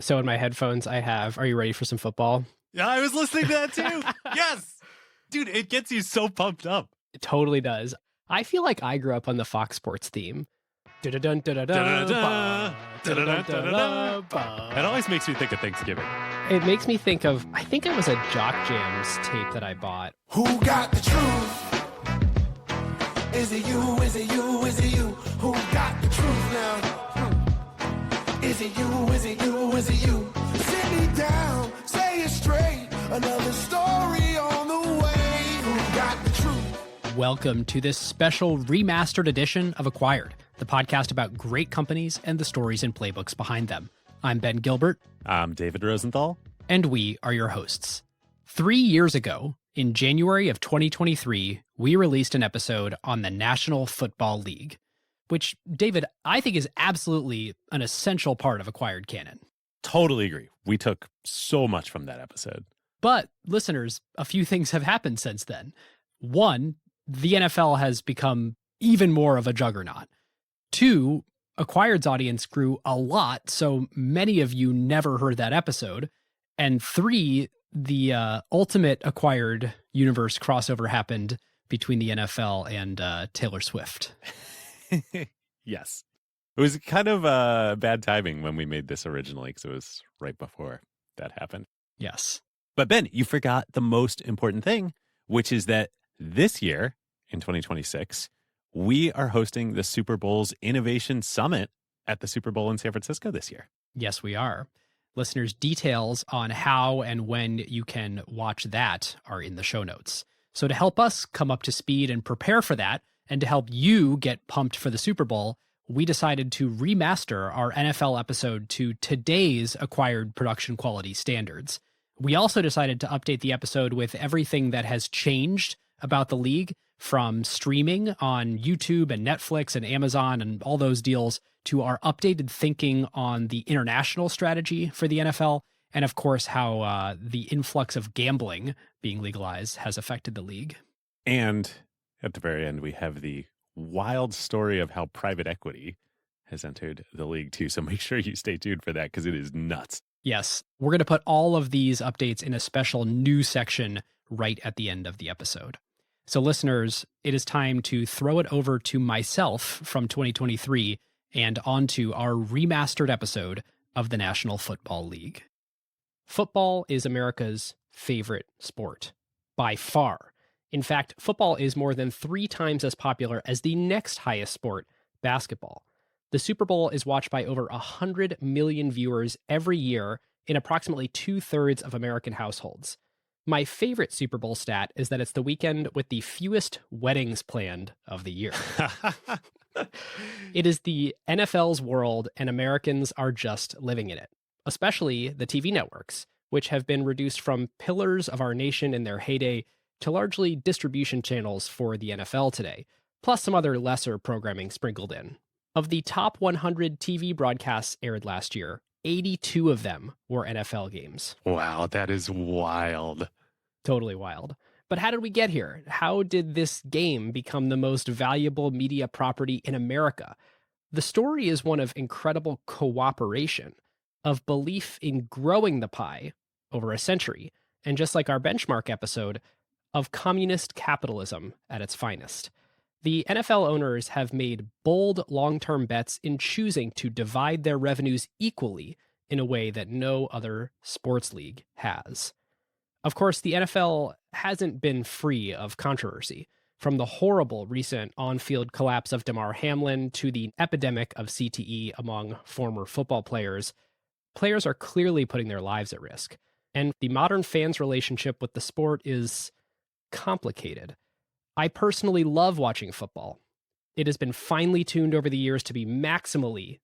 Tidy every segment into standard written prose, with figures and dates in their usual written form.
So in my headphones, I have, are you ready for some football? Yeah, I was listening to that too. Yes. Dude, it gets you so pumped up. It totally does. I feel like I grew up on the Fox Sports theme. It always makes me think of Thanksgiving. It makes me think of, I think it was a Jock Jams tape that I bought. Who got the truth? Is it you? Is it you? Is it you? Who got the truth now? Is it you? Is it you? Is it you? Sit me down, say it straight. Another story on the way. Who got the truth? Welcome to this special remastered edition of Acquired, the podcast about great companies and the stories and playbooks behind them. I'm Ben Gilbert. I'm David Rosenthal. And we are your hosts. 3 years ago, in January of 2023, we released an episode on the National Football League, which, David, I think is absolutely an essential part of Acquired canon. Totally agree. We took so much from that episode. But, listeners, a few things have happened since then. One, the NFL has become even more of a juggernaut. Two, Acquired's audience grew a lot, so many of you never heard that episode. And three, the ultimate Acquired universe crossover happened between the NFL and Taylor Swift. Yes. It was kind of bad timing when we made this originally because it was right before that happened. Yes. But Ben, you forgot the most important thing, which is that this year, in 2026, we are hosting the Super Bowl's Innovation Summit at the Super Bowl in San Francisco this year. Yes, we are. Listeners, details on how and when you can watch that are in the show notes. So to help us come up to speed and prepare for that, and to help you get pumped for the Super Bowl, we decided to remaster our NFL episode to today's Acquired production quality standards. We also decided to update the episode with everything that has changed about the league, from streaming on YouTube and Netflix and Amazon and all those deals, to our updated thinking on the international strategy for the NFL, and of course how the influx of gambling being legalized has affected the league. And at the very end, we have the wild story of how private equity has entered the league too. So make sure you stay tuned for that because it is nuts. Yes, we're going to put all of these updates in a special news section right at the end of the episode. So listeners, it is time to throw it over to myself from 2023 and onto our remastered episode of the National Football League. Football is America's favorite sport, by far. In fact, football is more than 3 times as popular as the next highest sport, basketball. The Super Bowl is watched by over 100 million viewers every year in approximately 2/3 of American households. My favorite Super Bowl stat is that it's the weekend with the fewest weddings planned of the year. It is the NFL's world, and Americans are just living in it, especially the TV networks, which have been reduced from pillars of our nation in their heyday to largely distribution channels for the NFL today, plus some other lesser programming sprinkled in. Of the top 100 TV broadcasts aired last year, 82 of them were NFL games. Wow, that is wild. Totally wild. But how did we get here? How did this game become the most valuable media property in America? The story is one of incredible cooperation, of belief in growing the pie over a century, and just like our benchmark episode, of communist capitalism at its finest. The NFL owners have made bold long-term bets in choosing to divide their revenues equally in a way that no other sports league has. Of course, the NFL hasn't been free of controversy. From the horrible recent on-field collapse of Damar Hamlin to the epidemic of CTE among former football players, players are clearly putting their lives at risk. And the modern fans' relationship with the sport is complicated. I personally love watching football. It has been finely tuned over the years to be maximally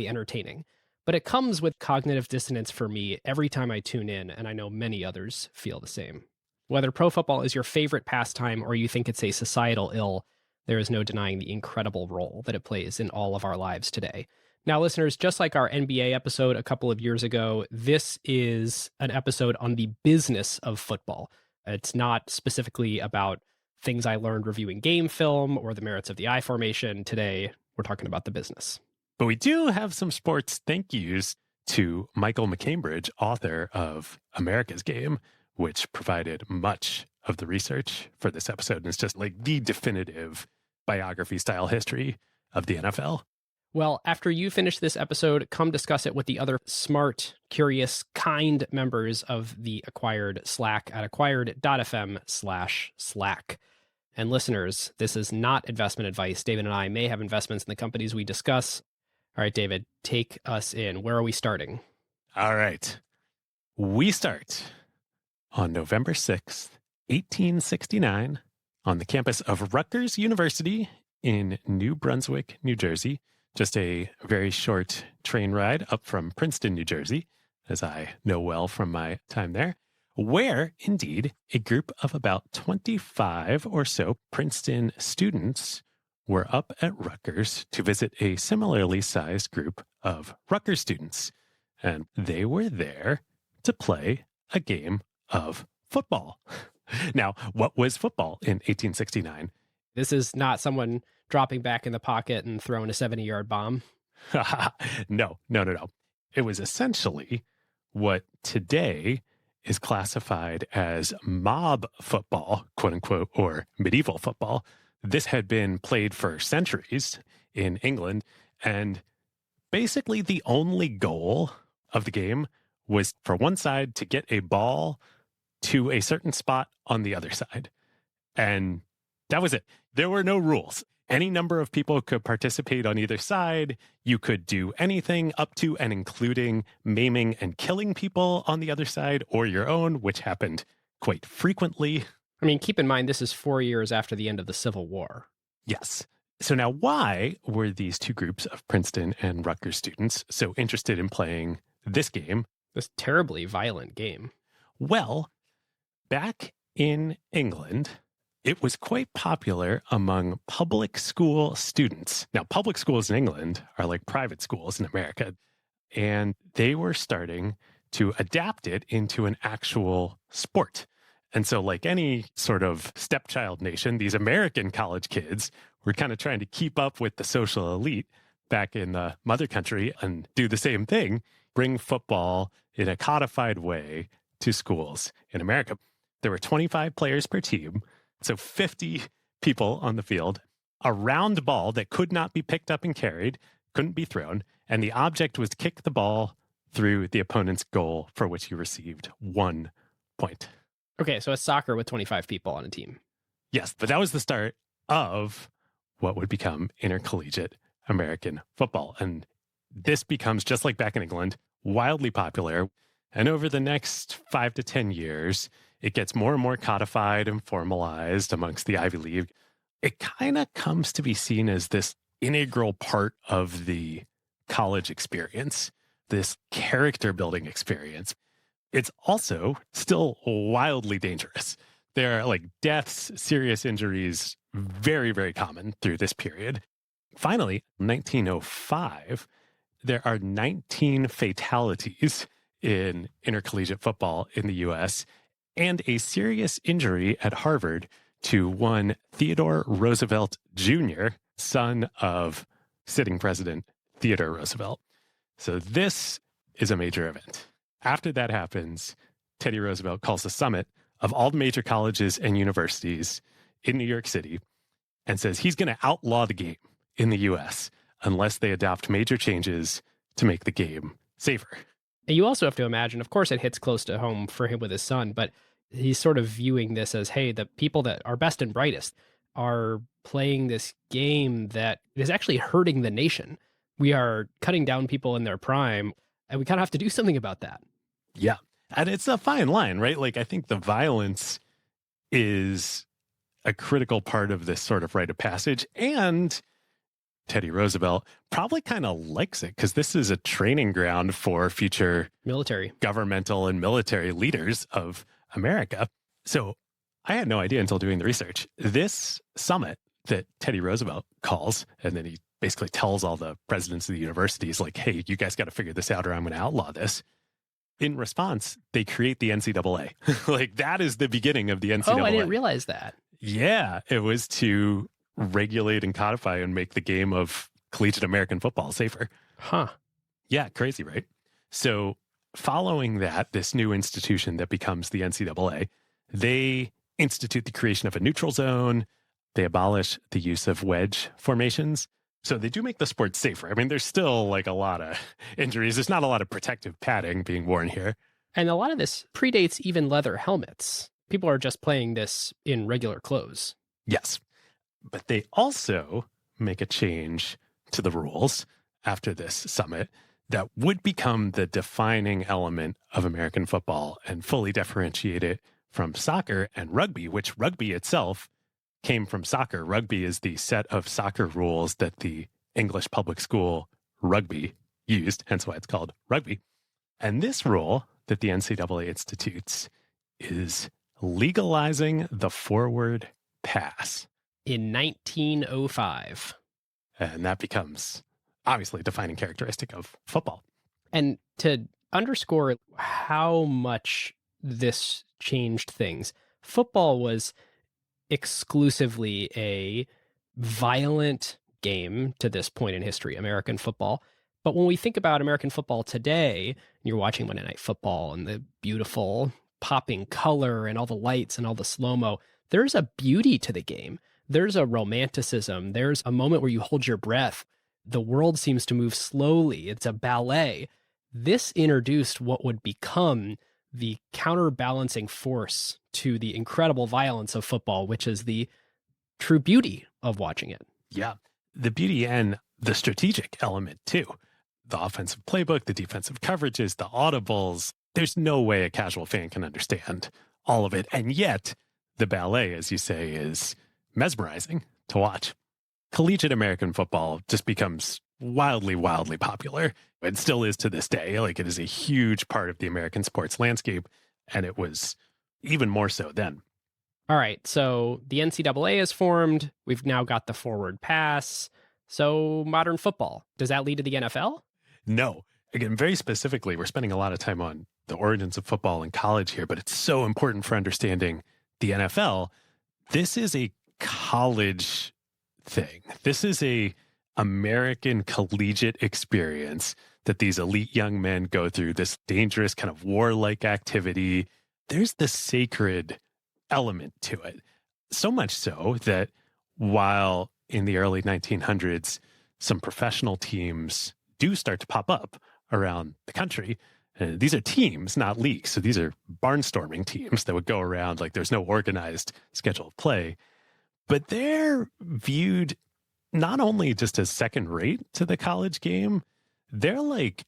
entertaining, but it comes with cognitive dissonance for me every time I tune in, and I know many others feel the same. Whether pro football is your favorite pastime or you think it's a societal ill, there is no denying the incredible role that it plays in all of our lives today. Now, listeners, just like our NBA episode a couple of years ago, this is an episode on the business of football. It's not specifically about things I learned reviewing game film or the merits of the I formation. Today, we're talking about the business. But we do have some sports thank yous to Michael McCambridge, author of America's Game, which provided much of the research for this episode. And it's just like the definitive biography style history of the NFL. Well, after you finish this episode, come discuss it with the other smart, curious, kind members of the Acquired Slack at acquired.fm/Slack. And listeners, this is not investment advice. David and I may have investments in the companies we discuss. All right, David, take us in. Where are we starting? All right. We start on November 6th, 1869, on the campus of Rutgers University in New Brunswick, New Jersey. Just a very short train ride up from Princeton, New Jersey, as I know well from my time there, where indeed a group of about 25 or so Princeton students were up at Rutgers to visit a similarly sized group of Rutgers students. And they were there to play a game of football. Now, what was football in 1869? This is not someone dropping back in the pocket and throwing a 70-yard bomb. No. It was essentially what today is classified as mob football, quote unquote, or medieval football. This had been played for centuries in England, and basically the only goal of the game was for one side to get a ball to a certain spot on the other side. And that was it. There were no rules. Any number of people could participate on either side. You could do anything up to and including maiming and killing people on the other side or your own, which happened quite frequently. I mean, keep in mind, this is 4 years after the end of the Civil War. Yes. So now why were these two groups of Princeton and Rutgers students so interested in playing this game? This terribly violent game. Well, back in England, it was quite popular among public school students. Now, public schools in England are like private schools in America, and they were starting to adapt it into an actual sport. And so like any sort of stepchild nation, these American college kids were kind of trying to keep up with the social elite back in the mother country and do the same thing, bring football in a codified way to schools in America. There were 25 players per team, so 50 people on the field, a round ball that could not be picked up and carried, couldn't be thrown, and the object was to kick the ball through the opponent's goal, for which you received 1 point. Okay, so it's soccer with 25 people on a team. Yes, but that was the start of what would become intercollegiate American football. And this becomes, just like back in England, wildly popular. And over the next 5 to 10 years, it gets more and more codified and formalized amongst the Ivy League. It kind of comes to be seen as this integral part of the college experience, this character building experience. It's also still wildly dangerous. There are like deaths, serious injuries, very, very common through this period. Finally, 1905, there are 19 fatalities in intercollegiate football in the U.S., and a serious injury at Harvard to one Theodore Roosevelt Jr., son of sitting president Theodore Roosevelt. So this is a major event. After that happens, Teddy Roosevelt calls a summit of all the major colleges and universities in New York City and says he's going to outlaw the game in the U.S. unless they adopt major changes to make the game safer. And you also have to imagine, of course, it hits close to home for him with his son, but he's sort of viewing this as, hey, the people that are best and brightest are playing this game that is actually hurting the nation. We are cutting down people in their prime, and we kind of have to do something about that. Yeah. And it's a fine line, right? Like, I think the violence is a critical part of this sort of rite of passage. And Teddy Roosevelt probably kind of likes it because this is a training ground for future military, governmental and military leaders of America. So I had no idea until doing the research. This summit that Teddy Roosevelt calls, and then he basically tells all the presidents of the universities, like, hey, you guys got to figure this out or I'm going to outlaw this. In response, they create the NCAA. Like, that is the beginning of the NCAA. Oh, I didn't realize that. Yeah, it was to regulate and codify and make the game of collegiate American football safer. Huh. Yeah, crazy, right? So following that, this new institution that becomes the NCAA, they institute the creation of a neutral zone. They abolish the use of wedge formations. So they do make the sport safer. I mean, there's still like a lot of injuries. There's not a lot of protective padding being worn here. And a lot of this predates even leather helmets. People are just playing this in regular clothes. Yes. But they also make a change to the rules after this summit that would become the defining element of American football and fully differentiate it from soccer and rugby, which rugby itself came from soccer. Rugby is the set of soccer rules that the English public school rugby used, hence why it's called rugby. And this rule that the NCAA institutes is legalizing the forward pass. In 1905. And that becomes obviously a defining characteristic of football. And to underscore how much this changed things, football was exclusively a violent game to this point in history, American football. But when we think about American football today, and you're watching Monday Night Football and the beautiful popping color and all the lights and all the slow-mo, there's a beauty to the game. There's a romanticism. There's a moment where you hold your breath. The world seems to move slowly. It's a ballet. This introduced what would become the counterbalancing force to the incredible violence of football, which is the true beauty of watching it. Yeah. The beauty and the strategic element too. The offensive playbook, the defensive coverages, the audibles. There's no way a casual fan can understand all of it. And yet the ballet, as you say, is mesmerizing to watch. Collegiate American football just becomes wildly, wildly popular. It still is to this day. Like, it is a huge part of the American sports landscape, and it was even more so then. All right, so the NCAA is formed. We've now got the forward pass. So modern football, does that lead to the NFL? No. Again, very specifically, we're spending a lot of time on the origins of football in college here, but it's so important for understanding the NFL. This is a college thing. This is a American collegiate experience that these elite young men go through, this dangerous kind of warlike activity. There's the sacred element to it. So much so that while in the early 1900s, some professional teams do start to pop up around the country. And these are teams, not leagues. So these are barnstorming teams that would go around like there's no organized schedule of play. But they're viewed not only just as second rate to the college game, they're like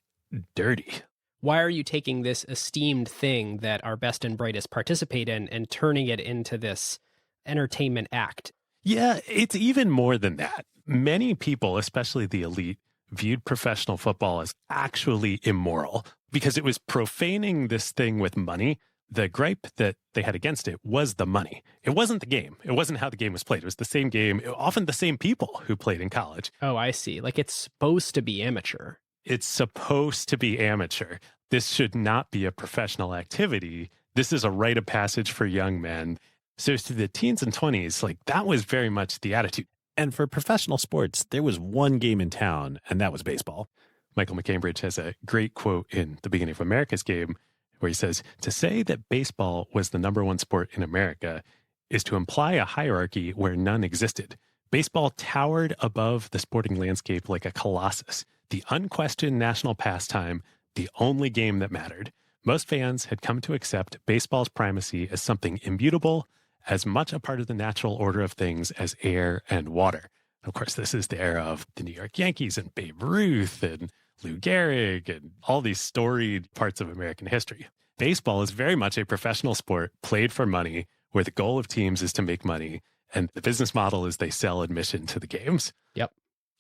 dirty. Why are you taking this esteemed thing that our best and brightest participate in and turning it into this entertainment act? Yeah, it's even more than that. Many people, especially the elite, viewed professional football as actually immoral because it was profaning this thing with money. The gripe that they had against it was the money. It wasn't the game. It wasn't how the game was played. It was the same game, often the same people who played in college. Oh, I see. Like, it's supposed to be amateur. It's supposed to be amateur. This should not be a professional activity. This is a rite of passage for young men. So to the teens and 20s, like, that was very much the attitude. And for professional sports, there was one game in town, and that was baseball. Michael McCambridge has a great quote in The Beginning of America's Game where he says, "To say that baseball was the number one sport in America is to imply a hierarchy where none existed. Baseball towered above the sporting landscape like a colossus, the unquestioned national pastime, the only game that mattered. Most fans had come to accept baseball's primacy as something immutable, as much a part of the natural order of things as air and water." Of course, this is the era of the New York Yankees and Babe Ruth and Lou Gehrig and all these storied parts of American history. Baseball is very much a professional sport played for money, where the goal of teams is to make money, and the business model is they sell admission to the games. Yep.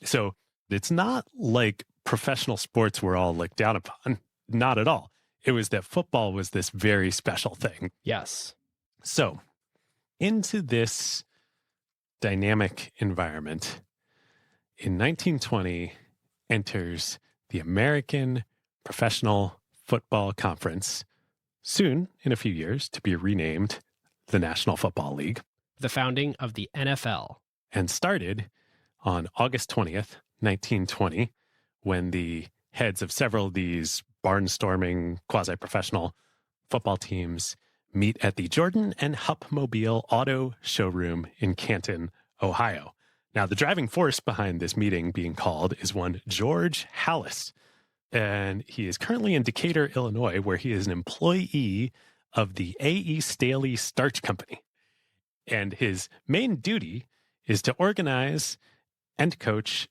So it's not like professional sports were all looked down upon. Not at all. It was that football was this very special thing. Yes. So into this dynamic environment, in 1920 enters the American Professional Football Conference, soon in a few years to be renamed the National Football League. The founding of the NFL. And started on August 20th, 1920, when the heads of several of these barnstorming quasi-professional football teams meet at the Jordan and Hupmobile Auto Showroom in Canton, Ohio. Now, the driving force behind this meeting being called is one George Hallis, and he is currently in Decatur, Illinois, where he is an employee of the A.E. Staley Starch Company. And his main duty is to organize and coach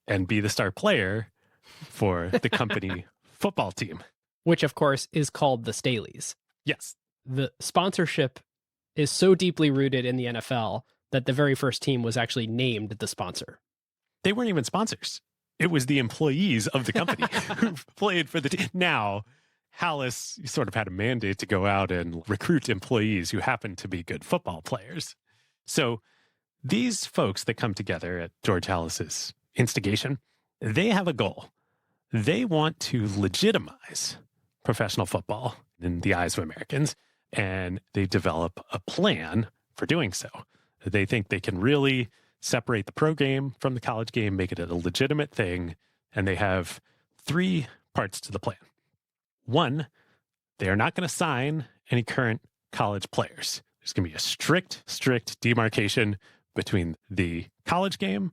and be the star player for the company football team. Which, of course, is called the Staleys. Yes. The sponsorship is so deeply rooted in the NFL that the very first team was actually named the sponsor. They weren't even sponsors. It was the employees of the company who played for the team. Now, Hallis sort of had a mandate to go out and recruit employees who happened to be good football players. So these folks that come together at George Hallis's instigation, they have a goal. They want to legitimize professional football in the eyes of Americans, and they develop a plan for doing so. They think they can really separate the pro game from the college game, make it a legitimate thing, and they have 3 parts to the plan. 1, they are not going to sign any current college players. There's going to be a strict demarcation between the college game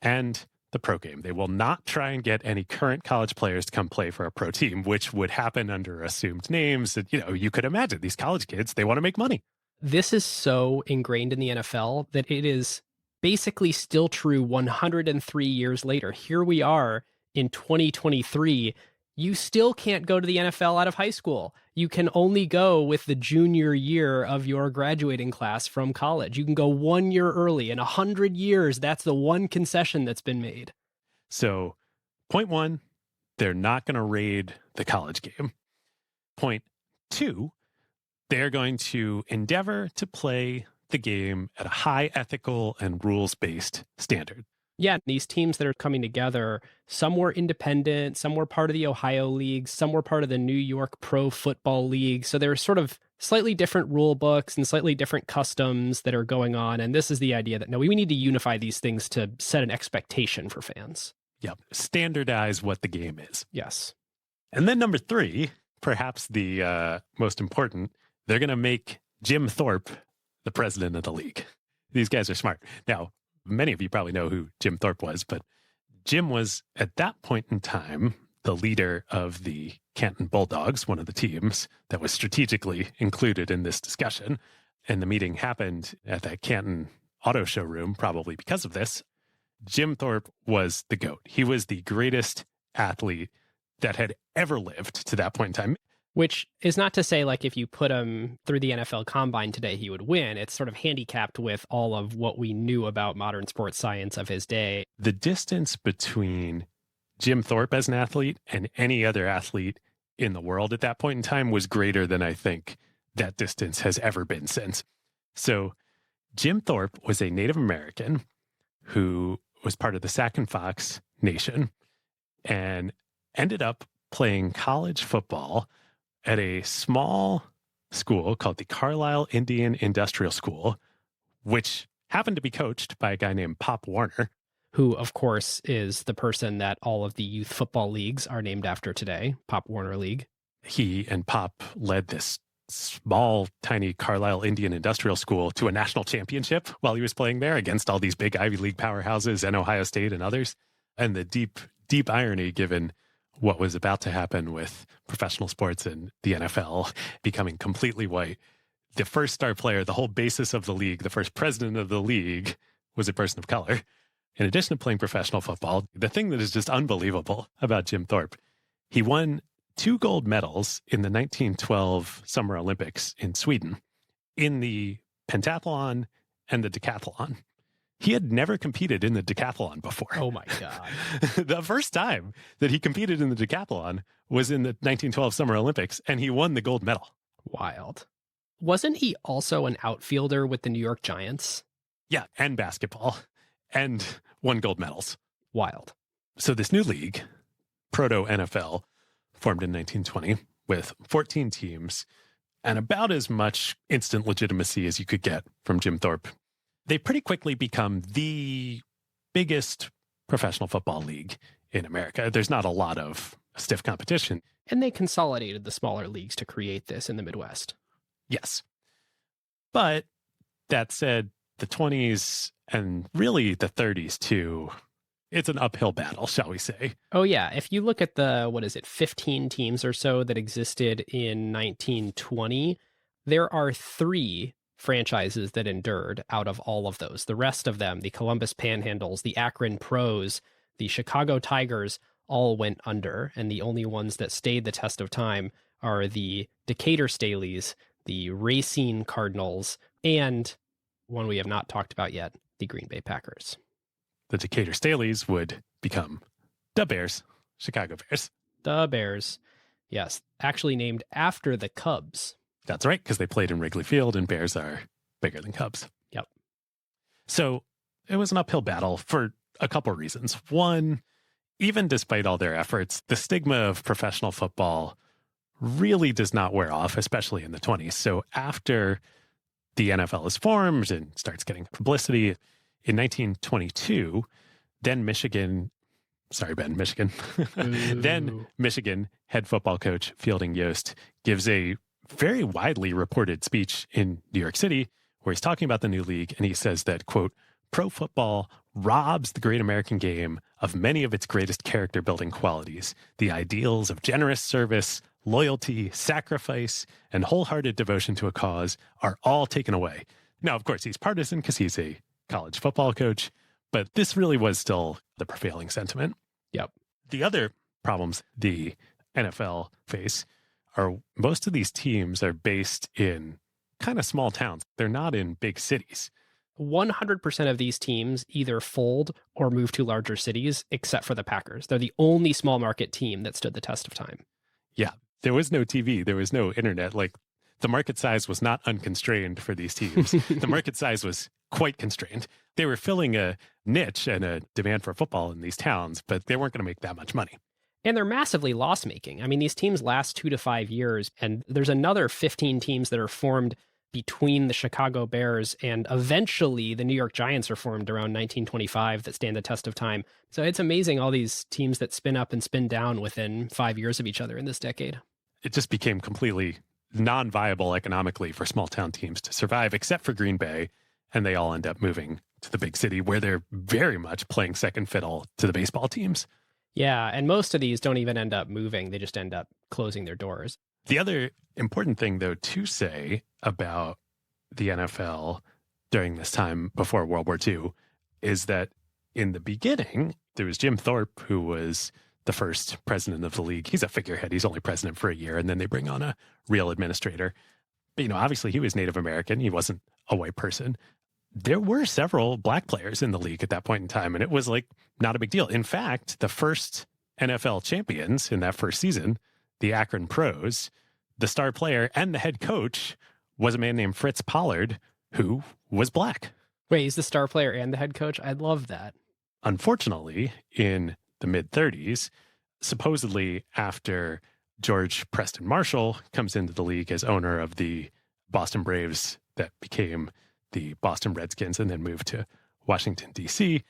and the pro game. They will not try and get any current college players to come play for a pro team, which would happen under assumed names. And, you could imagine these college kids, they want to make money. This is so ingrained in the NFL that it is basically still true 103 years later. Here we are in 2023. You still can't go to the NFL out of high school. You can only go with the junior year of your graduating class from college. You can go 1 year early. In 100 years, that's the one concession that's been made. So, point 1, they're not going to raid the college game. Point 2, they're going to endeavor to play the game at a high ethical and rules-based standard. Yeah, these teams that are coming together, some were independent, some were part of the Ohio League, some were part of the New York Pro Football League. So there are sort of slightly different rule books and slightly different customs that are going on. And this is the idea that, no, we need to unify these things to set an expectation for fans. Yep. Standardize what the game is. Yes. And then number 3, perhaps the most important, they're going to make Jim Thorpe the president of the league. These guys are smart. Now, many of you probably know who Jim Thorpe was, but Jim was at that point in time the leader of the Canton Bulldogs, one of the teams that was strategically included in this discussion. And the meeting happened at that Canton auto showroom, probably because of this. Jim Thorpe was the GOAT. He was the greatest athlete that had ever lived to that point in time. Which is not to say, like, if you put him through the NFL Combine today, he would win. It's sort of handicapped with all of what we knew about modern sports science of his day. The distance between Jim Thorpe as an athlete and any other athlete in the world at that point in time was greater than I think that distance has ever been since. So Jim Thorpe was a Native American who was part of the Sac and Fox Nation and ended up playing college football at a small school called the Carlisle Indian Industrial School, which happened to be coached by a guy named Pop Warner. Who, of course, is the person that all of the youth football leagues are named after today, Pop Warner League. He and Pop led this small, tiny Carlisle Indian Industrial School to a national championship while he was playing there against all these big Ivy League powerhouses and Ohio State and others. And the deep irony given what was about to happen with professional sports and the NFL becoming completely white. The first star player, the whole basis of the league, the first president of the league was a person of color. In addition to playing professional football, the thing that is just unbelievable about Jim Thorpe, he won 2 gold medals in the 1912 Summer Olympics in Sweden in the pentathlon and the decathlon. He had never competed in the decathlon before. Oh, my God. The first time that he competed in the decathlon was in the 1912 Summer Olympics, and he won the gold medal. Wild. Wasn't he also an outfielder with the New York Giants? Yeah, and basketball, and won gold medals. Wild. So this new league, Proto-NFL, formed in 1920 with 14 teams and about as much instant legitimacy as you could get from Jim Thorpe. They pretty quickly become the biggest professional football league in America. There's not a lot of stiff competition. And they consolidated the smaller leagues to create this in the Midwest. Yes. But that said, the 20s and really the 30s too, it's an uphill battle, shall we say. Oh, yeah. If you look at the, 15 teams or so that existed in 1920, there are 3 franchises that endured out of all of those. The rest of them, the Columbus Panhandles, the Akron Pros, the Chicago Tigers, all went under. And the only ones that stayed the test of time are the Decatur Staleys, the Racine Cardinals, and one we have not talked about yet, the Green Bay Packers. The Decatur Staleys would become the Bears, Chicago Bears. The Bears. Yes, actually named after the Cubs. That's right, because they played in Wrigley Field and Bears are bigger than Cubs. Yep. So it was an uphill battle for a couple of reasons. One, even despite all their efforts, the stigma of professional football really does not wear off, especially in the 20s. So after the NFL is formed and starts getting publicity in 1922, then Michigan head football coach Fielding Yost gives a very widely reported speech in New York City where he's talking about the new league. And he says that, quote, pro football robs the great American game of many of its greatest character building qualities, the ideals of generous service, loyalty, sacrifice, and wholehearted devotion to a cause are all taken away. Now, of course, he's partisan because he's a college football coach, but this really was still the prevailing sentiment. Yep. The other problems the NFL face are most of these teams are based in kind of small towns. They're not in big cities. 100% of these teams either fold or move to larger cities, except for the Packers. They're the only small market team that stood the test of time. Yeah. There was no TV. There was no internet. Like, the market size was not unconstrained for these teams. The market size was quite constrained. They were filling a niche and a demand for football in these towns, but they weren't going to make that much money. And they're massively loss-making. I mean, these teams last 2 to 5 years, and there's another 15 teams that are formed between the Chicago Bears and eventually the New York Giants are formed around 1925 that stand the test of time. So it's amazing all these teams that spin up and spin down within 5 years of each other in this decade. It just became completely non-viable economically for small town teams to survive, except for Green Bay. And they all end up moving to the big city where they're very much playing second fiddle to the baseball teams. Yeah, and most of these don't even end up moving. They just end up closing their doors. The other important thing, though, to say about the NFL during this time before World War II is that in the beginning, there was Jim Thorpe, who was the first president of the league. He's a figurehead. He's only president for a year, and then they bring on a real administrator. But, obviously he was Native American. He wasn't a white person. There were several black players in the league at that point in time, and it was like not a big deal. In fact, the first NFL champions in that first season, the Akron Pros, the star player and the head coach was a man named Fritz Pollard, who was black. Wait, he's the star player and the head coach? I love that. Unfortunately, in the mid-30s, supposedly after George Preston Marshall comes into the league as owner of the Boston Braves that became the Boston Redskins and then moved to Washington, D.C.,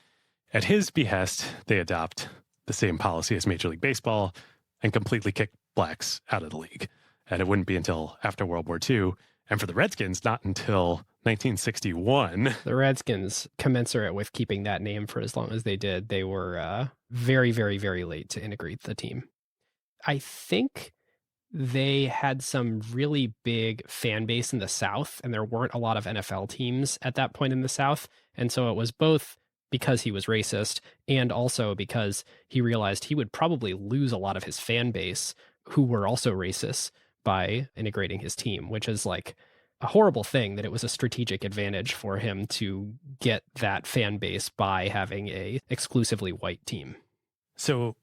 at his behest, they adopt the same policy as Major League Baseball and completely kick blacks out of the league. And it wouldn't be until after World War II. And for the Redskins, not until 1961. The Redskins, commensurate with keeping that name for as long as they did, they were very, very, very late to integrate the team. I think they had some really big fan base in the South, and there weren't a lot of NFL teams at that point in the South. And so it was both because he was racist and also because he realized he would probably lose a lot of his fan base who were also racist by integrating his team, which is like a horrible thing that it was a strategic advantage for him to get that fan base by having a exclusively white team. So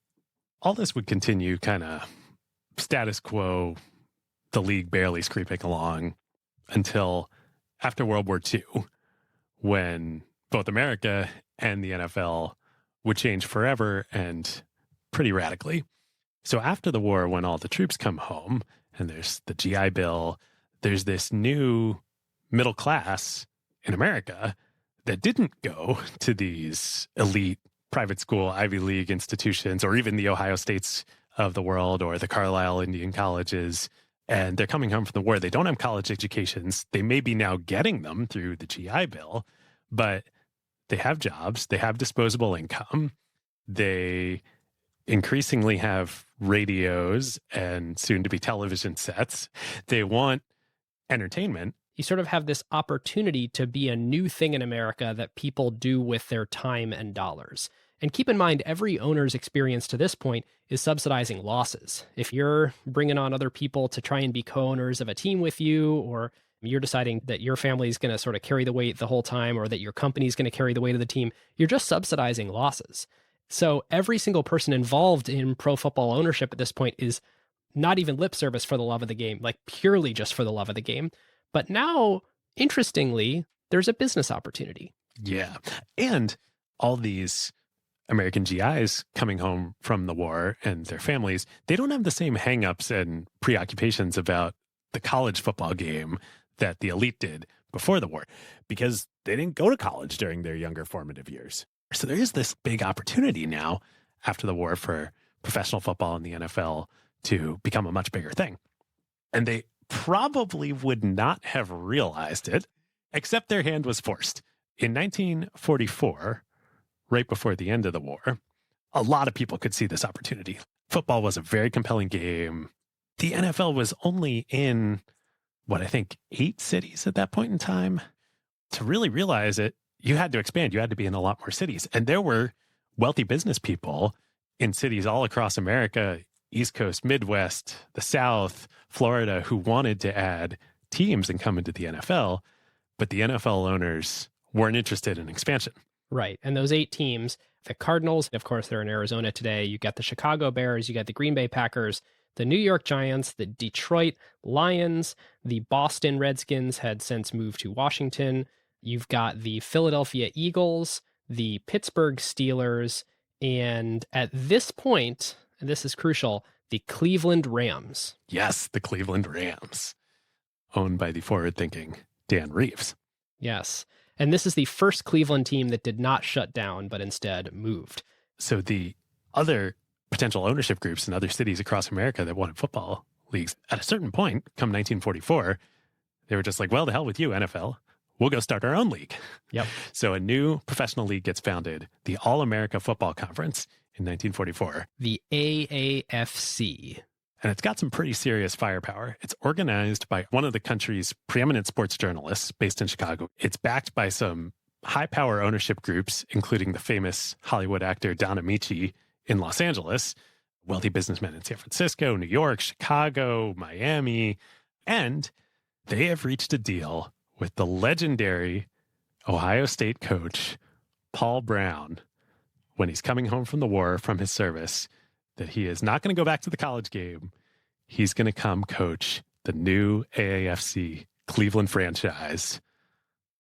all this would continue kind of status quo, the league barely scraping along until after World War II, when both America and the NFL would change forever and pretty radically. So after the war, when all the troops come home and there's the GI Bill, there's this new middle class in America that didn't go to these elite private school Ivy League institutions or even the Ohio States of the world or the Carlisle Indian colleges, and they're coming home from the war. They don't have college educations. They may be now getting them through the GI Bill, but they have jobs. They have disposable income. They increasingly have radios and soon to be television sets. They want entertainment. You sort of have this opportunity to be a new thing in America that people do with their time and dollars. And keep in mind, every owner's experience to this point is subsidizing losses. If you're bringing on other people to try and be co-owners of a team with you, or you're deciding that your family is going to sort of carry the weight the whole time, or that your company is going to carry the weight of the team, you're just subsidizing losses. So every single person involved in pro football ownership at this point is not even lip service for the love of the game, like purely just for the love of the game. But now, interestingly, there's a business opportunity. Yeah. And all these American GIs coming home from the war and their families, they don't have the same hangups and preoccupations about the college football game that the elite did before the war, because they didn't go to college during their younger formative years. So there is this big opportunity now after the war for professional football in the NFL to become a much bigger thing. And they probably would not have realized it, except their hand was forced. In 1944, right before the end of the war, a lot of people could see this opportunity. Football was a very compelling game. The NFL was only in, I think 8 cities at that point in time. To really realize it, you had to expand. You had to be in a lot more cities. And there were wealthy business people in cities all across America, East Coast, Midwest, the South, Florida, who wanted to add teams and come into the NFL. But the NFL owners weren't interested in expansion. Right. And those 8 teams, the Cardinals, of course, they're in Arizona today. You got the Chicago Bears, you got the Green Bay Packers, the New York Giants, the Detroit Lions, the Boston Redskins had since moved to Washington. You've got the Philadelphia Eagles, the Pittsburgh Steelers, and at this point, and this is crucial, the Cleveland Rams. Yes, the Cleveland Rams, owned by the forward-thinking Dan Reeves. Yes. And this is the first Cleveland team that did not shut down, but instead moved. So the other potential ownership groups in other cities across America that wanted football leagues, at a certain point, come 1944, they were just like, well, the hell with you, NFL. We'll go start our own league. Yep. So a new professional league gets founded, the All-America Football Conference in 1944. The AAFC. And it's got some pretty serious firepower. It's organized by one of the country's preeminent sports journalists based in Chicago. It's backed by some high-power ownership groups, including the famous Hollywood actor Don Amici in Los Angeles, wealthy businessmen in San Francisco, New York, Chicago, Miami. And they have reached a deal with the legendary Ohio State coach, Paul Brown, when he's coming home from the war from his service, that he is not going to go back to the college game. He's going to come coach the new AAFC Cleveland franchise,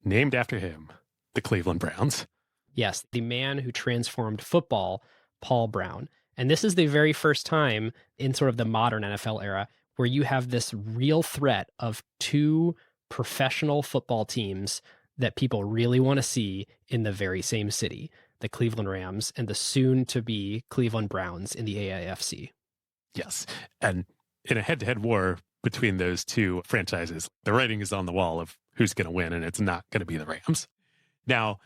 named after him, the Cleveland Browns. Yes, the man who transformed football, Paul Brown. And this is the very first time in sort of the modern NFL era where you have this real threat of 2 professional football teams that people really want to see in the very same city, the Cleveland Rams and the soon-to-be Cleveland Browns in the AAFC. Yes. And in a head-to-head war between those 2 franchises, the writing is on the wall of who's going to win, and it's not going to be the Rams. Now,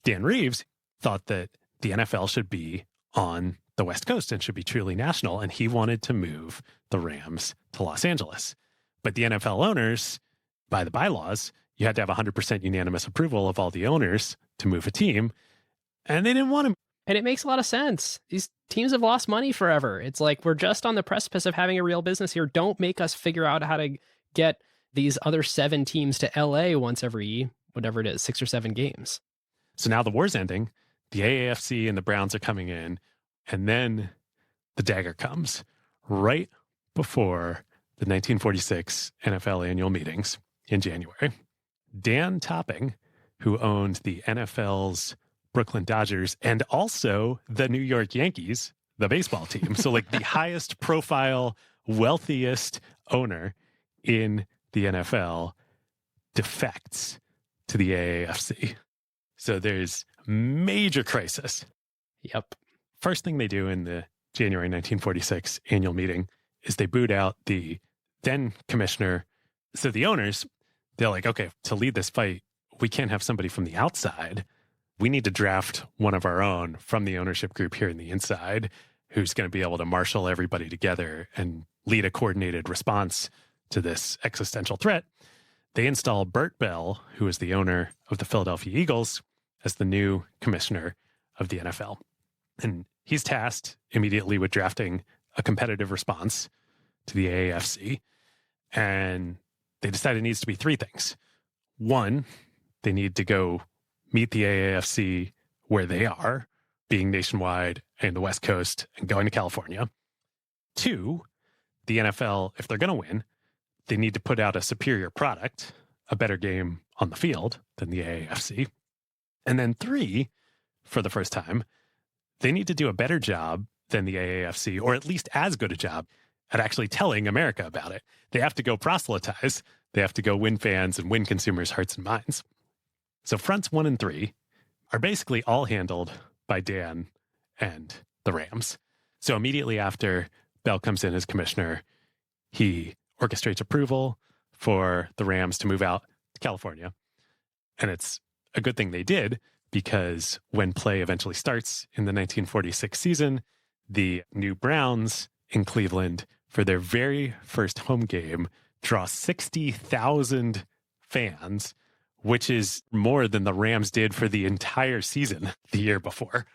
Dan Reeves thought that the NFL should be on the West Coast and should be truly national, and he wanted to move the Rams to Los Angeles. But the NFL owners, by the bylaws, you had to have 100% unanimous approval of all the owners to move a team, and they didn't want him. And it makes a lot of sense. These teams have lost money forever. It's like, we're just on the precipice of having a real business here. Don't make us figure out how to get these other 7 teams to LA once every, whatever it is, 6 or 7 games. So now the war's ending. The AAFC and the Browns are coming in. And then the dagger comes right before the 1946 NFL annual meetings in January. Dan Topping, who owned the NFL's Brooklyn Dodgers and also the New York Yankees, the baseball team. So like the highest profile, wealthiest owner in the NFL defects to the AAFC. So there's major crisis. Yep. First thing they do in the January 1946 annual meeting is they boot out the then commissioner. So the owners, they're like, okay, to lead this fight, we can't have somebody from the outside. We need to draft one of our own from the ownership group here in the inside who's going to be able to marshal everybody together and lead a coordinated response to this existential threat. They install Bert Bell, who is the owner of the Philadelphia Eagles, as the new commissioner of the NFL. And he's tasked immediately with drafting a competitive response to the AAFC. And they decide it needs to be three things. One, they need to go meet the AAFC where they are, being nationwide and the West Coast and going to California. Two, the NFL, if they're going to win, they need to put out a superior product, a better game on the field than the AAFC. And then three, for the first time, they need to do a better job than the AAFC, or at least as good a job at actually telling America about it. They have to go proselytize. They have to go win fans and win consumers' hearts and minds. So fronts 1 and 3 are basically all handled by Dan and the Rams. So immediately after Bell comes in as commissioner, he orchestrates approval for the Rams to move out to California. And it's a good thing they did, because when play eventually starts in the 1946 season, the new Browns in Cleveland, for their very first home game, draw 60,000 fans, which is more than the Rams did for the entire season the year before.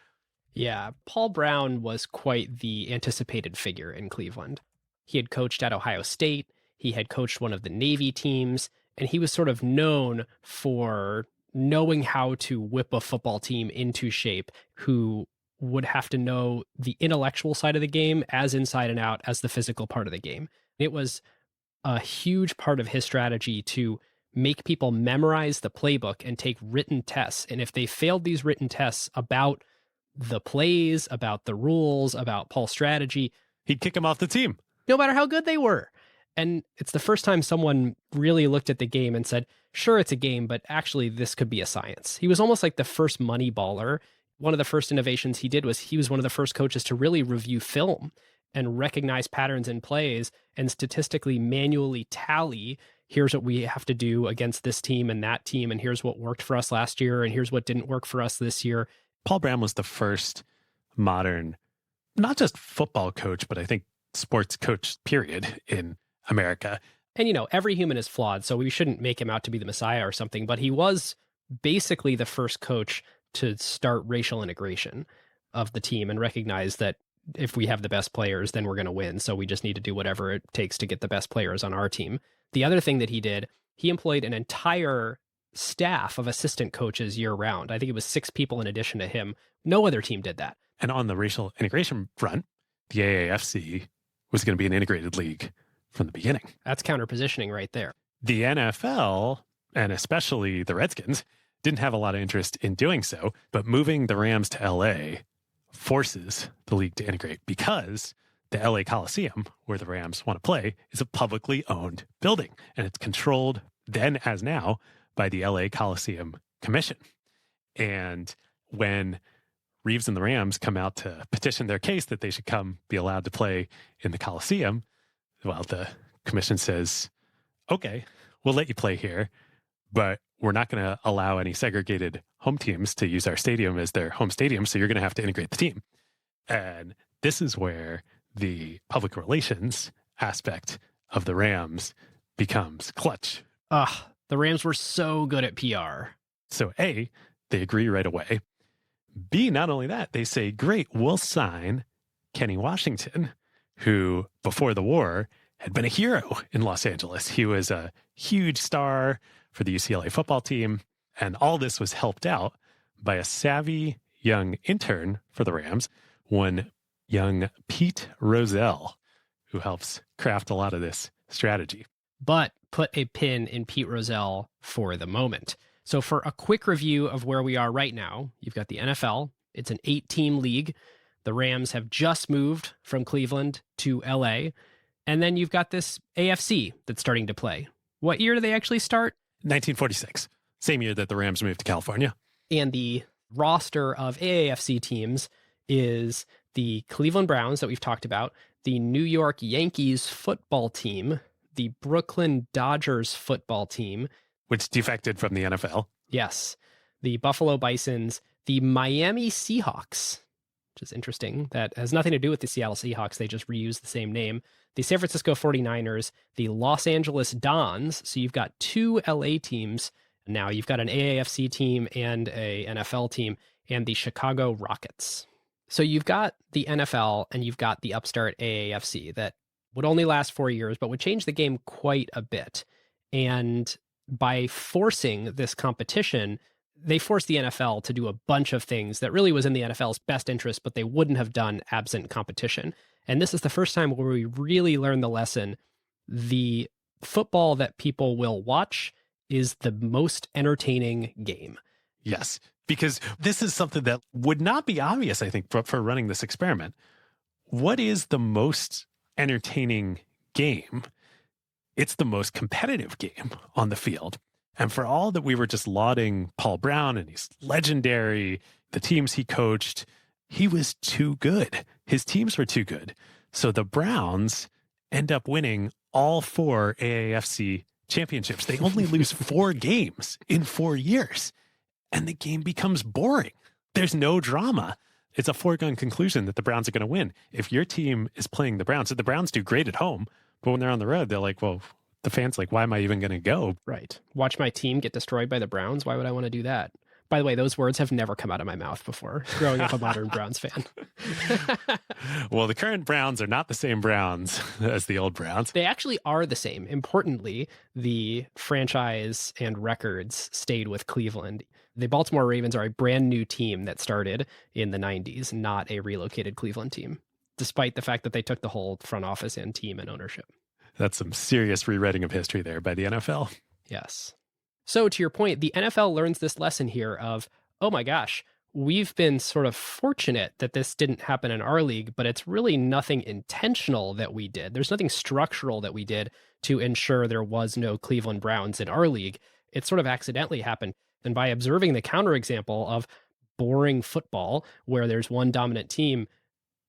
Yeah, Paul Brown was quite the anticipated figure in Cleveland. He had coached at Ohio State, he had coached one of the Navy teams, and he was sort of known for knowing how to whip a football team into shape, who would have to know the intellectual side of the game as inside and out as the physical part of the game. It was a huge part of his strategy to make people memorize the playbook and take written tests. And if they failed these written tests about the plays, about the rules, about Paul's strategy, he'd kick him off the team, no matter how good they were. And it's the first time someone really looked at the game and said, sure, it's a game, but actually this could be a science. He was almost like the first money baller. One of the first innovations he did was he was one of the first coaches to really review film and recognize patterns in plays and statistically manually tally, here's what we have to do against this team and that team, and here's what worked for us last year, and here's what didn't work for us this year. Paul Brown was the first modern, not just football coach, but I think sports coach, period, in America. And, you know, every human is flawed, so we shouldn't make him out to be the Messiah or something, but he was basically the first coach to start racial integration of the team and recognize that if we have the best players, then we're going to win. So we just need to do whatever it takes to get the best players on our team. The other thing that he did, he employed an entire staff of assistant coaches year round. I think it was 6 people in addition to him. No other team did that. And on the racial integration front, the AAFC was going to be an integrated league from the beginning. That's counterpositioning right there. The NFL, and especially the Redskins, didn't have a lot of interest in doing so, but moving the Rams to LA forces the league to integrate, because the LA Coliseum, where the Rams want to play, is a publicly owned building, and it's controlled then as now by the LA Coliseum Commission. And when Reeves and the Rams come out to petition their case that they should come be allowed to play in the Coliseum, well, the commission says, okay, we'll let you play here, but we're not going to allow any segregated home teams to use our stadium as their home stadium, so you're going to have to integrate the team. And this is where the public relations aspect of the Rams becomes clutch. The Rams were so good at PR. So A, they agree right away. B, not only that, they say, great, we'll sign Kenny Washington, who before the war had been a hero in Los Angeles. He was a huge star for the UCLA football team. And all this was helped out by a savvy young intern for the Rams, one young Pete Rozelle, who helps craft a lot of this strategy. But put a pin in Pete Rozelle for the moment. So for a quick review of where we are right now, you've got the NFL. It's an 8-team league. The Rams have just moved from Cleveland to LA. And then you've got this AFC that's starting to play. What year do they actually start? 1946, same year that the Rams moved to California. And the roster of AAFC teams is the Cleveland Browns that we've talked about, the New York Yankees football team, the Brooklyn Dodgers football team, which defected from the NFL. yes, the Buffalo Bisons, the Miami Seahawks, which is interesting. That has nothing to do with the Seattle Seahawks. They just reused the same name. The San Francisco 49ers, the Los Angeles Dons. So you've got two LA teams. Now you've got an AAFC team and a NFL team, and the Chicago Rockets. So you've got the NFL and you've got the upstart AAFC that would only last 4 years, but would change the game quite a bit. And by forcing this competition, they forced the NFL to do a bunch of things that really was in the NFL's best interest, but they wouldn't have done absent competition. And this is the first time where we really learn the lesson. The football that people will watch is the most entertaining game. Yes, because this is something that would not be obvious, I think, for running this experiment. What is the most entertaining game? It's the most competitive game on the field. And for all that we were just lauding Paul Brown and he's legendary, the teams he coached, he was too good. His teams were too good. So the Browns end up winning all 4 AAFC championships. They only lose 4 games in 4 years. And the game becomes boring. There's no drama. It's a foregone conclusion that the Browns are going to win. If your team is playing the Browns, so the Browns do great at home, but when they're on the road, they're like, well, the fans like, why am I even going to go? Right. Watch my team get destroyed by the Browns. Why would I want to do that? By the way, those words have never come out of my mouth before, growing up a modern Browns fan. Well, the current Browns are not the same Browns as the old Browns. They actually are the same. Importantly, the franchise and records stayed with Cleveland. The Baltimore Ravens are a brand new team that started in the 90s, not a relocated Cleveland team, despite the fact that they took the whole front office and team and ownership. That's some serious rewriting of history there by the NFL. Yes. So to your point, the NFL learns this lesson here of, oh my gosh, we've been sort of fortunate that this didn't happen in our league, but it's really nothing intentional that we did. There's nothing structural that we did to ensure there was no Cleveland Browns in our league. It sort of accidentally happened. And by observing the counterexample of boring football, where there's one dominant team,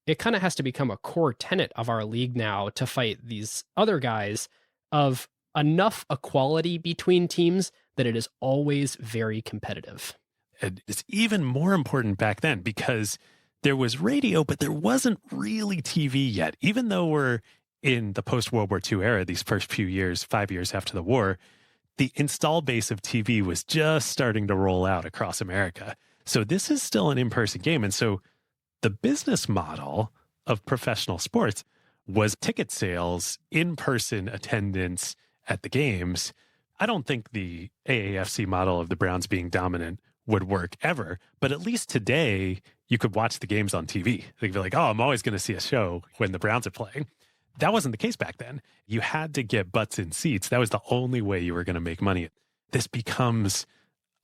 it kind of has to become a core tenet of our league now to fight these other guys of enough equality between teams that it is always very competitive. And it's even more important back then because there was radio, but there wasn't really TV yet. Even though we're in the post-World War II era, these first few years, 5 years after the war, the install base of TV was just starting to roll out across America. So this is still an in-person game. And so the business model of professional sports was ticket sales, in-person attendance at the games. I don't think the AAFC model of the Browns being dominant would work ever, but at least today you could watch the games on TV. They'd be like, oh, I'm always going to see a show when the Browns are playing. That wasn't the case back then. You had to get butts in seats. That was the only way you were going to make money. This becomes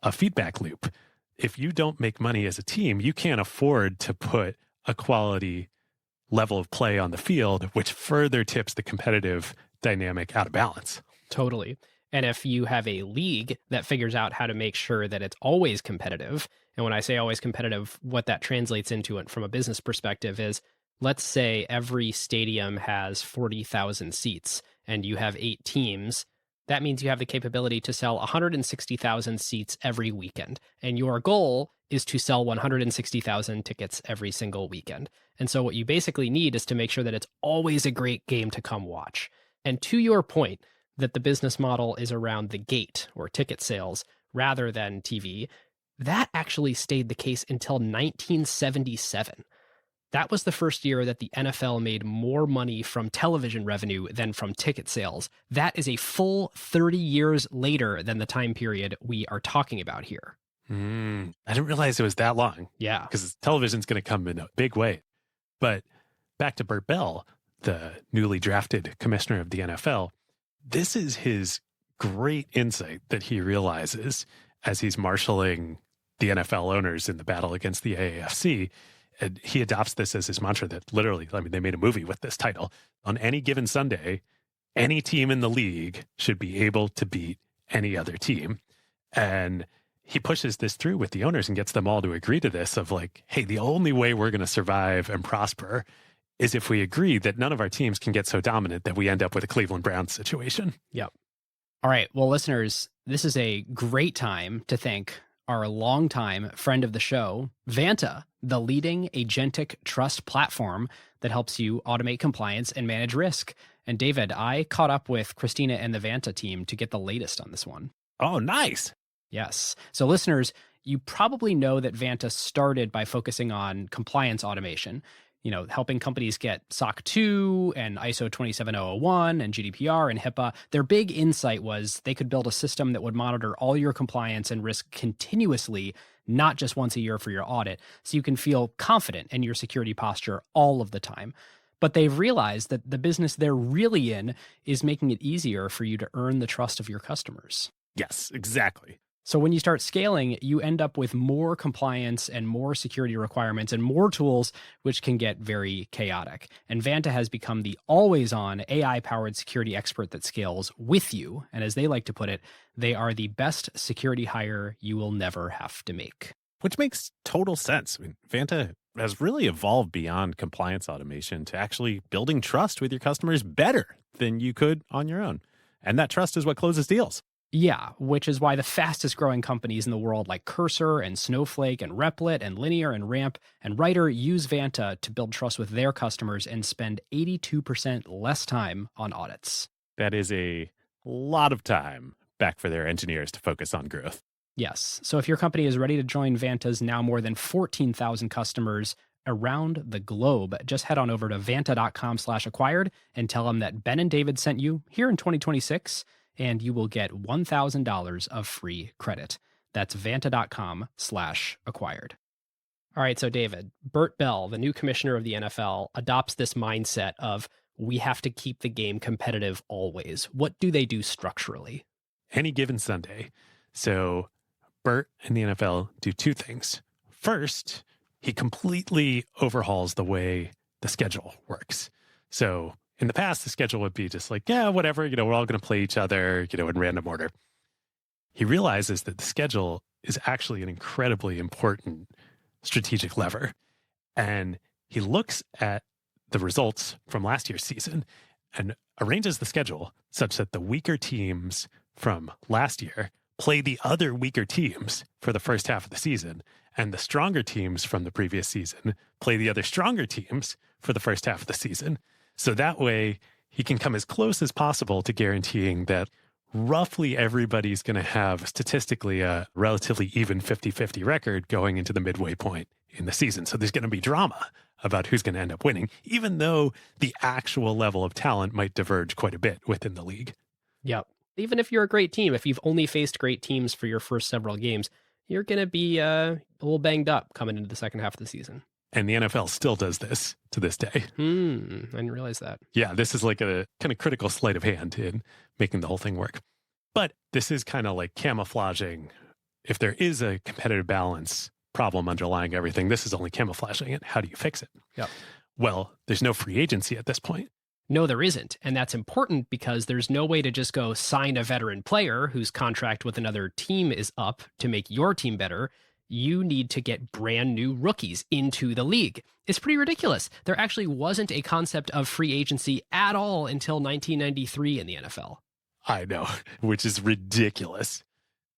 a feedback loop. If you don't make money as a team, you can't afford to put a quality level of play on the field, which further tips the competitive dynamic out of balance. Totally. And if you have a league that figures out how to make sure that it's always competitive, and when I say always competitive, what that translates into it from a business perspective is, let's say every stadium has 40,000 seats and you have 8 teams. That means you have the capability to sell 160,000 seats every weekend. And your goal is to sell 160,000 tickets every single weekend. And so what you basically need is to make sure that it's always a great game to come watch. And to your point, that the business model is around the gate or ticket sales rather than TV, that actually stayed the case until 1977. That was the first year that the NFL made more money from television revenue than from ticket sales. That is a full 30 years later than the time period we are talking about here. I didn't realize it was that long. Yeah. Because television's going to come in a big way. But back to Bert Bell, the newly drafted commissioner of the NFL, this is his great insight that he realizes as he's marshaling the NFL owners in the battle against the AAFC. And he adopts this as his mantra that literally, I mean, they made a movie with this title. On any given Sunday, any team in the league should be able to beat any other team. And he pushes this through with the owners and gets them all to agree to this of like, hey, the only way we're going to survive and prosper is if we agree that none of our teams can get so dominant that we end up with a Cleveland Browns situation. Yep. All right. Well, listeners, this is a great time to thank our longtime friend of the show, Vanta, the leading agentic trust platform that helps you automate compliance and manage risk. And David, I caught up with Christina and the Vanta team to get the latest on this one. Oh, nice. Yes. So listeners, you probably know that Vanta started by focusing on compliance automation, helping companies get SOC 2 and ISO 27001 and GDPR and HIPAA. Their big insight was they could build a system that would monitor all your compliance and risk continuously, not just once a year for your audit, so you can feel confident in your security posture all of the time. But they've realized that the business they're really in is making it easier for you to earn the trust of your customers. Yes, exactly. So when you start scaling, you end up with more compliance and more security requirements and more tools, which can get very chaotic. And Vanta has become the always-on AI-powered security expert that scales with you. And as they like to put it, they are the best security hire you will never have to make. Which makes total sense. I mean, Vanta has really evolved beyond compliance automation to actually building trust with your customers better than you could on your own. And that trust is what closes deals. Yeah, which is why the fastest growing companies in the world like Cursor and Snowflake and Replit and Linear and Ramp and Writer use Vanta to build trust with their customers and spend 82% less time on audits. That is a lot of time back for their engineers to focus on growth. Yes. So if your company is ready to join Vanta's now more than 14,000 customers around the globe, just head on over to vanta.com/acquired and tell them that Ben and David sent you here in 2026. And you will get $1,000 of free credit. That's vanta.com/acquired. All right, so David, Bert Bell, the new commissioner of the NFL, adopts this mindset of we have to keep the game competitive always. What do they do structurally? Any given Sunday. So Bert and the NFL do two things. First, he completely overhauls the way the schedule works. So in the past, the schedule would be just like, yeah, whatever, we're all going to play each other, in random order. He realizes that the schedule is actually an incredibly important strategic lever. And he looks at the results from last year's season and arranges the schedule such that the weaker teams from last year play the other weaker teams for the first half of the season. And the stronger teams from the previous season play the other stronger teams for the first half of the season. So that way he can come as close as possible to guaranteeing that roughly everybody's going to have statistically a relatively even 50-50 record going into the midway point in the season. So there's going to be drama about who's going to end up winning, even though the actual level of talent might diverge quite a bit within the league. Yep. Even if you're a great team, if you've only faced great teams for your first several games, you're going to be a little banged up coming into the second half of the season. And the NFL still does this to this day. I didn't realize that. Yeah, this is like a kind of critical sleight of hand in making the whole thing work. But this is kind of like camouflaging. If there is a competitive balance problem underlying everything, this is only camouflaging it. How do you fix it? Yeah. Well, there's no free agency at this point. No, there isn't. And that's important because there's no way to just go sign a veteran player whose contract with another team is up to make your team better. You need to get brand new rookies into the league. It's pretty ridiculous. There actually wasn't a concept of free agency at all until 1993 in the NFL. I know, which is ridiculous.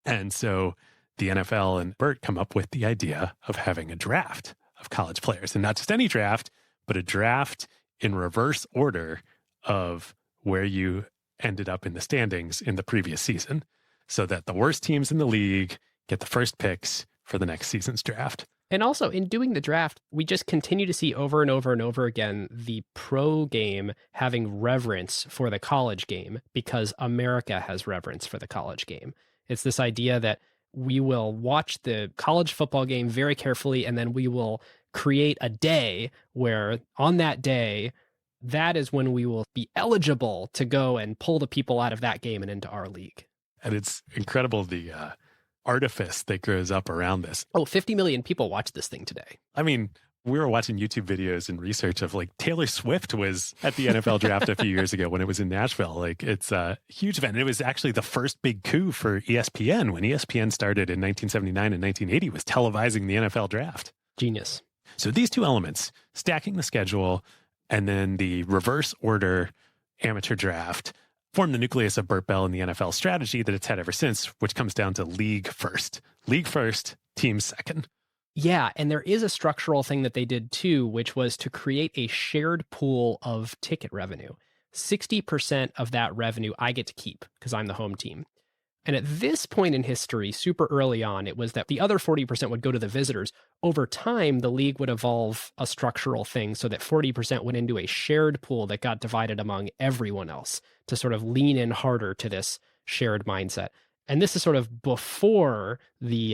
And so the NFL and Bert come up with the idea of having a draft of college players. And not just any draft, but a draft in reverse order of where you ended up in the standings in the previous season, so that the worst teams in the league get the first picks for the next season's draft. And also, in doing the draft, we just continue to see over and over and over again the pro game having reverence for the college game because America has reverence for the college game. It's this idea that we will watch the college football game very carefully, and then we will create a day where on that day, that is when we will be eligible to go and pull the people out of that game and into our league. And it's incredible the artifice that grows up around this. Oh, 50 million people watch this thing today. I mean, We were watching YouTube videos and research of like Taylor Swift was at the NFL draft a few years ago when it was in Nashville. Like it's a huge event. And it was actually the first big coup for ESPN when ESPN started in 1979 and 1980 was televising the NFL draft. Genius. So these two elements, stacking the schedule and then the reverse order amateur draft, form the nucleus of Bert Bell and the NFL strategy that it's had ever since, which comes down to league first. League first, teams second. Yeah, and there is a structural thing that they did too, which was to create a shared pool of ticket revenue. 60% of that revenue I get to keep because I'm the home team. And at this point in history, super early on, it was that the other 40% would go to the visitors. Over time, the league would evolve a structural thing so that 40% went into a shared pool that got divided among everyone else to sort of lean in harder to this shared mindset. And this is sort of before the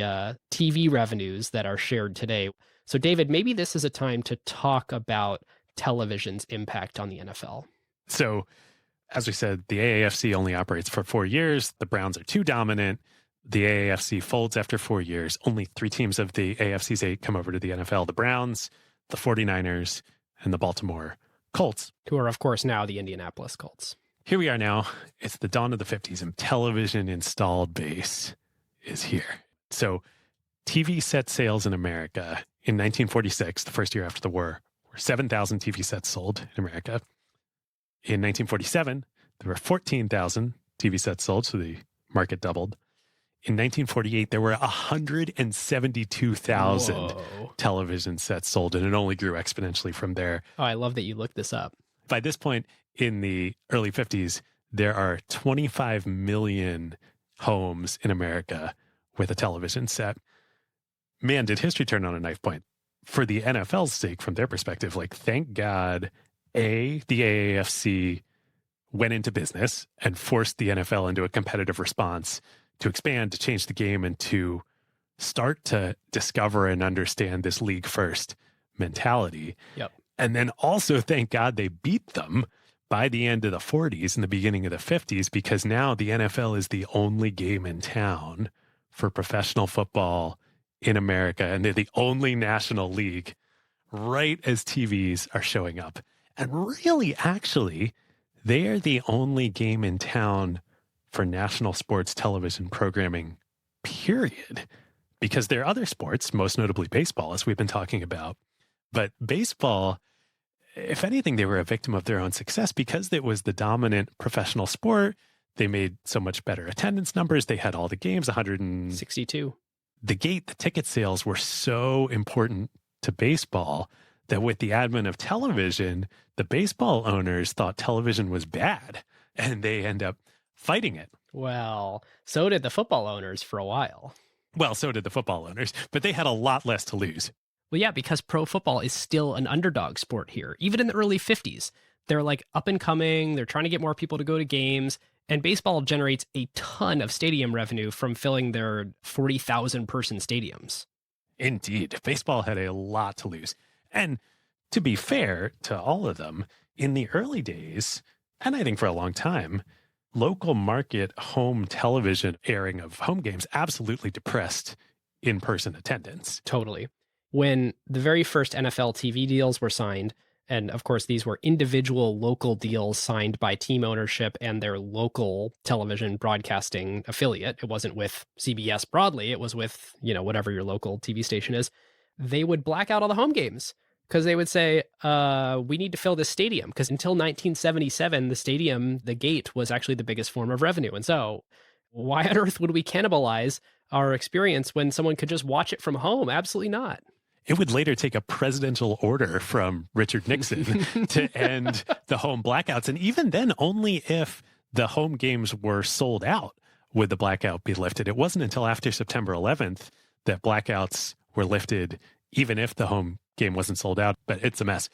TV revenues that are shared today. So, David, maybe this is a time to talk about television's impact on the NFL. So, as we said, the AAFC only operates for 4 years. The Browns are too dominant. The AAFC folds after 4 years. Only 3 teams of the AFC's 8 come over to the NFL. The Browns, the 49ers, and the Baltimore Colts. Who are, of course, now the Indianapolis Colts. Here we are now. It's the dawn of the 50s, and television installed base is here. So TV set sales in America in 1946, the first year after the war, were 7,000 TV sets sold in America. In 1947, there were 14,000 TV sets sold, so the market doubled. In 1948, there were 172,000 Whoa. television sets sold, and it only grew exponentially from there. Oh, I love that you looked this up. By this point, in the early 50s, there are 25 million homes in America with a television set. Man, did history turn on a knife point. For the NFL's sake, from their perspective, like, thank God, the AAFC went into business and forced the NFL into a competitive response to expand, to change the game, and to start to discover and understand this league first mentality. Yep. And then also, thank God, they beat them by the end of the 40s and the beginning of the 50s, because now the NFL is the only game in town for professional football in America. And they're the only national league right as TVs are showing up. And really, actually, they are the only game in town for national sports television programming, period. Because there are other sports, most notably baseball, as we've been talking about. But baseball, if anything, they were a victim of their own success because it was the dominant professional sport. They made so much better attendance numbers. They had all the games, 162. The ticket sales were so important to baseball that with the advent of television, the baseball owners thought television was bad, and they end up fighting it. Well, so did the football owners for a while. Well, so did the football owners, but they had a lot less to lose. Well, yeah, because pro football is still an underdog sport here. Even in the early 50s, they're like up and coming. They're trying to get more people to go to games. And baseball generates a ton of stadium revenue from filling their 40,000 person stadiums. Indeed. Baseball had a lot to lose. And to be fair to all of them, in the early days, and I think for a long time, local market home television airing of home games absolutely depressed in-person attendance. Totally. When the very first NFL TV deals were signed, and of course, these were individual local deals signed by team ownership and their local television broadcasting affiliate. It wasn't with CBS broadly. It was with, whatever your local TV station is. They would black out all the home games because they would say, we need to fill this stadium. Because until 1977, the stadium, the gate, was actually the biggest form of revenue. And so why on earth would we cannibalize our experience when someone could just watch it from home? Absolutely not. It would later take a presidential order from Richard Nixon to end the home blackouts. And even then, only if the home games were sold out would the blackout be lifted. It wasn't until after September 11th that blackouts were lifted, even if the home game wasn't sold out. But it's a mess.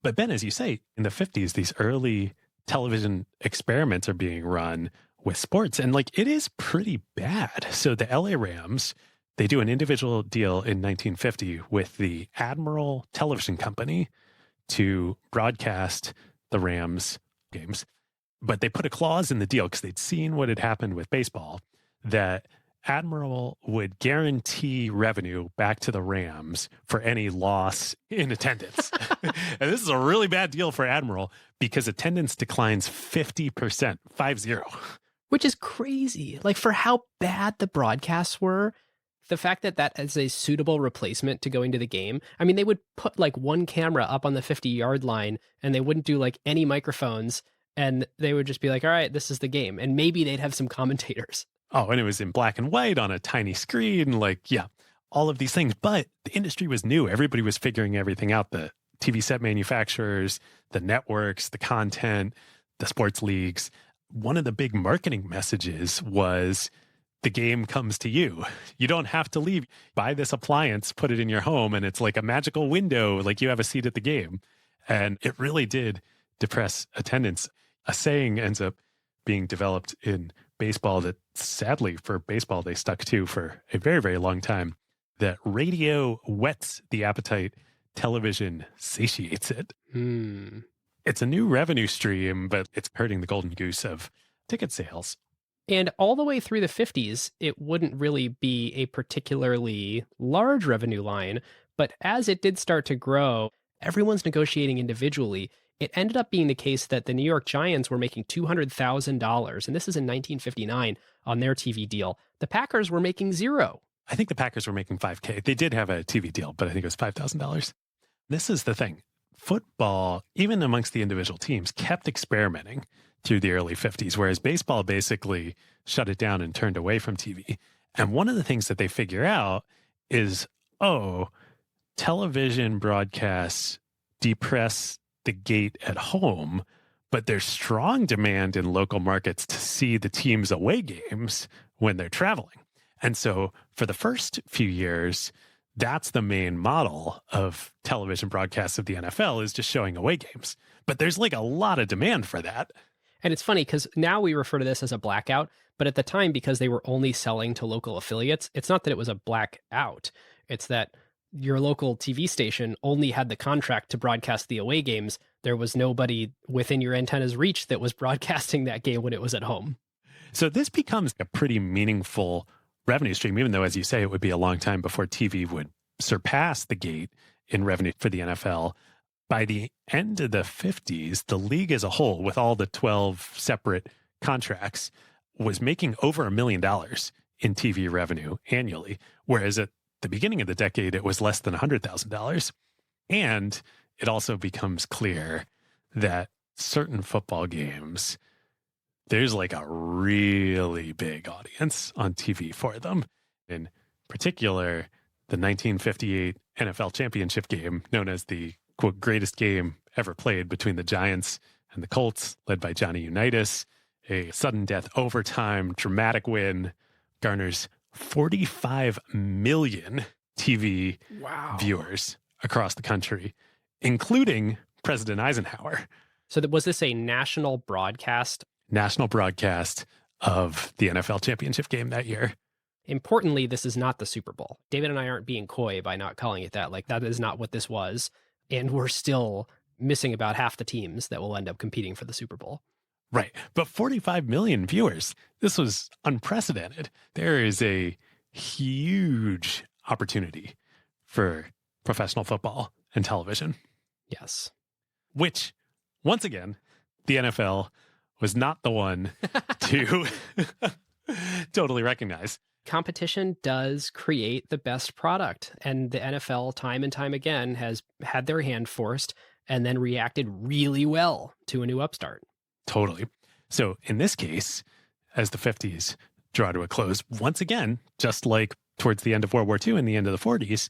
But Ben, as you say, in the 50s, these early television experiments are being run with sports. And it is pretty bad. So the LA Rams, they do an individual deal in 1950 with the Admiral Television Company to broadcast the Rams games. But they put a clause in the deal because they'd seen what had happened with baseball, that Admiral would guarantee revenue back to the Rams for any loss in attendance. And this is a really bad deal for Admiral because attendance declines 50%, 50. Which is crazy. Like, for how bad the broadcasts were, the fact that that is a suitable replacement to going to the game. I mean, they would put like one camera up on the 50-yard line and they wouldn't do like any microphones. And they would just be like, all right, this is the game. And maybe they'd have some commentators. Oh, and it was in black and white on a tiny screen. Like, yeah, all of these things. But the industry was new. Everybody was figuring everything out. The TV set manufacturers, the networks, the content, the sports leagues. One of the big marketing messages was the game comes to you. You don't have to leave. Buy this appliance, put it in your home, and it's like a magical window, like you have a seat at the game. And it really did depress attendance. A saying ends up being developed in baseball that sadly for baseball they stuck to for a very, very long time, that radio whets the appetite, television satiates it. It's a new revenue stream, but it's hurting the golden goose of ticket sales. And all the way through the 50s, it wouldn't really be a particularly large revenue line. But as it did start to grow, everyone's negotiating individually. It ended up being the case that the New York Giants were making $200,000, and this is in 1959 on their TV deal. The Packers were making zero. I think the Packers were making $5,000. They did have a TV deal, but I think it was $5,000. This is the thing. Football, even amongst the individual teams, kept experimenting through the early 50s, whereas baseball basically shut it down and turned away from TV. And one of the things that they figure out is, television broadcasts depress the gate at home, but there's strong demand in local markets to see the team's away games when they're traveling. And so for the first few years, that's the main model of television broadcasts of the NFL, is just showing away games. But there's like a lot of demand for that. And it's funny because now we refer to this as a blackout, but at the time, because they were only selling to local affiliates, it's not that it was a blackout. It's that your local TV station only had the contract to broadcast the away games. There was nobody within your antenna's reach that was broadcasting that game when it was at home. So this becomes a pretty meaningful revenue stream, even though, as you say, it would be a long time before TV would surpass the gate in revenue for the NFL. By the end of the 50s, the league as a whole, with all the 12 separate contracts, was making over $1 million in TV revenue annually, whereas at the beginning of the decade, it was less than $100,000. And it also becomes clear that certain football games, there's like a really big audience on TV for them. In particular, the 1958 NFL championship game, known as the, quote, greatest game ever played between the Giants and the Colts, led by Johnny Unitas, a sudden death overtime dramatic win, garners 45 million TV viewers across the country, including President Eisenhower. So was this a national broadcast? National broadcast of the NFL championship game that year. Importantly, this is not the Super Bowl. David and I aren't being coy by not calling it that. Like, that is not what this was. And we're still missing about half the teams that will end up competing for the Super Bowl. Right. But 45 million viewers, this was unprecedented. There is a huge opportunity for professional football and television. Yes. Which, once again, the NFL was not the one to totally recognize. Competition does create the best product. And the NFL, time and time again, has had their hand forced and then reacted really well to a new upstart. Totally. So in this case, as the 50s draw to a close, once again, just like towards the end of World War II and the end of the 40s,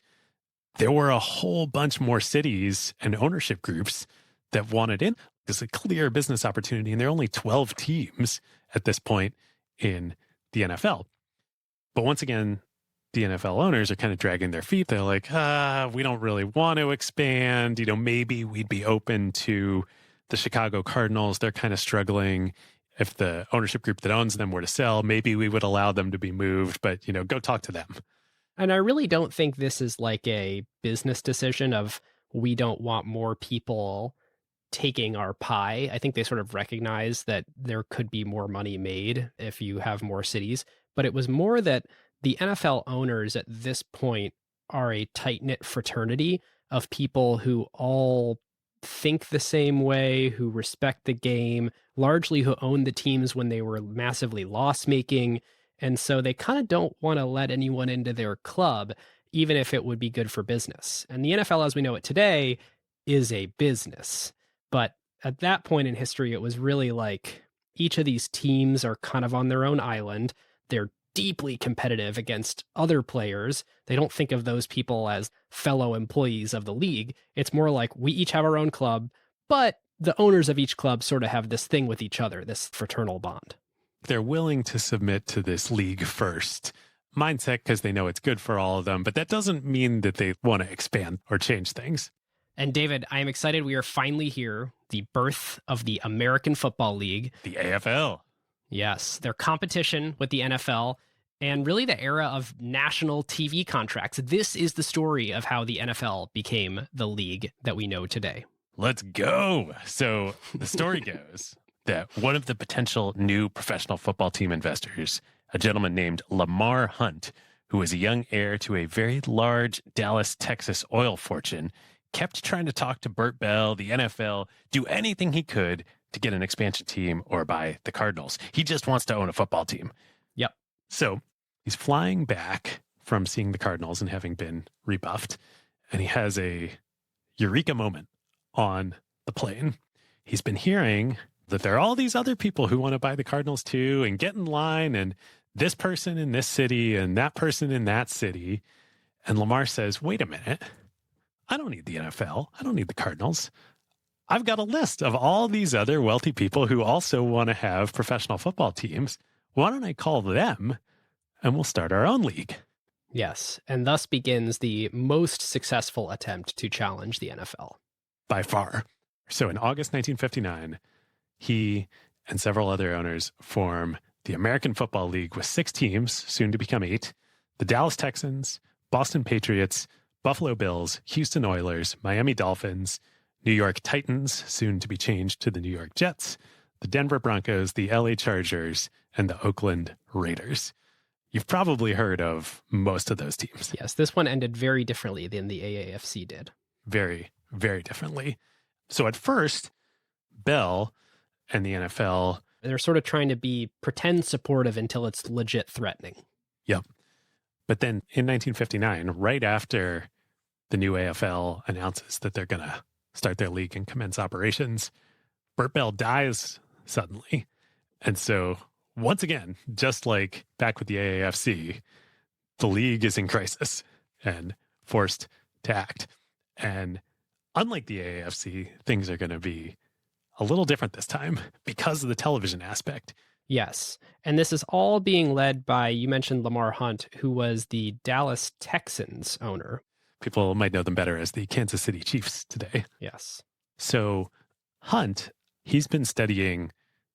there were a whole bunch more cities and ownership groups that wanted in. There's a clear business opportunity, and there are only 12 teams at this point in the NFL. But once again, the NFL owners are kind of dragging their feet. They're like, we don't really want to expand. Maybe we'd be open to the Chicago Cardinals. They're kind of struggling. If the ownership group that owns them were to sell, maybe we would allow them to be moved, but, go talk to them. And I really don't think this is like a business decision of we don't want more people taking our pie. I think they sort of recognize that there could be more money made if you have more cities. But it was more that the NFL owners at this point are a tight-knit fraternity of people who all think the same way, who respect the game, largely who owned the teams when they were massively loss-making. And so they kind of don't want to let anyone into their club, even if it would be good for business. And the NFL, as we know it today, is a business. But at that point in history, it was really like each of these teams are kind of on their own island. They're deeply competitive against other players. They don't think of those people as fellow employees of the league. It's more like we each have our own club, but the owners of each club sort of have this thing with each other, this fraternal bond. They're willing to submit to this league first mindset because they know it's good for all of them, but that doesn't mean that they want to expand or change things. And David, I am excited we are finally here, the birth of the American Football League. The AFL. Yes, their competition with the NFL and really the era of national TV contracts. This is the story of how the NFL became the league that we know today. Let's go. So the story goes that one of the potential new professional football team investors, a gentleman named Lamar Hunt, who was a young heir to a very large Dallas, Texas oil fortune, kept trying to talk to Bert Bell, the NFL, do anything he could to get an expansion team or buy the Cardinals. He just wants to own a football team. Yep. So he's flying back from seeing the Cardinals and having been rebuffed, and he has a eureka moment on the plane. He's been hearing that there are all these other people who want to buy the Cardinals too and get in line, and this person in this city and that person in that city. And Lamar says, wait a minute. I don't need the NFL. I don't need the Cardinals. I've got a list of all these other wealthy people who also want to have professional football teams. Why don't I call them and we'll start our own league? Yes, and thus begins the most successful attempt to challenge the NFL. By far. So in August 1959, he and several other owners form the American Football League with 6 teams, soon to become 8, the Dallas Texans, Boston Patriots, Buffalo Bills, Houston Oilers, Miami Dolphins, New York Titans, soon to be changed to the New York Jets, the Denver Broncos, the LA Chargers, and the Oakland Raiders. You've probably heard of most of those teams. Yes, this one ended very differently than the AAFC did. Very, very differently. So at first, Bell and the NFL, they're sort of trying to be pretend supportive until it's legit threatening. Yep. But then in 1959, right after the new AFL announces that they're going to start their league and commence operations, Bert Bell dies suddenly. And so once again, just like back with the AAFC, the league is in crisis and forced to act. And unlike the AAFC, things are going to be a little different this time because of the television aspect. Yes. And this is all being led by, you mentioned Lamar Hunt, who was the Dallas Texans owner. People might know them better as the Kansas City Chiefs today. Yes. So Hunt, he's been studying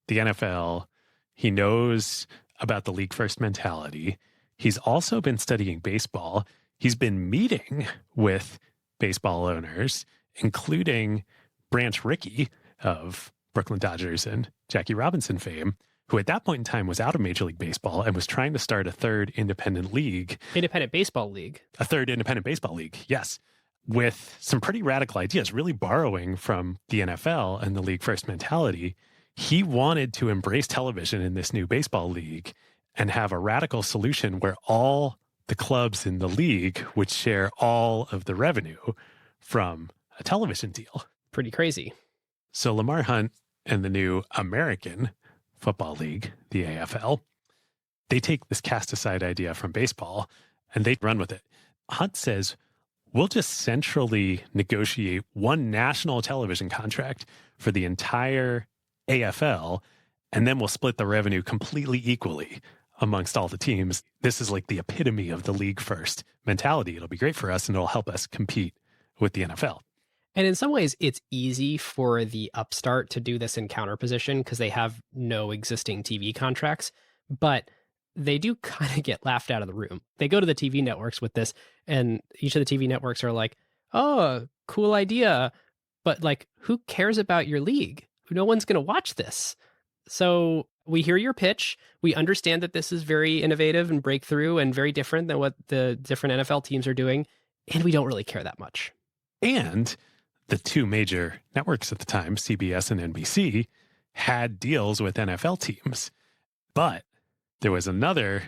the NFL. He knows about the league first mentality. He's also been studying baseball. He's been meeting with baseball owners, including Branch Rickey of Brooklyn Dodgers and Jackie Robinson fame, who at that point in time was out of Major League Baseball and was trying to start a third independent league. Independent baseball league. A third independent baseball league, yes, with some pretty radical ideas, really borrowing from the NFL and the league first mentality. He wanted to embrace television in this new baseball league and have a radical solution where all the clubs in the league would share all of the revenue from a television deal. Pretty crazy. So Lamar Hunt and the new American Football League, the AFL, they take this cast aside idea from baseball and they run with it. Hunt says, we'll just centrally negotiate one national television contract for the entire AFL, and then we'll split the revenue completely equally amongst all the teams. This is like the epitome of the league first mentality. It'll be great for us and it'll help us compete with the NFL. And in some ways, it's easy for the upstart to do this in counterposition because they have no existing TV contracts, but they do kind of get laughed out of the room. They go to the TV networks with this, and each of the TV networks are like, oh, cool idea, but like, who cares about your league? No one's going to watch this. So We hear your pitch. We understand that this is very innovative and breakthrough and very different than what the different NFL teams are doing. And we don't really care that much. And the two major networks at the time, CBS and NBC, had deals with NFL teams. But there was another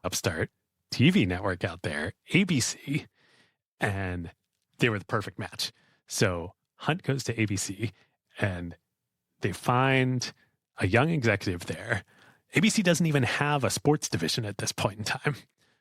upstart TV network out there, ABC, and they were the perfect match. So Hunt goes to ABC and they find a young executive there. ABC doesn't even have a sports division at this point in time,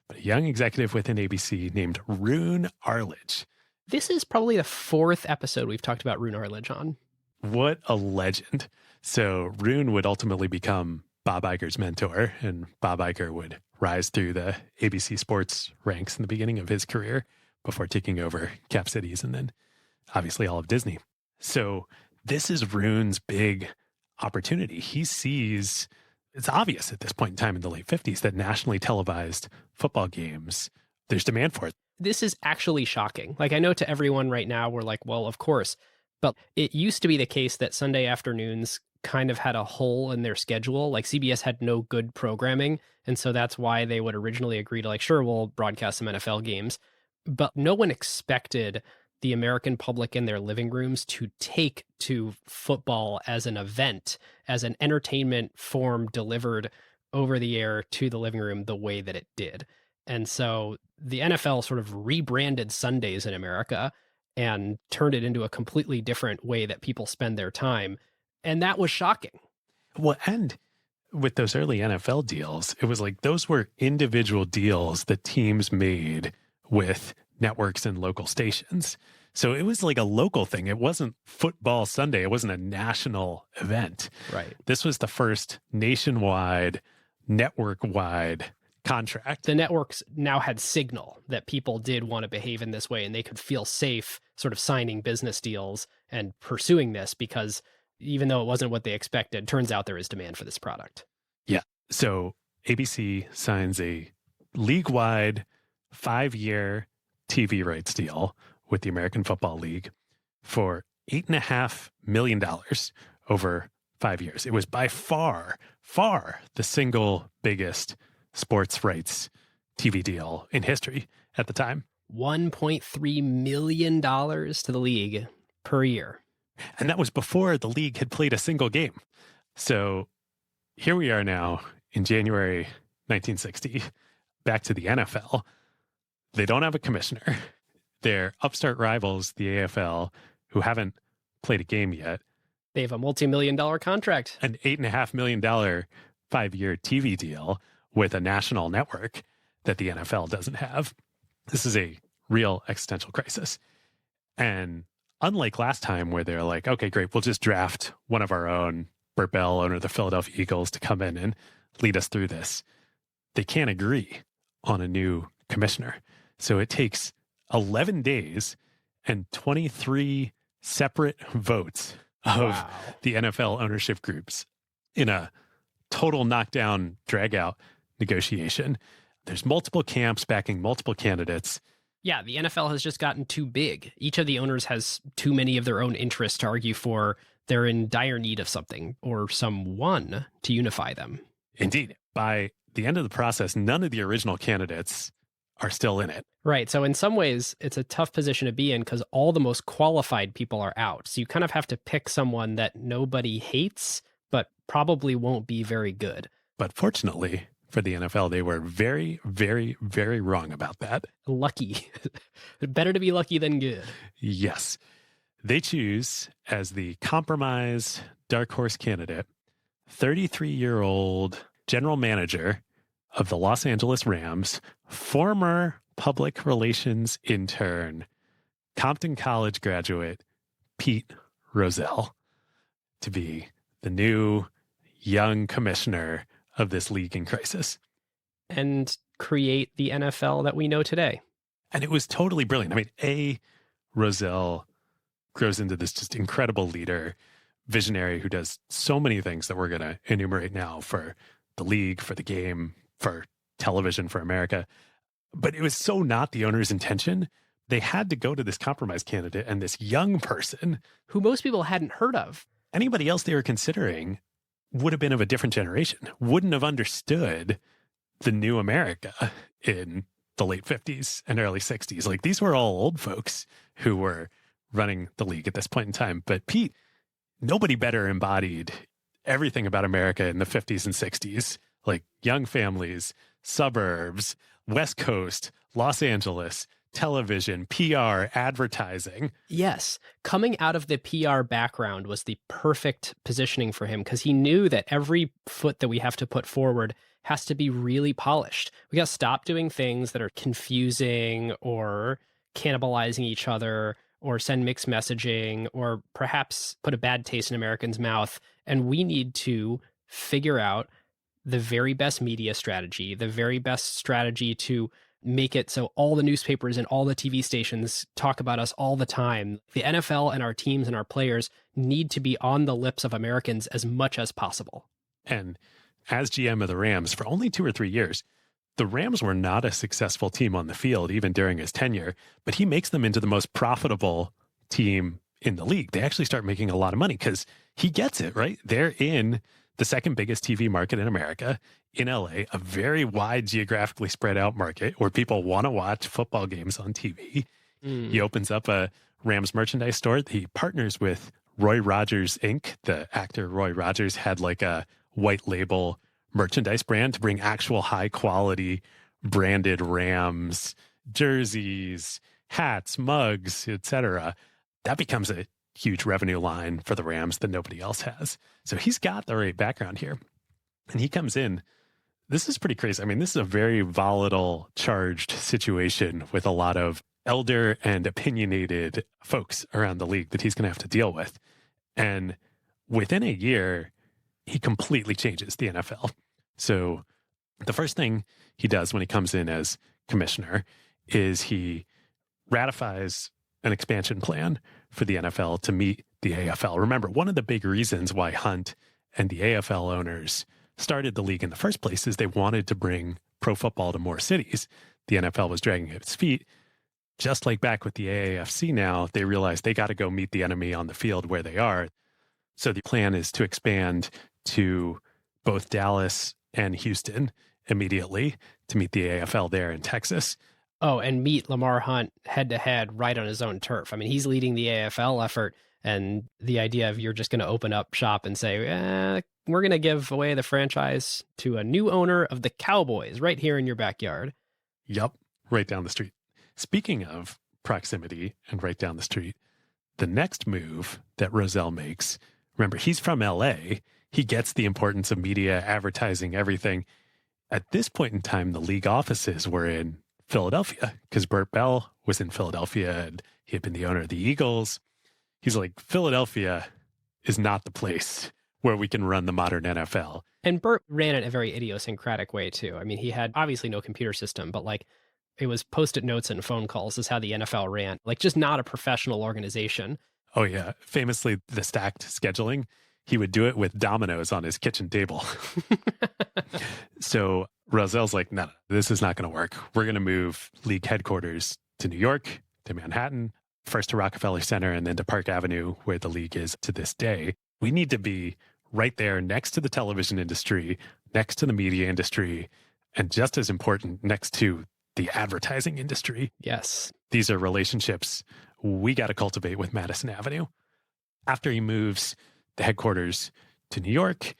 but a young executive within ABC named Rune Arledge. This is probably the fourth episode we've talked about Rune Arledge on. What a legend. So Rune would ultimately become Bob Iger's mentor, and Bob Iger would rise through the ABC sports ranks in the beginning of his career before taking over Cap Cities and then obviously all of Disney. So this is Rune's big opportunity. He sees, it's obvious at this point in time in the late 50s that nationally televised football games, there's demand for it. This is actually shocking. Like, I know to everyone right now, we're like, well, of course. But it used to be the case that Sunday afternoons kind of had a hole in their schedule. Like, CBS had no good programming. And so that's why they would originally agree to, like, sure, we'll broadcast some NFL games. But no one expected the American public in their living rooms to take to football as an event, as an entertainment form delivered over the air to the living room the way that it did. And so the NFL sort of rebranded Sundays in America and turned it into a completely different way that people spend their time. And that was shocking. Well, and with those early NFL deals, it was like those were individual deals that teams made with networks and local stations. So it was like a local thing. It wasn't football Sunday. It wasn't a national event. Right. This was the first nationwide, network-wide contract. The networks now had signal that people did want to behave in this way, and they could feel safe sort of signing business deals and pursuing this because even though it wasn't what they expected, turns out there is demand for this product. Yeah. So ABC signs a league-wide 5-year TV rights deal with the American Football League for $8.5 million over 5 years. It was by far the single biggest sports rights TV deal in history at the time. $1.3 million to the league per year. And that was before the league had played a single game. So here we are now in January 1960, back to the NFL. They don't have a commissioner. Their upstart rivals, the AFL, who haven't played a game yet. They have a multi-million-dollar contract. An $8.5 million 5-year TV deal with a national network that the NFL doesn't have. This is a real existential crisis. And unlike last time where they're like, okay, great, we'll just draft one of our own, Bert Bell, owner of the Philadelphia Eagles, to come in and lead us through this. They can't agree on a new commissioner. So it takes 11 days and 23 separate votes of the NFL ownership groups in a total knockdown, drag-out negotiation. There's multiple camps backing multiple candidates. Yeah, the NFL has just gotten too big. Each of the owners has too many of their own interests to argue for. They're in dire need of something or someone to unify them. Indeed. By the end of the process, none of the original candidates are still in it. Right. So in some ways, it's a tough position to be in because all the most qualified people are out. So you kind of have to pick someone that nobody hates, but probably won't be very good. But fortunately for the NFL, they were very, very, very wrong about that. Lucky. Better to be lucky than good. Yes. They choose as the compromise dark horse candidate, 33-year-old general manager of the Los Angeles Rams, former public relations intern, Compton College graduate, Pete Rozelle, to be the new young commissioner of this league in crisis. And create the NFL that we know today. And it was totally brilliant. I mean, Rozelle grows into this just incredible leader, visionary who does so many things that we're going to enumerate now for the league, for the game, for television, for America. But it was so not the owner's intention. They had to go to this compromise candidate and this young person who most people hadn't heard of. Anybody else they were considering would have been of a different generation, wouldn't have understood the new America in the late 50s and early 60s. Like, these were all old folks who were running the league at this point in time. But Pete, nobody better embodied everything about America in the 50s and 60s, like young families, suburbs, West Coast, Los Angeles, television, PR, advertising. Yes. Coming out of the PR background was the perfect positioning for him because he knew that every foot that we have to put forward has to be really polished. We got to stop doing things that are confusing or cannibalizing each other or send mixed messaging or perhaps put a bad taste in Americans' mouth. And we need to figure out the very best media strategy, the very best strategy to make it so all the newspapers and all the TV stations talk about us all the time. The NFL and our teams and our players need to be on the lips of Americans as much as possible. And as GM of the Rams for only 2 or 3 years, the Rams were not a successful team on the field, even during his tenure, but he makes them into the most profitable team in the league. They actually start making a lot of money because he gets it, right? They're in the second biggest TV market in America, in LA, a very wide geographically spread out market where people want to watch football games on TV. He opens up a Rams merchandise store. He partners with Roy Rogers Inc. The actor Roy Rogers had like a white label merchandise brand to bring actual high quality branded Rams jerseys, hats, mugs, etc. That becomes a huge revenue line for the Rams that nobody else has. So he's got the right background here. And he comes in. This is pretty crazy. I mean, this is a very volatile, charged situation with a lot of elder and opinionated folks around the league that he's going to have to deal with. And within a year, he completely changes the NFL. So the first thing he does when he comes in as commissioner is he ratifies an expansion plan for the NFL to meet the AFL. Remember, one of the big reasons why Hunt and the AFL owners started the league in the first place is they wanted to bring pro football to more cities. The NFL was dragging its feet. Just like back with the AAFC now, they realized they got to go meet the enemy on the field where they are. So the plan is to expand to both Dallas and Houston immediately to meet the AFL there in Texas. Oh, and meet Lamar Hunt head to head right on his own turf. I mean, he's leading the AFL effort, and the idea of you're just going to open up shop and say, we're going to give away the franchise to a new owner of the Cowboys right here in your backyard. Yep, right down the street. Speaking of proximity and right down the street, the next move that Rozelle makes, remember, he's from LA. He gets the importance of media, advertising, everything. At this point in time, the league offices were in Philadelphia because Bert Bell was in Philadelphia and he had been the owner of the Eagles. He's like, Philadelphia is not the place where we can run the modern NFL. And Bert ran it a very idiosyncratic way too. I mean, he had obviously no computer system, but like it was post-it notes and phone calls is how the NFL ran. Like just not a professional organization. Oh yeah. Famously, the stacked scheduling, he would do it with dominoes on his kitchen table. So Rozelle's like, no, this is not going to work. We're going to move league headquarters to New York, to Manhattan, first to Rockefeller Center, and then to Park Avenue, where the league is to this day. We need to be right there next to the television industry, next to the media industry, and just as important, next to the advertising industry. Yes. These are relationships we got to cultivate with Madison Avenue. After he moves the headquarters to New York,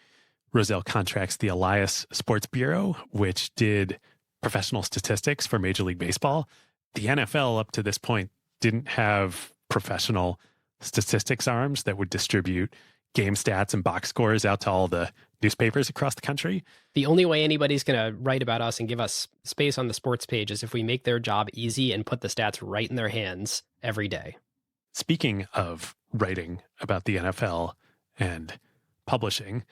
Rozelle contracts the Elias Sports Bureau, which did professional statistics for Major League Baseball. The NFL up to this point didn't have professional statistics arms that would distribute game stats and box scores out to all the newspapers across the country. The only way anybody's going to write about us and give us space on the sports page is if we make their job easy and put the stats right in their hands every day. Speaking of writing about the NFL and publishing,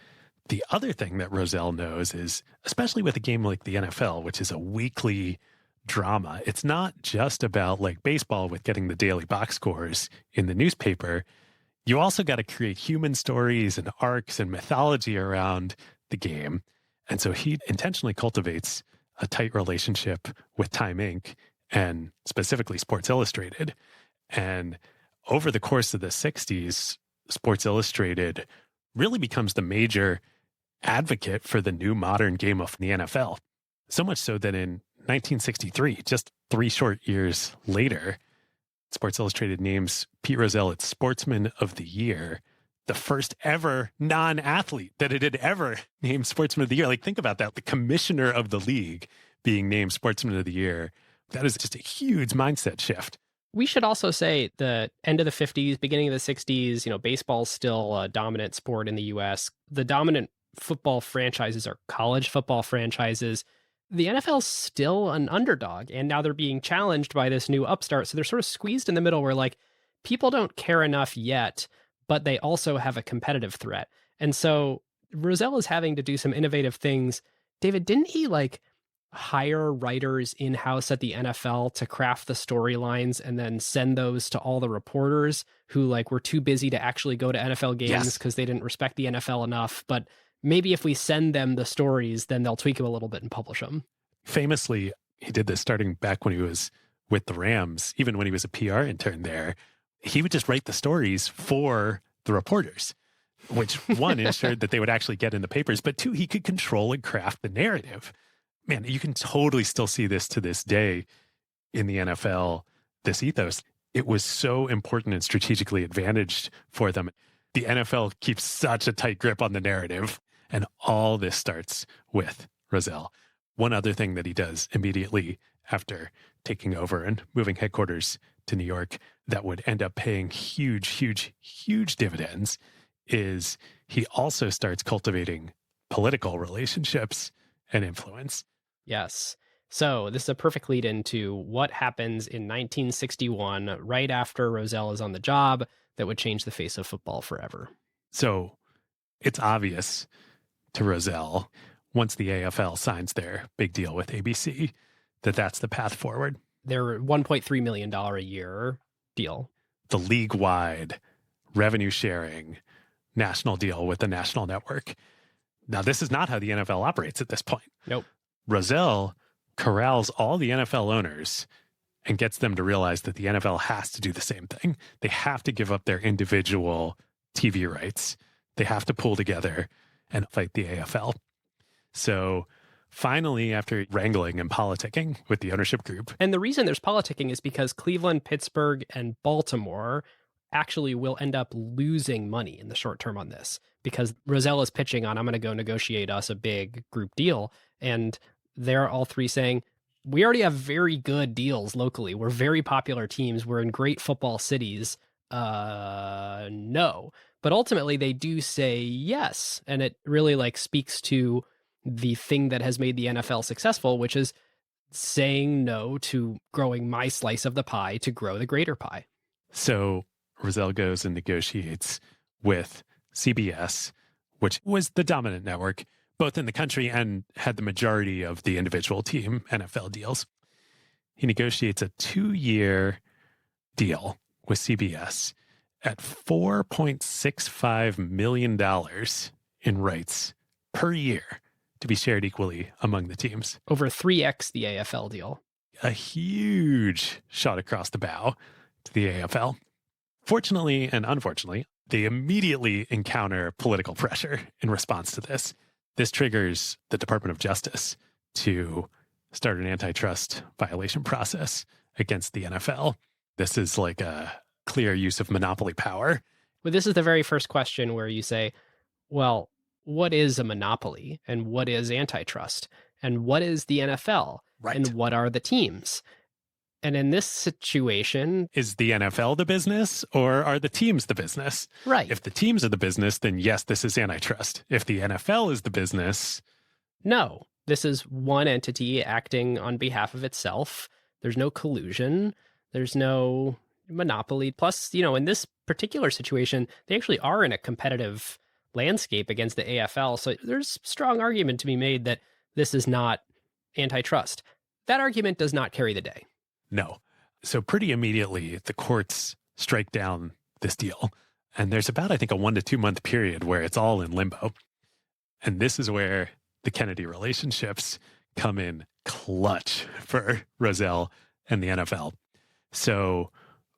the other thing that Rozelle knows is, especially with a game like the NFL, which is a weekly drama, it's not just about like baseball with getting the daily box scores in the newspaper. You also got to create human stories and arcs and mythology around the game. And so he intentionally cultivates a tight relationship with Time Inc. and specifically Sports Illustrated. And over the course of the 60s, Sports Illustrated really becomes the major advocate for the new modern game of the NFL. So much so that in 1963, just 3 short years later, Sports Illustrated names Pete Rozelle its Sportsman of the Year, the first ever non-athlete that it had ever named Sportsman of the Year. Like, think about that. The commissioner of the league being named Sportsman of the Year. That is just a huge mindset shift. We should also say the end of the 50s, beginning of the 60s, baseball's still a dominant sport in the US. The dominant football franchises are college football franchises. The NFL's still an underdog, and now they're being challenged by this new upstart. So they're sort of squeezed in the middle where, like, people don't care enough yet, but they also have a competitive threat. And so Rozelle is having to do some innovative things. David, didn't he hire writers in-house at the NFL to craft the storylines and then send those to all the reporters who were too busy to actually go to NFL games because they didn't respect the NFL enough? But maybe if we send them the stories, then they'll tweak them a little bit and publish them. Famously, he did this starting back when he was with the Rams, even when he was a PR intern there. He would just write the stories for the reporters, which one ensured that they would actually get in the papers, but two, he could control and craft the narrative. Man, you can totally still see this to this day in the NFL, this ethos. It was so important and strategically advantaged for them. The NFL keeps such a tight grip on the narrative, and all this starts with Rozelle. One other thing that he does immediately after taking over and moving headquarters to New York that would end up paying huge, huge, huge dividends is he also starts cultivating political relationships and influence. Yes. So this is a perfect lead into what happens in 1961, right after Rozelle is on the job, that would change the face of football forever. So it's obvious to Rozelle, once the AFL signs their big deal with ABC, that that's the path forward. Their $1.3 million a year deal. The league-wide revenue sharing national deal with the national network. Now, this is not how the NFL operates at this point. Nope. Rozelle corrals all the NFL owners and gets them to realize that the NFL has to do the same thing. They have to give up their individual TV rights. They have to pull together and fight the AFL. So finally, after wrangling and politicking with the ownership group. And the reason there's politicking is because Cleveland, Pittsburgh, and Baltimore actually will end up losing money in the short term on this, because Rozelle is pitching on, I'm going to go negotiate us a big group deal. And they're all three saying, we already have very good deals locally. We're very popular teams. We're in great football cities. No. But ultimately they do say yes. And it really speaks to the thing that has made the NFL successful, which is saying no to growing my slice of the pie to grow the greater pie. So Rozelle goes and negotiates with CBS, which was the dominant network, both in the country and had the majority of the individual team NFL deals. He negotiates a 2-year deal with CBS at $4.65 million in rights per year to be shared equally among the teams. Over 3x the AFL deal. A huge shot across the bow to the AFL. Fortunately and unfortunately, they immediately encounter political pressure in response to this. This triggers the Department of Justice to start an antitrust violation process against the NFL. This is like a clear use of monopoly power. Well, this is the very first question where you say, well, what is a monopoly and what is antitrust and what is the NFL and what are the teams? And in this situation, is the NFL the business or are the teams the business? Right. If the teams are the business, then yes, this is antitrust. If the NFL is the business, no, this is one entity acting on behalf of itself. There's no collusion. There's no monopoly. Plus, in this particular situation, they actually are in a competitive landscape against the AFL. So there's strong argument to be made that this is not antitrust. That argument does not carry the day. No. So pretty immediately, the courts strike down this deal. And there's about, I think, a 1 to 2 month period where it's all in limbo. And this is where the Kennedy relationships come in clutch for Rozelle and the NFL. So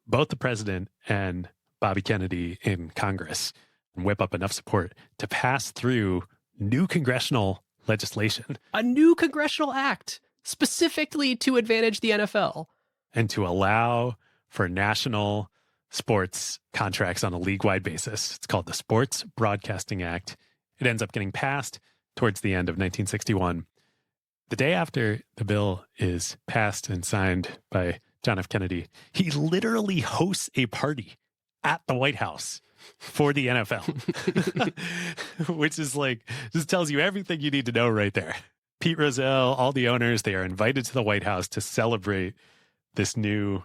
both the president and Bobby Kennedy in Congress whip up enough support to pass through new congressional legislation. A new congressional act specifically to advantage the NFL. And to allow for national sports contracts on a league-wide basis. It's called the Sports Broadcasting Act. It ends up getting passed towards the end of 1961. The day after the bill is passed and signed by John F. Kennedy, he literally hosts a party at the White House for the NFL, which is like, just tells you everything you need to know right there. Pete Rozelle, all the owners, they are invited to the White House to celebrate this new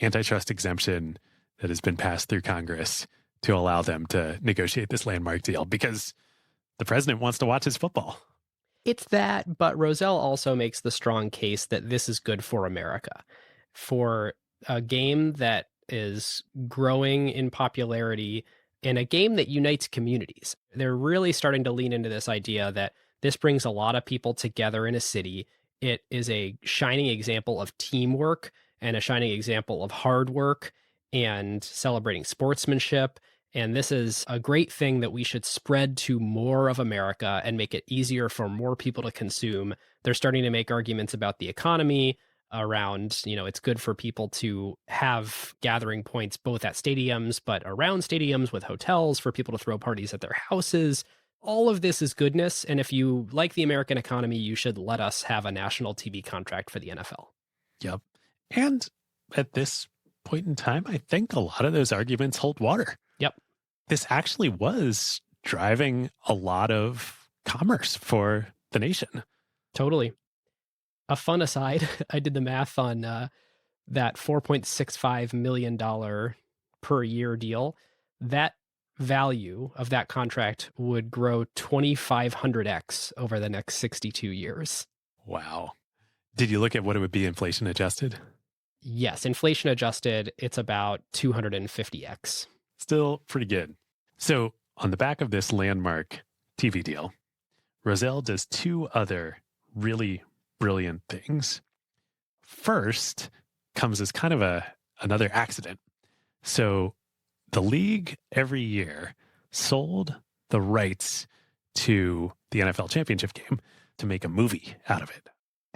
antitrust exemption that has been passed through Congress to allow them to negotiate this landmark deal because the president wants to watch his football. It's that, but Rozelle also makes the strong case that this is good for America. For a game that is growing in popularity and a game that unites communities. They're really starting to lean into this idea that this brings a lot of people together in a city. It is a shining example of teamwork and a shining example of hard work and celebrating sportsmanship. And this is a great thing that we should spread to more of America and make it easier for more people to consume. They're starting to make arguments about the economy around, it's good for people to have gathering points both at stadiums, but around stadiums with hotels for people to throw parties at their houses. All of this is goodness. And if you like the American economy, you should let us have a national TV contract for the NFL. Yep. And at this point in time, I think a lot of those arguments hold water. Yep. This actually was driving a lot of commerce for the nation. Totally. A fun aside, I did the math on that $4.65 million per year deal. That value of that contract would grow 2,500x over the next 62 years. Wow. Did you look at what it would be inflation adjusted? Yes, inflation adjusted, it's about 250x. Still pretty good. So on the back of this landmark TV deal, Rozelle does two other really brilliant things. First comes as kind of another accident. So the league every year sold the rights to the NFL championship game to make a movie out of it.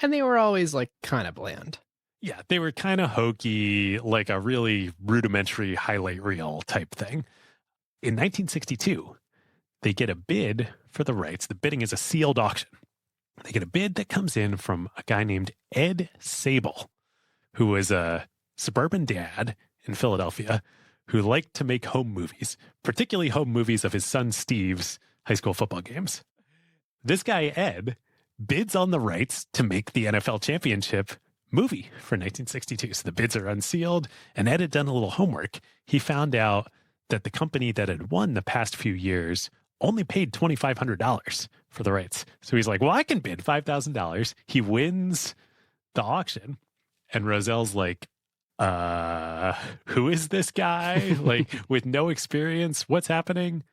And they were always like kind of bland. Yeah, they were kind of hokey, like a really rudimentary highlight reel type thing. In 1962, they get a bid for the rights. The bidding is a sealed auction. They get a bid that comes in from a guy named Ed Sable, who was a suburban dad in Philadelphia who liked to make home movies, particularly home movies of his son Steve's high school football games. This guy, Ed, bids on the rights to make the NFL championship movie for 1962. So the bids are unsealed, and Ed had done a little homework. He found out that the company that had won the past few years only paid $2,500 for the rights. So he's like, well, I can bid $5,000. He wins the auction. And Rozelle's like, who is this guy? Like, with no experience, what's happening?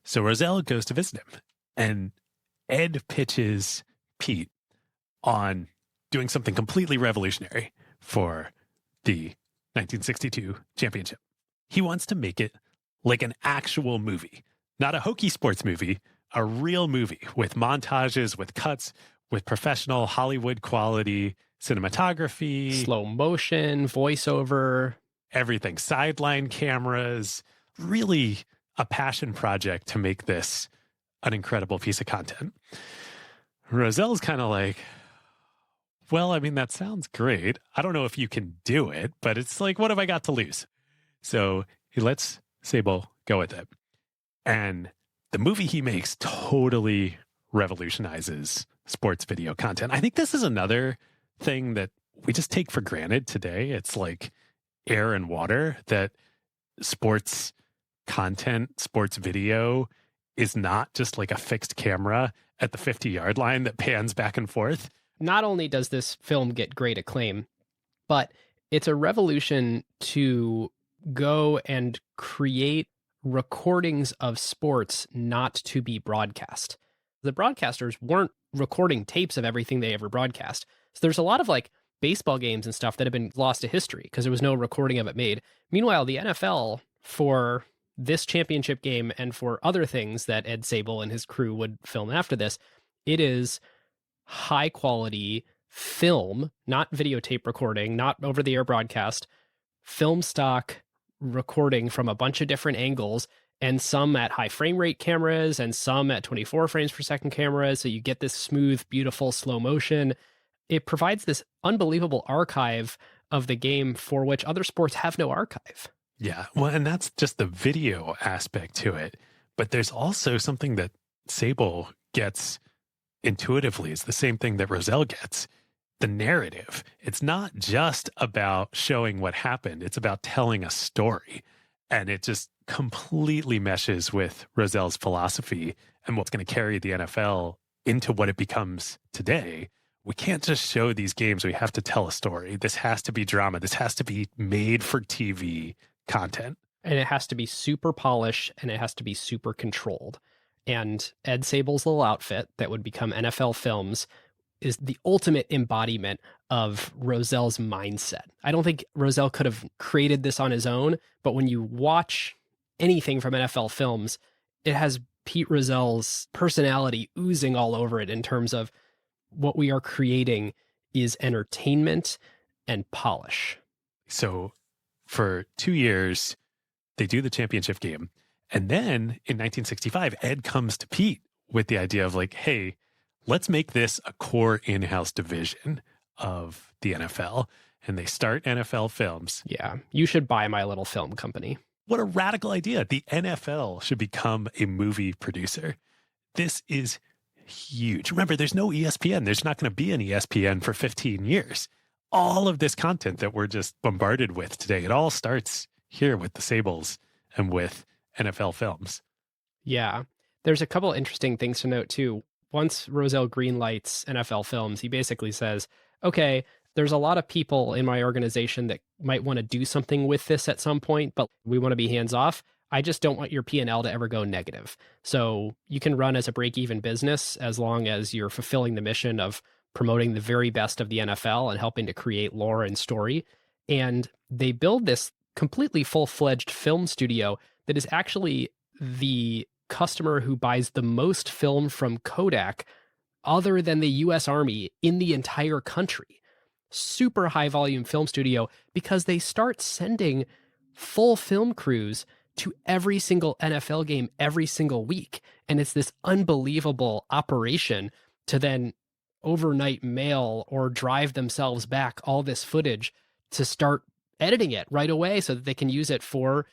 So Rozelle goes to visit him, and Ed pitches Pete on doing something completely revolutionary for the 1962 championship. He wants to make it like an actual movie, not a hokey sports movie, a real movie with montages, with cuts, with professional Hollywood quality cinematography, slow motion, voiceover, everything, sideline cameras, really a passion project to make this an incredible piece of content. Rozelle's kind of like, well, I mean, that sounds great. I don't know if you can do it, but it's like, what have I got to lose? So he lets Sable go with it. And the movie he makes totally revolutionizes sports video content. I think this is another thing that we just take for granted today. It's like air and water, that sports content, sports video is not just like a fixed camera at the 50-yard line that pans back and forth. Not only does this film get great acclaim, but it's a revolution to go and create recordings of sports not to be broadcast. The broadcasters weren't recording tapes of everything they ever broadcast. So there's a lot of like baseball games and stuff that have been lost to history because there was no recording of it made. Meanwhile, the NFL, for this championship game and for other things that Ed Sable and his crew would film after this, it is high quality film, not videotape recording, not over the air broadcast, film stock recording from a bunch of different angles, and some at high frame rate cameras and some at 24 frames per second cameras. So you get this smooth, beautiful slow motion. It provides this unbelievable archive of the game for which other sports have no archive. Yeah. Well, and that's just the video aspect to it. But there's also something that Sable gets intuitively. It's the same thing that Rozelle gets. The narrative. It's not just about showing what happened. It's about telling a story. And it just completely meshes with Rozelle's philosophy and what's going to carry the NFL into what it becomes today. We can't just show these games. We have to tell a story. This has to be drama. This has to be made for TV content. And it has to be super polished and it has to be super controlled. And Ed Sable's little outfit that would become NFL Films is the ultimate embodiment of Rozelle's mindset. I don't think Rozelle could have created this on his own, but when you watch anything from NFL Films, it has Pete Rozelle's personality oozing all over it in terms of what we are creating is entertainment and polish. So for 2 years, they do the championship game. And then in 1965, Ed comes to Pete with the idea of like, hey, let's make this a core in-house division of the NFL. And they start NFL Films. Yeah, you should buy my little film company. What a radical idea. The NFL should become a movie producer. This is huge. Remember, there's no ESPN. There's not going to be an ESPN for 15 years. All of this content that we're just bombarded with today, it all starts here with the Sables and with NFL Films. Yeah. There's a couple interesting things to note too. Once Rozelle greenlights NFL Films, he basically says, okay, there's a lot of people in my organization that might want to do something with this at some point, but we want to be hands off. I just don't want your P&L to ever go negative. So you can run as a break-even business as long as you're fulfilling the mission of promoting the very best of the NFL and helping to create lore and story. And they build this completely full-fledged film studio that is actually the customer who buys the most film from Kodak other than the US Army in the entire country. Super high volume film studio because they start sending full film crews to every single NFL game every single week. And it's this unbelievable operation to then overnight mail or drive themselves back all this footage to start editing it right away so that they can use it for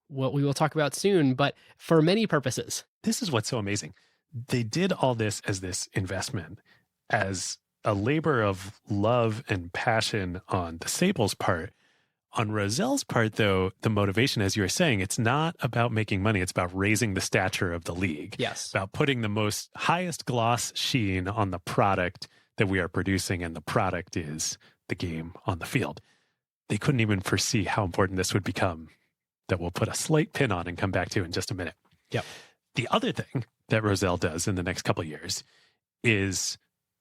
what we will talk about soon, but for many purposes. This is what's so amazing. They did all this as this investment, as a labor of love and passion on the Sable's part. On Rozelle's part, though, the motivation, as you were saying, it's not about making money. It's about raising the stature of the league. Yes. It's about putting the most highest gloss sheen on the product that we are producing, and the product is the game on the field. They couldn't even foresee how important this would become, that we'll put a slight pin on and come back to in just a minute. Yep. The other thing that Rozelle does in the next couple of years is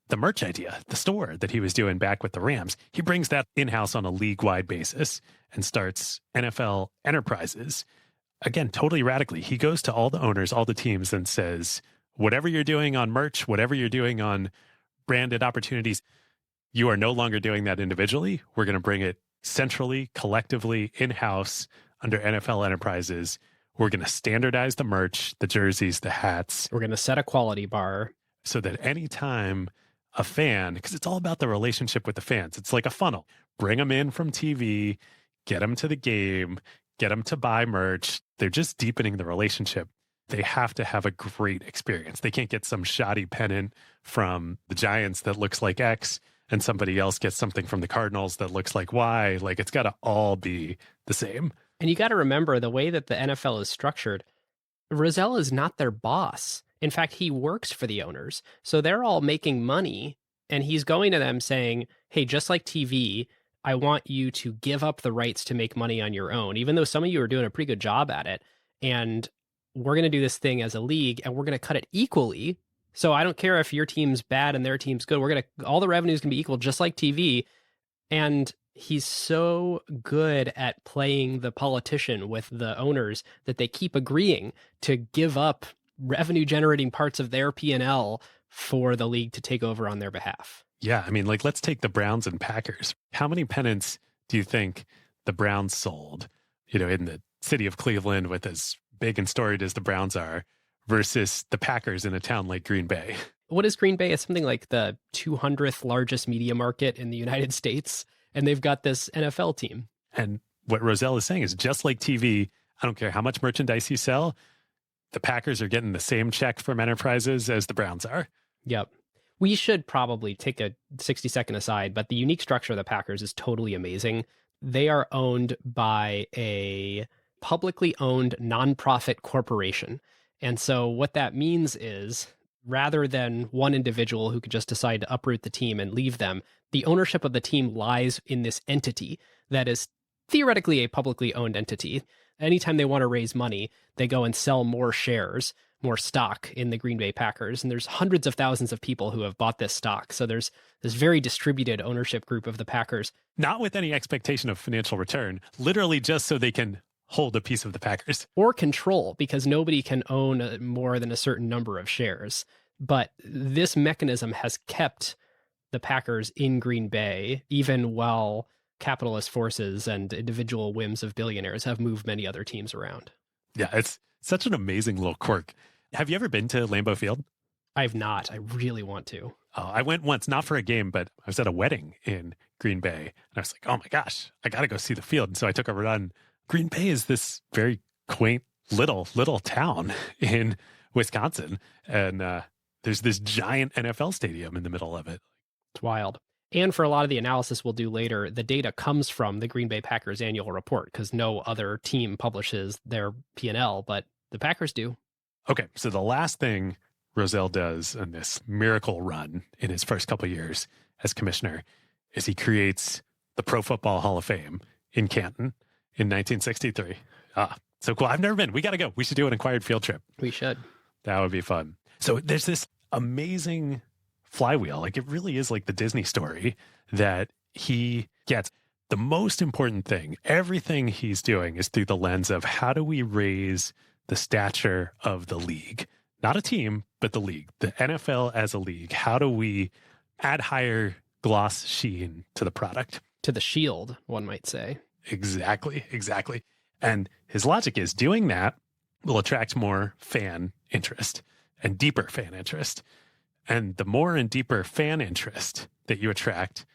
the merch idea, the store that he was doing back with the Rams. He brings that in-house on a league-wide basis and starts NFL Enterprises. Again, totally radically. He goes to all the owners, all the teams, and says, whatever you're doing on merch, whatever you're doing on branded opportunities, you are no longer doing that individually. We're going to bring it centrally, collectively, in-house under NFL Enterprises. We're going to standardize the merch, the jerseys, the hats. We're going to set a quality bar so that anytime a fan, because it's all about the relationship with the fans. It's like a funnel. Bring them in from TV, get them to the game, get them to buy merch. They're just deepening the relationship. They have to have a great experience. They can't get some shoddy pennant from the Giants that looks like X and somebody else gets something from the Cardinals that looks like Y. Like, it's got to all be the same. And you got to remember the way that the NFL is structured, Rozelle is not their boss. In fact, he works for the owners. So they're all making money. And he's going to them saying, hey, just like TV, I want you to give up the rights to make money on your own, even though some of you are doing a pretty good job at it. And we're going to do this thing as a league and we're going to cut it equally. So I don't care if your team's bad and their team's good. All the revenue is going to be equal, just like TV. And He's so good at playing the politician with the owners that they keep agreeing to give up revenue generating parts of their P&L for the league to take over on their behalf. Yeah, I mean, like, let's take the Browns and Packers. How many pennants do you think the Browns sold, in the city of Cleveland, with as big and storied as the Browns are, versus the Packers in a town like Green Bay? What is Green Bay? It's something like the 200th largest media market in the United States, and they've got this NFL team. And what Rozelle is saying is, just like TV, I don't care how much merchandise you sell, the Packers are getting the same check from enterprises as the Browns are. Yep. We should probably take a 60-second aside, but the unique structure of the Packers is totally amazing. They are owned by a publicly owned nonprofit corporation. And so what that means is, rather than one individual who could just decide to uproot the team and leave them, the ownership of the team lies in this entity that is theoretically a publicly owned entity. Anytime they want to raise money, they go and sell more shares, more stock in the Green Bay Packers. And there's hundreds of thousands of people who have bought this stock. So there's this very distributed ownership group of the Packers. Not with any expectation of financial return, literally just so they can hold a piece of the Packers. Or control, because nobody can own more than a certain number of shares. But this mechanism has kept the Packers in Green Bay, even while capitalist forces and individual whims of billionaires have moved many other teams around. Yeah, it's such an amazing little quirk. Have you ever been to Lambeau Field? I've not. I really want to. Oh, I went once, not for a game, but I was at a wedding in Green Bay. And I was like, oh my gosh, I got to go see the field. And so I took a run. Green Bay is this very quaint little town in Wisconsin. And there's this giant NFL stadium in the middle of it. It's wild. And for a lot of the analysis we'll do later, the data comes from the Green Bay Packers annual report, because no other team publishes their P&L, but the Packers do. Okay, so the last thing Rozelle does in this miracle run in his first couple of years as commissioner is he creates the Pro Football Hall of Fame in Canton in 1963. So cool. I've never been. We got to go. We should do an acquired field trip. We should. That would be fun. So there's this amazing flywheel. Like, it really is like the Disney story that he gets. The most important thing, everything he's doing is through the lens of how do we raise the stature of the league? Not a team, but the league, the NFL as a league. How do we add higher gloss sheen to the product? To the shield, one might say. Exactly. And his logic is doing that will attract more fan interest and deeper fan interest. And the more and deeper fan interest that you attract,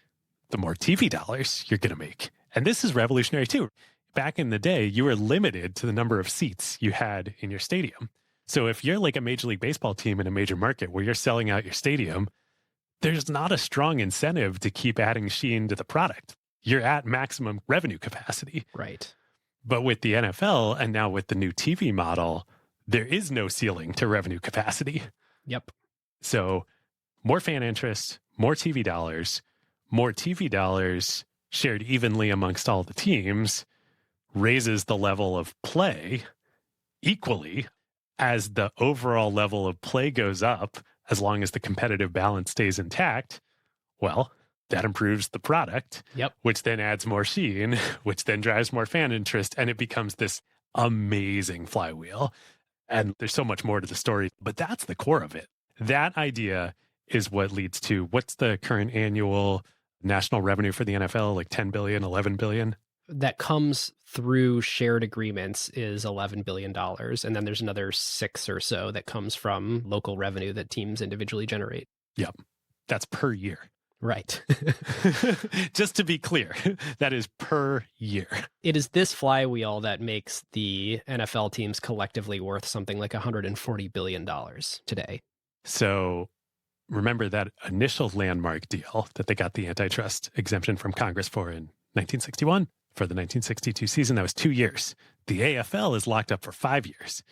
the more TV dollars you're going to make. And this is revolutionary too. Back in the day, you were limited to the number of seats you had in your stadium. So if you're like a Major League Baseball team in a major market where you're selling out your stadium, there's not a strong incentive to keep adding sheen to the product. You're at maximum revenue capacity. Right. But with the NFL and now with the new TV model, there is no ceiling to revenue capacity. Yep. So more fan interest, more TV dollars shared evenly amongst all the teams raises the level of play equally. As the overall level of play goes up, as long as the competitive balance stays intact, well, that improves the product, which then adds more sheen, which then drives more fan interest, and it becomes this amazing flywheel. And there's so much more to the story, but that's the core of it. That idea is what leads to, what's the current annual national revenue for the NFL, like 10 billion, 11 billion? That comes through shared agreements is $11 billion. And then there's another 6 or so that comes from local revenue that teams individually generate. Yep. That's per year. Right. Just to be clear, that is per year. It is this flywheel that makes the NFL teams collectively worth something like $140 billion today. So remember that initial landmark deal that they got the antitrust exemption from Congress for in 1961? For the 1962 season, that was 2 years. The AFL is locked up for 5 years.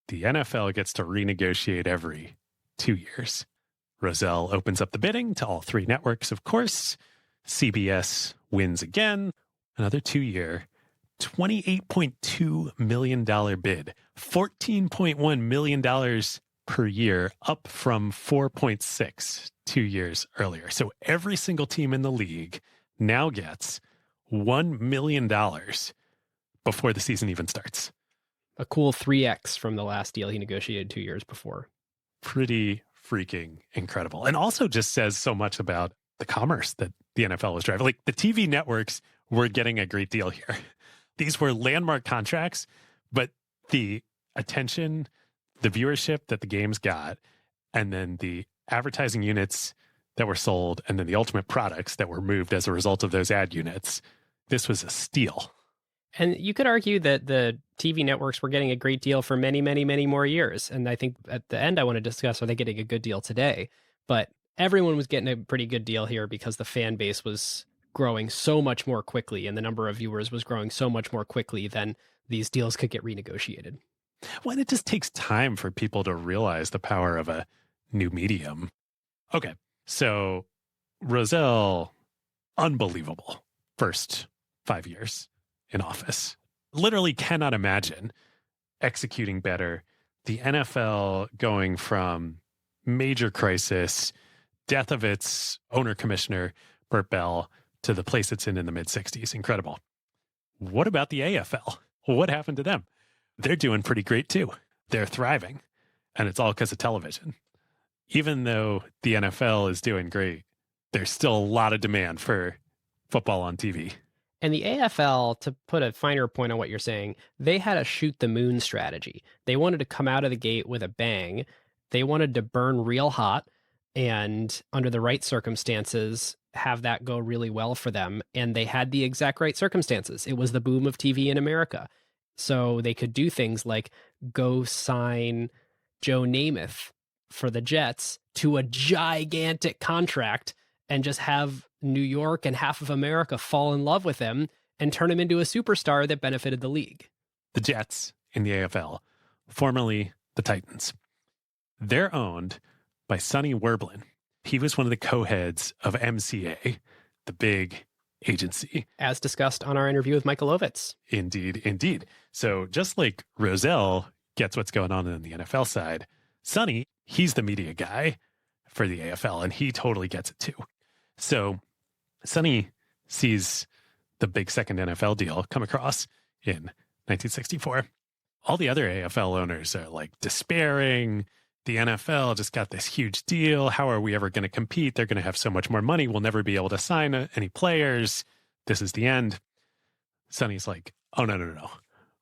The NFL gets to renegotiate every 2 years. Rozelle opens up the bidding to all 3 networks, of course. CBS wins again. Another 2-year, $28.2 million bid. $14.1 million per year, up from 4.6 2 years earlier. So every single team in the league now gets $1 million before the season even starts. A cool 3x from the last deal he negotiated 2 years before. Pretty freaking incredible. And also just says so much about the commerce that the NFL was driving. Like, the TV networks were getting a great deal here. These were landmark contracts, but the attention, the viewership that the games got, and then the advertising units that were sold, and then the ultimate products that were moved as a result of those ad units, this was a steal. And you could argue that the TV networks were getting a great deal for many, many, many more years. And I think at the end, I want to discuss, are they getting a good deal today? But everyone was getting a pretty good deal here because the fan base was growing so much more quickly and the number of viewers was growing so much more quickly than these deals could get renegotiated. Well, it just takes time for people to realize the power of a new medium. Okay, so Rozelle, unbelievable first 5 years in office. Literally cannot imagine executing better. The NFL going from major crisis, death of its owner commissioner, Bert, to the place it's in the mid-60s. Incredible. What about the AFL? What happened to them? They're doing pretty great too. They're thriving, and it's all because of television. Even though the NFL is doing great, there's still a lot of demand for football on TV. And the AFL, to put a finer point on what you're saying, they had a shoot the moon strategy. They wanted to come out of the gate with a bang. They wanted to burn real hot and, under the right circumstances, have that go really well for them. And they had the exact right circumstances. It was the boom of TV in America. So they could do things like go sign Joe Namath for the Jets to a gigantic contract and just have New York and half of America fall in love with him and turn him into a superstar that benefited the league. The Jets in the AFL, formerly the Titans, they're owned by Sonny Werblin. He was one of the co-heads of MCA, the big agency. As discussed on our interview with Michael Ovitz. Indeed, indeed. So just like Rozelle gets what's going on in the NFL side, Sonny, he's the media guy for the AFL, and he totally gets it too. So Sonny sees the big second NFL deal come across in 1964. All the other AFL owners are like despairing. The NFL just got this huge deal. How are we ever going to compete? They're going to have so much more money. We'll never be able to sign any players. This is the end. Sonny's like, oh, no.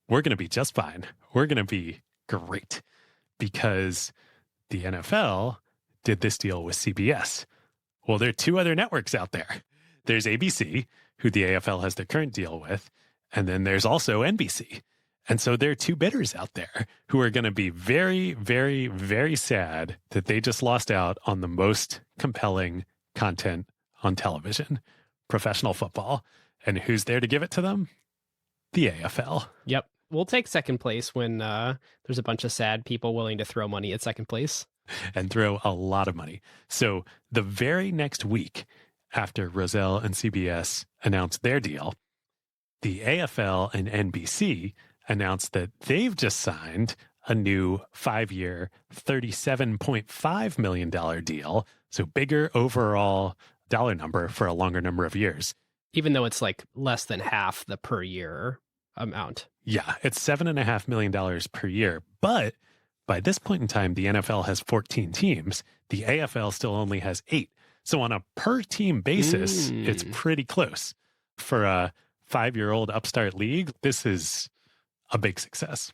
We're going to be just fine. We're going to be great because the NFL did this deal with CBS. Well, there are two other networks out there. There's ABC, who the AFL has their current deal with, and then there's also NBC. And so there are two bidders out there who are going to be very, very, very sad that they just lost out on the most compelling content on television, professional football. And who's there to give it to them? The AFL. Yep. We'll take second place when there's a bunch of sad people willing to throw money at second place. And throw a lot of money. So the very next week after Rozelle and CBS announced their deal, the AFL and NBC announced that they've just signed a new 5-year, $37.5 million deal. So bigger overall dollar number for a longer number of years. Even though it's like less than half the per year amount. Yeah, it's $7.5 million per year. But by this point in time, the NFL has 14 teams. The AFL still only has 8. So on a per team basis, it's pretty close. For a 5-year-old upstart league, this is a big success.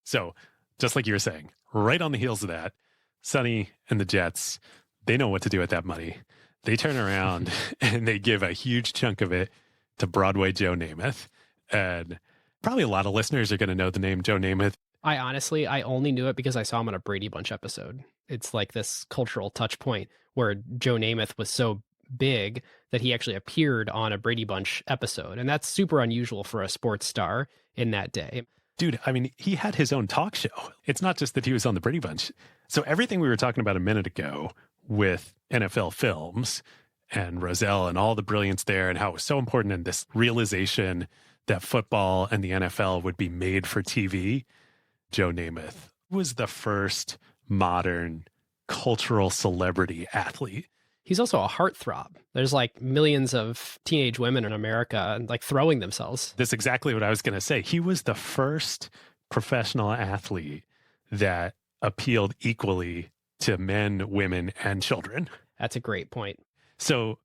So just like you were saying, right on the heels of that, Sonny and the Jets, they know what to do with that money. They turn around and they give a huge chunk of it to Broadway Joe Namath. And probably a lot of listeners are going to know the name Joe Namath. I only knew it because I saw him on a Brady Bunch episode. It's like this cultural touch point where Joe Namath was so big that he actually appeared on a Brady Bunch episode. And that's super unusual for a sports star in that day. Dude, I mean, he had his own talk show. It's not just that he was on the Brady Bunch. So everything we were talking about a minute ago with NFL films and Rozelle and all the brilliance there and how it was so important in this realization that football and the NFL would be made for TV, Joe Namath was the first modern cultural celebrity athlete. He's also a heartthrob. There's like millions of teenage women in America like throwing themselves. That's exactly what I was going to say. He was the first professional athlete that appealed equally to men, women, and children. That's a great point. So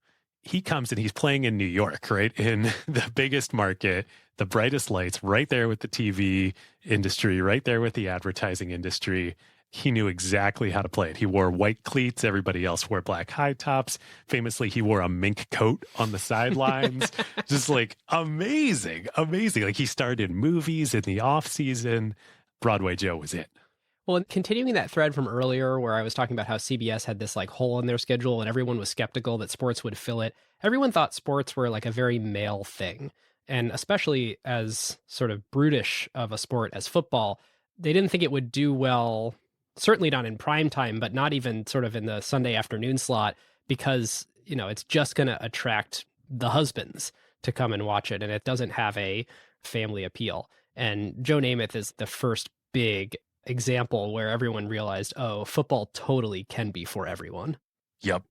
he comes and he's playing in New York, right? In the biggest market, the brightest lights, right there with the TV industry, right there with the advertising industry. He knew exactly how to play it. He wore white cleats. Everybody else wore black high tops. Famously, he wore a mink coat on the sidelines. Just like amazing. Like he starred in movies in the off season. Broadway Joe was it. Well, and continuing that thread from earlier where I was talking about how CBS had this like hole in their schedule and everyone was skeptical that sports would fill it. Everyone thought sports were like a very male thing. And especially as sort of brutish of a sport as football, they didn't think it would do well. Certainly not in prime time, but not even sort of in the Sunday afternoon slot, because, you know, it's just going to attract the husbands to come and watch it. And it doesn't have a family appeal. And Joe Namath is the first big example where everyone realized, oh, football totally can be for everyone. Yep.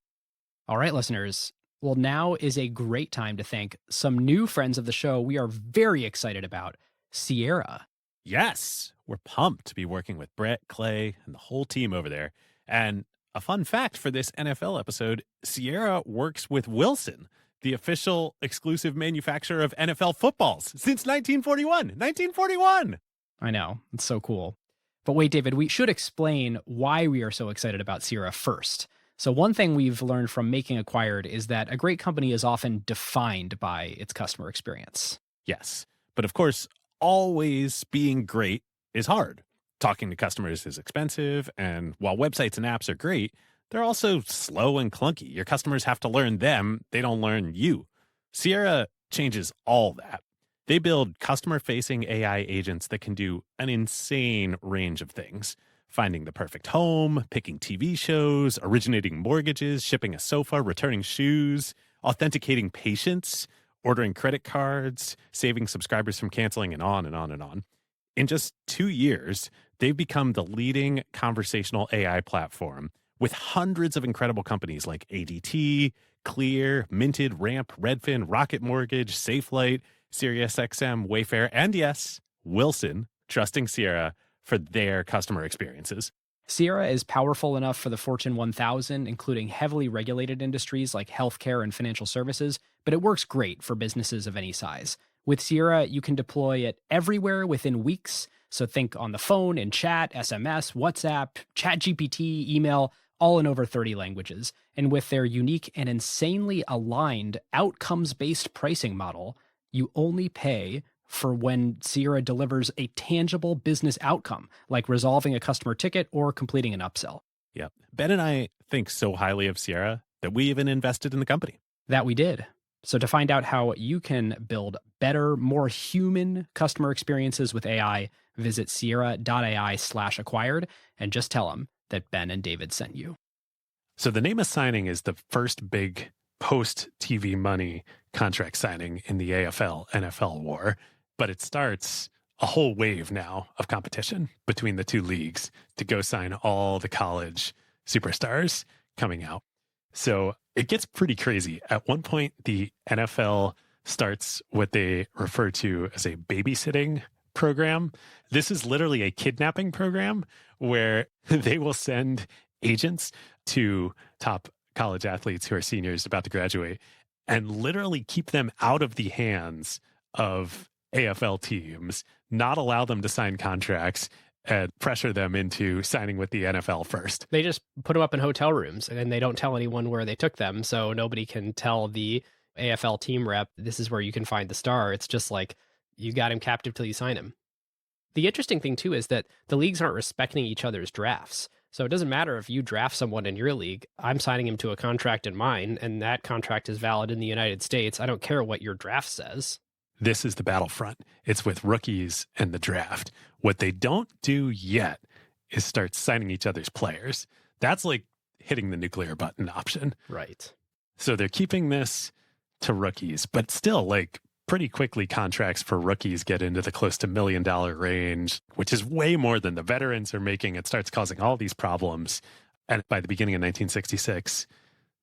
All right, listeners. Well, now is a great time to thank some new friends of the show we are very excited about, Sierra. Yes, we're pumped to be working with Brett, Clay, and the whole team over there. And a fun fact for this NFL episode, Sierra works with Wilson, the official exclusive manufacturer of NFL footballs since 1941. 1941! I know, it's so cool. But wait, David, we should explain why we are so excited about Sierra first. So one thing we've learned from Making Acquired is that a great company is often defined by its customer experience. Yes, but of course, always being great is hard. Talking to customers is expensive, and while websites and apps are great, they're also slow and clunky. Your customers have to learn them, they don't learn you. Sierra changes all that. They build customer-facing AI agents that can do an insane range of things. Finding the perfect home, picking TV shows, originating mortgages, shipping a sofa, returning shoes, authenticating patients, ordering credit cards, saving subscribers from canceling, and on and on and on. In just 2 years, they've become the leading conversational AI platform with hundreds of incredible companies like ADT, Clear, Minted, Ramp, Redfin, Rocket Mortgage, SafeLight, SiriusXM, Wayfair, and yes, Wilson, trusting Sierra for their customer experiences. Sierra is powerful enough for the Fortune 1000, including heavily regulated industries like healthcare and financial services, but it works great for businesses of any size. With Sierra, you can deploy it everywhere within weeks. So think on the phone, in chat, SMS, WhatsApp, ChatGPT, email, all in over 30 languages. And with their unique and insanely aligned outcomes-based pricing model, you only pay for when Sierra delivers a tangible business outcome, like resolving a customer ticket or completing an upsell. Yep. Ben and I think so highly of Sierra that we even invested in the company. That we did. So to find out how you can build better, more human customer experiences with AI, visit sierra.ai/acquired and just tell them that Ben and David sent you. So the name of signing is the first big post-TV money contract signing in the AFL-NFL war, but it starts a whole wave now of competition between the two leagues to go sign all the college superstars coming out. So it gets pretty crazy. At one point, the NFL starts what they refer to as a babysitting program. This is literally a kidnapping program where they will send agents to top college athletes who are seniors about to graduate and literally keep them out of the hands of AFL teams, not allow them to sign contracts, and pressure them into signing with the NFL first. They just put them up in hotel rooms and they don't tell anyone where they took them. So nobody can tell the AFL team rep, this is where you can find the star. It's just like, you got him captive till you sign him. The interesting thing too is that the leagues aren't respecting each other's drafts. So it doesn't matter if you draft someone in your league, I'm signing him to a contract in mine, and that contract is valid in the United States. I don't care what your draft says. This is the battlefront. It's with rookies and the draft. What they don't do yet is start signing each other's players. That's like hitting the nuclear button option. Right. So they're keeping this to rookies, but still, like, pretty quickly contracts for rookies get into the close to $1 million range, which is way more than the veterans are making. It starts causing all these problems. And by the beginning of 1966,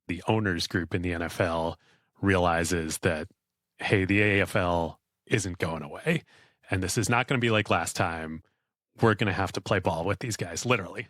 The owners group in the NFL realizes that, hey, the AFL isn't going away. And this is not going to be like last time. We're going to have to play ball with these guys, literally.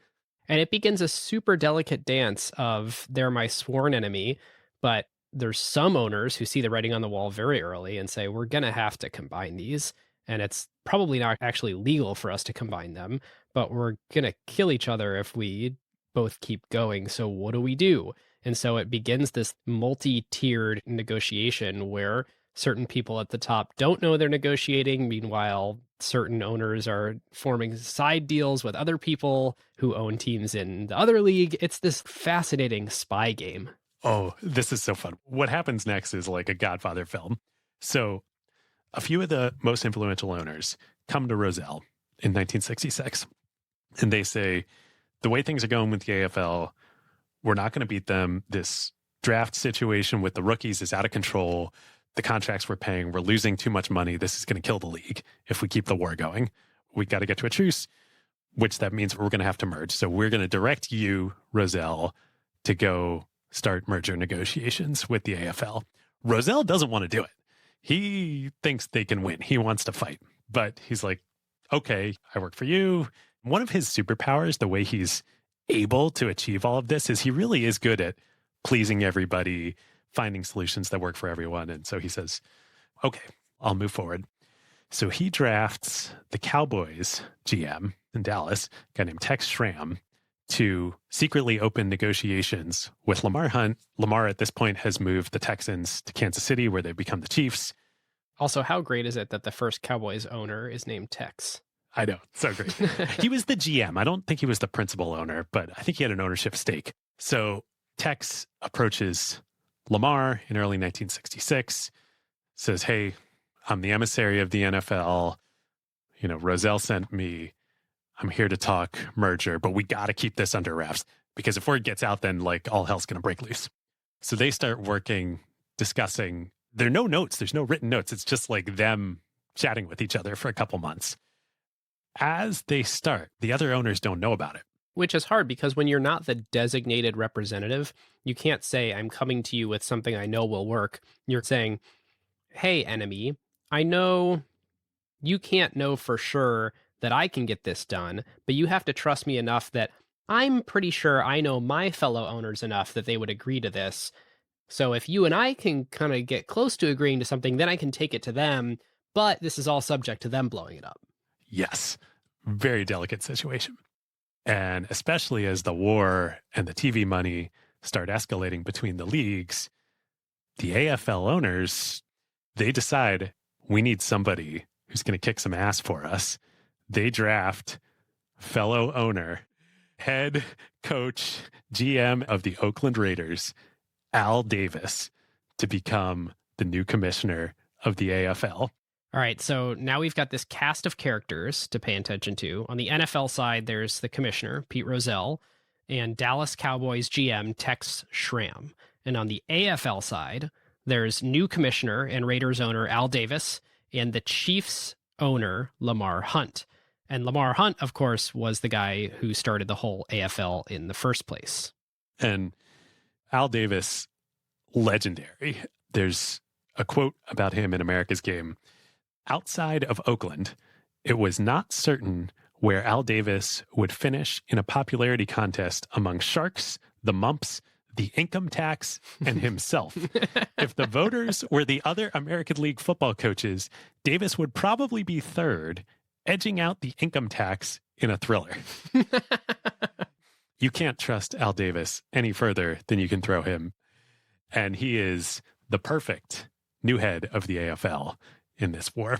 And it begins a super delicate dance of they're my sworn enemy, but there's some owners who see the writing on the wall very early and say, we're going to have to combine these. And it's probably not actually legal for us to combine them, but we're going to kill each other if we both keep going. So what do we do? And so it begins this multi-tiered negotiation where certain people at the top don't know they're negotiating. Meanwhile, certain owners are forming side deals with other people who own teams in the other league. It's this fascinating spy game. Oh, this is so fun. What happens next is like a Godfather film. So a few of the most influential owners come to Rozelle in 1966, and they say, the way things are going with the AFL, we're not going to beat them. This draft situation with the rookies is out of control. The contracts we're paying, we're losing too much money. This is going to kill the league if we keep the war going. We got to get to a truce, which that means we're going to have to merge. So we're going to direct you, Rozelle, to go start merger negotiations with the AFL. Rozelle doesn't want to do it. He thinks they can win. He wants to fight. But he's like, okay, I work for you. One of his superpowers, the way he's able to achieve all of this, is he really is good at pleasing everybody, finding solutions that work for everyone. And so he says, okay, I'll move forward. So he drafts the Cowboys GM in Dallas, a guy named Tex Schramm, to secretly open negotiations with Lamar Hunt. Lamar at this point has moved the Texans to Kansas City, where they've become the Chiefs. Also, how great is it that the first Cowboys owner is named Tex? I know, so great. He was the GM. I don't think he was the principal owner, but I think he had an ownership stake. So Tex approaches Lamar in early 1966, says, hey, I'm the emissary of the NFL. You know, Rozelle sent me. I'm here to talk merger, but we got to keep this under wraps because if word gets out, then like all hell's going to break loose. So they start working, discussing. There are no notes. There's no written notes. It's just like them chatting with each other for a couple months. As they start, the other owners don't know about it. Which is hard because when you're not the designated representative, you can't say, I'm coming to you with something I know will work. You're saying, hey, enemy, I know you can't know for sure that I can get this done, but you have to trust me enough that I'm pretty sure I know my fellow owners enough that they would agree to this. So if you and I can kind of get close to agreeing to something, then I can take it to them, but this is all subject to them blowing it up. Yes, very delicate situation. And especially as the war and the TV money start escalating between the leagues, the AFL owners, they decide we need somebody who's going to kick some ass for us. They draft fellow owner, head coach, GM of the Oakland Raiders, Al Davis, to become the new commissioner of the AFL. All right, so now we've got this cast of characters to pay attention to. On the NFL side, there's the commissioner, Pete Rozelle, and Dallas Cowboys GM, Tex Schramm. And on the AFL side, there's new commissioner and Raiders owner, Al Davis, and the Chiefs owner, Lamar Hunt. And Lamar Hunt, of course, was the guy who started the whole AFL in the first place. And Al Davis, legendary. There's a quote about him in America's Game. Outside of Oakland, it was not certain where Al Davis would finish in a popularity contest among sharks, the mumps, the income tax, and himself. If the voters were the other American League football coaches, Davis would probably be third, edging out the income tax in a thriller. You can't trust Al Davis any further than you can throw him. And he is the perfect new head of the AFL in this war.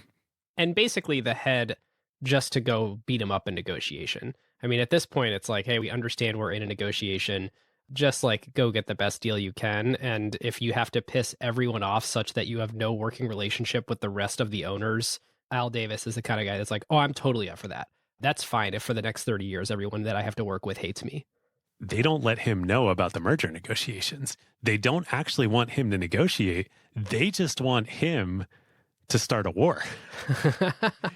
And basically the head just to go beat him up in negotiation. I mean, at this point, it's like, hey, we understand we're in a negotiation. Just like go get the best deal you can. And if you have to piss everyone off such that you have no working relationship with the rest of the owners, Al Davis is the kind of guy that's like, oh, I'm totally up for that. That's fine if for the next 30 years, everyone that I have to work with hates me. They don't let him know about the merger negotiations. They don't actually want him to negotiate. They just want him to start a war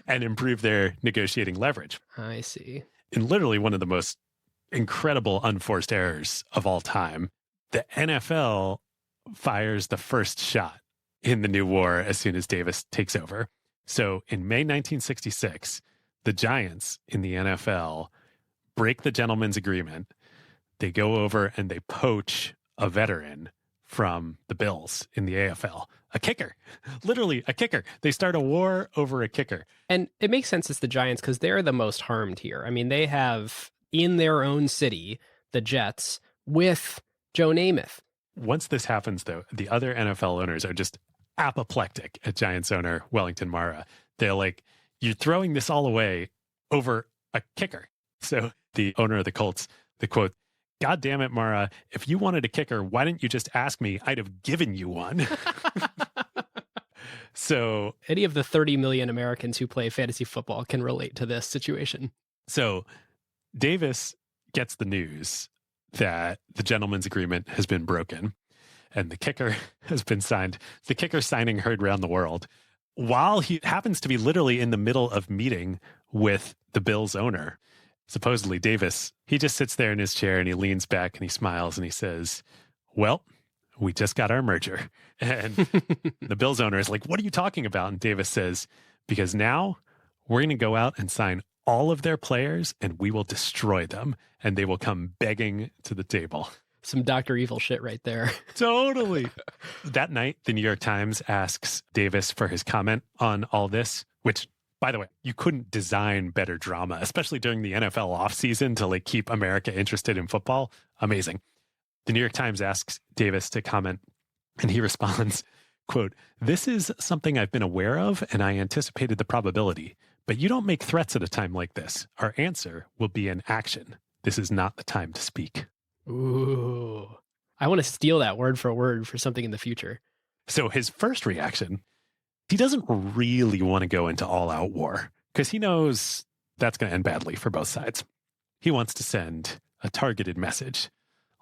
and improve their negotiating leverage. I see. In literally one of the most incredible unforced errors of all time, the NFL fires the first shot in the new war as soon as Davis takes over. So in May 1966, the Giants in the NFL break the gentleman's agreement. They go over and they poach a veteran from the Bills in the AFL, a kicker, literally a kicker. They start a war over a kicker. And it makes sense it's the Giants because they're the most harmed here. I mean, they have in their own city, the Jets, with Joe Namath. Once this happens, though, the other NFL owners are just apoplectic at Giants owner Wellington Mara. They're like, you're throwing this all away over a kicker. So the owner of the Colts, the quote, "God damn it, Mara, if you wanted a kicker, why didn't you just ask me? I'd have given you one." So any of the 30 million Americans who play fantasy football can relate to this situation. So Davis gets the news that the gentleman's agreement has been broken and the kicker has been signed. The kicker signing heard around the world while he happens to be literally in the middle of meeting with the Bills owner. Supposedly Davis, he just sits there in his chair and he leans back and he smiles and he says, "Well, we just got our merger." And the Bills owner is like, "What are you talking about?" And Davis says, "Because now we're going to go out and sign all of their players and we will destroy them and they will come begging to the table." Some Dr. Evil shit right there. Totally. That night, the New York Times asks Davis for his comment on all this, which, by the way, you couldn't design better drama, especially during the NFL offseason to like keep America interested in football. Amazing. The New York Times asks Davis to comment and he responds, quote, "This is something I've been aware of and I anticipated the probability, but you don't make threats at a time like this. Our answer will be an action. This is not the time to speak." Ooh. I want to steal that word for something in the future. So his first reaction, he doesn't really want to go into all-out war because he knows that's going to end badly for both sides. He wants to send a targeted message,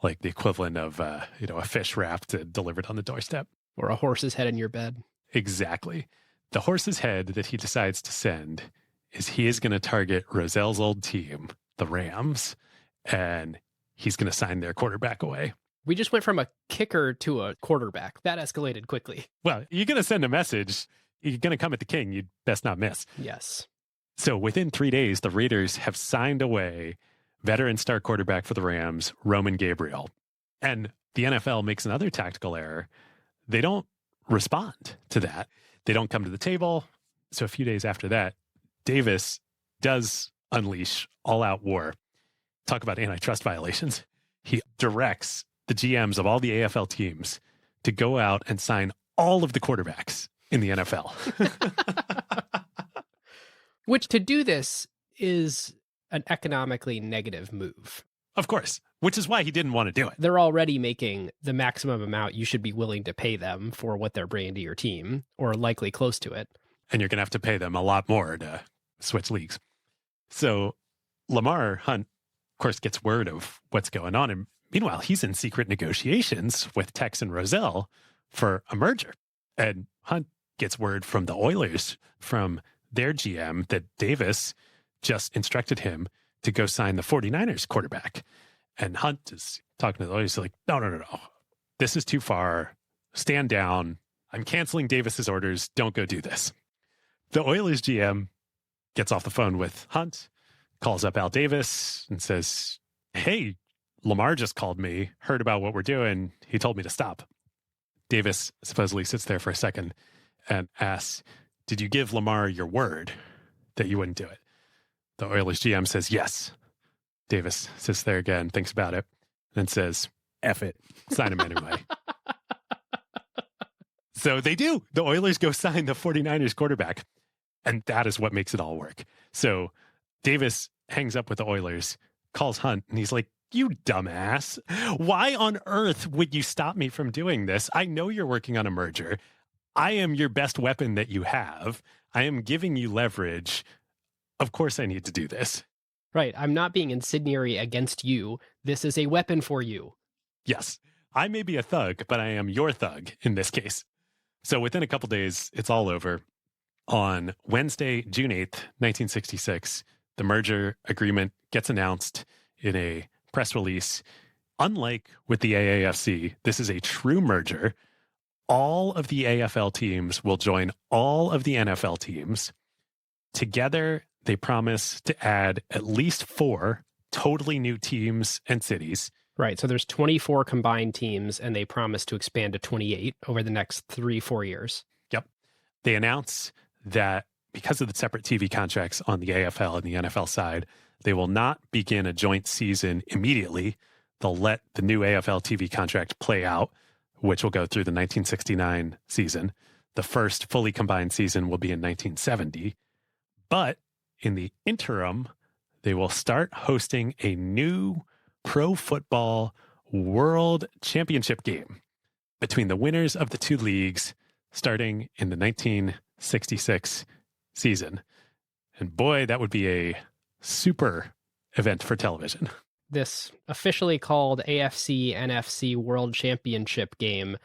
like the equivalent of a fish wrapped and delivered on the doorstep. Or a horse's head in your bed. Exactly. The horse's head that he decides to send is he is going to target Rozelle's old team, the Rams, and he's going to sign their quarterback away. We just went from a kicker to a quarterback. That escalated quickly. Well, you're going to send a message. You're going to come at the king. You'd best not miss. Yes. So within 3 days, the Raiders have signed away veteran star quarterback for the Rams, Roman Gabriel. And the NFL makes another tactical error. They don't respond to that. They don't come to the table. So a few days after that, Davis does unleash all-out war. Talk about antitrust violations. He directs the GMs of all the AFL teams to go out and sign all of the quarterbacks in the NFL. Which to do this is an economically negative move. Of course, which is why he didn't want to do it. They're already making the maximum amount you should be willing to pay them for what they're bringing to your team, or likely close to it. And you're going to have to pay them a lot more to switch leagues. So Lamar Hunt, of course, gets word of what's going on. And meanwhile, he's in secret negotiations with Tex and Rozelle for a merger. And Hunt gets word from the Oilers, from their GM, that Davis just instructed him to go sign the 49ers quarterback. And Hunt is talking to the Oilers like, no. This is too far. Stand down. I'm canceling Davis's orders. Don't go do this. The Oilers GM gets off the phone with Hunt, calls up Al Davis and says, "Hey, Lamar just called me, heard about what we're doing. He told me to stop." Davis supposedly sits there for a second and asks, "Did you give Lamar your word that you wouldn't do it?" The Oilers GM says, "Yes." Davis sits there again, thinks about it, and says, "F it, sign him anyway." So they do. The Oilers go sign the 49ers quarterback. And that is what makes it all work. So Davis hangs up with the Oilers, calls Hunt, and he's like, "You dumbass. Why on earth would you stop me from doing this? I know you're working on a merger. I am your best weapon that you have. I am giving you leverage. Of course I need to do this." Right. I'm not being incendiary against you. This is a weapon for you. Yes. I may be a thug, but I am your thug in this case. So within a couple days, it's all over. On Wednesday, June 8th, 1966, the merger agreement gets announced in a press release. unlike with the AAFC, this is a true merger. All of the AFL teams will join all of the NFL teams. Together, they promise to add at least 4 totally new teams and cities. Right. So there's 24 combined teams, and they promise to expand to 28 over the next 3-4 years. Yep. They announce that because of the separate TV contracts on the AFL and the NFL side, they will not begin a joint season immediately. They'll let the new AFL TV contract play out, which will go through the 1969 season. The first fully combined season will be in 1970. But in the interim, they will start hosting a new pro football world championship game between the winners of the 2 leagues starting in the 1966 season. And boy, that would be a super event for television. This officially called AFC NFC World Championship game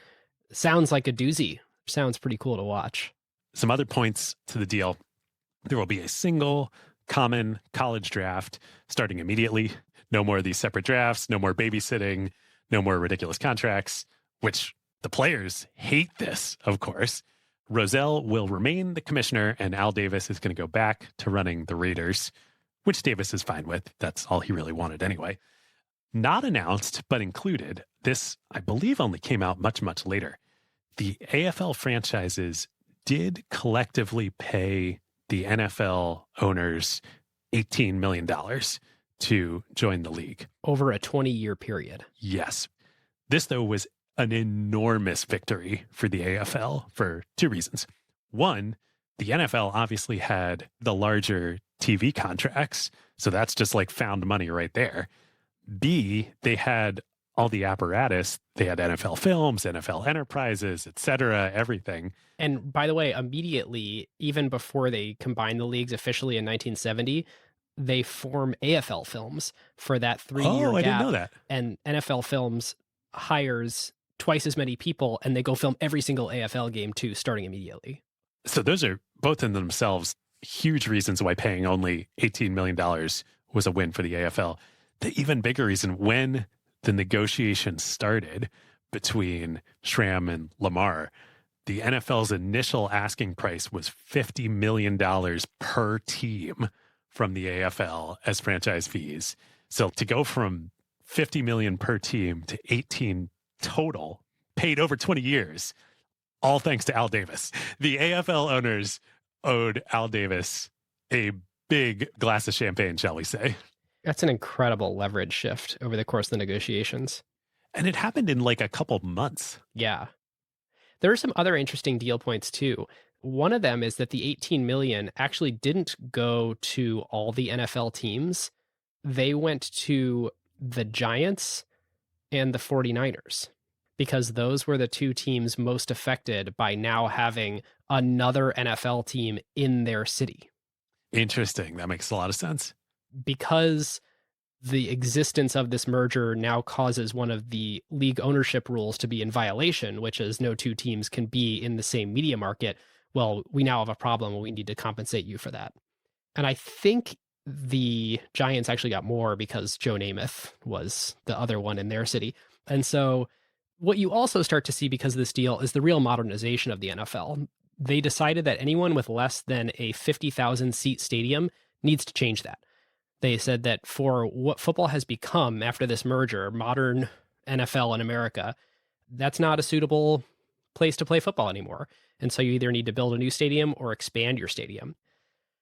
sounds like a doozy. Sounds pretty cool to watch. Some other points to the deal. There will be a single common college draft starting immediately. No more of these separate drafts, no more babysitting, no more ridiculous contracts, which the players hate this, of course. Rozelle will remain the commissioner, and Al Davis is going to go back to running the Raiders, which Davis is fine with. That's all he really wanted anyway. Not announced, but included. This, I believe, only came out much, much later. The AFL franchises did collectively pay the NFL owners $18 million to join the league. Over a 20-year period. Yes. This, though, was an enormous victory for the AFL for 2 reasons. One, the NFL obviously had the larger TV contracts, so that's just like found money right there. B, they had all the apparatus. They had NFL Films, NFL Enterprises, etc., everything. And by the way, immediately, even before they combined the leagues officially in 1970, they form AFL Films for that 3-year gap. I didn't know that. And NFL Films hires twice as many people, and they go film every single AFL game too, starting immediately. So those are both in themselves huge reasons why paying only $18 million was a win for the AFL. The even bigger reason, when the negotiations started between Schramm and Lamar, the NFL's initial asking price was $50 million per team from the AFL as franchise fees. So to go from $50 million per team to 18 total, paid over 20 years, all thanks to Al Davis. The AFL owners owed Al Davis a big glass of champagne, shall we say. That's an incredible leverage shift over the course of the negotiations. And it happened in like a couple months. Yeah. There are some other interesting deal points too. One of them is that the 18 million actually didn't go to all the NFL teams. They went to the Giants and the 49ers, because those were the 2 teams most affected by now having another NFL team in their city. Interesting. That makes a lot of sense. Because the existence of this merger now causes one of the league ownership rules to be in violation, which is no 2 teams can be in the same media market. Well, we now have a problem and we need to compensate you for that. And I think the Giants actually got more because Joe Namath was the other one in their city. And so what you also start to see because of this deal is the real modernization of the NFL. They decided that anyone with less than a 50,000 seat stadium needs to change that. They said that for what football has become after this merger, modern NFL in America, that's not a suitable place to play football anymore. And so you either need to build a new stadium or expand your stadium.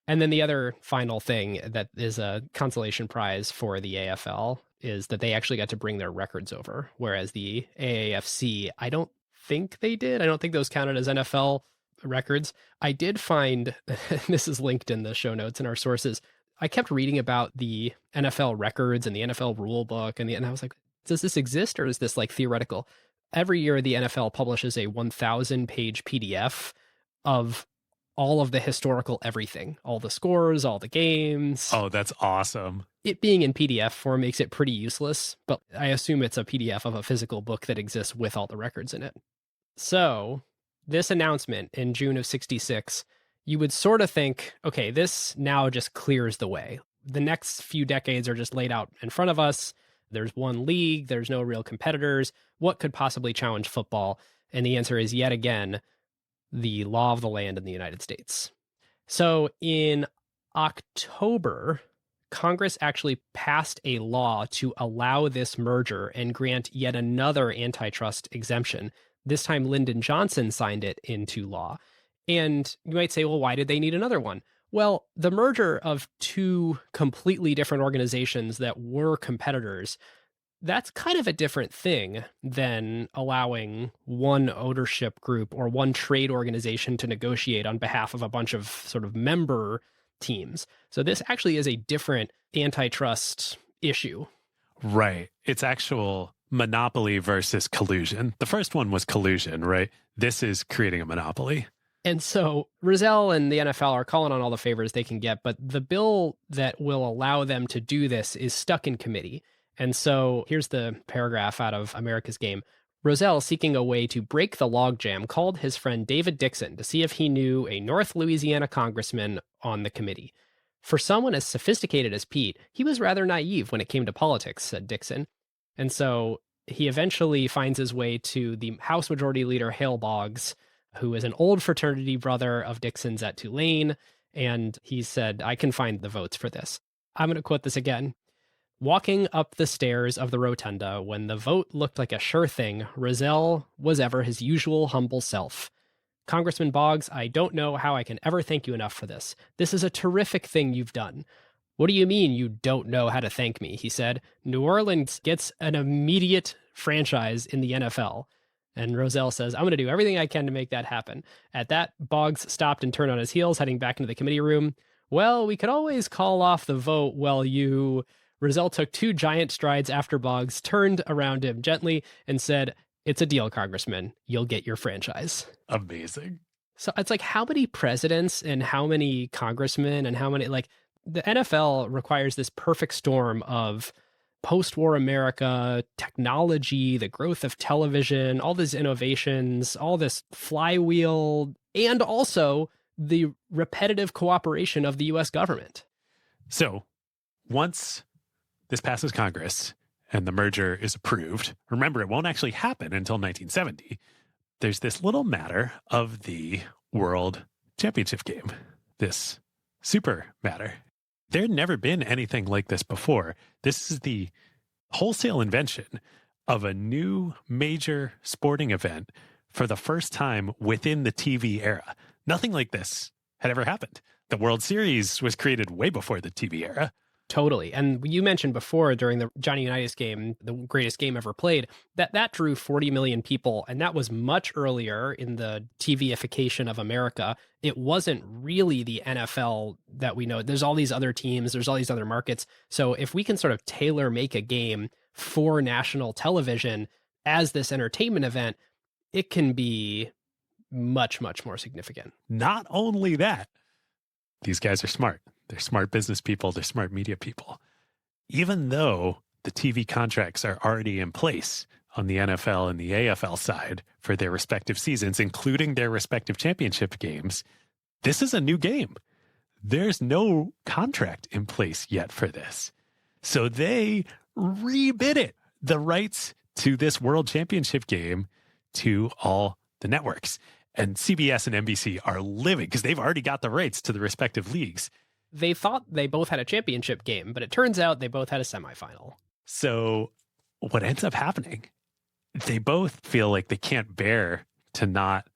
And then the other final thing that is a consolation prize for the AFL is that they actually got to bring their records over, whereas the AAFC, I don't think they did. I don't think those counted as NFL records. I did find, this is linked in the show notes in our sources, I kept reading about the NFL records and the NFL rule book, and I was like, does this exist or is this like theoretical? Every year, the NFL publishes a 1,000-page PDF of all of the historical everything, all the scores, all the games. Oh, that's awesome. It being in PDF form makes it pretty useless, but I assume it's a PDF of a physical book that exists with all the records in it. So this announcement in June of 66, you would sort of think, okay, this now just clears the way. The next few decades are just laid out in front of us. There's one league, there's no real competitors. What could possibly challenge football? And the answer is yet again, the law of the land in the United States. So in October, Congress actually passed a law to allow this merger and grant yet another antitrust exemption. This time, Lyndon Johnson signed it into law. And you might say, well, why did they need another one? Well, the merger of two completely different organizations that were competitors, that's kind of a different thing than allowing one ownership group or one trade organization to negotiate on behalf of a bunch of sort of member teams. So this actually is a different antitrust issue. Right. It's actual monopoly versus collusion. The first one was collusion, right? This is creating a monopoly. And so Rozelle and the NFL are calling on all the favors they can get, but the bill that will allow them to do this is stuck in committee. And so here's the paragraph out of America's Game. Rozelle, seeking a way to break the logjam, called his friend David Dixon to see if he knew a North Louisiana congressman on the committee. For someone as sophisticated as Pete, he was rather naive when it came to politics, said Dixon. And so he eventually finds his way to the House Majority Leader Hale Boggs, who is an old fraternity brother of Dixon's at Tulane. And he said, I can find the votes for this. I'm going to quote this again. Walking up the stairs of the rotunda, when the vote looked like a sure thing, Rozelle was ever his usual humble self. Congressman Boggs, I don't know how I can ever thank you enough for this. This is a terrific thing you've done. What do you mean you don't know how to thank me? He said. New Orleans gets an immediate franchise in the NFL. And Rozelle says, I'm going to do everything I can to make that happen. At that, Boggs stopped and turned on his heels, heading back into the committee room. Well, we could always call off the vote while you... Rozelle took two giant strides after Boggs, turned around him gently, and said, it's a deal, Congressman. You'll get your franchise. Amazing. So it's like, how many presidents and how many congressmen and how many, like, the NFL requires this perfect storm of post-war America, technology, the growth of television, all these innovations, all this flywheel, and also the repetitive cooperation of the U.S. government. So once this passes Congress and the merger is approved, remember, it won't actually happen until 1970. There's this little matter of the World Championship game, this super matter. There had never been anything like this before. This is the wholesale invention of a new major sporting event for the first time within the TV era. Nothing like this had ever happened. The World Series was created way before the TV era. Totally. And you mentioned before during the Johnny Unitas game, the greatest game ever played, that drew 40 million people. And that was much earlier in the TVification of America. It wasn't really the NFL that we know. There's all these other teams, there's all these other markets. So if we can sort of tailor make a game for national television as this entertainment event, it can be much, much more significant. Not only that, these guys are smart. They're smart business people. They're smart media people. Even though the TV contracts are already in place on the NFL and the AFL side for their respective seasons, including their respective championship games, this is a new game. There's no contract in place yet for this. So they rebid it, the rights to this World Championship game, to all the networks. And CBS and NBC are living because they've already got the rights to the respective leagues. They thought they both had a championship game, but it turns out they both had a semifinal. So what ends up happening, they both feel like they can't bear to not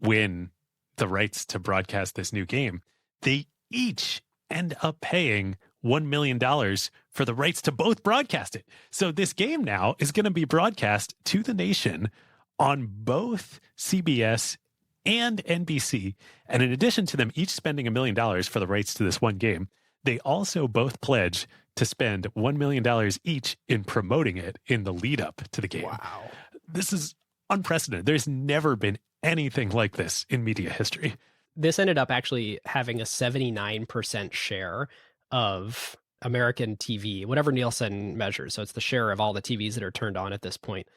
win the rights to broadcast this new game. They each end up paying $1 million for the rights to both broadcast it. So this game now is going to be broadcast to the nation on both CBS and NBC. And in addition to them each spending $1 million for the rights to this one game, they also both pledge to spend $1 million each in promoting it in the lead up to the game. Wow. This is unprecedented. There's never been anything like this in media history. This ended up actually having a 79% share of American TV, whatever Nielsen measures. So it's the share of all the TVs that are turned on at this point,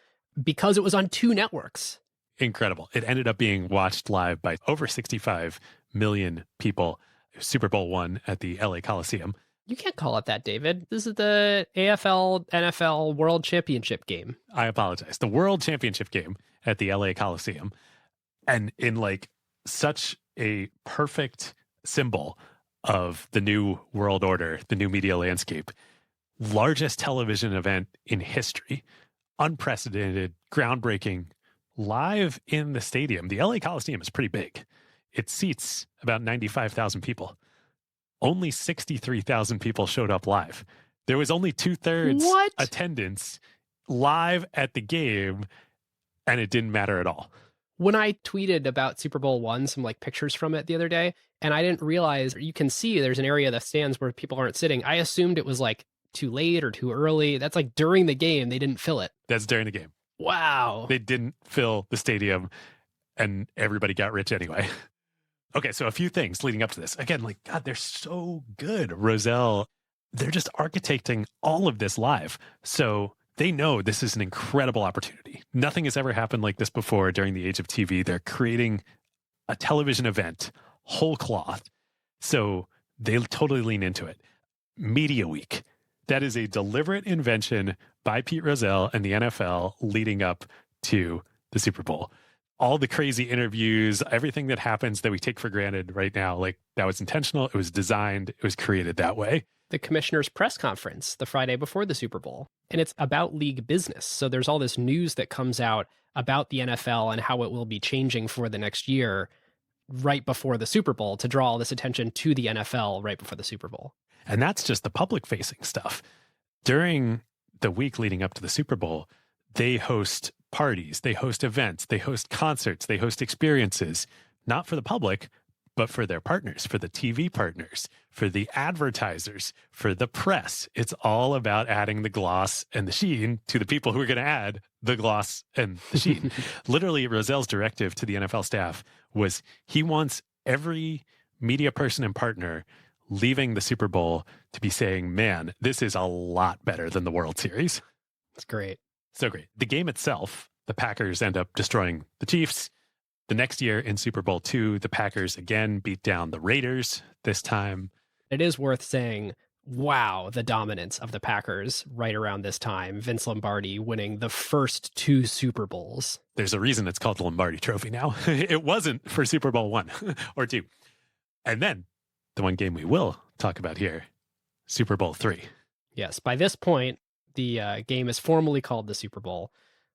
because it was on two networks. Incredible. It ended up being watched live by over 65 million people. Super Bowl I at the LA Coliseum. You can't call it that, David. This is the AFL NFL World Championship game. I apologize. The World Championship game at the LA Coliseum. And in like such a perfect symbol of the new world order, the new media landscape, largest television event in history, unprecedented, groundbreaking, live in the stadium. The LA Coliseum is pretty big. It seats about 95,000 people. Only 63,000 people showed up live. There was only 2/3 What? attendance live at the game, and it didn't matter at all. When I tweeted about Super Bowl I, some like pictures from it the other day, and I didn't realize you can see there's an area of the stands where people aren't sitting. I assumed it was like too late or too early. That's like during the game, they didn't fill it. That's during the game. Wow. They didn't fill the stadium, and everybody got rich anyway. Okay, so a few things leading up to this. Again, like, God, they're so good. Rozelle, they're just architecting all of this live. So they know this is an incredible opportunity. Nothing has ever happened like this before during the age of TV. They're creating a television event, whole cloth. So they totally lean into it. Media Week. That is a deliberate invention by Pete Rozelle and the NFL leading up to the Super Bowl. All the crazy interviews, everything that happens that we take for granted right now, like that was intentional. It was designed. It was created that way. The commissioner's press conference the Friday before the Super Bowl. And it's about league business. So there's all this news that comes out about the NFL and how it will be changing for the next year right before the Super Bowl to draw all this attention to the NFL right before the Super Bowl. And that's just the public facing stuff. During the week leading up to the Super Bowl, they host parties, they host events, they host concerts, they host experiences, not for the public, but for their partners, for the TV partners, for the advertisers, for the press. It's all about adding the gloss and the sheen to the people who are going to add the gloss and the sheen. Literally, Rozelle's directive to the NFL staff was he wants every media person and partner leaving the Super Bowl to be saying, man, this is a lot better than the World Series. It's great. So great. The game itself, the Packers end up destroying the Chiefs. The next year in Super Bowl II, the Packers again beat down the Raiders this time. It is worth saying, wow, the dominance of the Packers right around this time. Vince Lombardi winning the first 2 Super Bowls. There's a reason it's called the Lombardi Trophy now. It wasn't for Super Bowl I or II. And then the one game we will talk about here, Super Bowl III. Yes, by this point, the game is formally called the Super Bowl.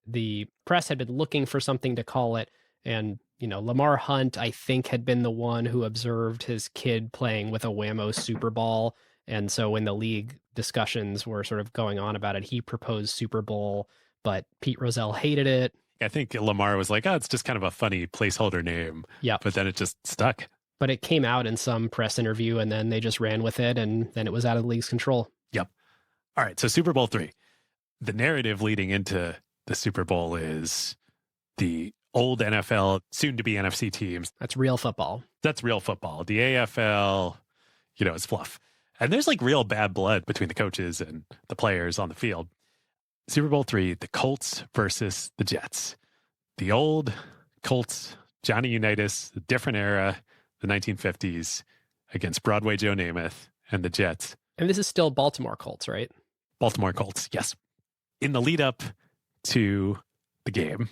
The press had been looking for something to call it. And, you know, Lamar Hunt, I think, had been the one who observed his kid playing with a Whammo Super Ball. And so when the league discussions were sort of going on about it, he proposed Super Bowl, but Pete Rozelle hated it. I think Lamar was like, oh, it's just kind of a funny placeholder name. Yeah. But then it just stuck. But it came out in some press interview, and then they just ran with it, and then it was out of the league's control. Yep. All right, so Super Bowl III. The narrative leading into the Super Bowl is the old NFL, soon-to-be NFC teams. That's real football. That's real football. The AFL, you know, is fluff. And there's like real bad blood between the coaches and the players on the field. Super Bowl III, the Colts versus the Jets. The old Colts, Johnny Unitas, the different era, the 1950s, against Broadway Joe Namath and the Jets. And this is still Baltimore Colts, right? Baltimore Colts, yes. In the lead up to the game,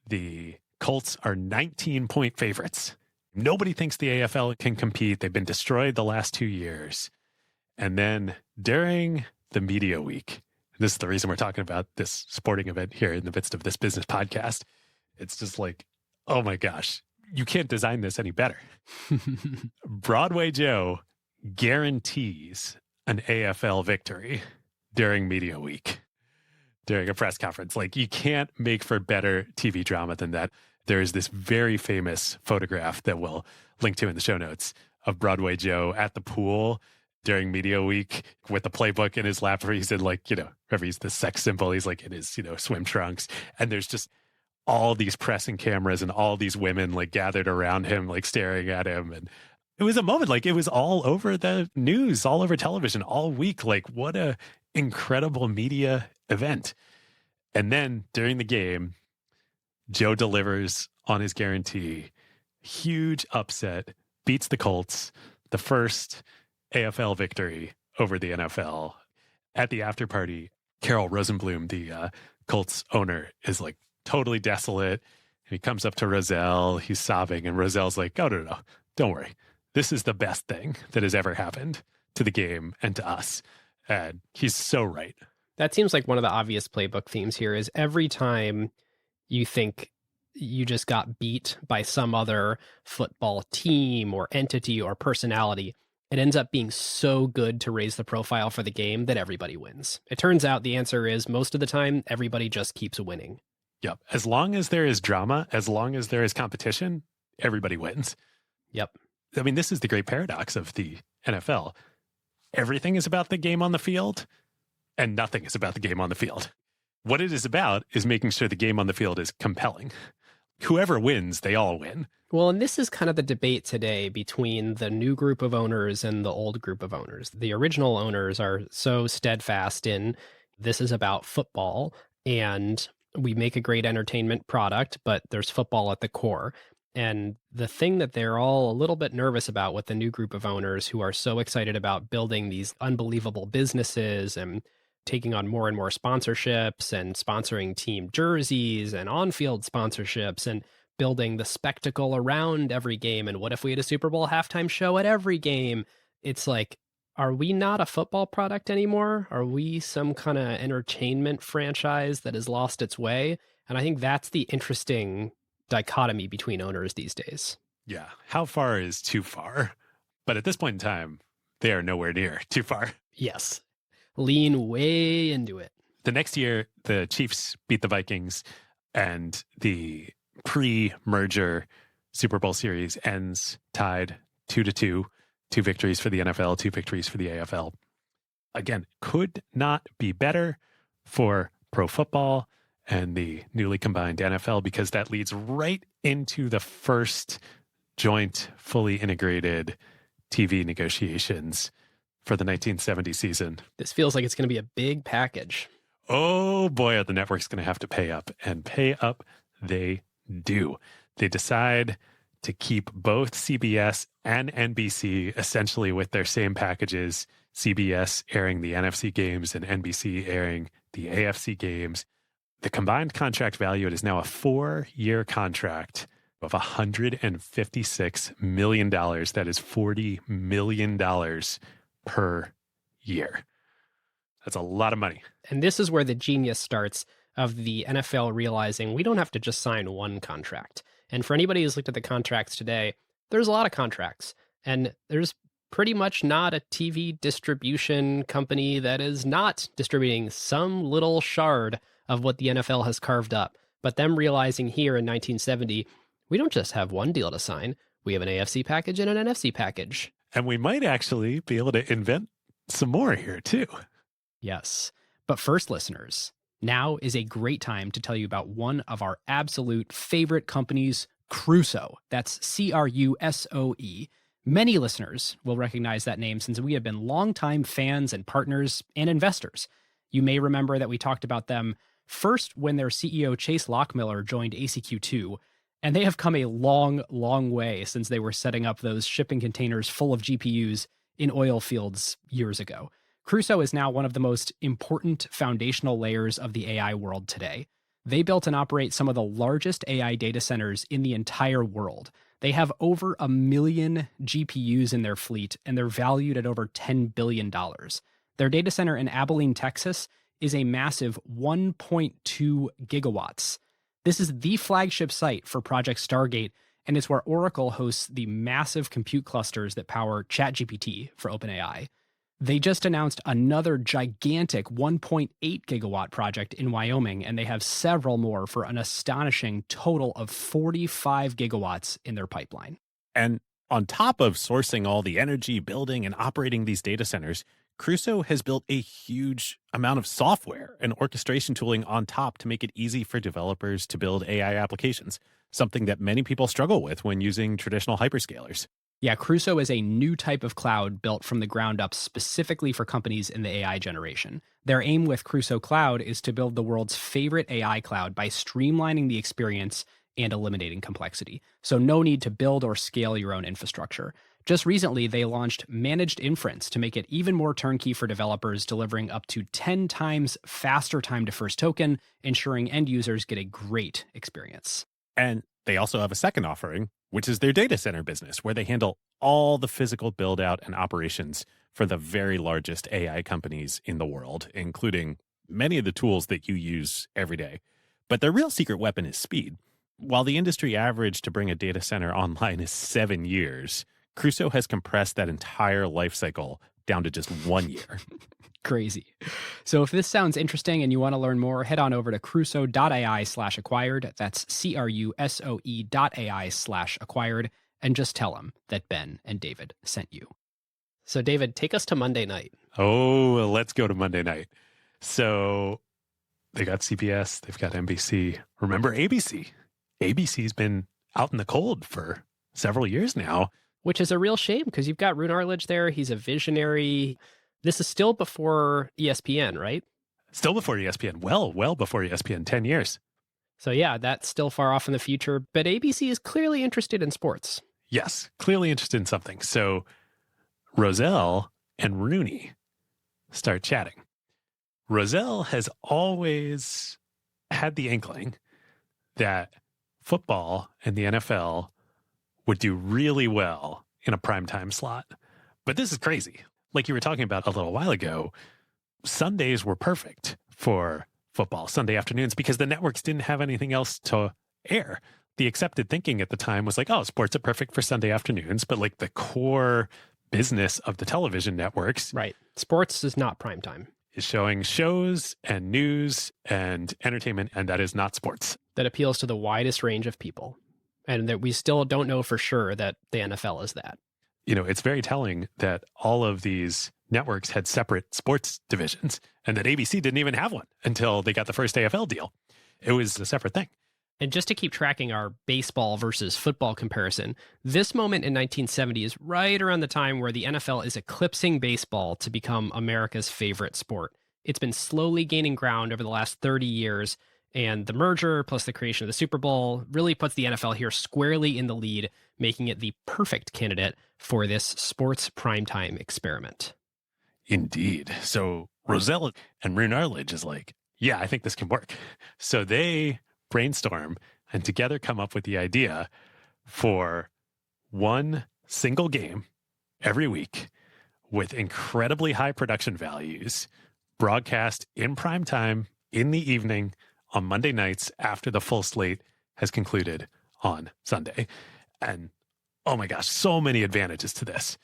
the Colts are 19-point favorites. Nobody thinks the AFL can compete. They've been destroyed the last 2 years. And then during the media week, this is the reason we're talking about this sporting event here in the midst of this business podcast. It's just like, oh my gosh, you can't design this any better. Broadway Joe guarantees an AFL victory during media week, during a press conference. Like, you can't make for better TV drama than that. There's this very famous photograph that we'll link to in the show notes of Broadway Joe at the pool during media week with the playbook in his lap, where he's in, like, you know, wherever he's the sex symbol, he's like in his, you know, swim trunks. And there's just all these press and cameras and all these women like gathered around him, like staring at him. And it was a moment, like it was all over the news, all over television all week. Like, what a incredible media event. And then during the game, Joe delivers on his guarantee. Huge upset, beats the Colts, the first AFL victory over the NFL. At the after party, Carol Rosenblum, the Colts owner, is like totally desolate. He comes up to Rozelle, he's sobbing, and Rozelle's like, oh, no, don't worry. This is the best thing that has ever happened to the game and to us. And he's so right. That seems like one of the obvious playbook themes here is every time you think you just got beat by some other football team or entity or personality, it ends up being so good to raise the profile for the game that everybody wins. It turns out the answer is most of the time, everybody just keeps winning. Yep. As long as there is drama, as long as there is competition, everybody wins. Yep. I mean, this is the great paradox of the NFL. Everything is about the game on the field, and nothing is about the game on the field. What it is about is making sure the game on the field is compelling. Whoever wins, they all win. Well, and this is kind of the debate today between the new group of owners and the old group of owners. The original owners are so steadfast in this is about football, and we make a great entertainment product, but there's football at the core. And the thing that they're all a little bit nervous about with the new group of owners who are so excited about building these unbelievable businesses and taking on more and more sponsorships and sponsoring team jerseys and on-field sponsorships and building the spectacle around every game. And what if we had a Super Bowl halftime show at every game? It's like, are we not a football product anymore? Are we some kind of entertainment franchise that has lost its way? And I think that's the interesting dichotomy between owners these days. Yeah. How far is too far? But at this point in time, they are nowhere near too far. Yes. Lean way into it. The next year, the Chiefs beat the Vikings, and the pre-merger Super Bowl series ends tied 2-2. 2 victories for the NFL, 2 victories for the AFL. Again, could not be better for pro football and the newly combined NFL, because that leads right into the first joint, fully integrated TV negotiations for the 1970 season. This feels like it's going to be a big package. Oh boy, are the networks going to have to pay up, and pay up they do. They decide to keep both CBS and NBC essentially with their same packages, CBS airing the NFC games and NBC airing the AFC games. The combined contract value, it is now a 4-year contract of $156 million. That is $40 million per year. That's a lot of money. And this is where the genius starts of the NFL realizing we don't have to just sign one contract. And for anybody who's looked at the contracts today, there's a lot of contracts. And there's pretty much not a TV distribution company that is not distributing some little shard of what the NFL has carved up. But them realizing here in 1970, we don't just have one deal to sign. We have an AFC package and an NFC package. And we might actually be able to invent some more here too. Yes. But first, listeners, now is a great time to tell you about one of our absolute favorite companies, Crusoe. That's Crusoe. Many listeners will recognize that name since we have been longtime fans and partners and investors. You may remember that we talked about them first when their CEO Chase Lockmiller joined ACQ2, and they have come a long, long way since they were setting up those shipping containers full of GPUs in oil fields years ago. Crusoe is now one of the most important foundational layers of the AI world today. They built and operate some of the largest AI data centers in the entire world. They have over 1 million GPUs in their fleet, and they're valued at over $10 billion. Their data center in Abilene, Texas, is a massive 1.2 gigawatts. This is the flagship site for Project Stargate, and it's where Oracle hosts the massive compute clusters that power ChatGPT for OpenAI. They just announced another gigantic 1.8 gigawatt project in Wyoming, and they have several more for an astonishing total of 45 gigawatts in their pipeline. And on top of sourcing all the energy, building and operating these data centers, Crusoe has built a huge amount of software and orchestration tooling on top to make it easy for developers to build AI applications, something that many people struggle with when using traditional hyperscalers. Yeah, Crusoe is a new type of cloud built from the ground up specifically for companies in the AI generation. Their aim with Crusoe Cloud is to build the world's favorite AI cloud by streamlining the experience and eliminating complexity. So no need to build or scale your own infrastructure. Just recently, they launched managed inference to make it even more turnkey for developers, delivering up to 10 times faster time to first token, ensuring end users get a great experience. And they also have a second offering, which is their data center business, where they handle all the physical build out and operations for the very largest AI companies in the world, including many of the tools that you use every day. But their real secret weapon is speed. While the industry average to bring a data center online is 7 years, Crusoe has compressed that entire life cycle down to just 1 year. Crazy. So if this sounds interesting and you want to learn more, head on over to crusoe.ai/acquired. That's CRUSOE.ai/acquired. And just tell them that Ben and David sent you. So, David, take us to Monday night. Oh, let's go to Monday night. So they got CBS, they've got NBC. Remember ABC? ABC's been out in the cold for several years now. Which is a real shame because you've got Rune Arledge there. He's a visionary. This is still before ESPN, right? Still before ESPN. Well before ESPN, 10 years. So yeah, that's still far off in the future. But ABC is clearly interested in sports. Yes, clearly interested in something. So Rozelle and Rooney start chatting. Rozelle has always had the inkling that football and the NFL would do really well in a primetime slot. But this is crazy. Like you were talking about a little while ago, Sundays were perfect for football, Sunday afternoons, because the networks didn't have anything else to air. The accepted thinking at the time was like, oh, sports are perfect for Sunday afternoons, but like the core business of the television networks. Right. Sports is not primetime. Is showing shows and news and entertainment, and that is not sports. That appeals to the widest range of people. And that we still don't know for sure that the NFL is that. You know, it's very telling that all of these networks had separate sports divisions and that ABC didn't even have one until they got the first AFL deal. It was a separate thing. And just to keep tracking our baseball versus football comparison, this moment in 1970 is right around the time where the NFL is eclipsing baseball to become America's favorite sport. It's been slowly gaining ground over the last 30 years, and the merger plus the creation of the Super Bowl really puts the NFL here squarely in the lead, making it the perfect candidate for this sports primetime experiment. Indeed. So Rozelle and Rune Arledge is like, yeah, I think this can work. So they brainstorm and together come up with the idea for one single game every week with incredibly high production values, broadcast in prime time in the evening on Monday nights after the full slate has concluded on Sunday. And oh my gosh, so many advantages to this.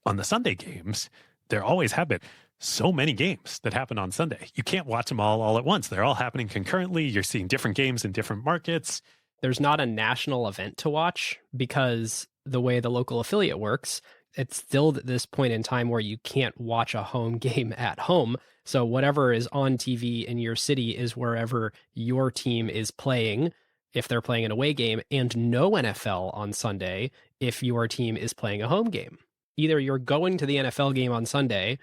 On the Sunday games, there always have been so many games that happen on Sunday. You can't watch them all at once. They're all happening concurrently. You're seeing different games in different markets. There's not a national event to watch because the way the local affiliate works, it's still at this point in time where you can't watch a home game at home. So whatever is on TV in your city is wherever your team is playing, if they're playing an away game, and no NFL on Sunday if your team is playing a home game. Either you're going to the NFL game on Sunday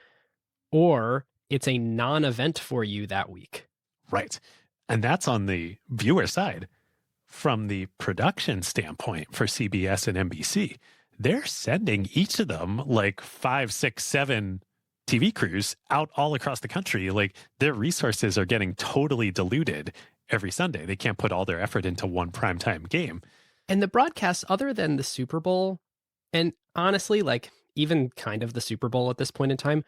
or it's a non-event for you that week. Right. And that's on the viewer side. From the production standpoint for CBS and NBC, they're sending each of them like 5, 6, 7 TV crews out all across the country. Like their resources are getting totally diluted every Sunday. They can't put all their effort into one primetime game. And the broadcasts, other than the Super Bowl, and honestly, like even kind of the Super Bowl at this point in time,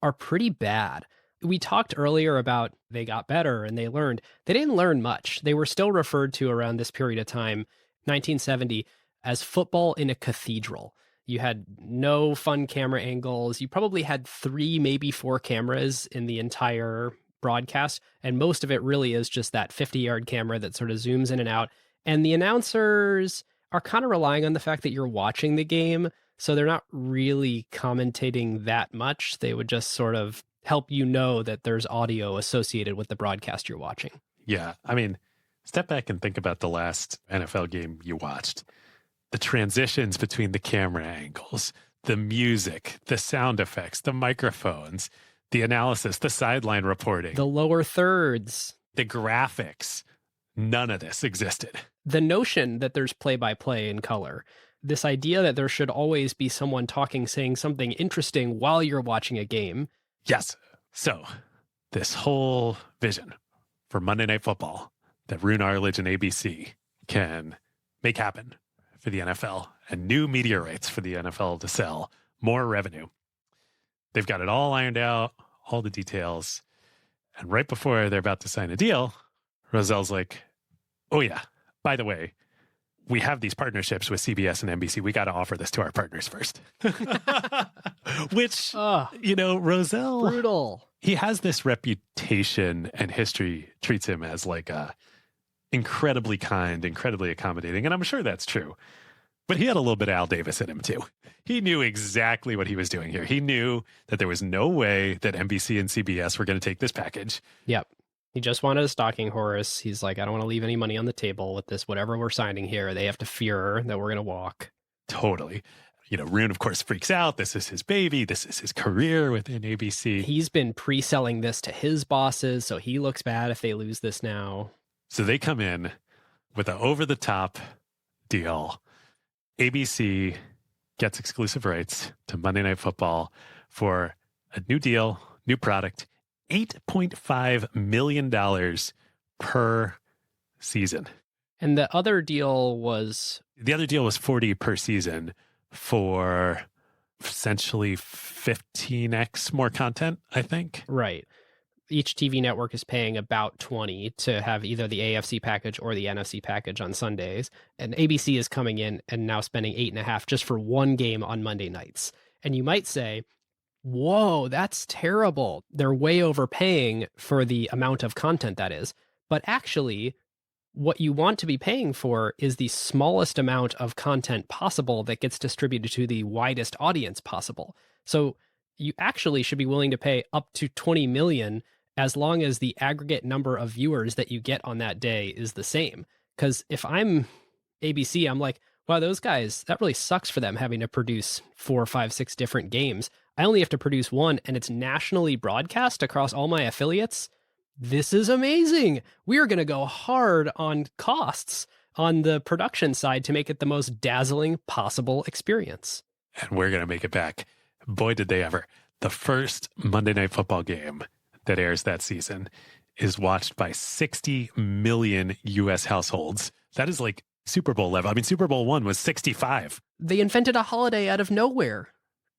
are pretty bad. We talked earlier about they got better and they learned. They didn't learn much. They were still referred to around this period of time, 1970, as football in a cathedral. You had no fun camera angles. You probably had 3, maybe 4 cameras in the entire broadcast. And most of it really is just that 50-yard camera that sort of zooms in and out. And the announcers are kind of relying on the fact that you're watching the game. So they're not really commentating that much. They would just sort of help you know that there's audio associated with the broadcast you're watching. Yeah. I mean, step back and think about the last NFL game you watched. The transitions between the camera angles, the music, the sound effects, the microphones, the analysis, the sideline reporting, The lower thirds. the graphics. None of this existed. The notion that there's play-by-play in color. this idea that there should always be someone talking, saying something interesting while you're watching a game. Yes. So this whole vision for Monday Night Football that Rune Arledge and ABC can make happen for the NFL and new media rights for the NFL to sell more revenue. They've got it all ironed out, all the details. And right before they're about to sign a deal, Rozelle's like, oh yeah, by the way, we have these partnerships with CBS and NBC. We got to offer this to our partners first. Which, Rozelle, brutal. He has this reputation, and history treats him as like a incredibly kind, incredibly accommodating. And I'm sure that's true. But he had a little bit of Al Davis in him too. He knew exactly what he was doing here. He knew that there was no way that NBC and CBS were going to take this package. Yep. He just wanted a stalking horse. He's like, I don't want to leave any money on the table with this. Whatever we're signing here, they have to fear that we're going to walk. Totally. Rune, of course, freaks out. This is his baby. This is his career within ABC. He's been pre-selling this to his bosses, so he looks bad if they lose this now. So they come in with an over-the-top deal. ABC gets exclusive rights to Monday Night Football for a new deal, new product, $8.5 million per season. And the other deal was... The other deal was 40 per season for essentially 15x more content, I think. Right. Each TV network is paying about 20 to have either the AFC package or the NFC package on Sundays. And ABC is coming in and now spending 8.5 just for one game on Monday nights. And you might say, whoa, that's terrible. They're way overpaying for the amount of content that is. But actually, what you want to be paying for is the smallest amount of content possible that gets distributed to the widest audience possible. So you actually should be willing to pay up to 20 million as long as the aggregate number of viewers that you get on that day is the same. Because if I'm ABC, I'm like, wow, those guys, that really sucks for them having to produce 4, 5, 6 different games. I only have to produce one, and it's nationally broadcast across all my affiliates. This is amazing. We are going to go hard on costs on the production side to make it the most dazzling possible experience. And we're going to make it back. Boy, did they ever. The first Monday Night Football game that airs that season is watched by 60 million U.S. households. That is like Super Bowl level. I mean, Super Bowl I was 65. They invented a holiday out of nowhere,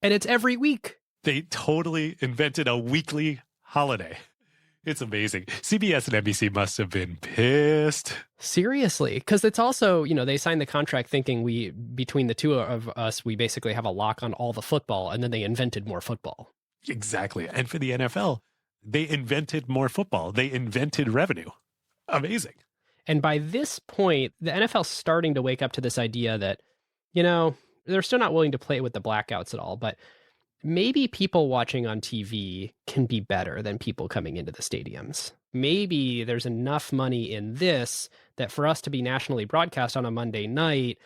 and it's every week. They totally invented a weekly holiday. It's amazing. CBS and NBC must have been pissed. Seriously, because it's also, they signed the contract thinking between the two of us, we basically have a lock on all the football, and then they invented more football. Exactly. And for the NFL, they invented more football. They invented revenue. Amazing. And by this point, the NFL's starting to wake up to this idea that, they're still not willing to play with the blackouts at all, but maybe people watching on TV can be better than people coming into the stadiums. Maybe there's enough money in this that for us to be nationally broadcast on a Monday night,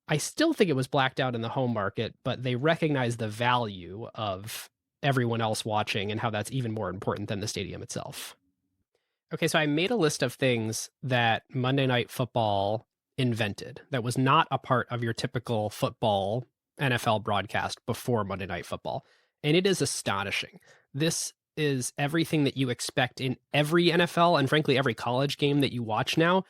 I still think it was blacked out in the home market, but they recognize the value of everyone else watching and how that's even more important than the stadium itself. Okay, so I made a list of things that Monday Night Football invented that was not a part of your typical football NFL broadcast before Monday Night Football. And it is astonishing. This is everything that you expect in every NFL and frankly every college game that you watch now.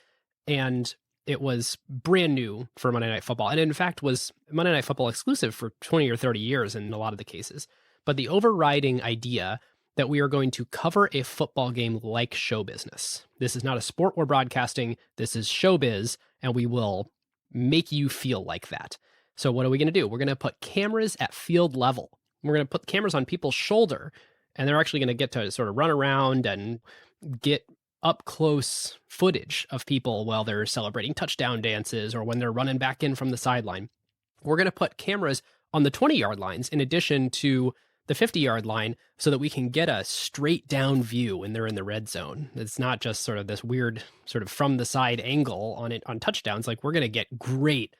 And it was brand new for Monday Night Football. And in fact was Monday Night Football exclusive for 20 or 30 years in a lot of the cases. But the overriding idea that we are going to cover a football game like show business. This is not a sport we're broadcasting. This is showbiz, and we will make you feel like that. So what are we going to do? We're going to put cameras at field level. We're going to put cameras on people's shoulder, and they're actually going to get to sort of run around and get up close footage of people while they're celebrating touchdown dances or when they're running back in from the sideline. We're going to put cameras on the 20-yard lines in addition to the 50-yard line so that we can get a straight down view when they're in the red zone. It's not just sort of this weird sort of from the side angle on it on touchdowns. Like we're going to get great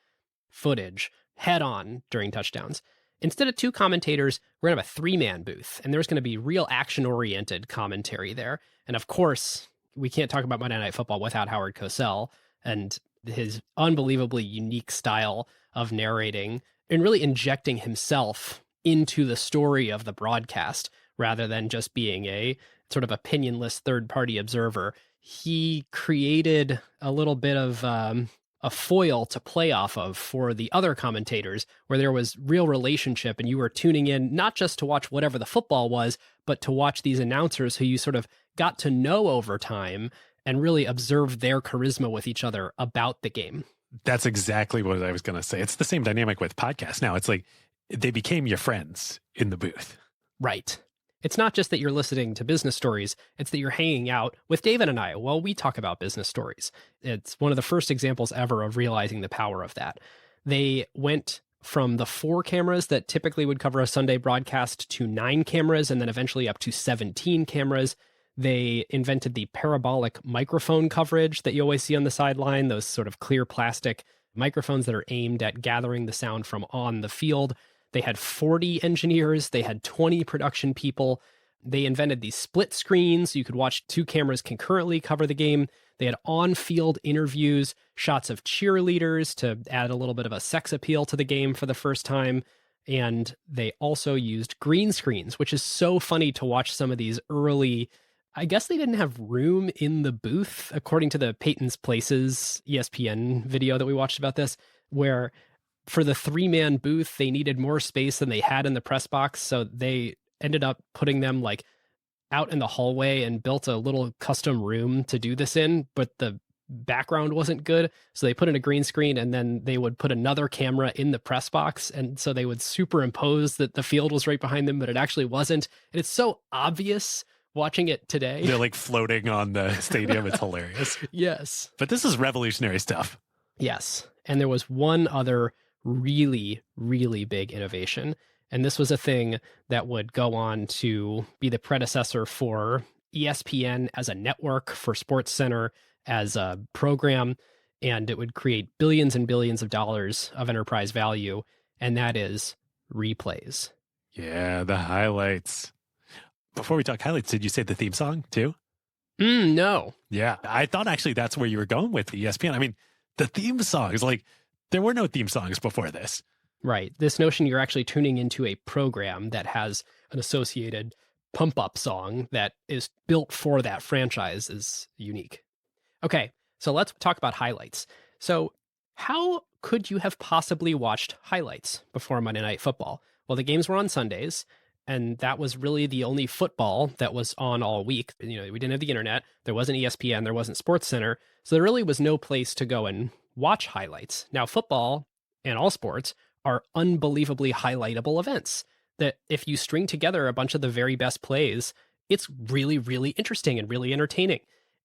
footage head on during touchdowns. Instead of 2 commentators, we're going to have a 3-man booth, and there's going to be real action-oriented commentary there. And of course, we can't talk about Monday Night Football without Howard Cosell and his unbelievably unique style of narrating and really injecting himself into the story of the broadcast rather than just being a sort of opinionless third-party observer. He created a little bit of a foil to play off of for the other commentators, where there was real relationship and you were tuning in not just to watch whatever the football was, but to watch these announcers who you sort of got to know over time and really observe their charisma with each other about the game. That's exactly what I was going to say. It's the same dynamic with podcasts now. It's like they became your friends in the booth. Right. It's not just that you're listening to business stories, it's that you're hanging out with David and I while we talk about business stories. It's one of the first examples ever of realizing the power of that. They went from the 4 cameras that typically would cover a Sunday broadcast to 9 cameras and then eventually up to 17 cameras. They invented the parabolic microphone coverage that you always see on the sideline, those sort of clear plastic microphones that are aimed at gathering the sound from on the field. They had 40 engineers. They had 20 production people. They invented these split screens. So you could watch 2 cameras concurrently cover the game. They had on-field interviews, shots of cheerleaders to add a little bit of a sex appeal to the game for the first time. And they also used green screens, which is so funny to watch some of these early. I guess they didn't have room in the booth, according to the Peyton's Places ESPN video that we watched about this, where for the 3-man booth, they needed more space than they had in the press box. So they ended up putting them like out in the hallway and built a little custom room to do this in, but the background wasn't good. So they put in a green screen and then they would put another camera in the press box. And so they would superimpose that the field was right behind them, but it actually wasn't. And it's so obvious watching it today. They're like floating on the stadium. It's hilarious. Yes. But this is revolutionary stuff. Yes. And there was one other really, really big innovation. And this was a thing that would go on to be the predecessor for ESPN as a network, for SportsCenter as a program, and it would create billions and billions of dollars of enterprise value, and that is replays. Yeah, the highlights. Before we talk highlights, did you say the theme song too? No. Yeah, I thought actually that's where you were going with the ESPN. I mean, the theme songs, like there were no theme songs before this. Right. This notion you're actually tuning into a program that has an associated pump-up song that is built for that franchise is unique. Okay, so let's talk about highlights. So how could you have possibly watched highlights before Monday Night Football? Well, the games were on Sundays, and that was really the only football that was on all week. You know, we didn't have the internet. There wasn't ESPN. There wasn't SportsCenter. So there really was no place to go and watch highlights. Now, football and all sports are unbelievably highlightable events that if you string together a bunch of the very best plays, it's really, really interesting and really entertaining,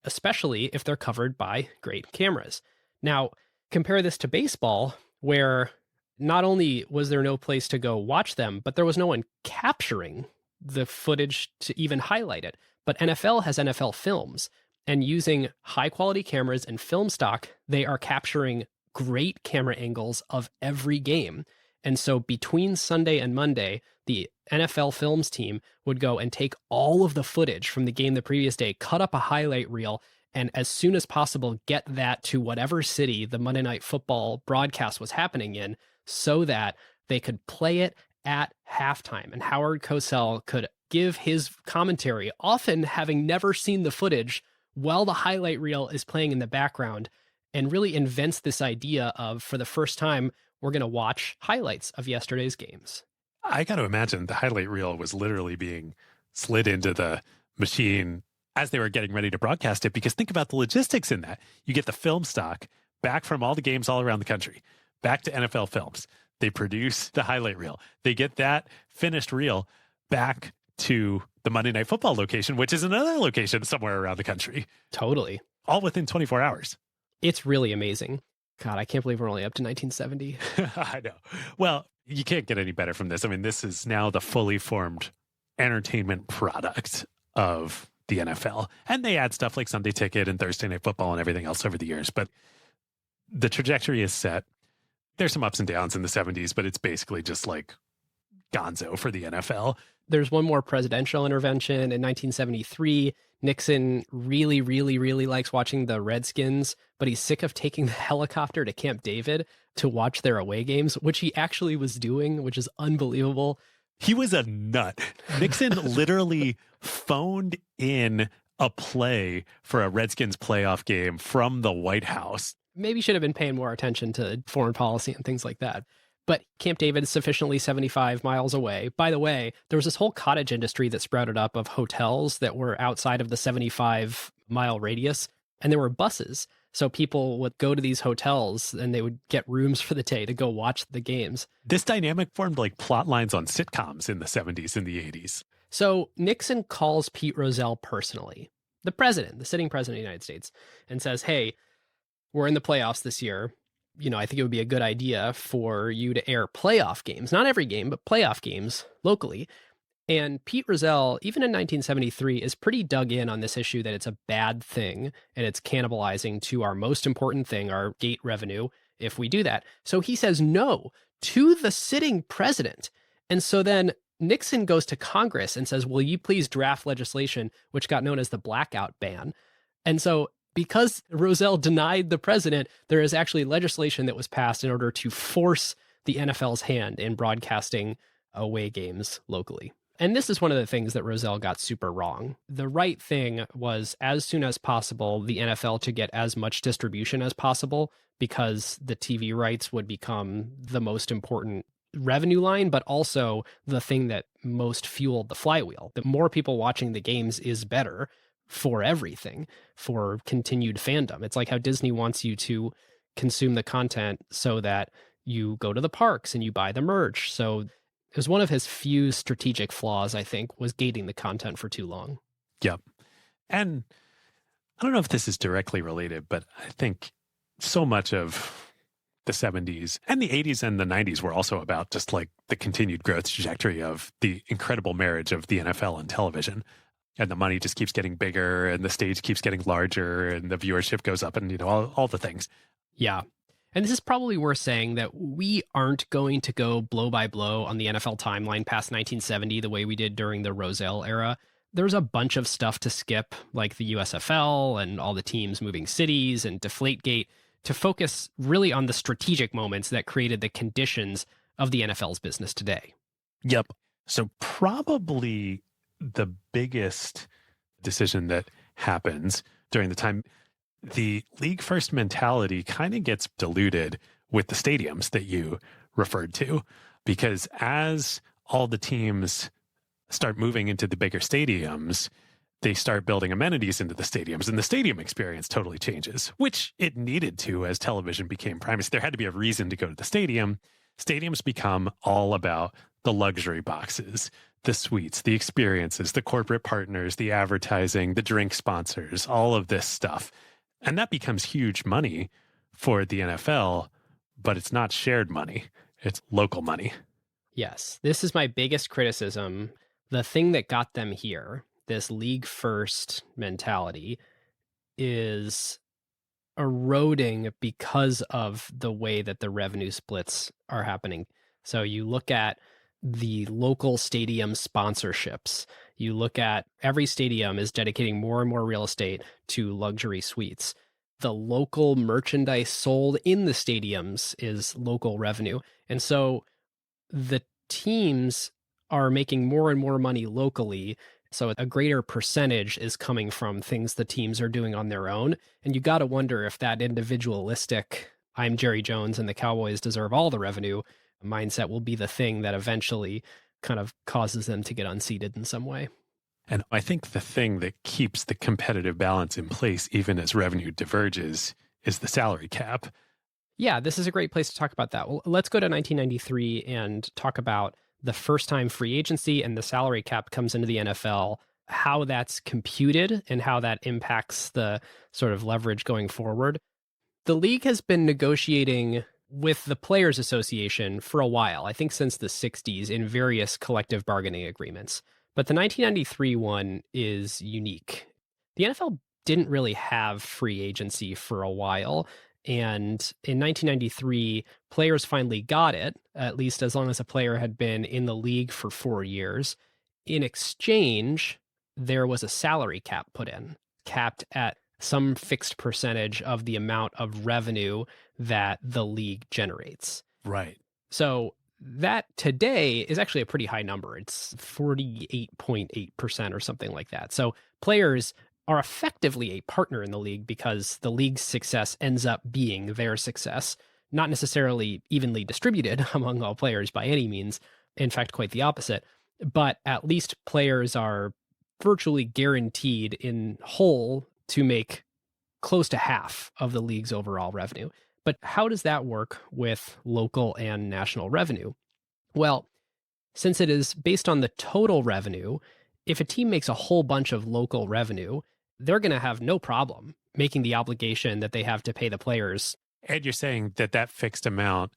especially if they're covered by great cameras. Now, compare this to baseball, where not only was there no place to go watch them, but there was no one capturing the footage to even highlight it. But NFL has NFL Films, and using high quality cameras and film stock, they are capturing great camera angles of every game. And so between Sunday and Monday, the NFL Films team would go and take all of the footage from the game the previous day, cut up a highlight reel, and as soon as possible, get that to whatever city the Monday Night Football broadcast was happening in so that they could play it at halftime. And Howard Cosell could give his commentary, often having never seen the footage, while the highlight reel is playing in the background, and really invents this idea of, for the first time, we're going to watch highlights of yesterday's games. I got to imagine the highlight reel was literally being slid into the machine as they were getting ready to broadcast it, because think about the logistics in that. You get the film stock back from all the games all around the country, back to NFL Films. They produce the highlight reel. They get that finished reel back to the Monday Night Football location, which is another location somewhere around the country. Totally. All within 24 hours. It's really amazing. God, I can't believe we're only up to 1970. I know. Well, you can't get any better from this. I mean, this is now the fully formed entertainment product of the NFL. And they add stuff like Sunday Ticket and Thursday Night Football and everything else over the years. But the trajectory is set. There's some ups and downs in the 70s, but it's basically just like gonzo for the NFL. There's one more presidential intervention in 1973. Nixon really, really, really likes watching the Redskins, but he's sick of taking the helicopter to Camp David to watch their away games, which he actually was doing, which is unbelievable. He was a nut. Nixon literally phoned in a play for a Redskins playoff game from the White House. Maybe should have been paying more attention to foreign policy and things like that. But Camp David is sufficiently 75 miles away. By the way, there was this whole cottage industry that sprouted up of hotels that were outside of the 75-mile radius, and there were buses. So people would go to these hotels and they would get rooms for the day to go watch the games. This dynamic formed like plot lines on sitcoms in the 70s and the 80s. So Nixon calls Pete Rozelle personally, the president, the sitting president of the United States, and says, hey, we're in the playoffs this year. I think it would be a good idea for you to air playoff games, not every game, but playoff games locally. And Pete Rozelle, even in 1973, is pretty dug in on this issue that it's a bad thing and it's cannibalizing to our most important thing, our gate revenue, if we do that. So he says no to the sitting president. And so then Nixon goes to Congress and says, will you please draft legislation, which got known as the blackout ban. And so because Rozelle denied the president, there is actually legislation that was passed in order to force the NFL's hand in broadcasting away games locally. And this is one of the things that Rozelle got super wrong. The right thing was, as soon as possible, the NFL to get as much distribution as possible, because the TV rights would become the most important revenue line, but also the thing that most fueled the flywheel. The more people watching the games is better for everything, for continued fandom. It's like how Disney wants you to consume the content so that you go to the parks and you buy the merch. So it was one of his few strategic flaws, I think, was gating the content for too long. Yep. And I don't know if this is directly related, but I think so much of the 70s and the 80s and the 90s were also about just like the continued growth trajectory of the incredible marriage of the NFL and television. And the money just keeps getting bigger and the stage keeps getting larger and the viewership goes up and, all the things. Yeah. And this is probably worth saying that we aren't going to go blow by blow on the NFL timeline past 1970 the way we did during the Rozelle era. There's a bunch of stuff to skip, like the USFL and all the teams moving cities and Deflategate, to focus really on the strategic moments that created the conditions of the NFL's business today. Yep. So probably the biggest decision that happens during the time, the league first mentality kind of gets diluted with the stadiums that you referred to, because as all the teams start moving into the bigger stadiums, they start building amenities into the stadiums, and the stadium experience totally changes, which it needed to as television became primacy. There had to be a reason to go to the stadium. Stadiums become all about the luxury boxes, the suites, the experiences, the corporate partners, the advertising, the drink sponsors, all of this stuff. And that becomes huge money for the NFL, but it's not shared money. It's local money. Yes, this is my biggest criticism. The thing that got them here, this league first mentality, is eroding because of the way that the revenue splits are happening. So you look at the local stadium sponsorships. You look at every stadium is dedicating more and more real estate to luxury suites. The local merchandise sold in the stadiums is local revenue. And so the teams are making more and more money locally. So a greater percentage is coming from things the teams are doing on their own. And you got to wonder if that individualistic, I'm Jerry Jones and the Cowboys deserve all the revenue mindset will be the thing that eventually kind of causes them to get unseated in some way. And I think the thing that keeps the competitive balance in place, even as revenue diverges, is the salary cap. Yeah, this is a great place to talk about that. Well, let's go to 1993 and talk about the first time free agency and the salary cap comes into the NFL, how that's computed and how that impacts the sort of leverage going forward. The league has been negotiating with the Players Association for a while, I think since the 60s, in various collective bargaining agreements. But the 1993 one is unique. The NFL didn't really have free agency for a while. And in 1993, players finally got it, at least as long as a player had been in the league for 4 years. In exchange, there was a salary cap put in, capped at some fixed percentage of the amount of revenue that the league generates. Right. So that today is actually a pretty high number. It's 48.8% or something like that. So players are effectively a partner in the league because the league's success ends up being their success, not necessarily evenly distributed among all players by any means. In fact, quite the opposite. But at least players are virtually guaranteed in whole to make close to half of the league's overall revenue. But how does that work with local and national revenue? Well, since it is based on the total revenue, if a team makes a whole bunch of local revenue, they're going to have no problem making the obligation that they have to pay the players. And you're saying that that fixed amount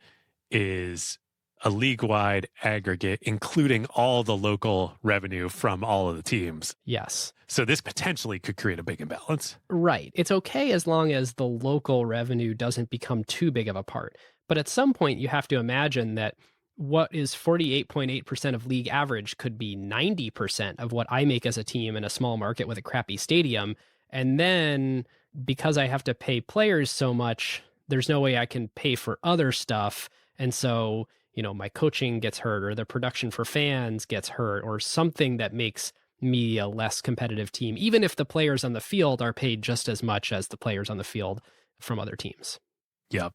is a league-wide aggregate, including all the local revenue from all of the teams. Yes. So this potentially could create a big imbalance. Right. It's okay as long as the local revenue doesn't become too big of a part. But at some point, you have to imagine that what is 48.8% of league average could be 90% of what I make as a team in a small market with a crappy stadium. And then because I have to pay players so much, there's no way I can pay for other stuff. And so, my coaching gets hurt or the production for fans gets hurt or something that makes me a less competitive team, even if the players on the field are paid just as much as the players on the field from other teams. Yep.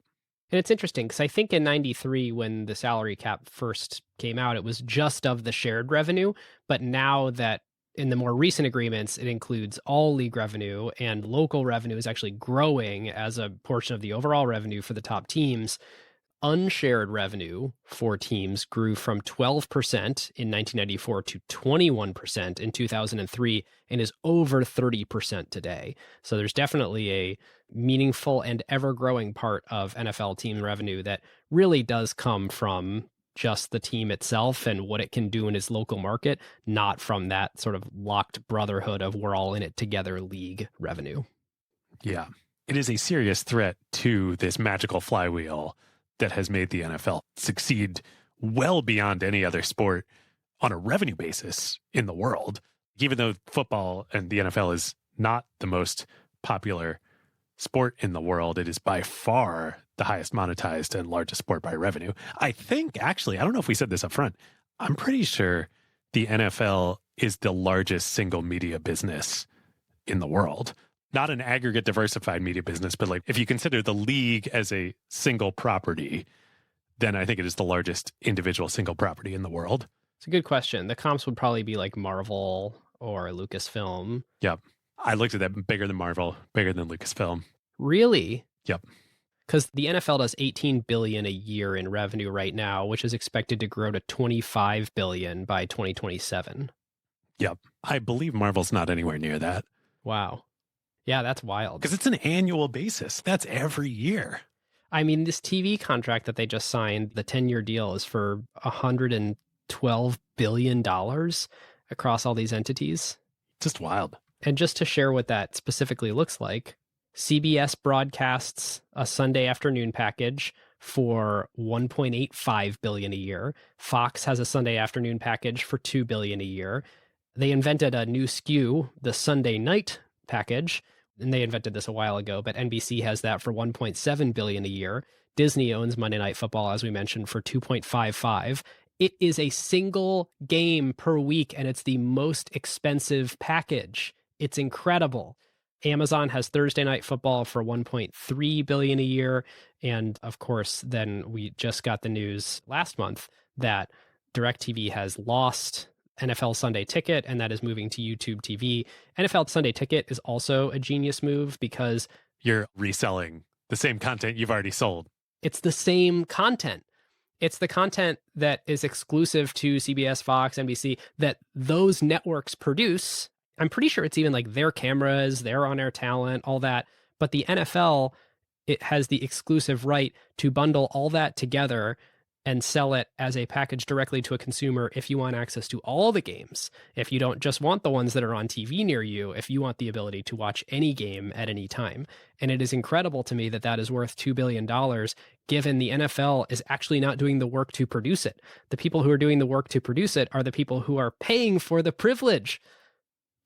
And it's interesting because I think in 93, when the salary cap first came out, it was just of the shared revenue. But now that in the more recent agreements, it includes all league revenue and local revenue is actually growing as a portion of the overall revenue for the top teams. Unshared revenue for teams grew from 12% in 1994 to 21% in 2003 and is over 30% today. So there's definitely a meaningful and ever-growing part of NFL team revenue that really does come from just the team itself and what it can do in its local market, not from that sort of locked brotherhood of we're all in it together league revenue. Yeah. It is a serious threat to this magical flywheel that has made the NFL succeed well beyond any other sport on a revenue basis in the world. Even though football and the NFL is not the most popular sport in the world, it is by far the highest monetized and largest sport by revenue. I think, actually, I don't know if we said this up front, I'm pretty sure the NFL is the largest single media business in the world. Not an aggregate diversified media business, but like if you consider the league as a single property, then I think it is the largest individual single property in the world. It's a good question. The comps would probably be like Marvel or Lucasfilm. Yep. I looked at that, bigger than Marvel, bigger than Lucasfilm. Really? Yep. Because the NFL does $18 billion a year in revenue right now, which is expected to grow to $25 billion by 2027. Yep. I believe Marvel's not anywhere near that. Wow. Yeah, that's wild. Because it's an annual basis. That's every year. I mean, this TV contract that they just signed, the 10-year deal is for $112 billion across all these entities. Just wild. And just to share what that specifically looks like, CBS broadcasts a Sunday afternoon package for $1.85 billion a year. Fox has a Sunday afternoon package for $2 billion a year. They invented a new SKU, the Sunday night package, and they invented this a while ago, but NBC has that for $1.7 billion a year. Disney owns Monday Night Football, as we mentioned, for $2.55. It is a single game per week, and it's the most expensive package. It's incredible. Amazon has Thursday Night Football for $1.3 billion a year. And of course, then we just got the news last month that DirecTV has lost NFL Sunday Ticket, and that is moving to YouTube TV. NFL Sunday Ticket is also a genius move because you're reselling the same content you've already sold. It's the same content. It's the content that is exclusive to CBS, Fox, NBC that those networks produce. I'm pretty sure it's even like their cameras, their on-air talent, all that. But the NFL, it has the exclusive right to bundle all that together and sell it as a package directly to a consumer if you want access to all the games. If you don't just want the ones that are on TV near you, if you want the ability to watch any game at any time. And it is incredible to me that that is worth $2 billion, given the NFL is actually not doing the work to produce it. The people who are doing the work to produce it are the people who are paying for the privilege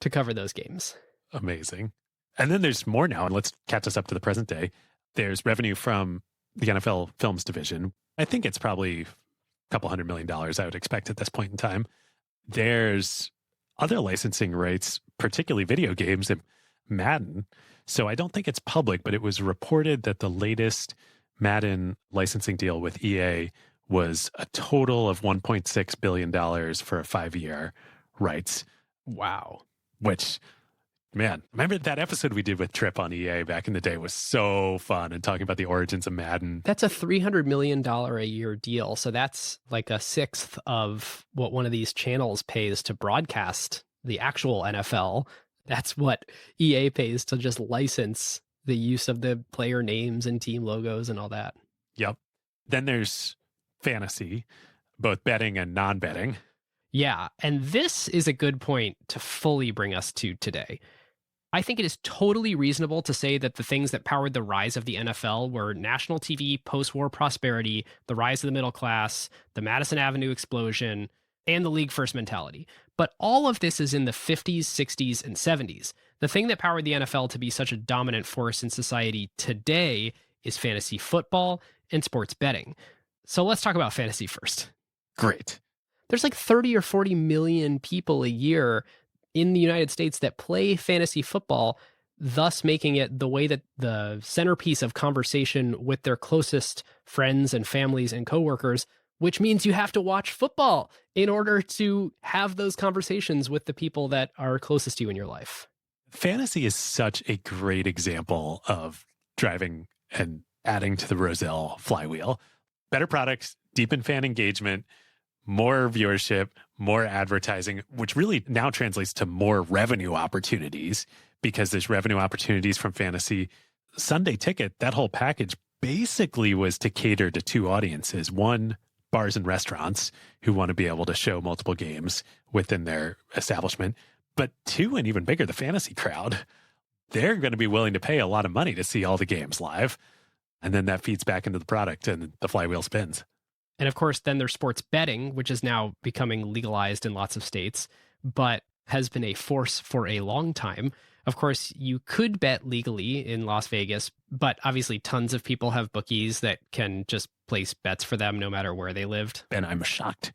to cover those games. Amazing. And then there's more now, and let's catch us up to the present day. There's revenue from the NFL Films division. I think it's probably a couple $100 million, I would expect at this point in time. There's other licensing rights, particularly video games and Madden. So I don't think it's public, but it was reported that the latest Madden licensing deal with EA was a total of $1.6 billion for a 5-year rights. Wow. Which, man, remember that episode we did with Trip on EA back in the day was so fun, and talking about the origins of Madden. That's a $300 million a year deal. So that's like a sixth of what one of these channels pays to broadcast the actual NFL. That's what EA pays to just license the use of the player names and team logos and all that. Yep. Then there's fantasy, both betting and non-betting. Yeah. And this is a good point to fully bring us to today. I think it is totally reasonable to say that the things that powered the rise of the NFL were national TV, post-war prosperity, the rise of the middle class, the Madison Avenue explosion, and the league first mentality. But all of this is in the 50s, 60s, and 70s. The thing that powered the NFL to be such a dominant force in society today is fantasy football and sports betting. So let's talk about fantasy first. Great. There's like 30 or 40 million people a year in the United States that play fantasy football, thus making it the way that the centerpiece of conversation with their closest friends and families and coworkers, which means you have to watch football in order to have those conversations with the people that are closest to you in your life. Fantasy is such a great example of driving and adding to the Rozelle flywheel. Better products, deepen fan engagement, more viewership, more advertising, which really now translates to more revenue opportunities, because there's revenue opportunities from fantasy. Sunday Ticket, that whole package basically was to cater to two audiences. One, bars and restaurants who want to be able to show multiple games within their establishment. But two, and even bigger, the fantasy crowd. They're going to be willing to pay a lot of money to see all the games live. And then that feeds back into the product and the flywheel spins. And of course, then there's sports betting, which is now becoming legalized in lots of states, but has been a force for a long time. Of course, you could bet legally in Las Vegas, but obviously tons of people have bookies that can just place bets for them no matter where they lived. And I'm shocked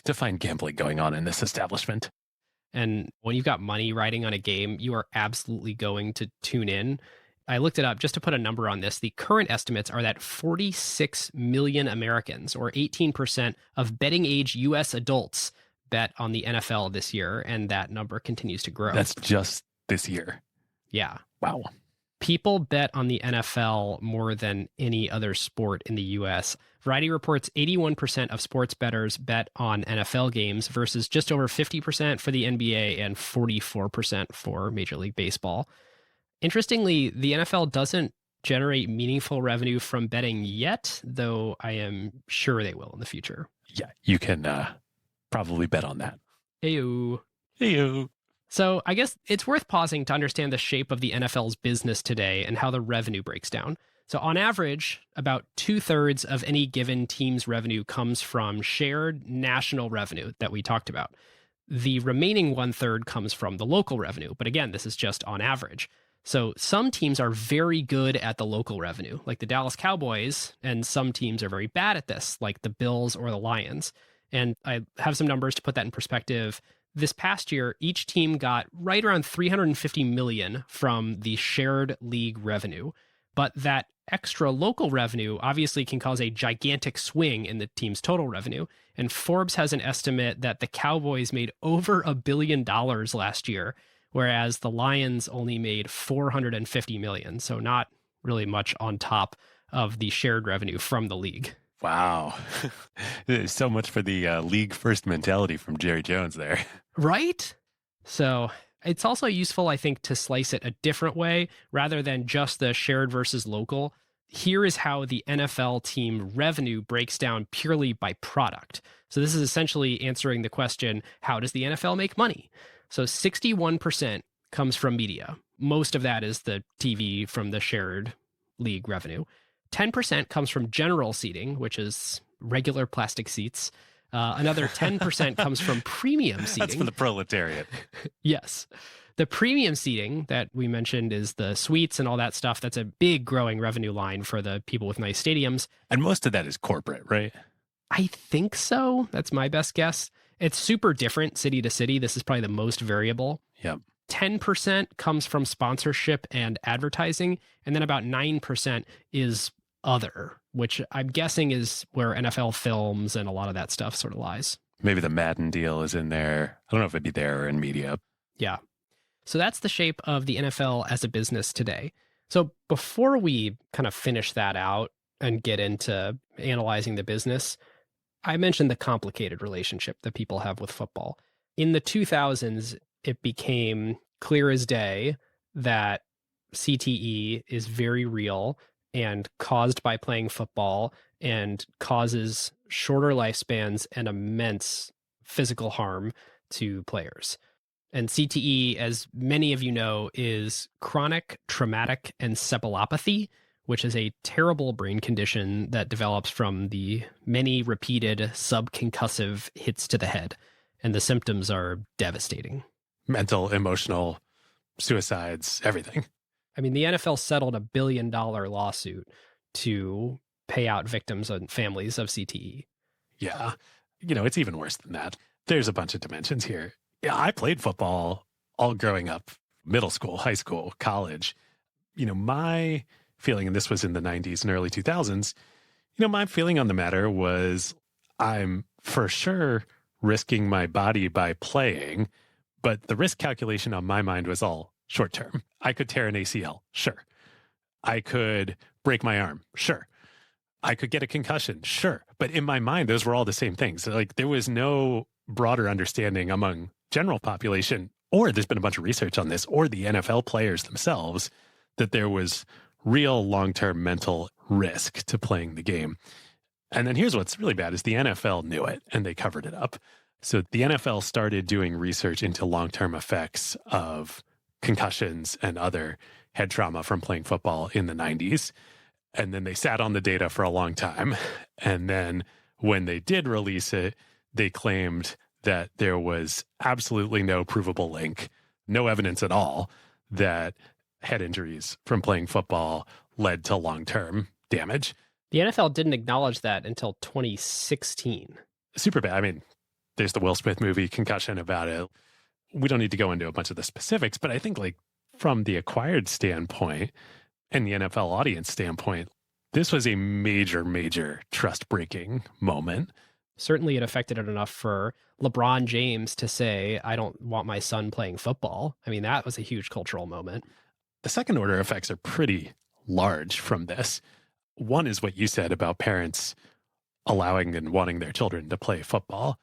to find gambling going on in this establishment. And when you've got money riding on a game, you are absolutely going to tune in. I looked it up just to put a number on this. The current estimates are that 46 million Americans, or 18% of betting age U.S. adults, bet on the NFL this year, and that number continues to grow. That's just this year. Yeah. Wow. People bet on the NFL more than any other sport in the U.S. Variety reports 81% of sports bettors bet on NFL games versus just over 50% for the NBA and 44% for Major League Baseball. Interestingly, the NFL doesn't generate meaningful revenue from betting yet, though I am sure they will in the future. Yeah, you can probably bet on that. Heyo. Heyo. So I guess it's worth pausing to understand the shape of the NFL's business today and how the revenue breaks down. So on average, about 2/3 of any given team's revenue comes from shared national revenue that we talked about. The remaining 1/3 comes from the local revenue. But again, this is just on average. So some teams are very good at the local revenue, like the Dallas Cowboys, and some teams are very bad at this, like the Bills or the Lions. And I have some numbers to put that in perspective. This past year, each team got right around $350 million from the shared league revenue. But that extra local revenue obviously can cause a gigantic swing in the team's total revenue. And Forbes has an estimate that the Cowboys made over $1 billion last year, whereas the Lions only made $450 million. So not really much on top of the shared revenue from the league. Wow. There's so much for the league first mentality from Jerry Jones there. Right? So it's also useful, I think, to slice it a different way rather than just the shared versus local. here is how the NFL team revenue breaks down purely by product. So this is essentially answering the question, how does the NFL make money? So 61% comes from media. Most of that is the TV from the shared league revenue. 10% comes from general seating, which is regular plastic seats. Another 10% comes from premium seating. That's for the proletariat. Yes. The premium seating that we mentioned is the suites and all that stuff. That's a big growing revenue line for the people with nice stadiums. And most of that is corporate, right? I think so. That's my best guess. It's super different city to city. This is probably the most variable. Yep. 10% comes from sponsorship and advertising, and then about 9% is other, which I'm guessing is where NFL films and a lot of that stuff sort of lies. Maybe the Madden deal is in there. I don't know if it'd be there or in media. Yeah. So that's the shape of the NFL as a business today. So before we kind of finish that out and get into analyzing the business, I mentioned the complicated relationship that people have with football. In the 2000s, it became clear as day that CTE is very real and caused by playing football and causes shorter lifespans and immense physical harm to players. And CTE, as many of you know, is chronic traumatic encephalopathy, which is a terrible brain condition that develops from the many repeated subconcussive hits to the head. And the symptoms are devastating. Mental, emotional, suicides, everything. I mean, the NFL settled $1 billion lawsuit to pay out victims and families of CTE. Yeah. It's even worse than that. There's a bunch of dimensions here. Yeah, I played football all growing up, middle school, high school, college. My feeling, and this was in the 90s and early 2000s, my feeling on the matter was I'm for sure risking my body by playing, but the risk calculation on my mind was all short term. I could tear an ACL, sure. I could break my arm, sure. I could get a concussion, sure. But in my mind, those were all the same things. Like there was no broader understanding among general population, or there's been a bunch of research on this, or the NFL players themselves, that there was real long-term mental risk to playing the game. And then here's what's really bad is the NFL knew it and they covered it up. So the NFL started doing research into long-term effects of concussions and other head trauma from playing football in the 90s. And then they sat on the data for a long time. And then when they did release it, they claimed that there was absolutely no provable link, no evidence at all that head injuries from playing football led to long-term damage. The NFL didn't acknowledge that until 2016. Super bad. I mean, there's the Will Smith movie, Concussion, about it. We don't need to go into a bunch of the specifics, but I think from the acquired standpoint and the NFL audience standpoint, this was a major, major trust-breaking moment. Certainly it affected it enough for LeBron James to say, I don't want my son playing football. I mean, that was a huge cultural moment. The second order effects are pretty large from this. One is what you said about parents allowing and wanting their children to play football.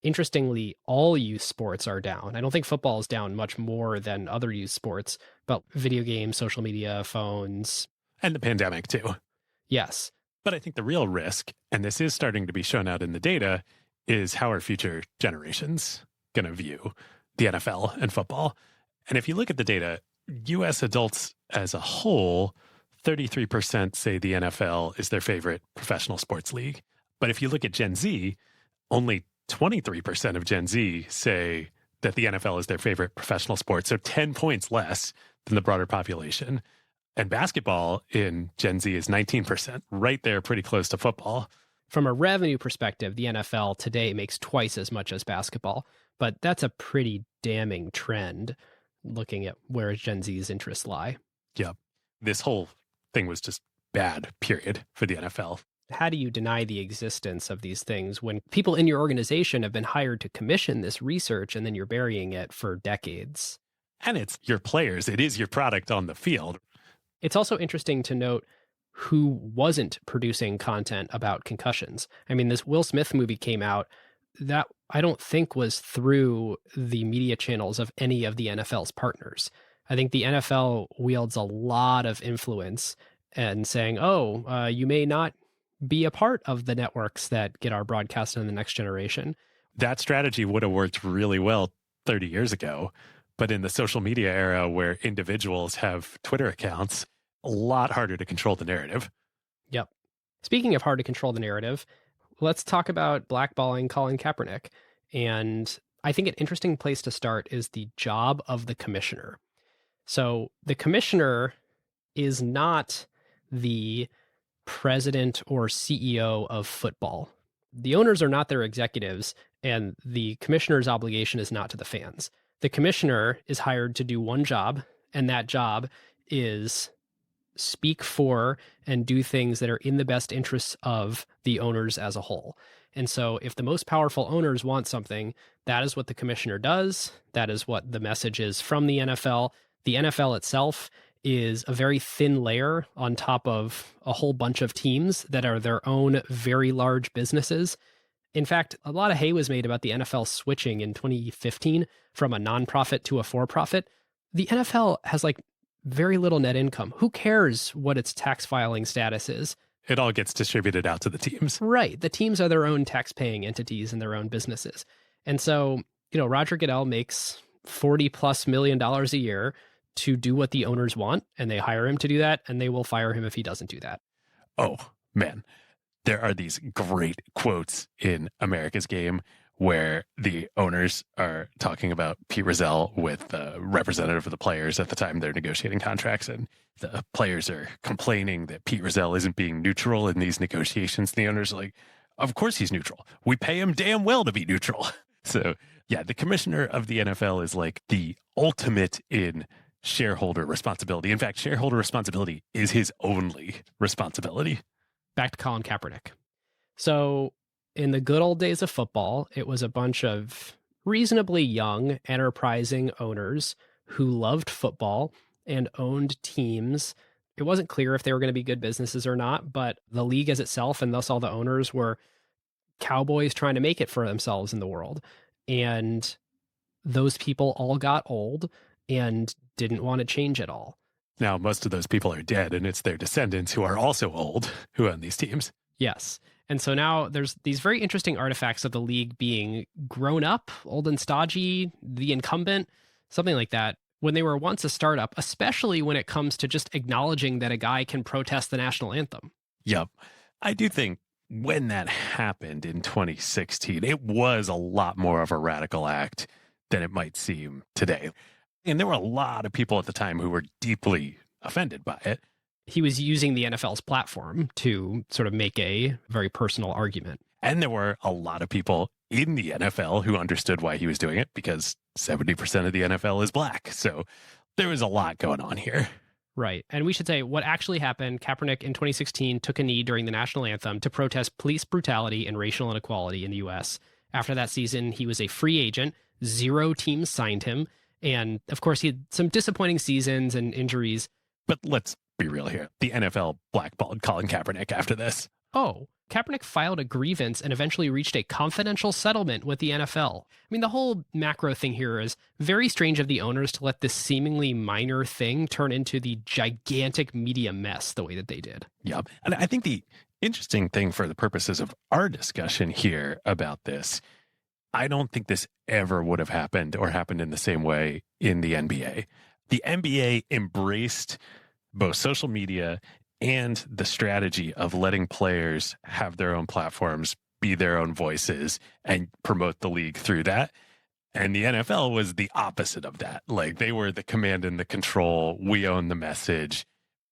Interestingly, all youth sports are down. I don't think football is down much more than other youth sports, but video games, social media, phones. And the pandemic too. Yes. But I think the real risk, and this is starting to be shown out in the data, is how are future generations going to view the NFL and football? And if you look at the data, U.S. adults as a whole, 33% say the NFL is their favorite professional sports league. But if you look at Gen Z, only 23% of Gen Z say that the NFL is their favorite professional sport. So 10 points less than the broader population. And basketball in Gen Z is 19%, right there, pretty close to football. From a revenue perspective, the NFL today makes twice as much as basketball, but that's a pretty damning trend looking at where Gen Z's interests lie. Yeah. This whole thing was just bad, period, for the NFL. How do you deny the existence of these things when people in your organization have been hired to commission this research and then you're burying it for decades? And it's your players. It is your product on the field. It's also interesting to note who wasn't producing content about concussions. I mean, this Will Smith movie came out that I don't think was through the media channels of any of the NFL's partners. I think the NFL wields a lot of influence and saying, oh, you may not be a part of the networks that get our broadcast in the next generation. That strategy would have worked really well 30 years ago. But in the social media era where individuals have Twitter accounts, a lot harder to control the narrative. Yep. Speaking of hard to control the narrative, let's talk about blackballing Colin Kaepernick. And I think an interesting place to start is the job of the commissioner. So the commissioner is not the president or CEO of football. The owners are not their executives, and the commissioner's obligation is not to the fans. The commissioner is hired to do one job, and that job is speak for and do things that are in the best interests of the owners as a whole. And so if the most powerful owners want something, that is what the commissioner does. That is what the message is from the NFL. The NFL itself is a very thin layer on top of a whole bunch of teams that are their own very large businesses. In fact, a lot of hay was made about the NFL switching in 2015 from a nonprofit to a for-profit. The NFL has like very little net income. Who cares what its tax filing status is? It all gets distributed out to the teams. Right. The teams are their own tax-paying entities and their own businesses. And so, Roger Goodell makes $40+ million a year to do what the owners want, and they hire him to do that, and they will fire him if he doesn't do that. Oh, man. There are these great quotes in America's Game where the owners are talking about Pete Rozelle with the representative of the players at the time they're negotiating contracts. And the players are complaining that Pete Rozelle isn't being neutral in these negotiations. The owners are like, of course he's neutral. We pay him damn well to be neutral. So yeah, the commissioner of the NFL is like the ultimate in shareholder responsibility. In fact, shareholder responsibility is his only responsibility. Back to Colin Kaepernick. So in the good old days of football, it was a bunch of reasonably young, enterprising owners who loved football and owned teams. It wasn't clear if they were going to be good businesses or not, but the league as itself, and thus all the owners, were cowboys trying to make it for themselves in the world. And those people all got old and didn't want to change at all. Now, most of those people are dead, and it's their descendants who are also old who own these teams. Yes. And so now there's these very interesting artifacts of the league being grown up, old and stodgy, the incumbent, something like that, when they were once a startup, especially when it comes to just acknowledging that a guy can protest the national anthem. Yep. I do think when that happened in 2016, it was a lot more of a radical act than it might seem today. And there were a lot of people at the time who were deeply offended by it. He was using the NFL's platform to sort of make a very personal argument. And there were a lot of people in the NFL who understood why he was doing it, because 70% of the NFL is black. So there was a lot going on here. Right. And we should say what actually happened. Kaepernick in 2016 took a knee during the national anthem to protest police brutality and racial inequality in the U.S. After that season, he was a free agent. 0 teams signed him. And of course, he had some disappointing seasons and injuries. But let's be real here. The NFL blackballed Colin Kaepernick after this. Oh, Kaepernick filed a grievance and eventually reached a confidential settlement with the NFL. I mean, the whole macro thing here is very strange of the owners to let this seemingly minor thing turn into the gigantic media mess the way that they did. Yeah. And I think the interesting thing for the purposes of our discussion here about this, I don't think this ever would have happened or happened in the same way in the NBA. The NBA embraced both social media and the strategy of letting players have their own platforms, be their own voices, and promote the league through that. And the NFL was the opposite of that. Like, they were the command and the control. We own the message.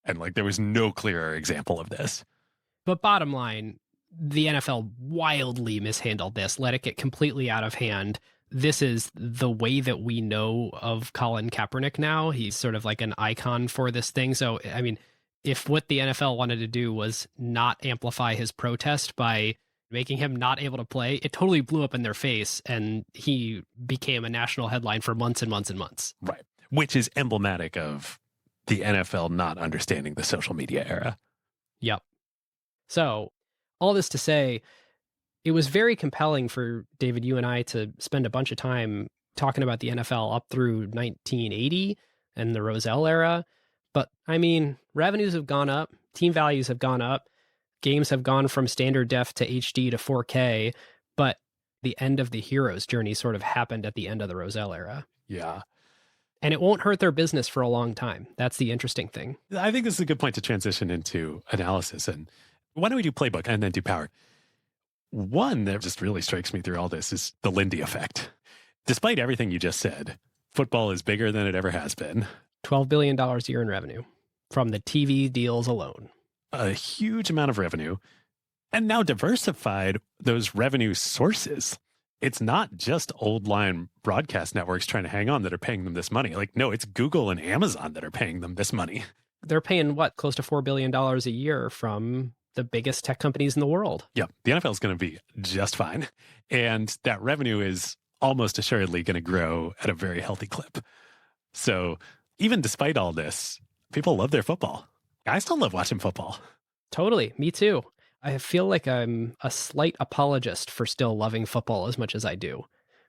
And like, there was no clearer example of this. But bottom line, the NFL wildly mishandled this, let it get completely out of hand. This is the way that we know of Colin Kaepernick now. He's sort of like an icon for this thing. So, I mean, if what the NFL wanted to do was not amplify his protest by making him not able to play, it totally blew up in their face, and he became a national headline for months and months and months. Right. Which is emblematic of the NFL not understanding the social media era. Yep. So all this to say, it was very compelling for David, you and I, to spend a bunch of time talking about the NFL up through 1980 and the Rozelle era. But I mean, revenues have gone up, Team values have gone up. Games have gone from standard def to HD to 4K, but the end of the hero's journey sort of happened at the end of the Rozelle era. Yeah. And it won't hurt their business for a long time. That's the interesting thing. I think this is a good point to transition into analysis. And why don't we do Playbook and then do Power? One that just really strikes me through all this is the Lindy effect. Despite everything you just said, football is bigger than it ever has been. $12 billion a year in revenue from the TV deals alone. A huge amount of revenue, and now diversified those revenue sources. It's not just old line broadcast networks trying to hang on that are paying them this money. Like, no, it's Google and Amazon that are paying them this money. They're paying what, close to $4 billion a year from the biggest tech companies in the world. Yeah, the NFL is going to be just fine. And that revenue is almost assuredly going to grow at a very healthy clip. So even despite all this, people love their football. I still love watching football. Totally. Me too. I feel like I'm a slight apologist for still loving football as much as I do.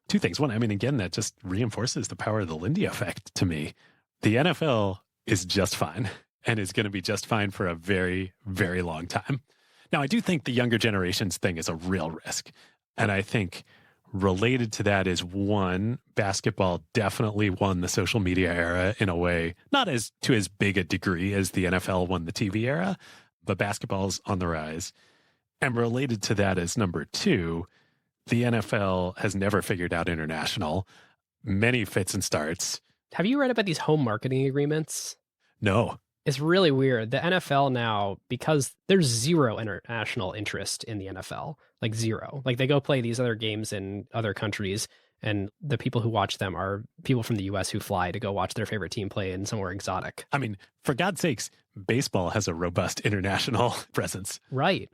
Two things. One, I mean, again, that just reinforces the power of the Lindy effect to me. The NFL is just fine and is going to be just fine for a very, very long time. Now, I do think the younger generations thing is a real risk. And I think related to that is, one, basketball definitely won the social media era in a way, not as to as big a degree as the NFL won the TV era, but basketball's on the rise. And related to that is number two, the NFL has never figured out international. Many fits and starts. Have you read about these home marketing agreements? No. It's really weird. The NFL now, because there's zero international interest in the NFL, like zero. Like they go play these other games in other countries, and the people who watch them are people from the US who fly to go watch their favorite team play in somewhere exotic. I mean, for God's sakes, baseball has a robust international presence. Right.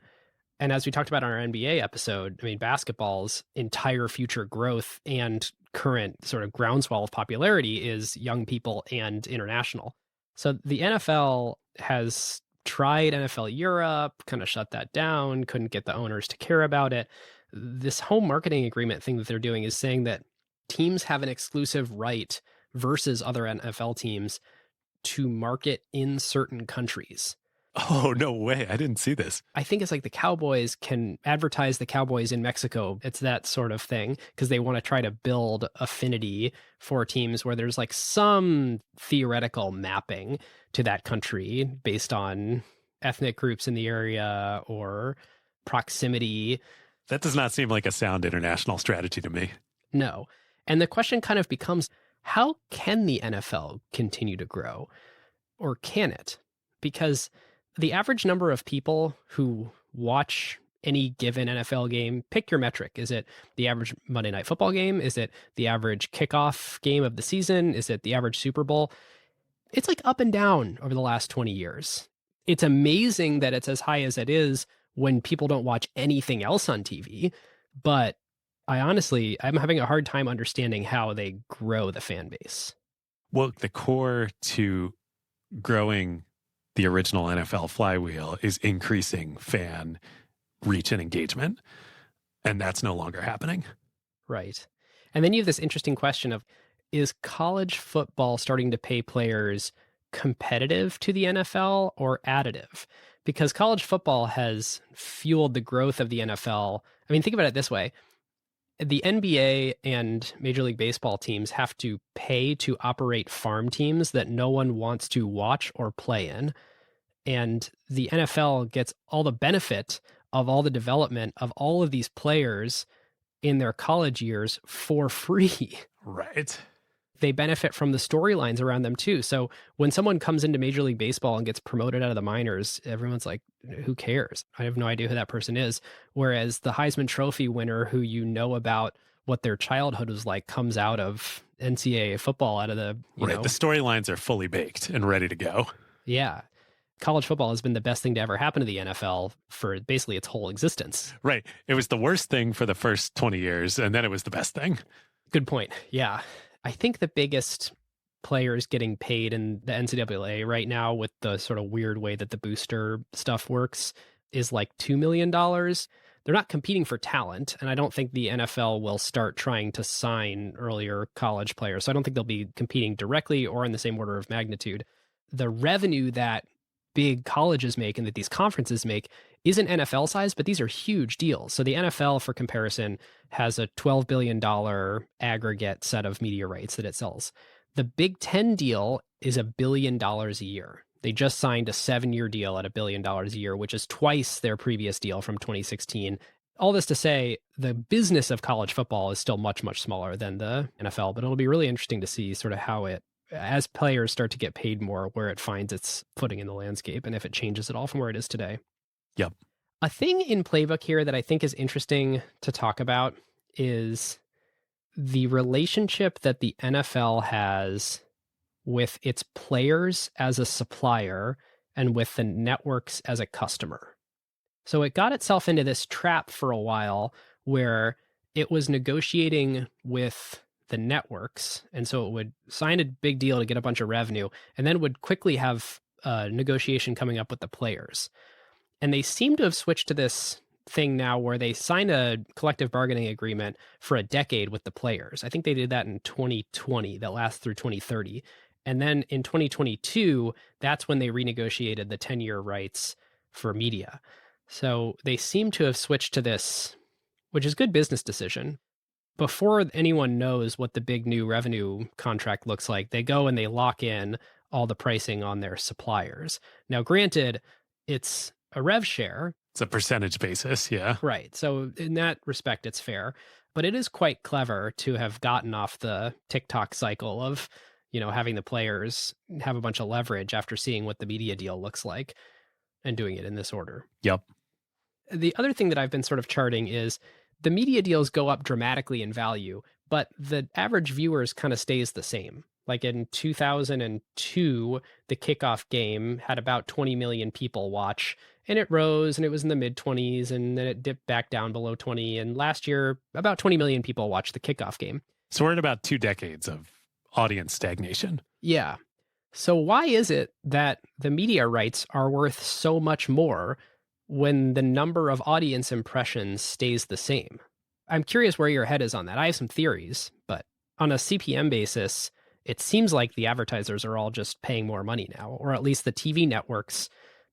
And as we talked about on our NBA episode, I mean, basketball's entire future growth and current sort of groundswell of popularity is young people and international. So the NFL has tried NFL Europe, kind of shut that down, couldn't get the owners to care about it. This home marketing agreement thing that they're doing is saying that teams have an exclusive right versus other NFL teams to market in certain countries. Oh, no way. I didn't see this. I think it's like the Cowboys can advertise the Cowboys in Mexico. It's that sort of thing because they want to try to build affinity for teams where there's like some theoretical mapping to that country based on ethnic groups in the area or proximity. That does not seem like a sound international strategy to me. No. And the question kind of becomes, how can the NFL continue to grow? Or can it? Because the average number of people who watch any given NFL game, pick your metric. Is it the average Monday Night Football game? Is it the average kickoff game of the season? Is it the average Super Bowl? It's like up and down over the last 20 years. It's amazing that it's as high as it is when people don't watch anything else on TV. But I'm having a hard time understanding how they grow the fan base. Well, the core to growing the original NFL flywheel is increasing fan reach and engagement. And that's no longer happening. Right. And then you have this interesting question of, is college football starting to pay players competitive to the NFL or additive? Because college football has fueled the growth of the NFL. I mean, think about it this way. The NBA and Major League Baseball teams have to pay to operate farm teams that no one wants to watch or play in. And the NFL gets all the benefit of all the development of all of these players in their college years for free. Right. They benefit from the storylines around them too. So when someone comes into Major League Baseball and gets promoted out of the minors, everyone's like, who cares? I have no idea who that person is. Whereas the Heisman Trophy winner, who you know about what their childhood was like, comes out of NCAA football, out of the, you know. The storylines are fully baked and ready to go. Yeah. College football has been the best thing to ever happen to the NFL for basically its whole existence. Right. It was the worst thing for the first 20 years, and then it was the best thing. Good point. Yeah. I think the biggest players getting paid in the NCAA right now, with the sort of weird way that the booster stuff works, is like $2 million. They're not competing for talent, and I don't think the NFL will start trying to sign earlier college players. So I don't think they'll be competing directly or in the same order of magnitude. The revenue that big colleges make and that these conferences make isn't NFL size, but these are huge deals. So the NFL, for comparison, has a $12 billion aggregate set of media rights that it sells. The Big Ten deal is $1 billion a year. They just signed a 7-year deal at $1 billion a year, which is twice their previous deal from 2016. All this to say, the business of college football is still much, much smaller than the NFL, but it'll be really interesting to see sort of how it, as players start to get paid more, where it finds its footing in the landscape and if it changes at all from where it is today. Yep. A thing in Playbook here that I think is interesting to talk about is the relationship that the NFL has with its players as a supplier and with the networks as a customer. So it got itself into this trap for a while where it was negotiating with the networks. And so it would sign a big deal to get a bunch of revenue and then would quickly have a negotiation coming up with the players. And they seem to have switched to this thing now where they sign a collective bargaining agreement for a decade with the players. I think they did that in 2020 that lasts through 2030. And then in 2022, that's when they renegotiated the 10-year rights for media. So they seem to have switched to this, which is a good business decision. Before anyone knows what the big new revenue contract looks like, they go and they lock in all the pricing on their suppliers. Now, granted, it's a rev share. It's a percentage basis, yeah. Right. So in that respect, it's fair. But it is quite clever to have gotten off the TikTok cycle of, having the players have a bunch of leverage after seeing what the media deal looks like and doing it in this order. Yep. The other thing that I've been sort of charting is the media deals go up dramatically in value, but the average viewers kind of stays the same. Like in 2002, the kickoff game had about 20 million people watch, and it rose and it was in the mid 20s, and then it dipped back down below 20. And last year, about 20 million people watched the kickoff game. So we're at about 2 decades of audience stagnation. Yeah. So why is it that the media rights are worth so much more when the number of audience impressions stays the same? I'm curious where your head is on that. I have some theories, but on a CPM basis, it seems like the advertisers are all just paying more money now, or at least the TV networks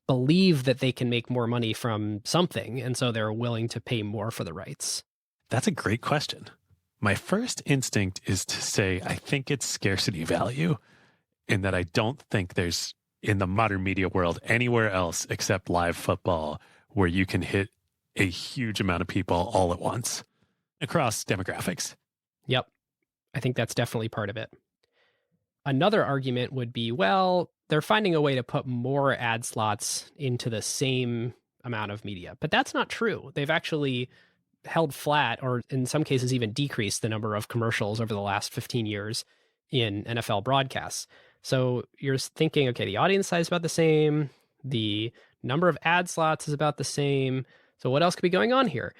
believe that they can make more money from something, and so they're willing to pay more for the rights. That's a great question. My first instinct is to say I think it's scarcity value, in that I don't think there's, in the modern media world, anywhere else except live football where you can hit a huge amount of people all at once across demographics. Yep. I think that's definitely part of it. Another argument would be, well, they're finding a way to put more ad slots into the same amount of media. But that's not true. They've actually held flat, or in some cases even decreased, the number of commercials over the last 15 years in NFL broadcasts. So you're thinking, okay, the audience size is about the same. The number of ad slots is about the same. So what else could be going on here?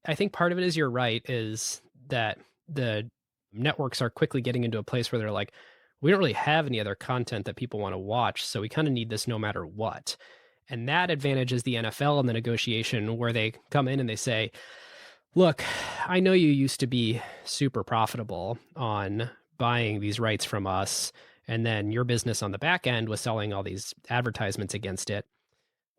I think part of it is, you're right, is that the networks are quickly getting into a place where they're like, we don't really have any other content that people want to watch, so we kind of need this no matter what. And that advantages the NFL in the negotiation, where they come in and they say, look, I know you used to be super profitable on buying these rights from us, and then your business on the back end was selling all these advertisements against it.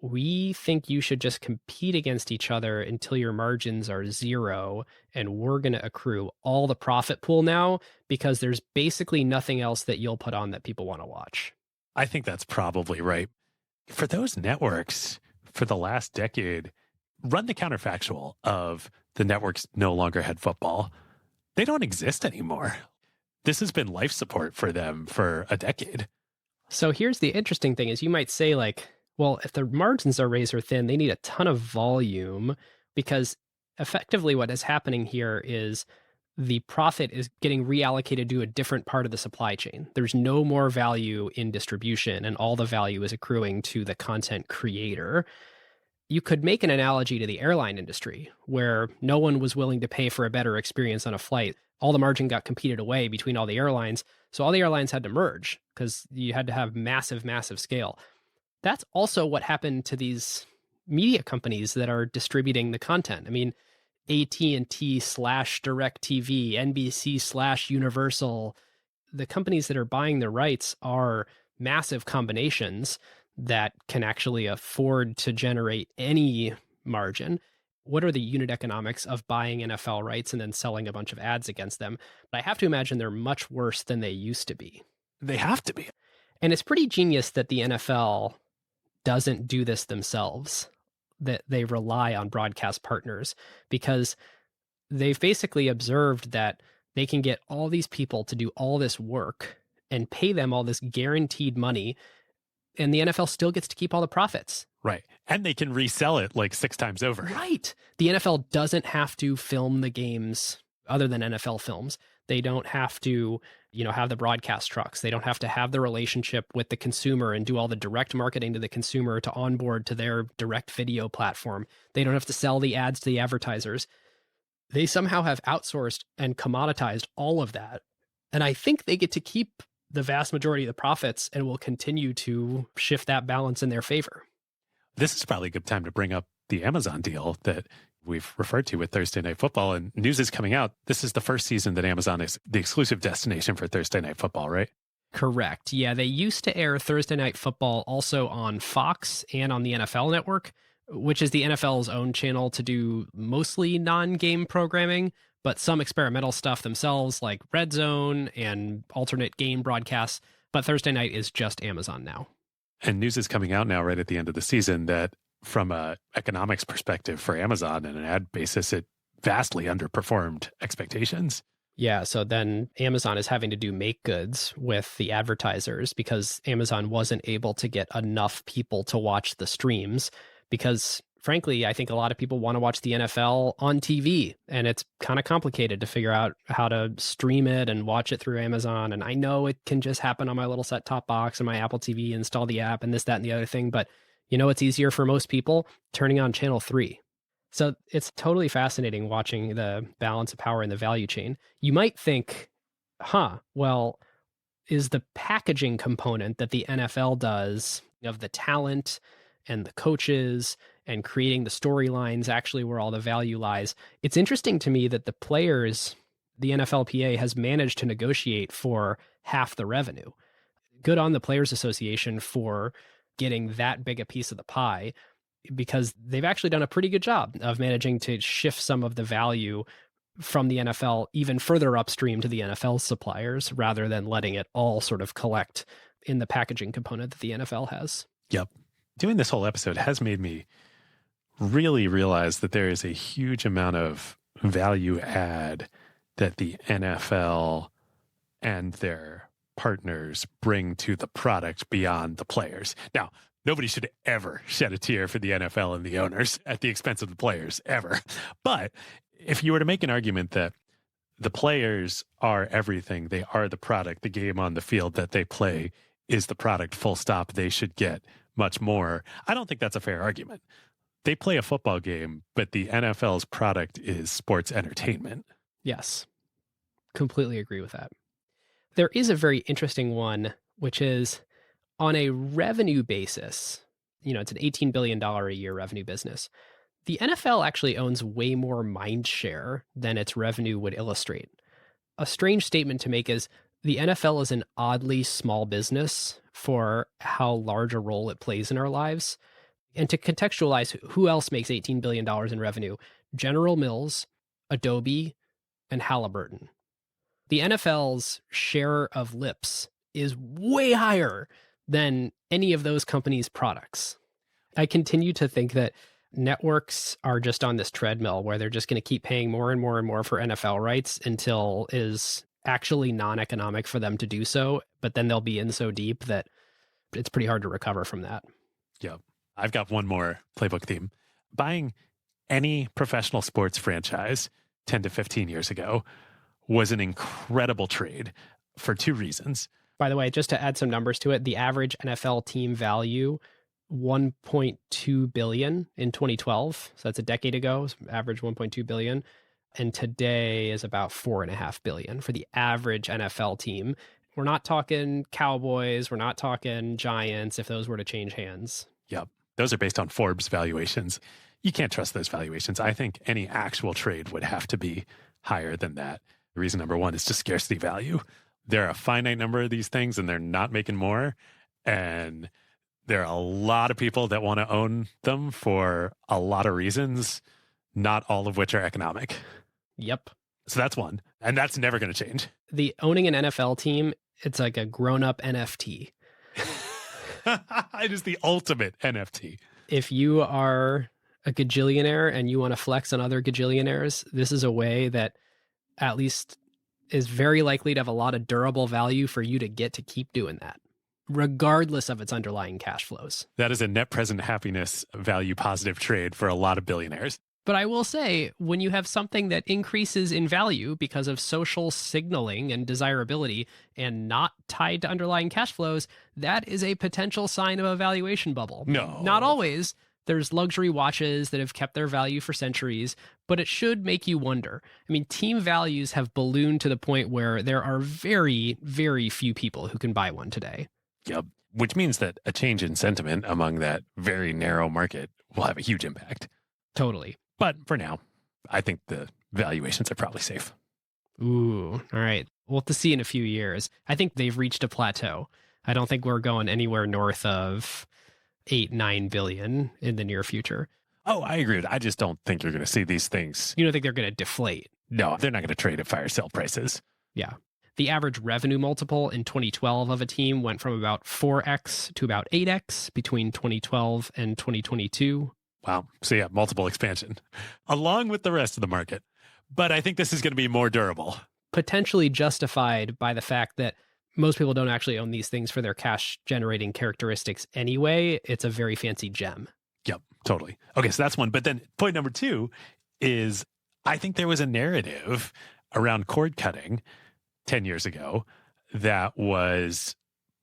We think you should just compete against each other until your margins are zero, and we're going to accrue all the profit pool now, because there's basically nothing else that you'll put on that people want to watch. I think that's probably right. For those networks, for the last decade, run the counterfactual of the networks no longer had football. They don't exist anymore. This has been life support for them for a decade. So here's the interesting thing is, you might say, like, well, if the margins are razor thin, they need a ton of volume, because effectively what is happening here is the profit is getting reallocated to a different part of the supply chain. There's no more value in distribution, and all the value is accruing to the content creator. You could make an analogy to the airline industry, where no one was willing to pay for a better experience on a flight. All the margin got competed away between all the airlines. So all the airlines had to merge, because you had to have massive, massive scale. That's also what happened to these media companies that are distributing the content. I mean, AT&T/DirecTV, NBC/Universal, the companies that are buying the rights are massive combinations that can actually afford to generate any margin. What are the unit economics of buying NFL rights and then selling a bunch of ads against them? But I have to imagine they're much worse than they used to be. They have to be. And it's pretty genius that the NFL doesn't do this themselves, that they rely on broadcast partners, because they've basically observed that they can get all these people to do all this work and pay them all this guaranteed money, and the NFL still gets to keep all the profits. Right. And they can resell it like 6 times over. Right. The NFL doesn't have to film the games other than NFL films. They don't have to, have the broadcast trucks. They don't have to have the relationship with the consumer and do all the direct marketing to the consumer to onboard to their direct video platform. They don't have to sell the ads to the advertisers. They somehow have outsourced and commoditized all of that. And I think they get to keep the vast majority of the profits and will continue to shift that balance in their favor. This is probably a good time to bring up the Amazon deal that we've referred to with Thursday Night Football, and news is coming out. This is the first season that Amazon is the exclusive destination for Thursday Night Football, right? Correct. Yeah, they used to air Thursday Night Football also on Fox and on the NFL Network, which is the NFL's own channel to do mostly non-game programming, but some experimental stuff themselves like Red Zone and alternate game broadcasts. But Thursday night is just Amazon now. And news is coming out now right at the end of the season that from a economics perspective for Amazon and an ad basis, it vastly underperformed expectations. Yeah, so then Amazon is having to do make goods with the advertisers because Amazon wasn't able to get enough people to watch the streams because, frankly, I think a lot of people want to watch the NFL on TV, and it's kind of complicated to figure out how to stream it and watch it through Amazon. And I know it can just happen on my little set-top box and my Apple TV, install the app and this, that, and the other thing. But it's easier for most people turning on channel 3. So it's totally fascinating watching the balance of power in the value chain. You might think, well, is the packaging component that the NFL does of the talent and the coaches and creating the storylines actually where all the value lies? It's interesting to me that the players, the NFLPA has managed to negotiate for half the revenue. Good on the Players Association for getting that big a piece of the pie, because they've actually done a pretty good job of managing to shift some of the value from the NFL even further upstream to the NFL suppliers rather than letting it all sort of collect in the packaging component that the NFL has. Yep. Doing this whole episode has made me really realize that there is a huge amount of value add that the NFL and their partners bring to the product beyond the players. Now, nobody should ever shed a tear for the NFL and the owners at the expense of the players, ever. But if you were to make an argument that the players are everything, they are the product, the game on the field that they play is the product, full stop, they should get much more. I don't think that's a fair argument. They play a football game, but the NFL's product is sports entertainment. Yes, completely agree with that. There is a very interesting one, which is on a revenue basis, it's an $18 billion a year revenue business. The NFL actually owns way more mind share than its revenue would illustrate. A strange statement to make is the NFL is an oddly small business for how large a role it plays in our lives. And to contextualize, who else makes $18 billion in revenue? General Mills, Adobe, and Halliburton. The NFL's share of lips is way higher than any of those companies' products. I continue to think that networks are just on this treadmill where they're just going to keep paying more and more and more for NFL rights until it is actually non-economic for them to do so. But then they'll be in so deep that it's pretty hard to recover from that. Yeah. I've got one more playbook theme. Buying any professional sports franchise 10 to 15 years ago was an incredible trade for 2 reasons. By the way, just to add some numbers to it, the average NFL team value, $1.2 billion in 2012. So that's a decade ago, average $1.2 billion. And today is about $4.5 billion for the average NFL team. We're not talking Cowboys. We're not talking Giants if those were to change hands. Yep. Those are based on Forbes valuations. You can't trust those valuations. I think any actual trade would have to be higher than that. The reason number one is just scarcity value. There are a finite number of these things and they're not making more. And There are a lot of people that want to own them for a lot of reasons, not all of which are economic. Yep. So that's one. And that's never going to change. The owning an NFL team, it's like a grown-up NFT. It is the ultimate NFT. If you are a gajillionaire and you want to flex on other gajillionaires, this is a way that at least is very likely to have a lot of durable value for you to get to keep doing that, regardless of its underlying cash flows. That is a net present happiness value positive trade for a lot of billionaires. But I will say, when you have something that increases in value because of social signaling and desirability and not tied to underlying cash flows, that is a potential sign of a valuation bubble. No. Not always. There's luxury watches that have kept their value for centuries, but it should make you wonder. I mean, team values have ballooned to the point where there are very, very few people who can buy one today. Yep. Which means that a change in sentiment among that very narrow market will have a huge impact. Totally. But for now, I think the valuations are probably safe. Ooh, all right. We'll have to see in a few years. I think they've reached a plateau. I don't think we're going anywhere north of 8-9 billion in the near future. Oh, I agree. I just don't think you're going to see these things. You don't think they're going to deflate? No, they're not going to trade at fire sale prices. Yeah. The average revenue multiple in 2012 of a team went from about 4x to about 8x between 2012 and 2022. Wow. So yeah, multiple expansion along with the rest of the market. But I think this is going to be more durable. Potentially justified by the fact that most people don't actually own these things for their cash generating characteristics anyway. It's a very fancy gem. Yep, totally. Okay, so that's one. But then point number two is I think there was a narrative around cord cutting 10 years ago that was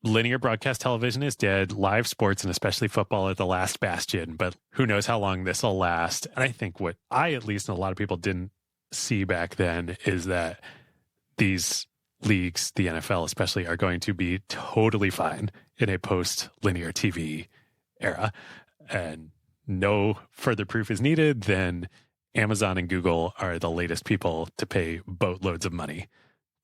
linear broadcast television is dead, live sports and especially football are the last bastion, but who knows how long this will last. And I think what I, at least, and a lot of people didn't see back then is that these leagues, the NFL especially, are going to be totally fine in a post-linear TV era. And no further proof is needed than Amazon and Google are the latest people to pay boatloads of money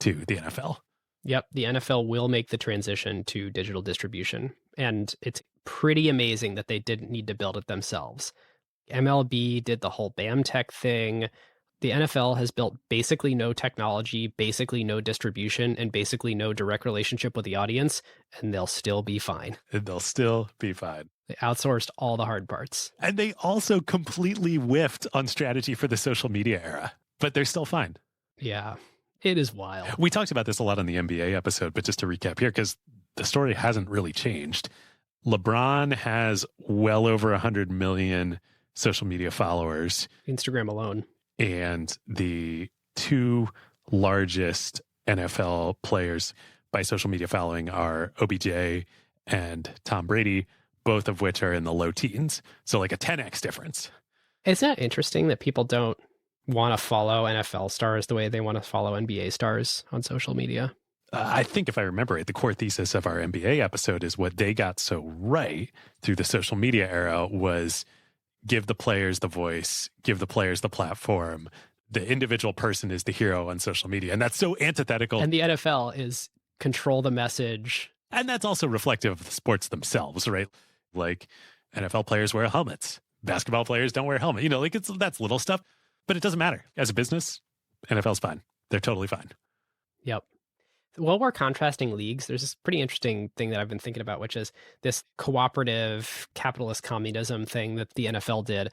to the NFL. Yep, the NFL will make the transition to digital distribution. And it's pretty amazing that they didn't need to build it themselves. MLB did the whole BAM tech thing. The NFL has built basically no technology, basically no distribution, and basically no direct relationship with the audience, and they'll still be fine. And they'll still be fine. They outsourced all the hard parts. And they also completely whiffed on strategy for the social media era, but they're still fine. Yeah, it is wild. We talked about this a lot on the NBA episode, but just to recap here, because the story hasn't really changed. LeBron has well over 100 million social media followers. Instagram alone. And the two largest NFL players by social media following are OBJ and Tom Brady, both of which are in the low teens. So like a 10x difference. Isn't that interesting that people don't want to follow NFL stars the way they want to follow NBA stars on social media? I think if I remember it, the core thesis of our NBA episode is what they got so right through the social media era was give the players the voice, give the players the platform. The individual person is the hero on social media. And that's so antithetical. And the NFL is control the message. And that's also reflective of the sports themselves, right? Like NFL players wear helmets. Basketball players don't wear helmets. You know, like that's little stuff, but it doesn't matter. As a business, NFL's fine. They're totally fine. Yep. While we're contrasting leagues, there's this pretty interesting thing that I've been thinking about, which is this cooperative capitalist communism thing that the NFL did.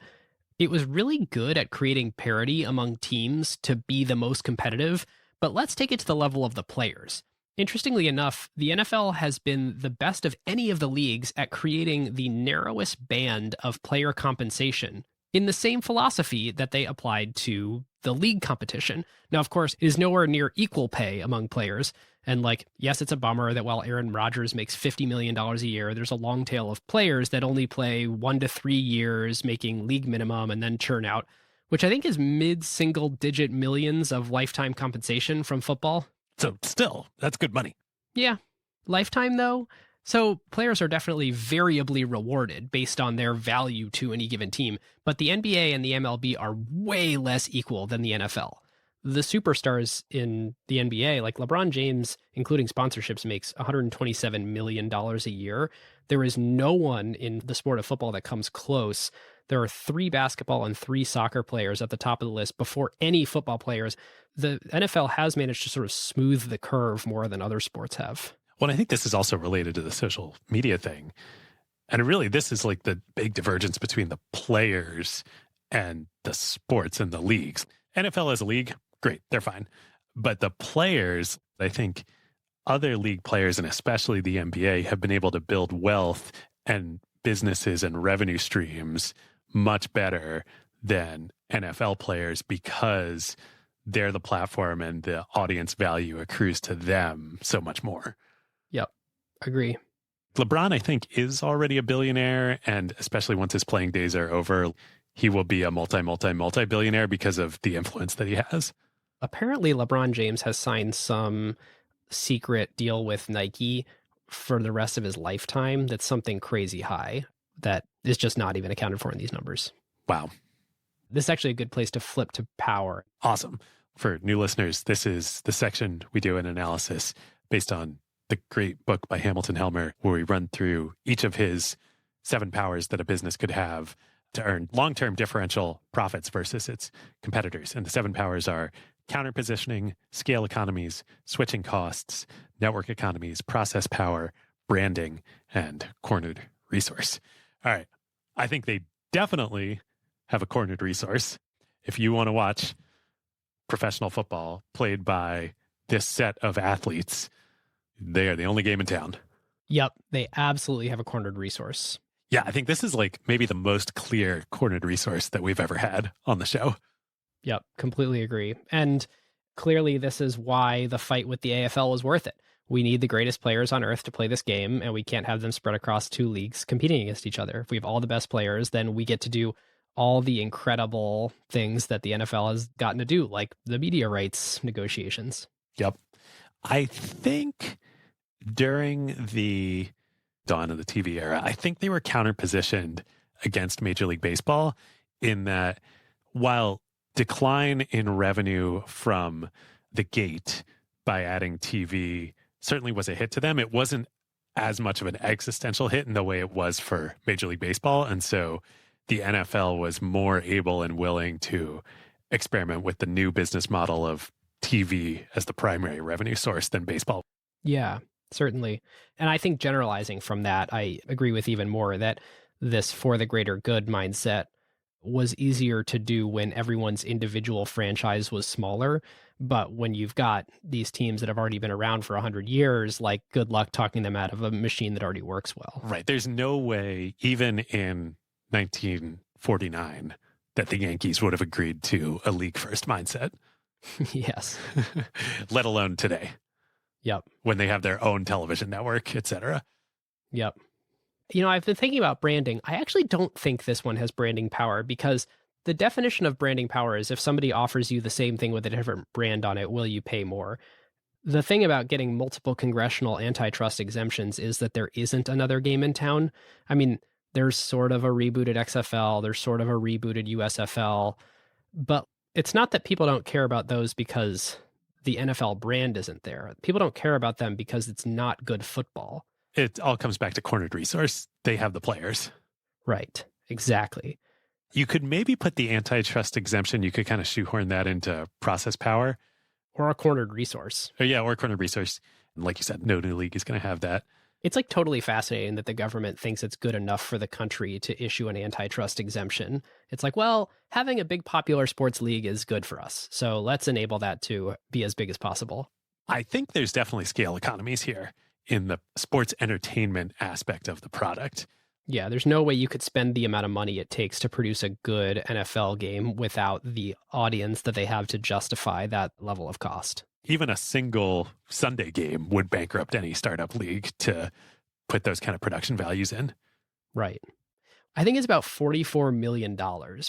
It was really good at creating parity among teams to be the most competitive, but let's take it to the level of the players. Interestingly enough, the NFL has been the best of any of the leagues at creating the narrowest band of player compensation in the same philosophy that they applied to the league competition. Now, of course, it is nowhere near equal pay among players. And yes, it's a bummer that while Aaron Rodgers makes $50 million a year, there's a long tail of players that only play 1 to 3 years, making league minimum and then churn out, which I think is mid-single digit millions of lifetime compensation from football. So still, that's good money. Yeah. Lifetime, though. So players are definitely variably rewarded based on their value to any given team, but the NBA and the MLB are way less equal than the NFL. the superstars in the NBA, like LeBron James, including sponsorships, makes $127 million a year. There is no one in the sport of football that comes close. There are 3 basketball and 3 soccer players at the top of the list before any football players. The NFL has managed to sort of smooth the curve more than other sports have. Well, I think this is also related to the social media thing. And really, this is like the big divergence between the players and the sports and the leagues. NFL as a league, great, they're fine. But the players, I think other league players, and especially the NBA, have been able to build wealth and businesses and revenue streams much better than NFL players because they're the platform and the audience value accrues to them so much more. Yep, agree. LeBron, I think, is already a billionaire, and especially once his playing days are over, he will be a multi-billionaire because of the influence that he has. Apparently, LeBron James has signed some secret deal with Nike for the rest of his lifetime that's something crazy high that is just not even accounted for in these numbers. Wow. This is actually a good place to flip to power. Awesome. For new listeners, this is the section we do an analysis based on the great book by Hamilton Helmer, where we run through each of his 7 powers that a business could have to earn long-term differential profits versus its competitors. And the 7 powers are counter-positioning, scale economies, switching costs, network economies, process power, branding, and cornered resource. All right. I think they definitely have a cornered resource. If you want to watch professional football played by this set of athletes, they are the only game in town. Yep, they absolutely have a cornered resource. Yeah, I think this is like maybe the most clear cornered resource that we've ever had on the show. Yep, completely agree. And clearly this is why the fight with the AFL was worth it. We need the greatest players on earth to play this game, and we can't have them spread across 2 leagues competing against each other. If we have all the best players, then we get to do all the incredible things that the NFL has gotten to do, like the media rights negotiations. Yep. I think during the dawn of the TV era, I think they were counter-positioned against Major League Baseball in that while decline in revenue from the gate by adding TV certainly was a hit to them, it wasn't as much of an existential hit in the way it was for Major League Baseball. And so the NFL was more able and willing to experiment with the new business model of TV as the primary revenue source than baseball. Yeah, certainly. And I think generalizing from that, I agree with even more that this for the greater good mindset was easier to do when everyone's individual franchise was smaller. But when you've got these teams that have already been around for 100 years, like good luck talking them out of a machine that already works well. Right. There's no way, even in 1949, that the Yankees would have agreed to a league first mindset. Yes. Let alone today. Yep. When they have their own television network, et cetera. Yep. You know, I've been thinking about branding. I actually don't think this one has branding power because the definition of branding power is if somebody offers you the same thing with a different brand on it, will you pay more? The thing about getting multiple congressional antitrust exemptions is that there isn't another game in town. I mean, there's sort of a rebooted XFL, there's sort of a rebooted USFL, but it's not that people don't care about those because the NFL brand isn't there. People don't care about them because it's not good football. It all comes back to cornered resource. They have the players. Right. Exactly. You could maybe put the antitrust exemption, you could kind of shoehorn that into process power. Or a cornered resource. Or a cornered resource. And like you said, no new league is going to have that. It's like totally fascinating that the government thinks it's good enough for the country to issue an antitrust exemption. It's like, well, having a big popular sports league is good for us. So let's enable that to be as big as possible. I think there's definitely scale economies here in the sports entertainment aspect of the product. Yeah, there's no way you could spend the amount of money it takes to produce a good NFL game without the audience that they have to justify that level of cost. Even a single Sunday game would bankrupt any startup league to put those kind of production values in. Right. I think it's about $44 million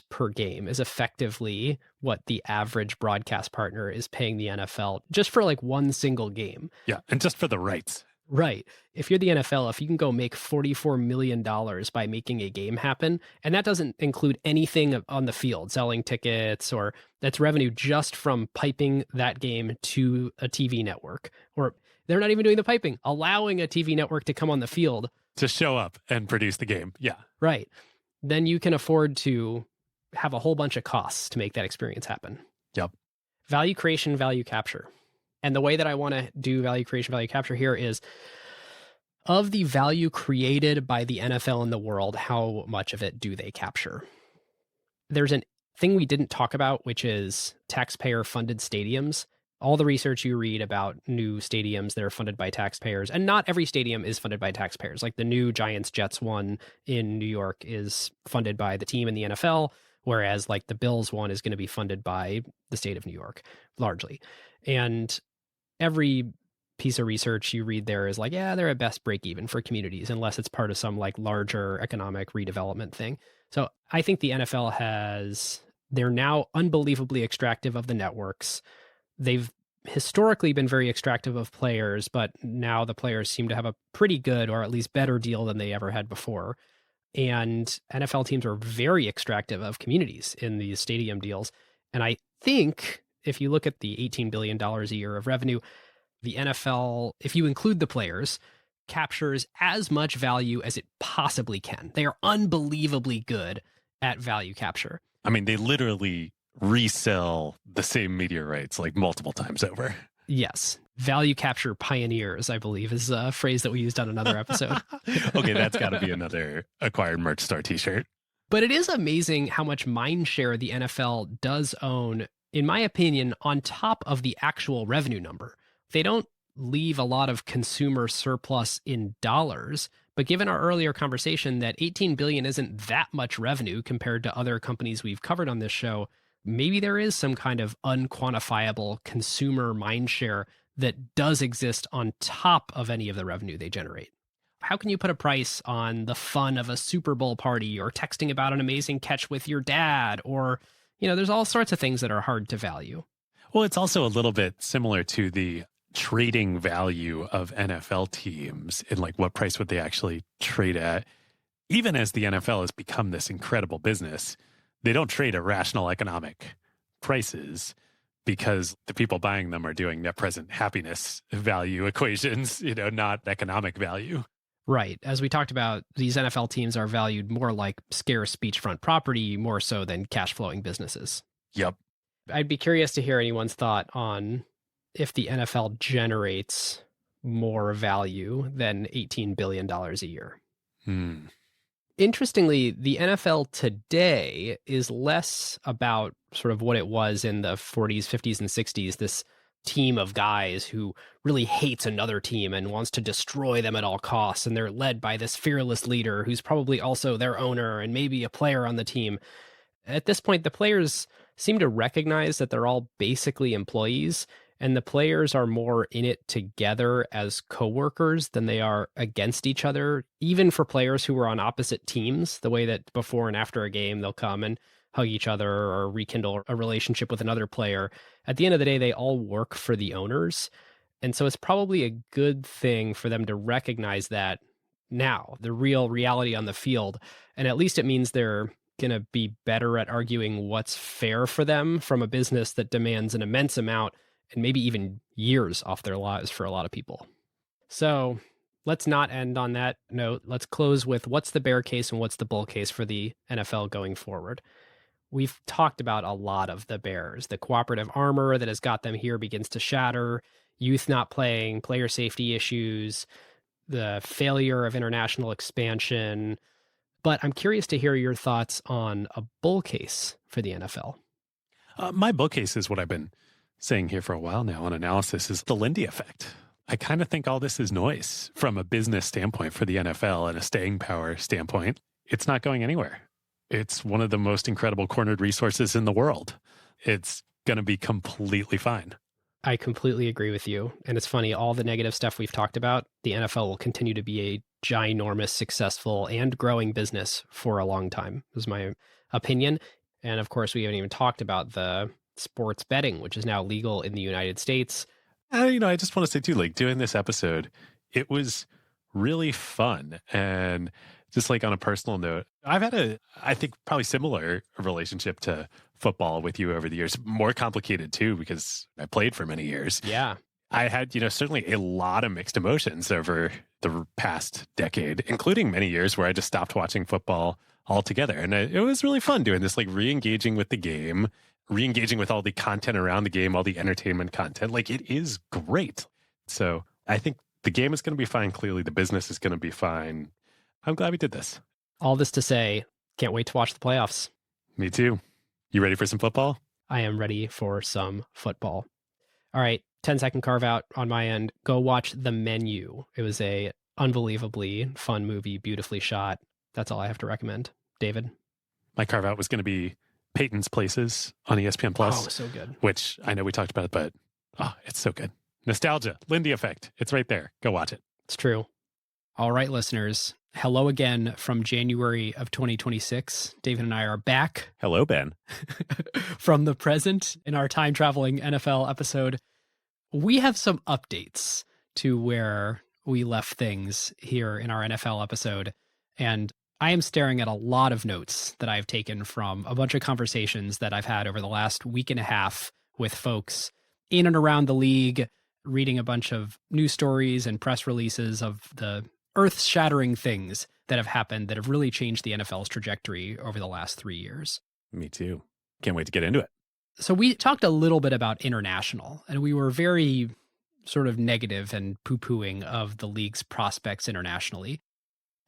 per game is effectively what the average broadcast partner is paying the NFL just for like one single game. Yeah, and just for the rights. Right. If you're the NFL, if you can go make $44 million by making a game happen, and that doesn't include anything on the field, selling tickets, or that's revenue just from piping that game to a TV network. Or they're not even doing the piping, allowing a TV network to come on the field. To show up and produce the game. Yeah. Right. Then you can afford to have a whole bunch of costs to make that experience happen. Yep. Value creation, value capture. And the way that I want to do value creation, value capture here is of the value created by the NFL in the world, how much of it do they capture? There's a thing we didn't talk about, which is taxpayer funded stadiums. All the research you read about new stadiums that are funded by taxpayers, and not every stadium is funded by taxpayers. Like the new Giants Jets one in New York is funded by the team in the NFL, whereas like the Bills one is going to be funded by the state of New York largely. And every piece of research you read there is like, yeah, they're at best break even for communities, unless it's part of some like larger economic redevelopment thing. So I think the NFL they're now unbelievably extractive of the networks. They've historically been very extractive of players, but now the players seem to have a pretty good, or at least better deal than they ever had before. And NFL teams are very extractive of communities in these stadium deals. And I think if you look at the $18 billion a year of revenue, the NFL, if you include the players, captures as much value as it possibly can. They are unbelievably good at value capture. I mean, they literally resell the same media rights like multiple times over. Yes. Value capture pioneers, I believe, is a phrase that we used on another episode. Okay, that's got to be another acquired merch store t-shirt. But it is amazing how much mind share the NFL does own, in my opinion, on top of the actual revenue number. They don't leave a lot of consumer surplus in dollars, but given our earlier conversation that 18 billion isn't that much revenue compared to other companies we've covered on this show, maybe there is some kind of unquantifiable consumer mindshare that does exist on top of any of the revenue they generate. How can you put a price on the fun of a Super Bowl party, or texting about an amazing catch with your dad, or, there's all sorts of things that are hard to value. Well, it's also a little bit similar to the trading value of NFL teams, and like what price would they actually trade at. Even as the NFL has become this incredible business, they don't trade at rational economic prices, because the people buying them are doing net present happiness value equations, not economic value. Right. As we talked about, these NFL teams are valued more like scarce beachfront property, more so than cash flowing businesses. Yep. I'd be curious to hear anyone's thought on if the NFL generates more value than $18 billion a year. Interestingly, the NFL today is less about sort of what it was in the 40s, 50s, and 60s, this team of guys who really hates another team and wants to destroy them at all costs. And they're led by this fearless leader who's probably also their owner and maybe a player on the team. At this point, the players seem to recognize that they're all basically employees, and the players are more in it together as coworkers than they are against each other, even for players who are on opposite teams, the way that before and after a game, they'll come and hug each other or rekindle a relationship with another player. At the end of the day, they all work for the owners. And so it's probably a good thing for them to recognize that now, the real reality on the field. And at least it means they're going to be better at arguing what's fair for them from a business that demands an immense amount and maybe even years off their lives for a lot of people. So let's not end on that note. Let's close with what's the bear case and what's the bull case for the NFL going forward. We've talked about a lot of the bears. The cooperative armor that has got them here begins to shatter, youth not playing, player safety issues, the failure of international expansion. But I'm curious to hear your thoughts on a bull case for the NFL. My bull case is what I've been saying here for a while now on analysis, is the Lindy effect. I kind of think all this is noise from a business standpoint for the NFL and a staying power standpoint. It's not going anywhere. It's one of the most incredible cornered resources in the world. It's going to be completely fine. I completely agree with you. And it's funny, all the negative stuff we've talked about, the NFL will continue to be a ginormous, successful, and growing business for a long time, is my opinion. And of course, we haven't even talked about the sports betting, which is now legal in the United States. I just want to say too, like doing this episode, It was really fun. And just like on a personal note, I've had I think, probably similar relationship to football with you over the years. More complicated too, because I played for many years. Yeah. I had, certainly a lot of mixed emotions over the past decade, including many years where I just stopped watching football altogether. And it was really fun doing this, like re-engaging with the game, re-engaging with all the content around the game, all the entertainment content. Like, it is great. So I think the game is going to be fine. Clearly, the business is going to be fine. I'm glad we did this. All this to say, can't wait to watch the playoffs. Me too. You ready for some football? I am ready for some football. All right, 10-second carve out on my end. Go watch The Menu. It was a unbelievably fun movie, beautifully shot. That's all I have to recommend. David? My carve out was going to be Peyton's Places on ESPN Plus. Oh, so good. Which I know we talked about it, but it's so good. Nostalgia, Lindy effect. It's right there. Go watch it. It's true. All right, listeners. Hello again from January of 2026. David and I are back. Hello, Ben. From the present in our time traveling NFL episode. We have some updates to where we left things here in our NFL episode. And I am staring at a lot of notes that I've taken from a bunch of conversations that I've had over the last week and a half with folks in and around the league, reading a bunch of news stories and press releases of the earth-shattering things that have happened that have really changed the NFL's trajectory over the last 3 years. Me too. Can't wait to get into it. So we talked a little bit about international, and we were very sort of negative and poo-pooing of the league's prospects internationally.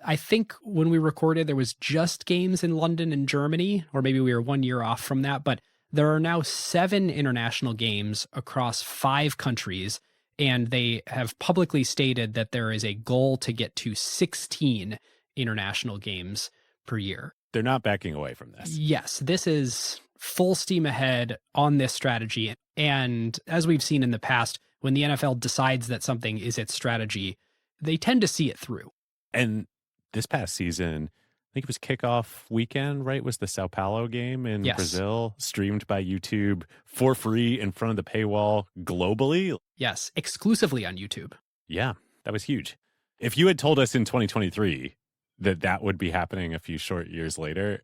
I think when we recorded, there was just games in London and Germany, or maybe we were 1 year off from that, but there are now 7 international games across 5 countries, and they have publicly stated that there is a goal to get to 16 international games per year. They're not backing away from this. Yes, this is full steam ahead on this strategy. And as we've seen in the past, when the NFL decides that something is its strategy, they tend to see it through. And this past season, I think it was kickoff weekend, right? Was the Sao Paulo game in Brazil, streamed by YouTube for free in front of the paywall globally? Yes, exclusively on YouTube. Yeah, that was huge. If you had told us in 2023 that that would be happening a few short years later,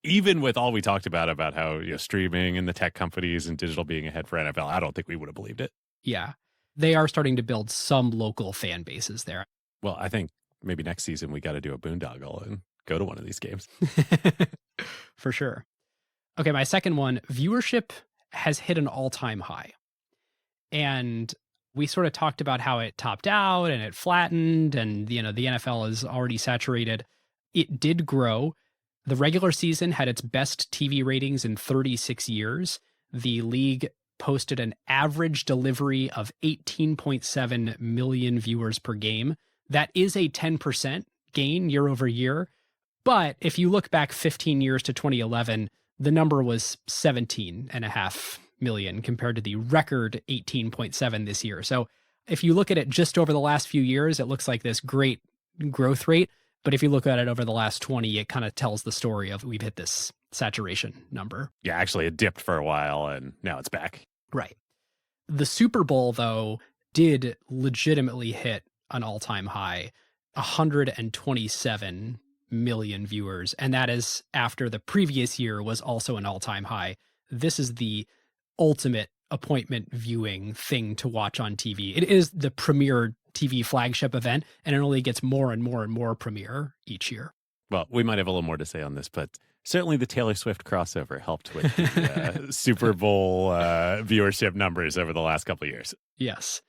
even with all we talked about how streaming and the tech companies and digital being ahead for NFL, I don't think we would have believed it. Yeah, they are starting to build some local fan bases there. Well, I think maybe next season we got to do a boondoggle and go to one of these games. For sure. Okay, my second one, viewership has hit an all-time high. And we sort of talked about how it topped out and it flattened and, the NFL is already saturated. It did grow. The regular season had its best TV ratings in 36 years. The league posted an average delivery of 18.7 million viewers per game. That is a 10% gain year over year. But if you look back 15 years to 2011, the number was 17.5 million compared to the record 18.7 this year. So if you look at it just over the last few years, it looks like this great growth rate. But if you look at it over the last 20, it kind of tells the story of we've hit this saturation number. Yeah, actually it dipped for a while and now it's back. Right. The Super Bowl, though, did legitimately hit an all-time high, 127 million viewers. And that is after the previous year was also an all-time high. This is the ultimate appointment viewing thing to watch on TV. It is the premier TV flagship event, and it only gets more and more and more premier each year. Well, we might have a little more to say on this, but certainly the Taylor Swift crossover helped with the Super Bowl viewership numbers over the last couple of years. Yes.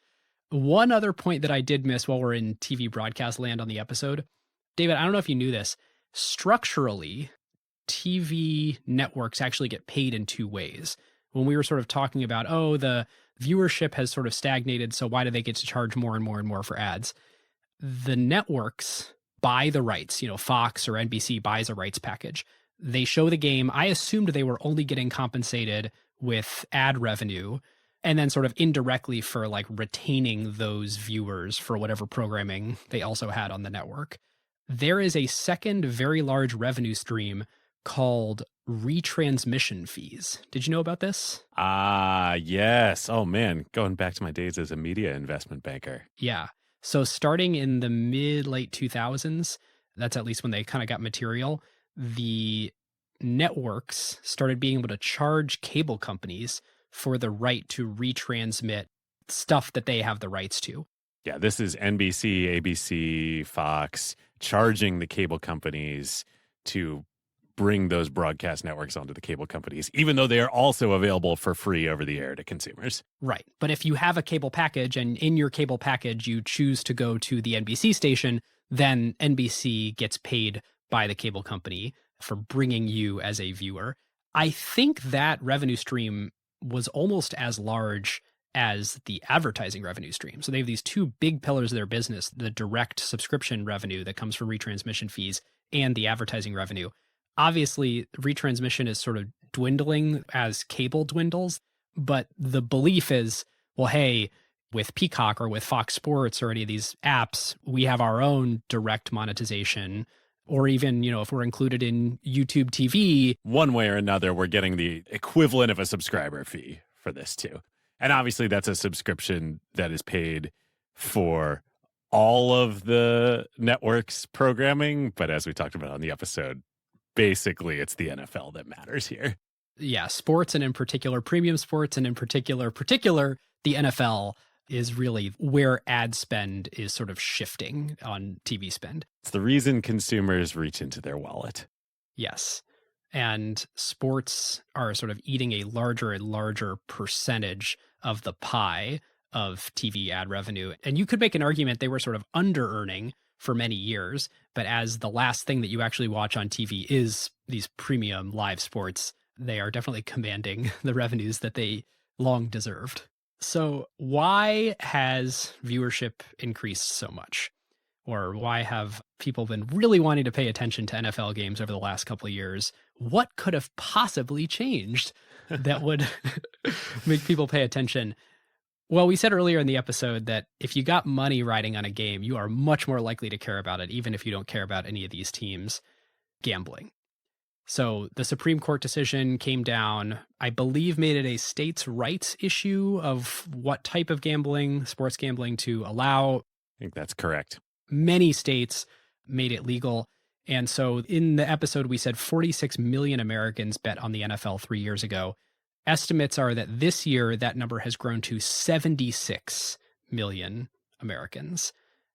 One other point that I did miss while we're in TV broadcast land on the episode, David, I don't know if you knew this. Structurally, TV networks actually get paid in 2 ways. When we were sort of talking about, the viewership has sort of stagnated, so why do they get to charge more and more and more for ads? The networks buy the rights, Fox or NBC buys a rights package. They show the game. I assumed they were only getting compensated with ad revenue and then sort of indirectly for like retaining those viewers for whatever programming they also had on the network. There is a second very large revenue stream called retransmission fees. Did you know about this? Yes. Oh man, going back to my days as a media investment banker. Yeah. So starting in the late 2000s, that's at least when they kind of got material, the networks started being able to charge cable companies for the right to retransmit stuff that they have the rights to. Yeah, this is NBC, ABC, Fox charging the cable companies to bring those broadcast networks onto the cable companies, even though they are also available for free over the air to consumers. Right. But if you have a cable package and in your cable package you choose to go to the NBC station, then NBC gets paid by the cable company for bringing you as a viewer. I think that revenue stream was almost as large as the advertising revenue stream. So they have these two big pillars of their business, the direct subscription revenue that comes from retransmission fees and the advertising revenue. Obviously, retransmission is sort of dwindling as cable dwindles, but the belief is, well, hey, with Peacock or with Fox Sports or any of these apps, we have our own direct monetization. Or even, if we're included in YouTube TV. One way or another, we're getting the equivalent of a subscriber fee for this too. And obviously that's a subscription that is paid for all of the network's programming. But as we talked about on the episode, basically it's the NFL that matters here. Yeah, sports, and in particular premium sports, and in particular the NFL is really where ad spend is sort of shifting on TV spend. It's the reason consumers reach into their wallet. Yes. And sports are sort of eating a larger and larger percentage of the pie of TV ad revenue. And you could make an argument they were sort of under-earning for many years, but as the last thing that you actually watch on TV is these premium live sports, they are definitely commanding the revenues that they long deserved. So why has viewership increased so much? Or why have people been really wanting to pay attention to NFL games over the last couple of years? What could have possibly changed that would make people pay attention? Well, we said earlier in the episode that if you got money riding on a game, you are much more likely to care about it, even if you don't care about any of these teams. Gambling. So the Supreme Court decision came down, I believe, made it a states' rights issue of what type of gambling, sports gambling, to allow. I think that's correct. Many states made it legal. And so in the episode, we said 46 million Americans bet on the NFL 3 years ago. Estimates are that this year, that number has grown to 76 million Americans.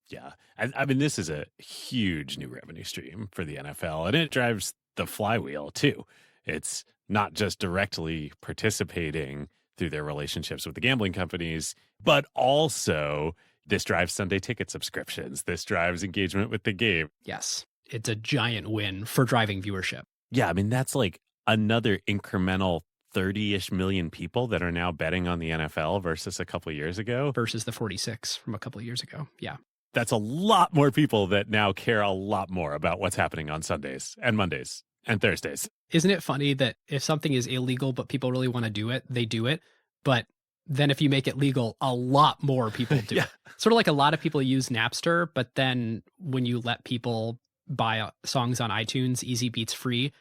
Yeah. I mean, this is a huge new revenue stream for the NFL, and it drives the flywheel too. It's not just directly participating through their relationships with the gambling companies, but also this drives Sunday ticket subscriptions. This drives engagement with the game. Yes, it's a giant win for driving viewership. Yeah, I mean, that's like another incremental 30-ish million people that are now betting on the NFL versus a couple of years ago. Versus the 46 from a couple of years ago. Yeah. That's a lot more people that now care a lot more about what's happening on Sundays and Mondays and Thursdays. Isn't it funny that if something is illegal but people really want to do it, they do it? But then if you make it legal, a lot more people do it. Sort of like a lot of people use Napster, but then when you let people buy songs on iTunes, Easy Beats free,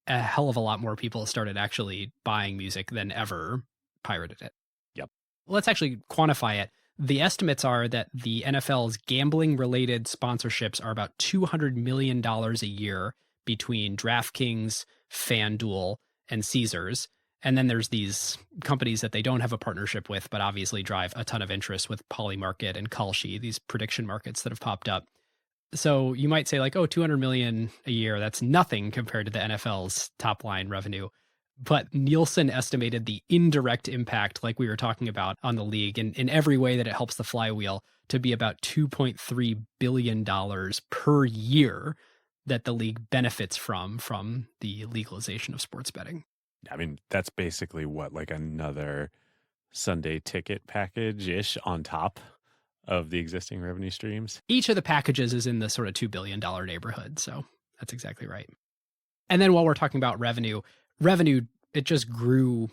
a hell of a lot more people started actually buying music than ever pirated it. Yep. Let's actually quantify it. The estimates are that the NFL's gambling-related sponsorships are about $200 million a year between DraftKings, FanDuel, and Caesars. And then there's these companies that they don't have a partnership with, but obviously drive a ton of interest with Polymarket and Kalshi, these prediction markets that have popped up. So you might say like, oh, 200 million a year, that's nothing compared to the NFL's top line revenue. But Nielsen estimated the indirect impact, like we were talking about, on the league in every way that it helps the flywheel to be about $2.3 billion per year that the league benefits from the legalization of sports betting. I mean, that's basically what, like another Sunday ticket package-ish on top of the existing revenue streams. Each of the packages is in the sort of $2 billion neighborhood. So that's exactly right. And then while we're talking about revenue, it just grew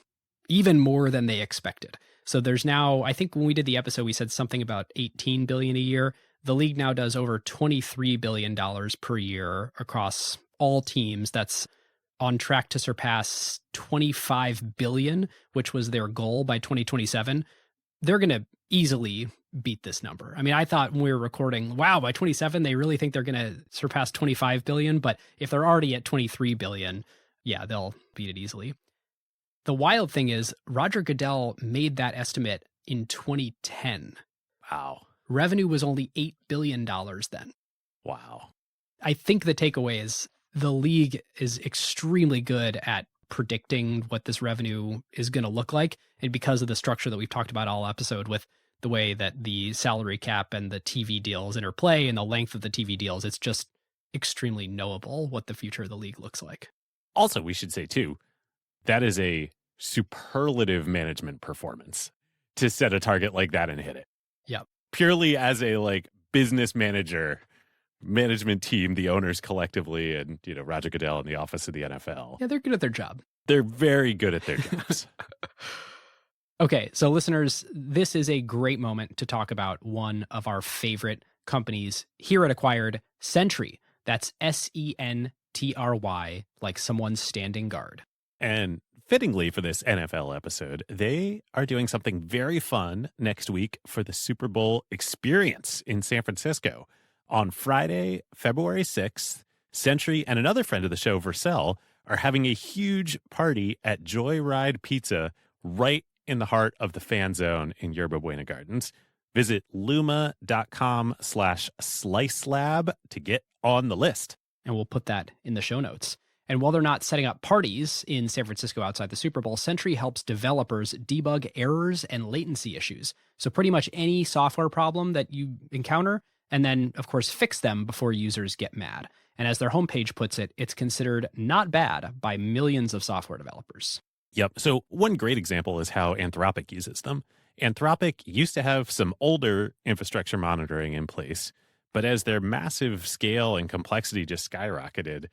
even more than they expected. So there's now, I think when we did the episode, we said something about 18 billion a year. The league now does over $23 billion per year across all teams. That's on track to surpass 25 billion, which was their goal by 2027. They're going to easily beat this number. I mean, I thought when we were recording, wow, by 27, they really think they're going to surpass 25 billion. But if they're already at 23 billion, yeah, they'll beat it easily. The wild thing is Roger Goodell made that estimate in 2010. Wow. Revenue was only $8 billion then. Wow. I think the takeaway is the league is extremely good at predicting what this revenue is going to look like. And because of the structure that we've talked about all episode with the way that the salary cap and the TV deals interplay and the length of the TV deals, it's just extremely knowable what the future of the league looks like. Also, we should say too, that is a superlative management performance to set a target like that and hit it. Yep. Purely as a like business manager, management team, the owners collectively, and Roger Goodell in the office of the NFL. Yeah, they're good at their job. They're very good at their jobs. Okay, so listeners, this is a great moment to talk about one of our favorite companies here at Acquired, Sentry. That's Sentry, like someone standing guard. And fittingly for this NFL episode, they are doing something very fun next week for the Super Bowl experience in San Francisco. On Friday, February 6th, Sentry and another friend of the show, Rozelle, are having a huge party at Joyride Pizza right in the heart of the fan zone in Yerba Buena Gardens. Visit luma.com/slicelab to get on the list. And we'll put that in the show notes. And while they're not setting up parties in San Francisco outside the Super Bowl, Sentry helps developers debug errors and latency issues. So pretty much any software problem that you encounter, and then, of course, fix them before users get mad. And as their homepage puts it, it's considered not bad by millions of software developers. Yep. So one great example is how Anthropic uses them. Anthropic used to have some older infrastructure monitoring in place, but as their massive scale and complexity just skyrocketed,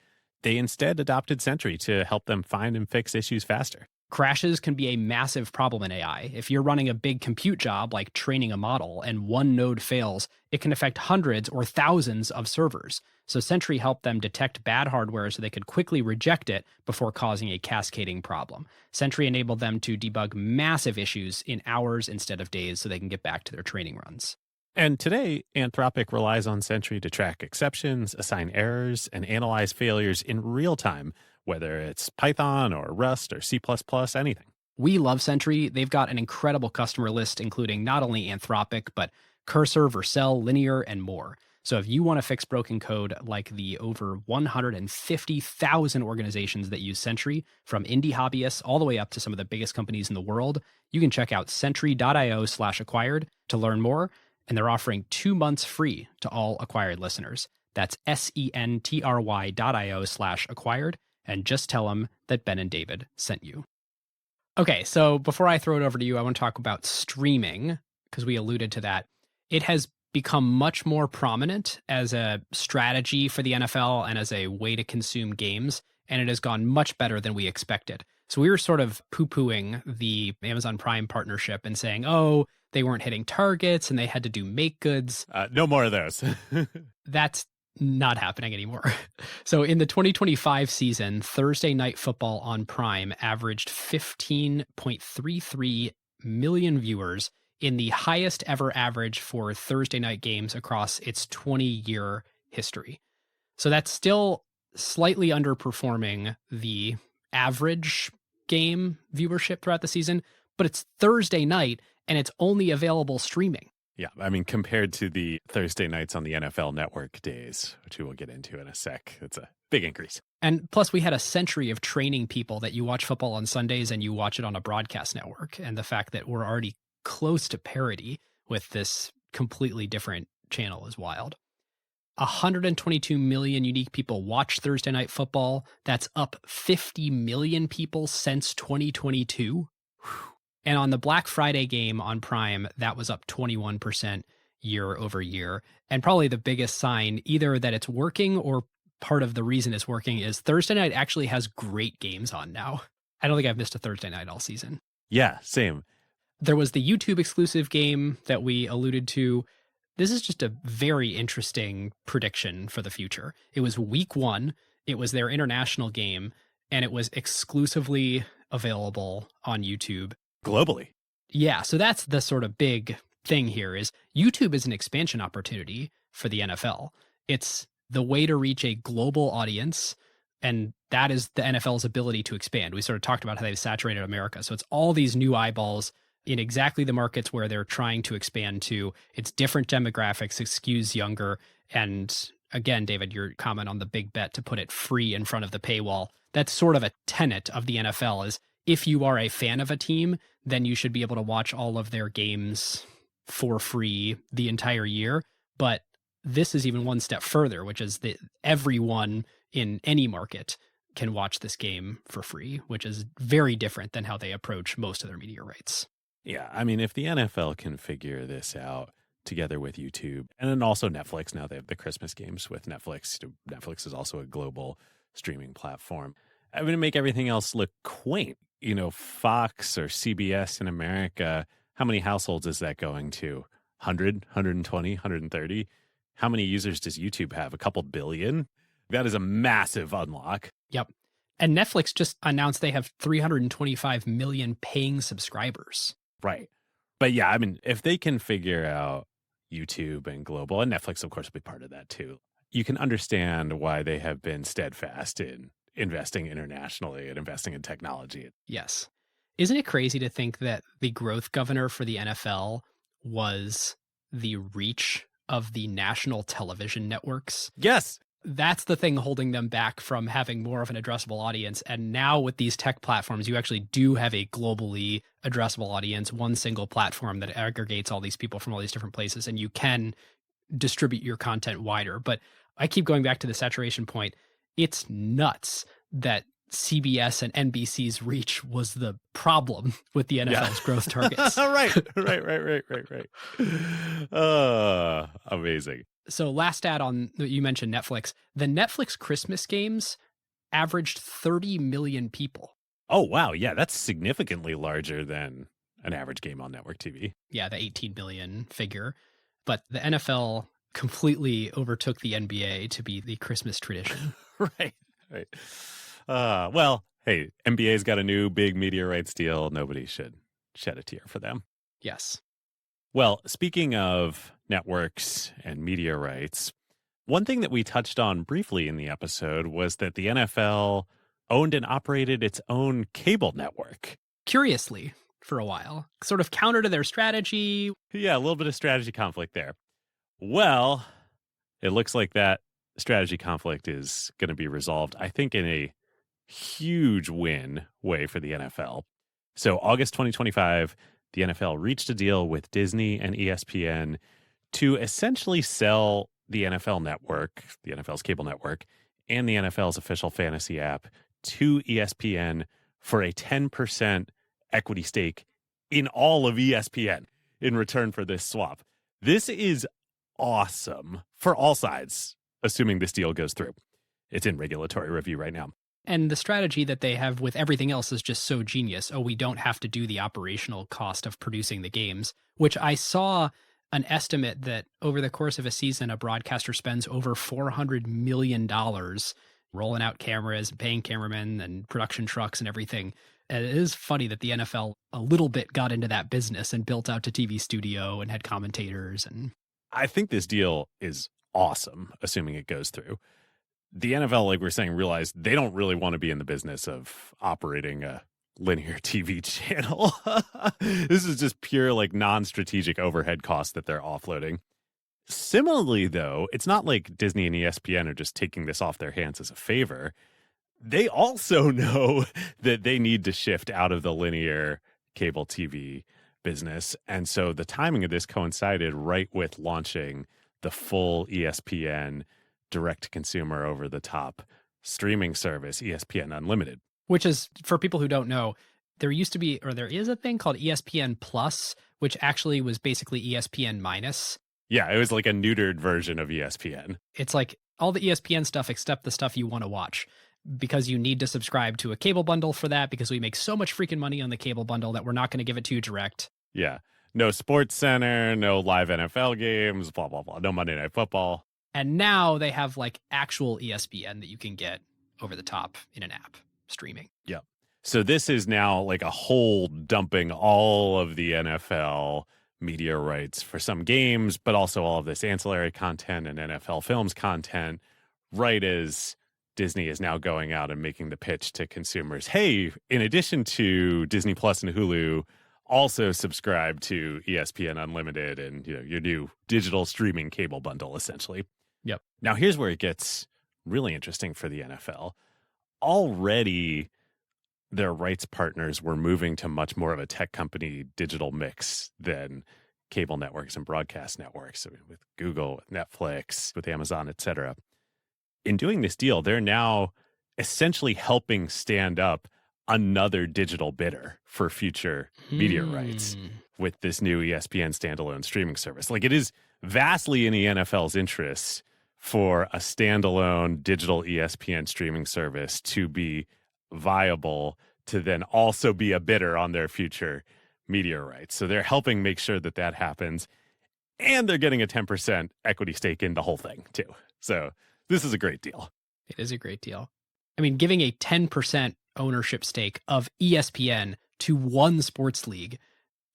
they instead adopted Sentry to help them find and fix issues faster. Crashes can be a massive problem in AI. If you're running a big compute job like training a model and one node fails, it can affect hundreds or thousands of servers. So Sentry helped them detect bad hardware so they could quickly reject it before causing a cascading problem. Sentry enabled them to debug massive issues in hours instead of days so they can get back to their training runs. And today, Anthropic relies on Sentry to track exceptions, assign errors, and analyze failures in real time, whether it's Python or Rust or C++, anything. We love Sentry. They've got an incredible customer list, including not only Anthropic, but Cursor, Rozelle, Linear, and more. So if you want to fix broken code like the over 150,000 organizations that use Sentry, from indie hobbyists all the way up to some of the biggest companies in the world, you can check out sentry.io/acquired to learn more. And they're offering 2 months free to all Acquired listeners. That's sentry.io/acquired. And just tell them that Ben and David sent you. Okay, so before I throw it over to you, I want to talk about streaming, because we alluded to that. It has become much more prominent as a strategy for the NFL and as a way to consume games, and it has gone much better than we expected. So we were sort of poo-pooing the Amazon Prime partnership and saying, oh, they weren't hitting targets and they had to do make goods. No more of those. That's not happening anymore. So in the 2025 season, Thursday Night Football on Prime averaged 15.33 million viewers, in the highest ever average for Thursday night games across its 20-year history. So that's still slightly underperforming the average game viewership throughout the season, but it's Thursday night and it's only available streaming. Yeah, I mean, compared to the Thursday nights on the NFL Network days, which we will get into in a sec, it's a big increase. And plus, we had a century of training people that you watch football on Sundays and you watch it on a broadcast network. And the fact that we're already close to parity with this completely different channel is wild. 122 million unique people watch Thursday Night Football. That's up 50 million people since 2022. And on the Black Friday game on Prime, that was up 21% year over year. And probably the biggest sign either that it's working or part of the reason it's working is Thursday night actually has great games on now. I don't think I've missed a Thursday night all season. Yeah, same. There was the YouTube exclusive game that we alluded to. This is just a very interesting prediction for the future. It was week 1. It was their international game, and it was exclusively available on YouTube. Globally. Yeah, so that's the sort of big thing here is YouTube is an expansion opportunity for the NFL. It's the way to reach a global audience, and that is the NFL's ability to expand. We sort of talked about how they've saturated America. So it's all these new eyeballs in exactly the markets where they're trying to expand to. It's different demographics, it skews younger. And again, David, your comment on the big bet to put it free in front of the paywall, that's sort of a tenet of the NFL is if you are a fan of a team, then you should be able to watch all of their games for free the entire year. But this is even one step further, which is that everyone in any market can watch this game for free, which is very different than how they approach most of their media rights. Yeah, I mean, if the NFL can figure this out together with YouTube, and then also Netflix, now they have the Christmas games with Netflix. Netflix is also a global streaming platform. I'm going to make everything else look quaint. You know, Fox or CBS in America, how many households is that going to? 100, 120, 130? How many users does YouTube have? A couple billion? That is a massive unlock. Yep. And Netflix just announced they have 325 million paying subscribers. Right. But yeah, I mean, if they can figure out YouTube and global, and Netflix, of course, will be part of that too, you can understand why they have been steadfast in investing internationally and investing in technology. Yes. Isn't it crazy to think that the growth governor for the NFL was the reach of the national television networks? Yes. That's the thing holding them back from having more of an addressable audience. And now with these tech platforms, you actually do have a globally addressable audience, one single platform that aggregates all these people from all these different places, and you can distribute your content wider. But I keep going back to the saturation point. It's nuts that CBS and NBC's reach was the problem with the NFL's growth targets. Right. Amazing. So last stat on, you mentioned Netflix. The Netflix Christmas games averaged 30 million people. Oh, wow. Yeah, that's significantly larger than an average game on network TV. Yeah, the 18 million figure. But the NFL completely overtook the NBA to be the Christmas tradition. Right. Well, hey, NBA's got a new big media rights deal. Nobody should shed a tear for them. Yes. Well, speaking of networks and media rights, one thing that we touched on briefly in the episode was that the NFL owned and operated its own cable network. Curiously, for a while, sort of counter to their strategy. Yeah, a little bit of strategy conflict there. Well, it looks like that strategy conflict is going to be resolved, I think, in a huge win way for the NFL. So August 2025, the NFL reached a deal with Disney and ESPN to essentially sell the NFL network, the NFL's cable network, and the NFL's official fantasy app to ESPN for a 10% equity stake in all of ESPN in return for this swap. This is awesome for all sides, assuming this deal goes through. It's in regulatory review right now. And the strategy that they have with everything else is just so genius. Oh, we don't have to do the operational cost of producing the games, which I saw an estimate that over the course of a season, a broadcaster spends over $400 million rolling out cameras, paying cameramen and production trucks and everything. And it is funny that the NFL a little bit got into that business and built out a TV studio and had commentators. And I think this deal is awesome, assuming it goes through. The NFL, like we're saying, realized they don't really want to be in the business of operating a linear TV channel. This is just pure, like, non-strategic overhead costs that they're offloading. Similarly, though, it's not like Disney and ESPN are just taking this off their hands as a favor. They also know that they need to shift out of the linear cable TV business. And so the timing of this coincided right with launching the full ESPN direct-to-consumer over-the-top streaming service, ESPN Unlimited. which is, for people who don't know, there used to be, or there is a thing called ESPN Plus, which actually was basically ESPN minus. Yeah, it was like a neutered version of ESPN. It's like all the ESPN stuff except the stuff you want to watch, because you need to subscribe to a cable bundle for that, because we make so much freaking money on the cable bundle that we're not going to give it to you direct. Yeah. No Sports Center, no live NFL games, blah, blah, blah. No Monday Night Football. And now they have like actual ESPN that you can get over the top in an app streaming. Yeah. So this is now like a whole dumping all of the NFL media rights for some games, but also all of this ancillary content and NFL Films content, right as Disney is now going out and making the pitch to consumers. Hey, in addition to Disney Plus and Hulu, also subscribe to ESPN Unlimited and your new digital streaming cable bundle, essentially. Yep. Now, here's where it gets really interesting for the NFL. Already, their rights partners were moving to much more of a tech company digital mix than cable networks and broadcast networks, with Google, with Netflix, with Amazon, et cetera. In doing this deal, they're now essentially helping stand up another digital bidder for future media rights with this new ESPN standalone streaming service. Like, it is vastly in the NFL's interests for a standalone digital ESPN streaming service to be viable, to then also be a bidder on their future media rights. So they're helping make sure that that happens. And they're getting a 10% equity stake in the whole thing, too. So this is a great deal. It is a great deal. I mean, giving a 10% ownership stake of ESPN to one sports league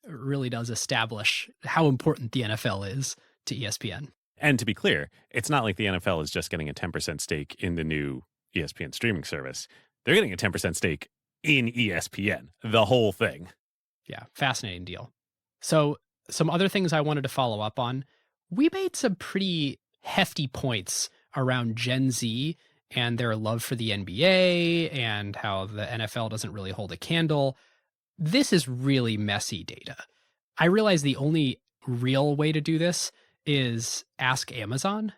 really does establish how important the NFL is to ESPN. And to be clear, it's not like the NFL is just getting a 10% stake in the new ESPN streaming service. They're getting a 10% stake in ESPN, the whole thing. Yeah, fascinating deal. So some other things I wanted to follow up on. We made some pretty hefty points around Gen Z and their love for the NBA and how the NFL doesn't really hold a candle. This is really messy data. I realize the only real way to do this is ask Amazon.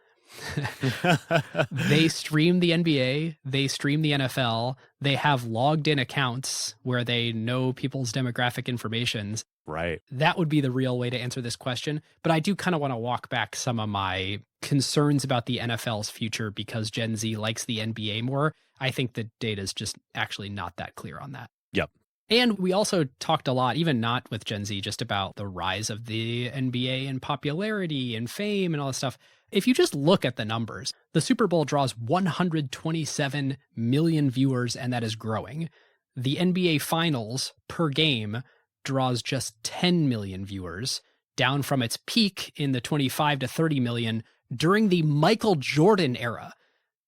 They stream the NBA, they stream the NFL, they have logged in accounts where they know people's demographic informations. Right. That would be the real way to answer this question. But I do kind of want to walk back some of my concerns about the NFL's future because Gen Z likes the NBA more. I think the data is just actually not that clear on that. Yep. And we also talked a lot, even not with Gen Z, just about the rise of the NBA and popularity and fame and all this stuff. If you just look at the numbers, the Super Bowl draws 127 million viewers, and that is growing. The NBA Finals per game draws just 10 million viewers, down from its peak in the 25 to 30 million during the Michael Jordan era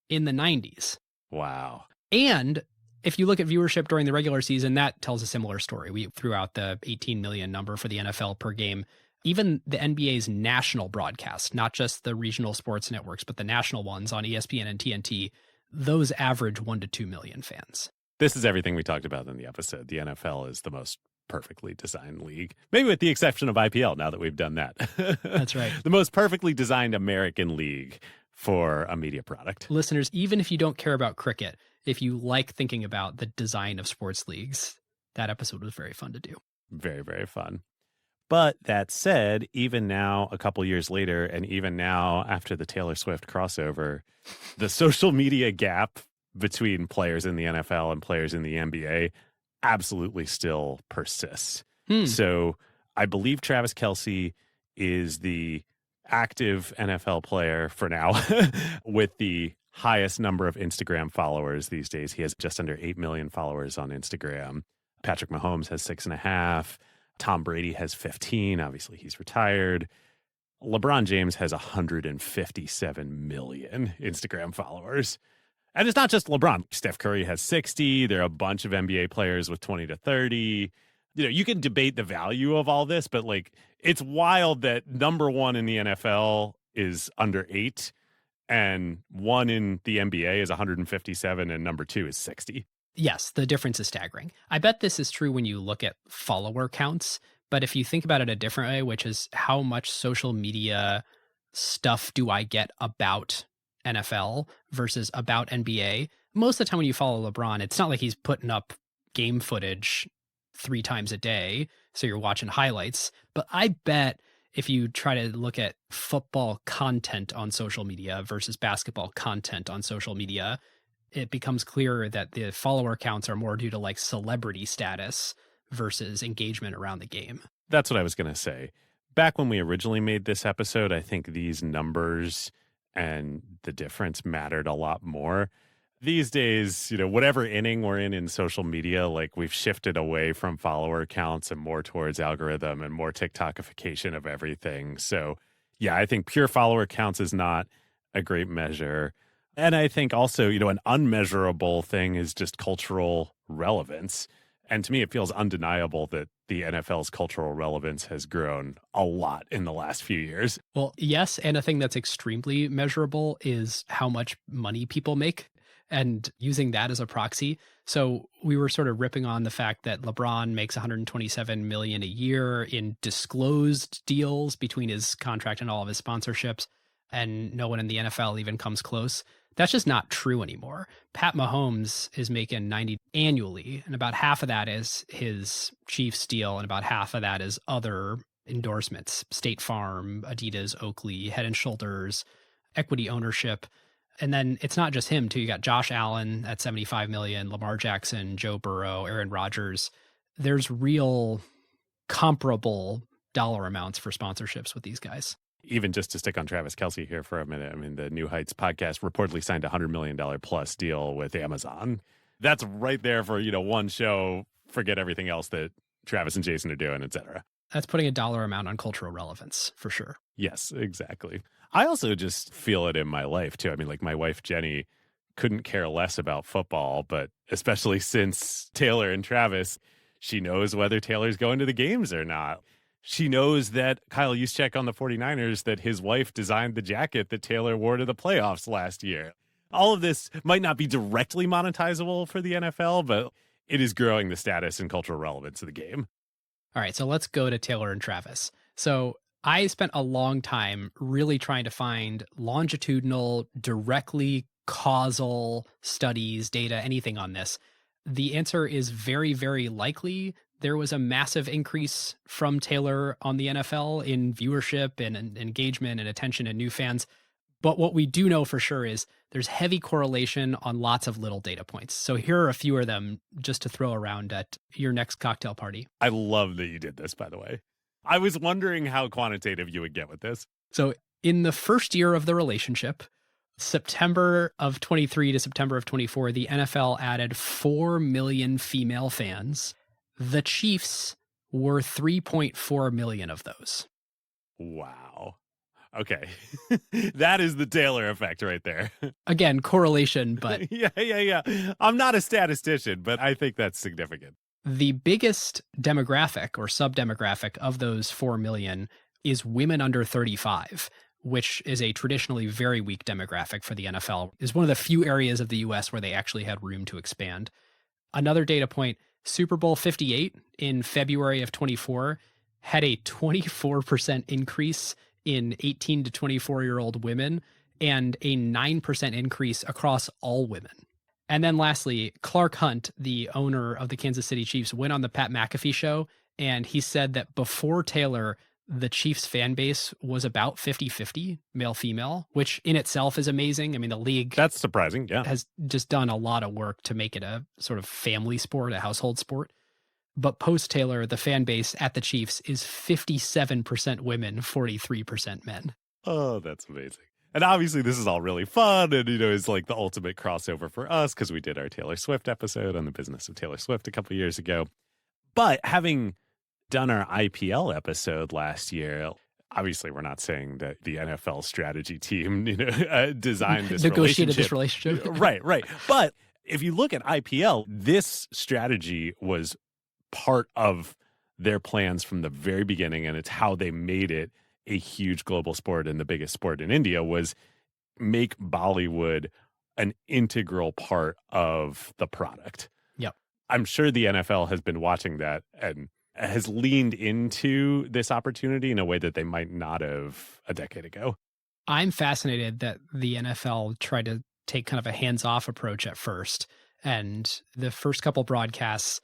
in the 90s. Wow. And if you look at viewership during the regular season, that tells a similar story. We threw out the 18 million number for the NFL per game. Even the NBA's national broadcasts, not just the regional sports networks, but the national ones on ESPN and TNT, those average 1 to 2 million fans. This is everything we talked about in the episode. The NFL is the most perfectly designed league, maybe with the exception of IPL, now that we've done that. That's right. The most perfectly designed American league for a media product. Listeners, even if you don't care about cricket, if you like thinking about the design of sports leagues, that episode was very fun to do. Very, very fun. But that said, even now, a couple years later, and even now after the Taylor Swift crossover, the social media gap between players in the NFL and players in the NBA absolutely still persists. So I believe Travis Kelce is the active NFL player for now with the highest number of Instagram followers these days. He has just under 8 million followers on Instagram. Patrick Mahomes has 6.5. Tom Brady has 15. Obviously, he's retired. LeBron James has 157 million Instagram followers. And it's not just LeBron. Steph Curry has 60. There are a bunch of NBA players with 20 to 30. You can debate the value of all this, but it's wild that number one in the NFL is under 8 and one in the NBA is 157 and number 2 is 60. Yes, the difference is staggering. I bet this is true when you look at follower counts, but if you think about it a different way, which is how much social media stuff do I get about NFL versus about NBA, most of the time when you follow LeBron, it's not like he's putting up game footage 3 times a day, so you're watching highlights. But I bet if you try to look at football content on social media versus basketball content on social media, it becomes clearer that the follower counts are more due to celebrity status versus engagement around the game. That's what I was going to say. Back when we originally made this episode, I think these numbers and the difference mattered a lot more. These days, whatever inning we're in social media, like we've shifted away from follower counts and more towards algorithm and more TikTokification of everything. So, yeah, I think pure follower counts is not a great measure. And I think also, an unmeasurable thing is just cultural relevance. And to me, it feels undeniable that the NFL's cultural relevance has grown a lot in the last few years. Well, yes. And a thing that's extremely measurable is how much money people make, and using that as a proxy. So we were sort of ripping on the fact that LeBron makes $127 million a year in disclosed deals between his contract and all of his sponsorships, and no one in the NFL even comes close. That's just not true anymore. Pat Mahomes is making 90 annually, and about half of that is his Chiefs deal, and about half of that is other endorsements: State Farm, Adidas, Oakley, Head and Shoulders, equity ownership. And then it's not just him too. You got Josh Allen at 75 million, Lamar Jackson, Joe Burrow, Aaron Rodgers. There's real comparable dollar amounts for sponsorships with these guys. Even just to stick on Travis Kelce here for a minute, I mean, the New Heights podcast reportedly signed a $100 million plus deal with Amazon. That's right there for, one show. Forget everything else that Travis and Jason are doing, et cetera. That's putting a dollar amount on cultural relevance for sure. Yes, exactly. I also just feel it in my life too. I mean, like my wife, Jenny, couldn't care less about football, but especially since Taylor and Travis, she knows whether Taylor's going to the games or not. She knows that Kyle Juszczyk on the 49ers, that his wife designed the jacket that Taylor wore to the playoffs last year. All of this might not be directly monetizable for the NFL, but it is growing the status and cultural relevance of the game. All right, so let's go to Taylor and Travis. So I spent a long time really trying to find longitudinal, directly causal studies, data, anything on this. The answer is very, very likely there was a massive increase from Taylor on the NFL in viewership and engagement and attention and new fans. But what we do know for sure is there's heavy correlation on lots of little data points. So here are a few of them just to throw around at your next cocktail party. I love that you did this, by the way. I was wondering how quantitative you would get with this. So in the first year of the relationship, September of 23 to September of 24, the NFL added 4 million female fans. The Chiefs were 3.4 million of those. Wow. Okay. That is the Taylor effect right there. Again, correlation, but Yeah. I'm not a statistician, but I think that's significant. The biggest demographic or sub-demographic of those 4 million is women under 35, which is a traditionally very weak demographic for the NFL. Is one of the few areas of the US where they actually had room to expand. Another data point, Super Bowl 58 in February of 24 had a 24% increase in 18 to 24-year-old women and a 9% increase across all women. And then lastly, Clark Hunt, the owner of the Kansas City Chiefs, went on the Pat McAfee show, and he said that before Taylor, the Chiefs fan base was about 50-50 male-female, which in itself is amazing. I mean, the league That's surprising, yeah. has just done a lot of work to make it a sort of family sport, a household sport. But post-Taylor, the fan base at the Chiefs is 57% women, 43% men. Oh, that's amazing. And obviously this is all really fun and, it's like the ultimate crossover for us because we did our Taylor Swift episode on the business of Taylor Swift a couple of years ago. But having done our IPL episode last year, obviously we're not saying that the NFL strategy team, designed this negotiated this relationship. Right. But if you look at IPL, this strategy was part of their plans from the very beginning, and it's how they made it a huge global sport and the biggest sport in India was make Bollywood an integral part of the product. Yep. I'm sure the NFL has been watching that and has leaned into this opportunity in a way that they might not have a decade ago. I'm fascinated that the NFL tried to take kind of a hands-off approach at first. And the first couple broadcasts,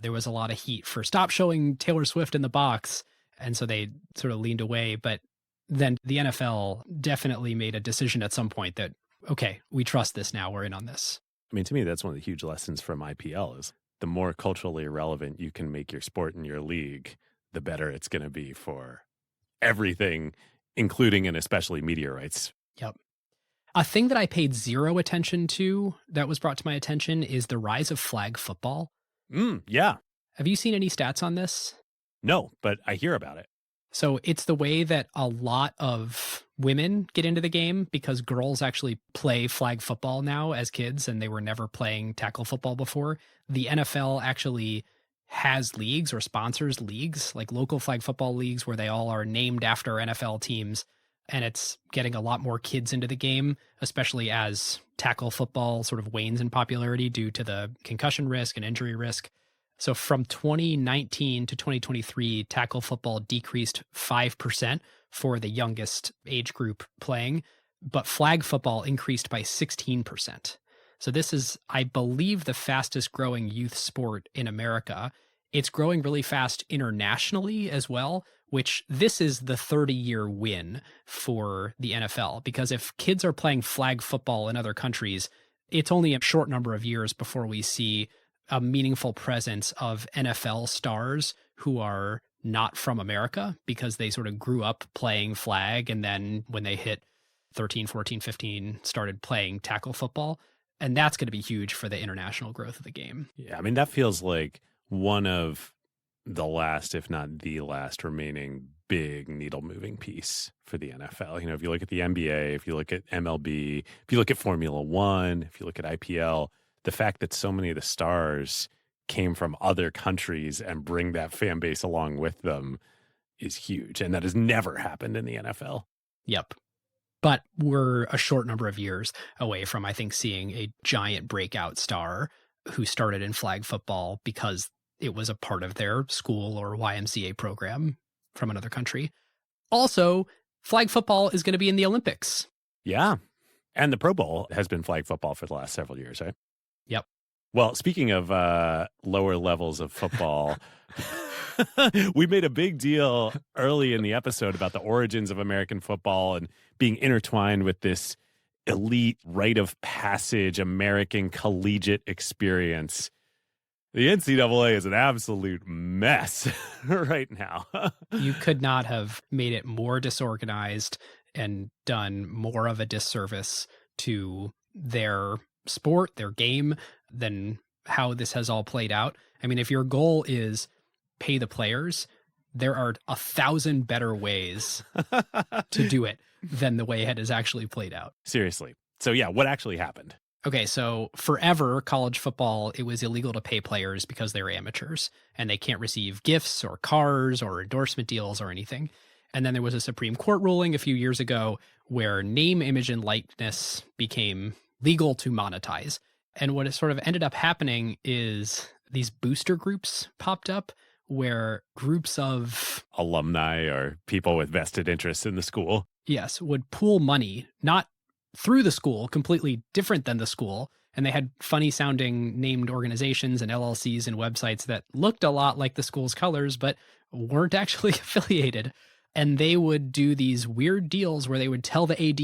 there was a lot of heat for stop showing Taylor Swift in the box. And so they sort of leaned away. But then the NFL definitely made a decision at some point that, okay, we trust this now. We're in on this. I mean, to me, that's one of the huge lessons from IPL is the more culturally relevant you can make your sport and your league, the better it's going to be for everything, including and especially media rights. Yep. A thing that I paid zero attention to that was brought to my attention is the rise of flag football. Yeah. Have you seen any stats on this? No, but I hear about it. So it's the way that a lot of women get into the game because girls actually play flag football now as kids and they were never playing tackle football before. The NFL actually has leagues or sponsors leagues, like local flag football leagues where they all are named after NFL teams. And it's getting a lot more kids into the game, especially as tackle football sort of wanes in popularity due to the concussion risk and injury risk. So from 2019 to 2023, tackle football decreased 5% for the youngest age group playing, but flag football increased by 16%. So this is, I believe, the fastest growing youth sport in America. It's growing really fast internationally as well, which this is the 30-year win for the NFL. Because if kids are playing flag football in other countries, it's only a short number of years before we see a meaningful presence of NFL stars who are not from America because they sort of grew up playing flag. And then when they hit 13, 14, 15, started playing tackle football. And that's going to be huge for the international growth of the game. Yeah, I mean, that feels like one of the last, if not the last, remaining big needle-moving piece for the NFL. You know, if you look at the NBA, if you look at MLB, if you look at Formula One, if you look at IPL, the fact that so many of the stars came from other countries and bring that fan base along with them is huge. And that has never happened in the NFL. Yep. But we're a short number of years away from, I think, seeing a giant breakout star who started in flag football because it was a part of their school or YMCA program from another country. Also, flag football is going to be in the Olympics. Yeah. And the Pro Bowl has been flag football for the last several years, right? Yep. Well, speaking of lower levels of football, we made a big deal early in the episode about the origins of American football and being intertwined with this elite rite of passage American collegiate experience. The NCAA is an absolute mess right now. You could not have made it more disorganized and done more of a disservice to their sport, their game, than how this has all played out. I mean, if your goal is pay the players, there are 1,000 better ways to do it than the way it has actually played out. Seriously. So yeah, what actually happened? Okay, so forever, college football, it was illegal to pay players because they're amateurs and they can't receive gifts or cars or endorsement deals or anything. And then there was a Supreme Court ruling a few years ago where name, image, and likeness became legal to monetize. And what it sort of ended up happening is these booster groups popped up where groups of alumni or people with vested interests in the school, yes, would pool money, not through the school, completely different than the school. And they had funny sounding named organizations and LLCs and websites that looked a lot like the school's colors, but weren't actually affiliated. And they would do these weird deals where they would tell the AD,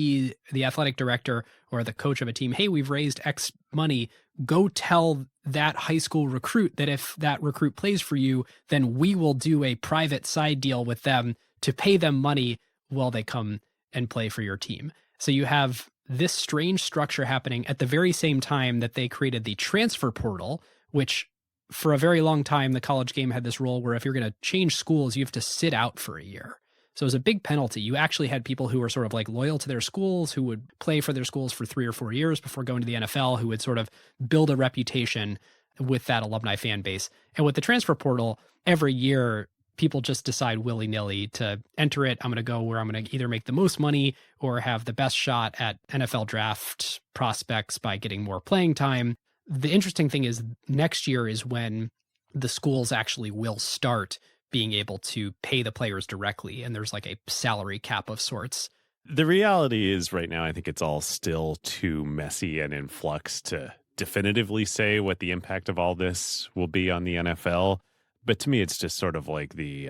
the athletic director, or the coach of a team, hey, we've raised X money. Go tell that high school recruit that if that recruit plays for you, then we will do a private side deal with them to pay them money while they come and play for your team. So you have this strange structure happening at the very same time that they created the transfer portal, which for a very long time, the college game had this rule where if you're going to change schools, you have to sit out for a year. So it was a big penalty. You actually had people who were sort of like loyal to their schools, who would play for their schools for 3 or 4 years before going to the NFL, who would sort of build a reputation with that alumni fan base. And with the transfer portal, every year, people just decide willy-nilly to enter it. I'm going to go where I'm going to either make the most money or have the best shot at NFL draft prospects by getting more playing time. The interesting thing is next year is when the schools actually will start being able to pay the players directly. And there's like a salary cap of sorts. The reality is right now, I think it's all still too messy and in flux to definitively say what the impact of all this will be on the NFL. But to me, it's just sort of like the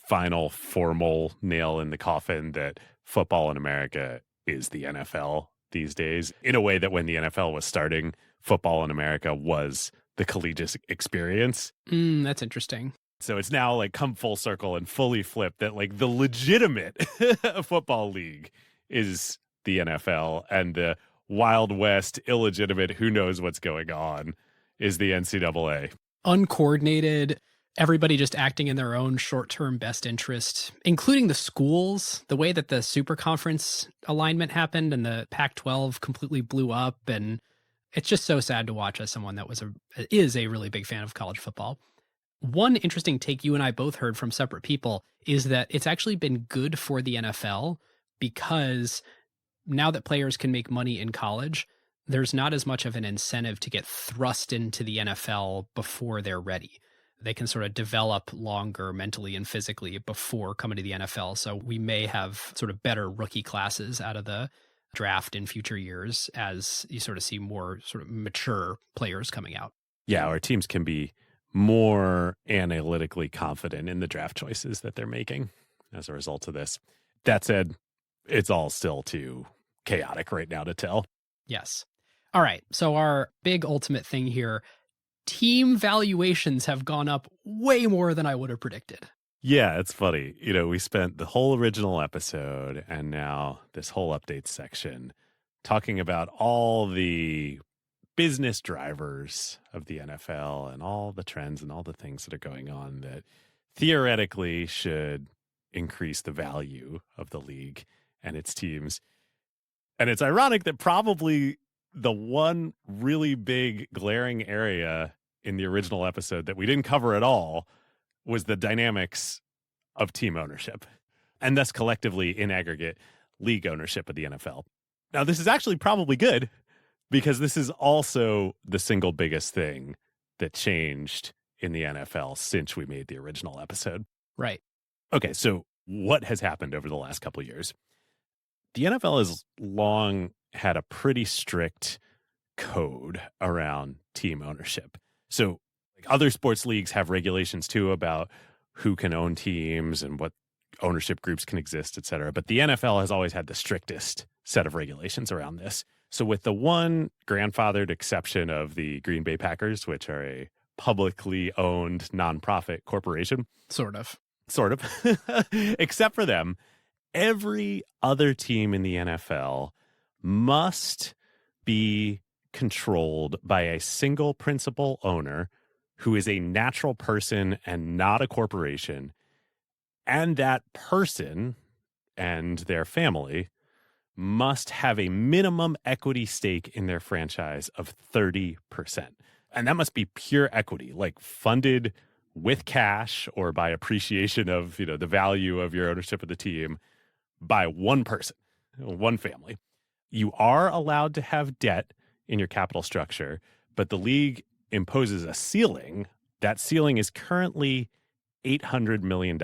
final formal nail in the coffin that football in America is the NFL these days, in a way that when the NFL was starting, football in America was the collegiate experience. That's interesting. So it's now like come full circle and fully flipped that like the legitimate football league is the NFL, and the Wild West, illegitimate, who knows what's going on, is the NCAA. Uncoordinated, everybody just acting in their own short-term best interest, including the schools, the way that the super conference alignment happened and the Pac-12 completely blew up. And it's just so sad to watch as someone that is a really big fan of college football. One interesting take you and I both heard from separate people is that it's actually been good for the NFL because now that players can make money in college, there's not as much of an incentive to get thrust into the NFL before they're ready. They can sort of develop longer mentally and physically before coming to the NFL. So we may have sort of better rookie classes out of the draft in future years as you sort of see more sort of mature players coming out. Yeah, our teams can be more analytically confident in the draft choices that they're making as a result of this. That said, it's all still too chaotic right now to tell. Yes. All right. So our big ultimate thing here, team valuations have gone up way more than I would have predicted. Yeah, it's funny. You know, we spent the whole original episode and now this whole update section talking about all the business drivers of the NFL and all the trends and all the things that are going on that theoretically should increase the value of the league and its teams. And it's ironic that probably the one really big glaring area in the original episode that we didn't cover at all was the dynamics of team ownership and thus collectively in aggregate league ownership of the NFL. Now, this is actually probably good because this is also the single biggest thing that changed in the NFL since we made the original episode. Right. Okay, so what has happened over the last couple of years? The NFL has long had a pretty strict code around team ownership. So other sports leagues have regulations too about who can own teams and what ownership groups can exist, et cetera. But the NFL has always had the strictest set of regulations around this. So with the one grandfathered exception of the Green Bay Packers, which are a publicly owned nonprofit corporation. Sort of. Except for them, every other team in the NFL must be controlled by a single principal owner who is a natural person and not a corporation. And that person and their family must have a minimum equity stake in their franchise of 30%. And that must be pure equity, like funded with cash or by appreciation of, the value of your ownership of the team by one person, one family. You are allowed to have debt in your capital structure, but the league imposes a ceiling. That ceiling is currently $800 million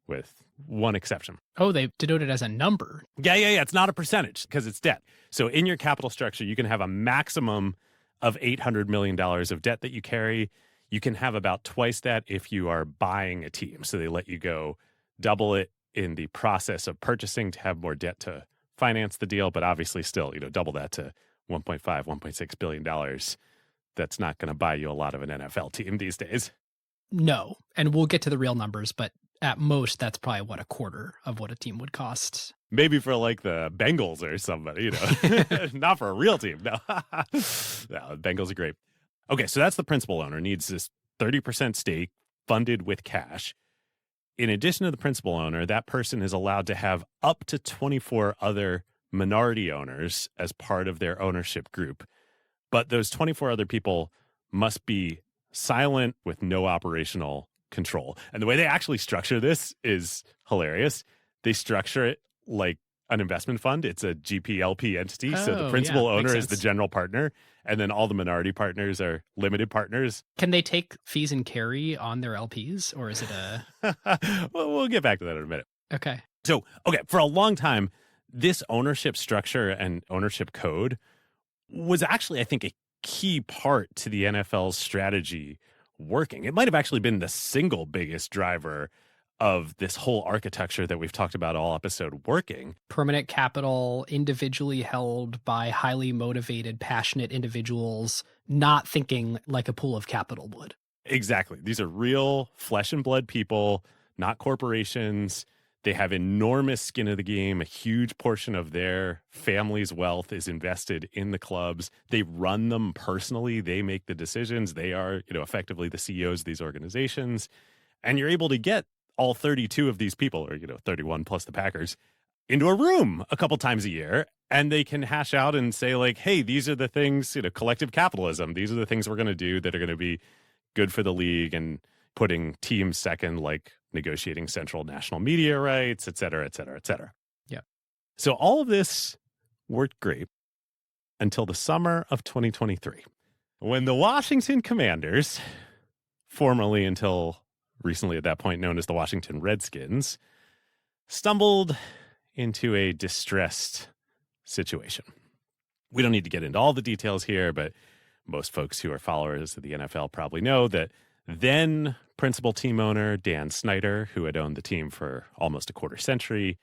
with one exception. Oh, they denote it as a number. Yeah. It's not a percentage because it's debt. So in your capital structure, you can have a maximum of $800 million of debt that you carry. You can have about twice that if you are buying a team. So they let you go double it in the process of purchasing to have more debt to finance the deal. But obviously still, double that to $1.5, $1.6 billion. That's not going to buy you a lot of an NFL team these days. No. And we'll get to the real numbers, but at most, that's probably a quarter of what a team would cost. Maybe for like the Bengals or somebody, not for a real team. No, no, Bengals are great. Okay, so that's the principal owner needs this 30% stake funded with cash. In addition to the principal owner, that person is allowed to have up to 24 other minority owners as part of their ownership group. But those 24 other people must be silent with no operational control. And the way they actually structure this is hilarious. They structure it like an investment fund. It's a GPLP entity. So the principal owner is the general partner, and then all the minority partners are limited partners. Can they take fees and carry on their LPs, or is it a... Well, we'll get back to that in a minute. Okay. So, for a long time, this ownership structure and ownership code was actually, I think, a key part to the NFL's strategy working. It might have actually been the single biggest driver of this whole architecture that we've talked about all episode working. Permanent capital, individually held by highly motivated, passionate individuals, not thinking like a pool of capital would. Exactly. These are real flesh and blood people, not corporations. They have enormous skin in the game. A huge portion of their family's wealth is invested in the clubs. They run them personally. They make the decisions. They are, effectively the CEOs of these organizations. And you're able to get all 32 of these people, or, 31 plus the Packers, into a room a couple times a year. And they can hash out and say, like, hey, these are the things, collective capitalism. These are the things we're going to do that are going to be good for the league, and putting teams second, like negotiating central national media rights, et cetera, et cetera, et cetera. Yeah. So all of this worked great until the summer of 2023, when the Washington Commanders, formerly until recently at that point known as the Washington Redskins, stumbled into a distressed situation. We don't need to get into all the details here, but most folks who are followers of the NFL probably know that then principal team owner Dan Snyder, who had owned the team for almost a quarter century,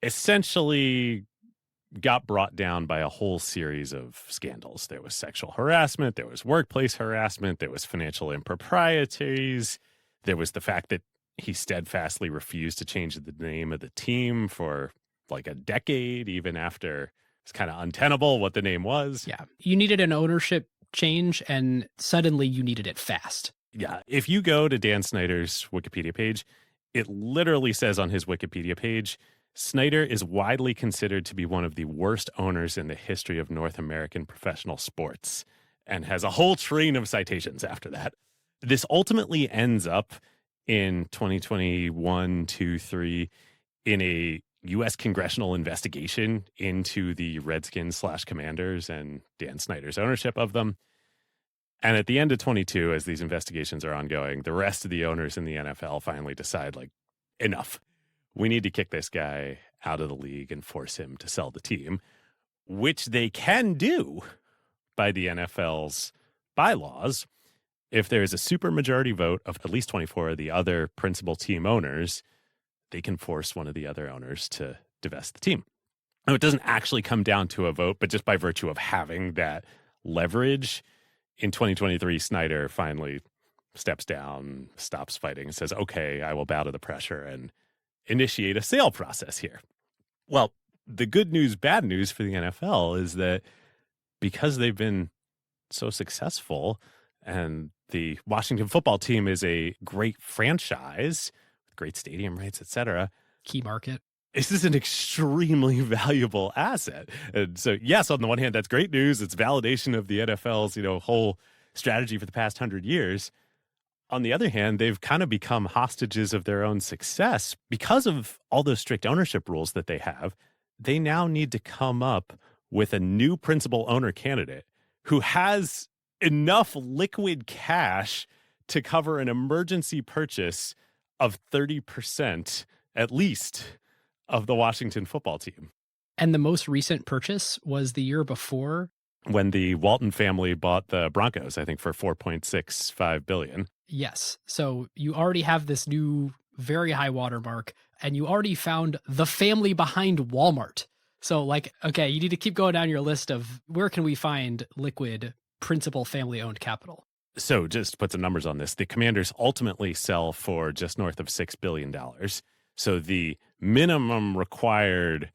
essentially got brought down by a whole series of scandals. There was sexual harassment, there was workplace harassment, there was financial improprieties, there was the fact that he steadfastly refused to change the name of the team for like a decade, even after it's kind of untenable what the name was. Yeah. You needed an ownership change, and suddenly you needed it fast. Yeah. If you go to Dan Snyder's Wikipedia page, it literally says on his Wikipedia page, Snyder is widely considered to be one of the worst owners in the history of North American professional sports, and has a whole train of citations after that. This ultimately ends up in 2021, 2, 3, in a U.S. congressional investigation into the Redskins / Commanders and Dan Snyder's ownership of them. And at the end of 22, as these investigations are ongoing, the rest of the owners in the NFL finally decide, like, enough. We need to kick this guy out of the league and force him to sell the team, which they can do by the NFL's bylaws. If there is a supermajority vote of at least 24 of the other principal team owners, they can force one of the other owners to divest the team. Now, it doesn't actually come down to a vote, but just by virtue of having that leverage, in 2023, Snyder finally steps down, stops fighting, and says, okay, I will bow to the pressure and initiate a sale process here. Well, the good news, bad news for the NFL is that because they've been so successful, and the Washington football team is a great franchise with great stadium rights, et cetera. Key market. This is an extremely valuable asset. And so, yes, on the one hand, that's great news. It's validation of the NFL's, whole strategy for the past 100 years. On the other hand, they've kind of become hostages of their own success because of all those strict ownership rules that they have. They now need to come up with a new principal owner candidate who has enough liquid cash to cover an emergency purchase of 30% at least of the Washington football team. And the most recent purchase was the year before, when the Walton family bought the Broncos, I think for $4.65 billion. Yes. So you already have this new very high watermark, and you already found the family behind Walmart. So, like, okay, you need to keep going down your list of where can we find liquid principal family-owned capital. So just to put some numbers on this, the Commanders ultimately sell for just north of $6 billion. So the minimum required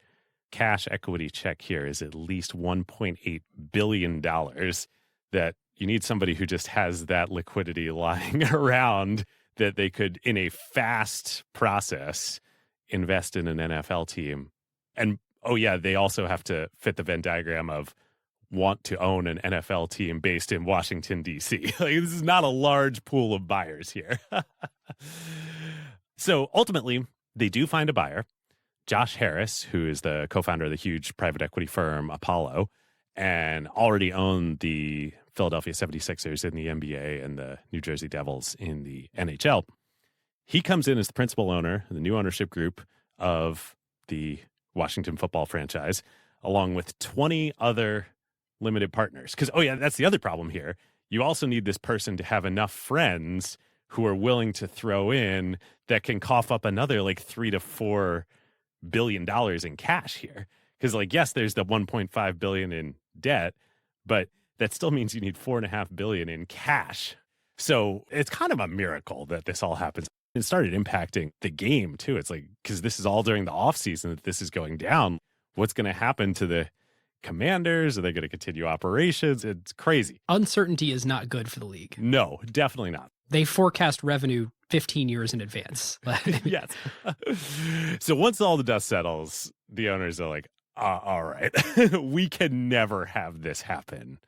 cash equity check here is at least $1.8 billion that you need somebody who just has that liquidity lying around that they could, in a fast process, invest in an NFL team. And, oh yeah, they also have to fit the Venn diagram of want to own an NFL team based in Washington, D.C. Like, this is not a large pool of buyers here. So ultimately, they do find a buyer, Josh Harris, who is the co-founder of the huge private equity firm Apollo, and already owned the Philadelphia 76ers in the NBA and the New Jersey Devils in the NHL. He comes in as the principal owner, the new ownership group of the Washington football franchise, along with 20 other limited partners. Because, oh yeah, that's the other problem here. You also need this person to have enough friends who are willing to throw in that can cough up another like $3 to $4 billion in cash here. Because, like, yes, there's the $1.5 billion in debt, but that still means you need $4.5 billion in cash. So it's kind of a miracle that this all happens. It started impacting the game too. It's like, because this is all during the off season that this is going down. What's going to happen to the Commanders? Are they going to continue operations? It's crazy. Uncertainty is not good for the league. No, definitely not. They forecast revenue 15 years in advance. Yes. So once all the dust settles, the owners are like, all right, we can never have this happen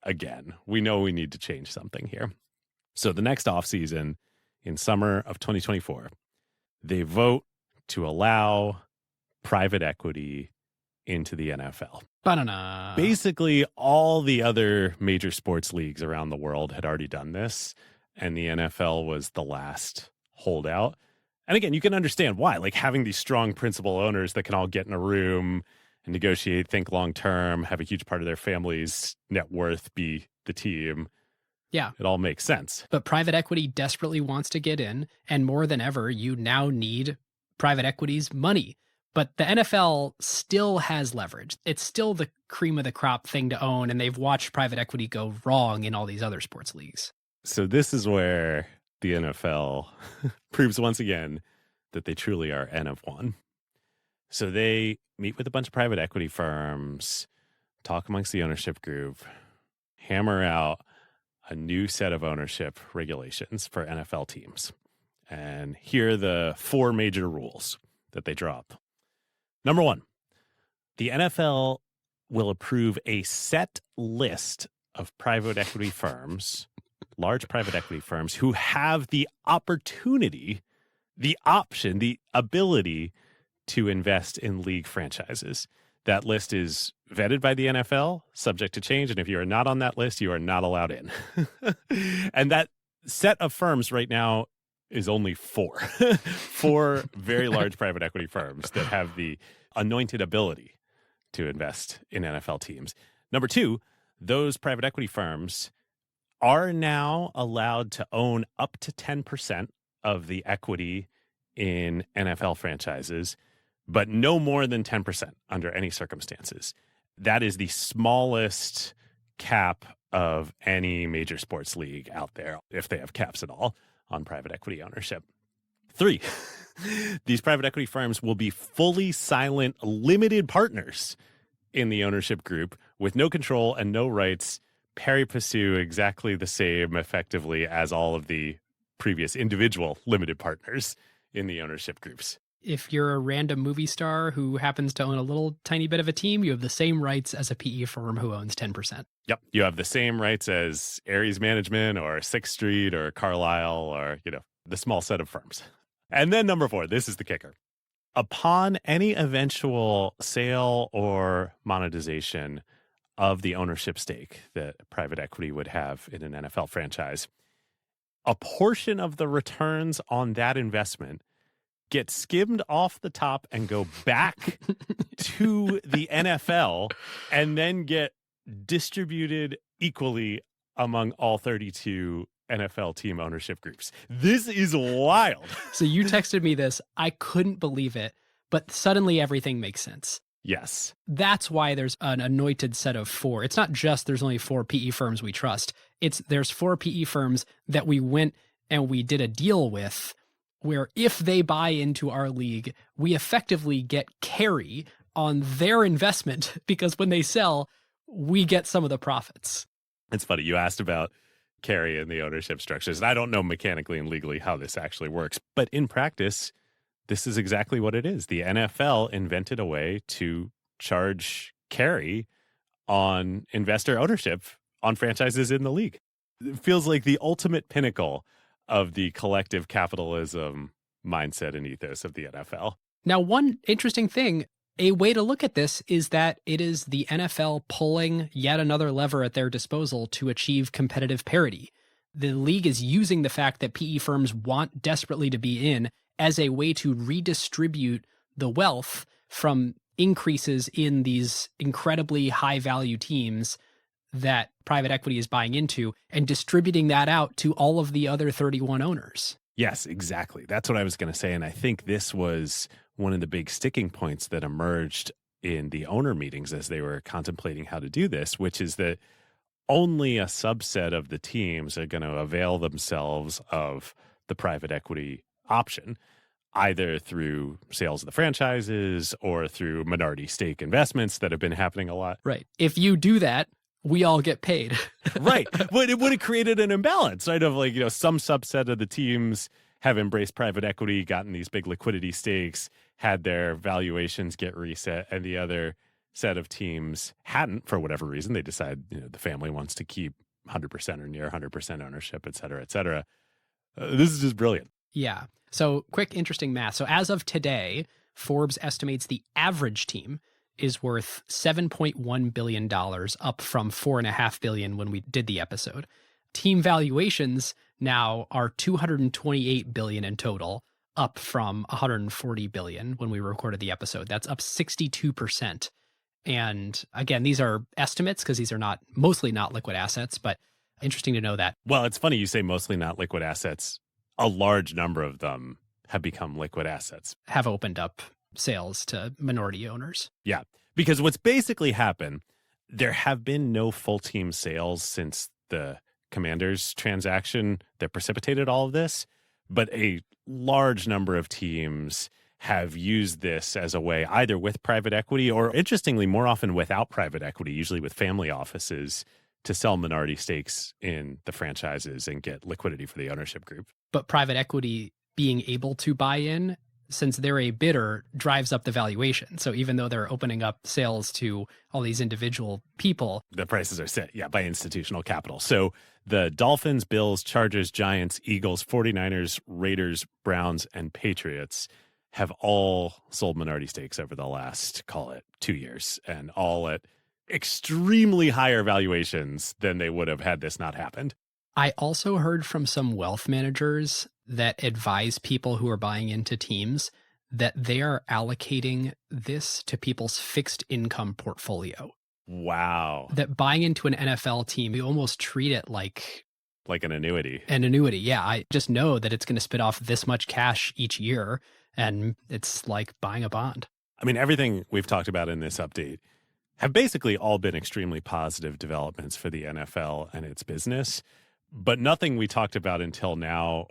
again. We know we need to change something here. So the next offseason, in summer of 2024, they vote to allow private equity into the NFL. Ba-na-na. Basically, all the other major sports leagues around the world had already done this, and the NFL was the last holdout. And again, you can understand why. Like, having these strong principal owners that can all get in a room and negotiate, think long term, have a huge part of their family's net worth be the team. Yeah. It all makes sense. But private equity desperately wants to get in, and more than ever, you now need private equity's money. But the NFL still has leverage. It's still the cream of the crop thing to own, and they've watched private equity go wrong in all these other sports leagues. So this is where the NFL proves once again that they truly are N of one. So they meet with a bunch of private equity firms, talk amongst the ownership group, hammer out a new set of ownership regulations for NFL teams. And here are the 4 major rules that they draw up. Number 1, the NFL will approve a set list of private equity firms, large private equity firms, who have the opportunity, the option, the ability to invest in league franchises. That list is vetted by the NFL, subject to change. And if you are not on that list, you are not allowed in. And that set of firms right now is only 4. 4 very large private equity firms that have the anointed ability to invest in NFL teams. Number 2, those private equity firms are now allowed to own up to 10% of the equity in NFL franchises, but no more than 10% under any circumstances. That is the smallest cap of any major sports league out there, if they have caps at all, on private equity ownership. 3, these private equity firms will be fully silent, limited partners in the ownership group with no control and no rights, pari passu, exactly the same effectively as all of the previous individual limited partners in the ownership groups. If you're a random movie star who happens to own a little tiny bit of a team, you have the same rights as a PE firm who owns 10%. Yep. You have the same rights as Ares Management or 6th Street or Carlyle or, the small set of firms. And then number 4, this is the kicker. Upon any eventual sale or monetization of the ownership stake that private equity would have in an NFL franchise, a portion of the returns on that investment get skimmed off the top and go back to the NFL and then get distributed equally among all 32 NFL team ownership groups. This is wild. So you texted me this. I couldn't believe it, but suddenly everything makes sense. Yes. That's why there's an anointed set of 4. It's not just there's only 4 PE firms we trust. It's there's 4 PE firms that we went and we did a deal with where if they buy into our league, we effectively get carry on their investment because when they sell, we get some of the profits. It's funny. You asked about carry in the ownership structures. And I don't know mechanically and legally how this actually works, but in practice, this is exactly what it is. The NFL invented a way to charge carry on investor ownership on franchises in the league. It feels like the ultimate pinnacle of the collective capitalism mindset and ethos of the NFL. Now, one interesting thing, a way to look at this is that it is the NFL pulling yet another lever at their disposal to achieve competitive parity. The league is using the fact that PE firms want desperately to be in as a way to redistribute the wealth from increases in these incredibly high value teams that private equity is buying into and distributing that out to all of the other 31 owners. Yes, exactly. That's what I was going to say. And I think this was one of the big sticking points that emerged in the owner meetings as they were contemplating how to do this, which is that only a subset of the teams are going to avail themselves of the private equity option, either through sales of the franchises or through minority stake investments that have been happening a lot. Right. If you do that, we all get paid. Right. But it would have created an imbalance, right? Of like, some subset of the teams have embraced private equity, gotten these big liquidity stakes, had their valuations get reset, and the other set of teams hadn't, for whatever reason. They decide, the family wants to keep 100% or near 100% ownership, et cetera, et cetera. This is just brilliant. Yeah. So quick, interesting math. So as of today, Forbes estimates the average team is worth $7.1 billion, up from $4.5 billion when we did the episode. Team valuations now are $228 billion in total, up from $140 billion when we recorded the episode. That's up 62%. And again, these are estimates because these are mostly not liquid assets, but interesting to know that. Well, it's funny you say mostly not liquid assets. A large number of them have become liquid assets. Have opened up sales to minority owners. Yeah, because what's basically happened, there have been no full team sales since the Commanders transaction that precipitated all of this, but a large number of teams have used this as a way, either with private equity or, interestingly, more often without private equity, usually with family offices, to sell minority stakes in the franchises and get liquidity for the ownership group. But private equity being able to buy in, since they're a bidder, drives up the valuation. So even though they're opening up sales to all these individual people, the prices are set, by institutional capital. So the Dolphins, Bills, Chargers, Giants, Eagles, 49ers, Raiders, Browns, and Patriots have all sold minority stakes over the last, call it, 2 years, and all at extremely higher valuations than they would have had this not happened. I also heard from some wealth managers that advise people who are buying into teams that they are allocating this to people's fixed income portfolio. Wow. That buying into an NFL team, you almost treat it like an annuity. An annuity, yeah. I just know that it's going to spit off this much cash each year, and it's like buying a bond. I mean, everything we've talked about in this update have basically all been extremely positive developments for the NFL and its business, but nothing we talked about until now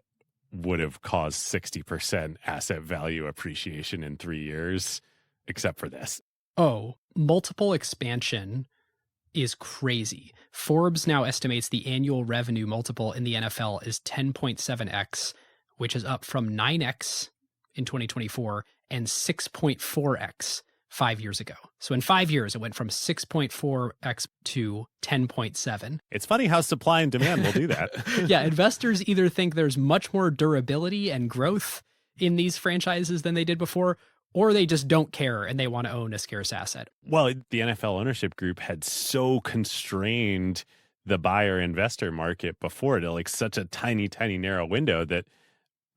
would have caused 60% asset value appreciation in 3 years, except for this. Oh, multiple expansion is crazy. Forbes now estimates the annual revenue multiple in the NFL is 10.7x, which is up from 9x in 2024 and 6.4x 5 years ago. So in 5 years, it went from 6.4x to 10.7. It's funny how supply and demand will do that. Yeah, investors either think there's much more durability and growth in these franchises than they did before, or they just don't care and they want to own a scarce asset. Well, the NFL ownership group had so constrained the buyer investor market before to like such a tiny, tiny narrow window that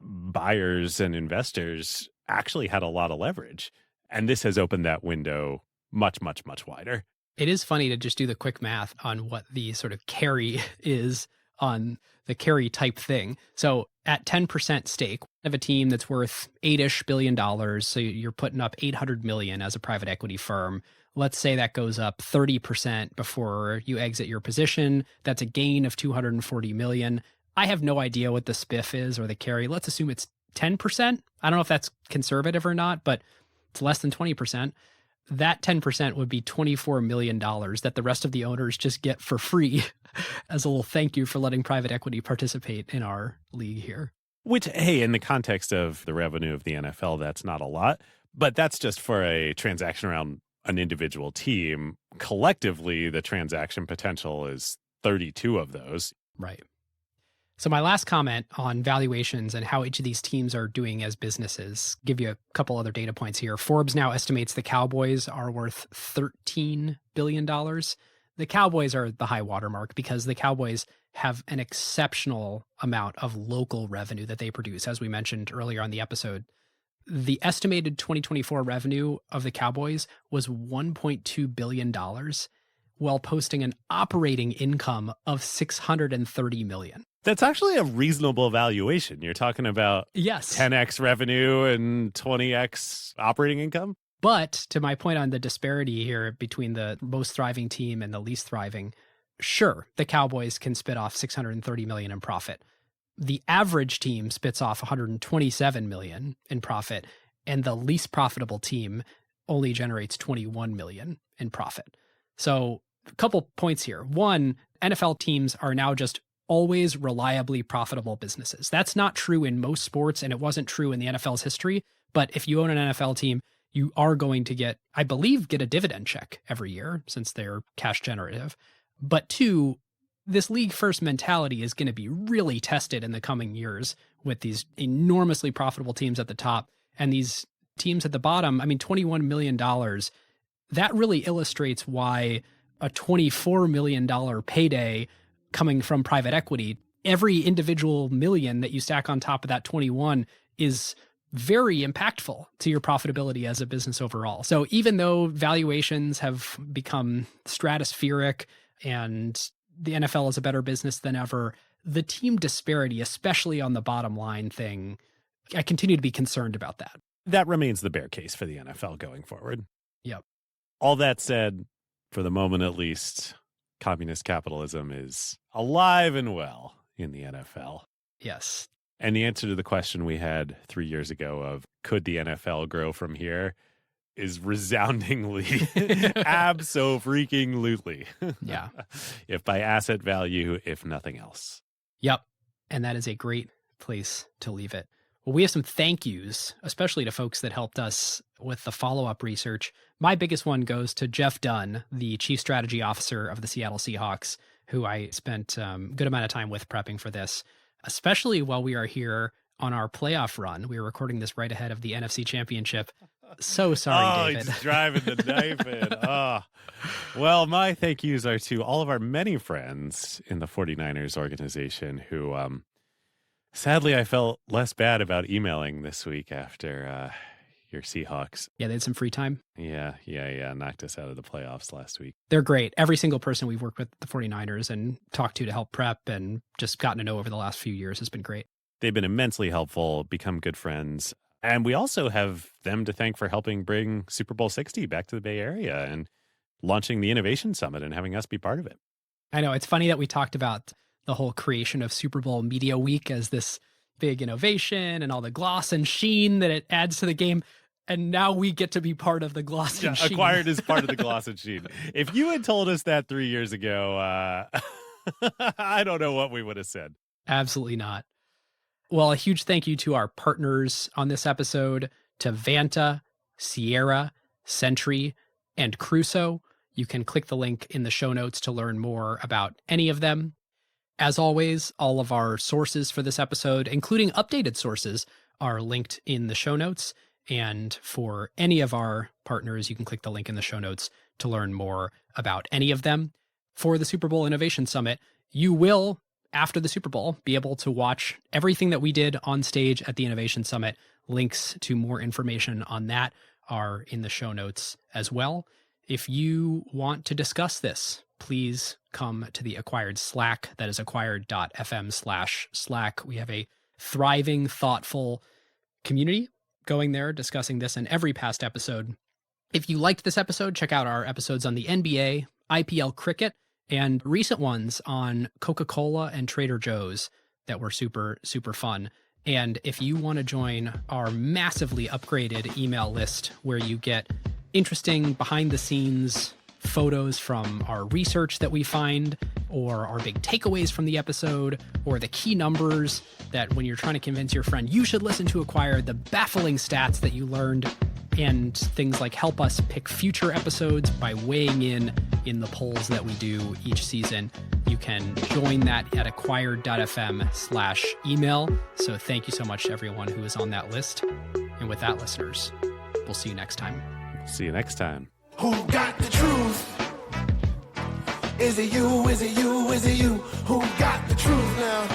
buyers and investors actually had a lot of leverage. And this has opened that window much, much, much wider. It is funny to just do the quick math on what the sort of carry is on the carry type thing. So at 10% stake of a team that's worth $8-ish billion, so you're putting up $800 million as a private equity firm. Let's say that goes up 30% before you exit your position. That's a gain of $240 million. I have no idea what the spiff is or the carry. Let's assume it's 10%. I don't know if that's conservative or not, but it's less than 20%. That 10% would be $24 million that the rest of the owners just get for free as a little thank you for letting private equity participate in our league here. Which, hey, in the context of the revenue of the NFL, that's not a lot. But that's just for a transaction around an individual team. Collectively, the transaction potential is 32 of those. Right. So my last comment on valuations and how each of these teams are doing as businesses, give you a couple other data points here. Forbes now estimates the Cowboys are worth $13 billion. The Cowboys are the high watermark because the Cowboys have an exceptional amount of local revenue that they produce, as we mentioned earlier on the episode. The estimated 2024 revenue of the Cowboys was $1.2 billion, while posting an operating income of $630 million. That's actually a reasonable valuation. You're talking about yes, 10x revenue and 20x operating income. But to my point on the disparity here between the most thriving team and the least thriving, sure, the Cowboys can spit off $630 million in profit. The average team spits off 127 million in profit, and the least profitable team only generates 21 million in profit. So a couple points here. One, NFL teams are now just always reliably profitable businesses. That's not true in most sports, and it wasn't true in the NFL's history. But if you own an NFL team, you are going to get a dividend check every year since they're cash generative. But two, this league first mentality is going to be really tested in the coming years with these enormously profitable teams at the top and these teams at the bottom. I mean, $21 million, that really illustrates why a $24 million payday coming from private equity, every individual million that you stack on top of that 21 is very impactful to your profitability as a business overall. So even though valuations have become stratospheric and the NFL is a better business than ever, the team disparity, especially on the bottom line thing, I continue to be concerned about that. That remains the bear case for the NFL going forward. Yep. All that said, for the moment at least, communist capitalism is alive and well in the NFL. Yes. And the answer to the question we had 3 years ago of could the NFL grow from here is resoundingly abso-freaking-lutely. Yeah. If by asset value, if nothing else. Yep. And that is a great place to leave it. Well, we have some thank yous, especially to folks that helped us with the follow-up research. My biggest one goes to Jeff Dunn, the Chief Strategy Officer of the Seattle Seahawks, who I spent a good amount of time with prepping for this, especially while we are here on our playoff run. We were recording this right ahead of the NFC Championship. So sorry, David. He's driving the knife in. Oh. Well, my thank yous are to all of our many friends in the 49ers organization who, sadly, I felt less bad about emailing this week after your Seahawks. Yeah, they had some free time. Yeah. Knocked us out of the playoffs last week. They're great. Every single person we've worked with at the 49ers and talked to help prep and just gotten to know over the last few years has been great. They've been immensely helpful, become good friends. And we also have them to thank for helping bring Super Bowl 60 back to the Bay Area and launching the Innovation Summit and having us be part of it. I know. It's funny that we talked about the whole creation of Super Bowl Media Week as this big innovation and all the gloss and sheen that it adds to the game. And now we get to be part of the gloss and sheen. Acquired as part of the gloss and sheen. If you had told us that 3 years ago, I don't know what we would have said. Absolutely not. Well, a huge thank you to our partners on this episode, to Vanta, Sierra, Sentry, and Crusoe. You can click the link in the show notes to learn more about any of them. As always, all of our sources for this episode, including updated sources, are linked in the show notes. And for any of our partners, you can click the link in the show notes to learn more about any of them. For the Super Bowl Innovation Summit, you will, after the Super Bowl, be able to watch everything that we did on stage at the Innovation Summit. Links to more information on that are in the show notes as well. If you want to discuss this, please come to the Acquired Slack. That is acquired.fm/Slack. We have a thriving, thoughtful community going there, discussing this in every past episode. If you liked this episode, check out our episodes on the NBA, IPL cricket, and recent ones on Coca-Cola and Trader Joe's that were super, super fun. And if you want to join our massively upgraded email list where you get interesting behind-the-scenes photos from our research that we find, or our big takeaways from the episode, or the key numbers that when you're trying to convince your friend you should listen to Acquire, the baffling stats that you learned, and things like help us pick future episodes by weighing in the polls that we do each season, you can join that at acquired.fm/email. So thank you so much to everyone who is on that list. And with that, listeners, we'll see you next time. See you next time. Who got the truth? Is it you? Is it you? Is it you? Who got the truth now?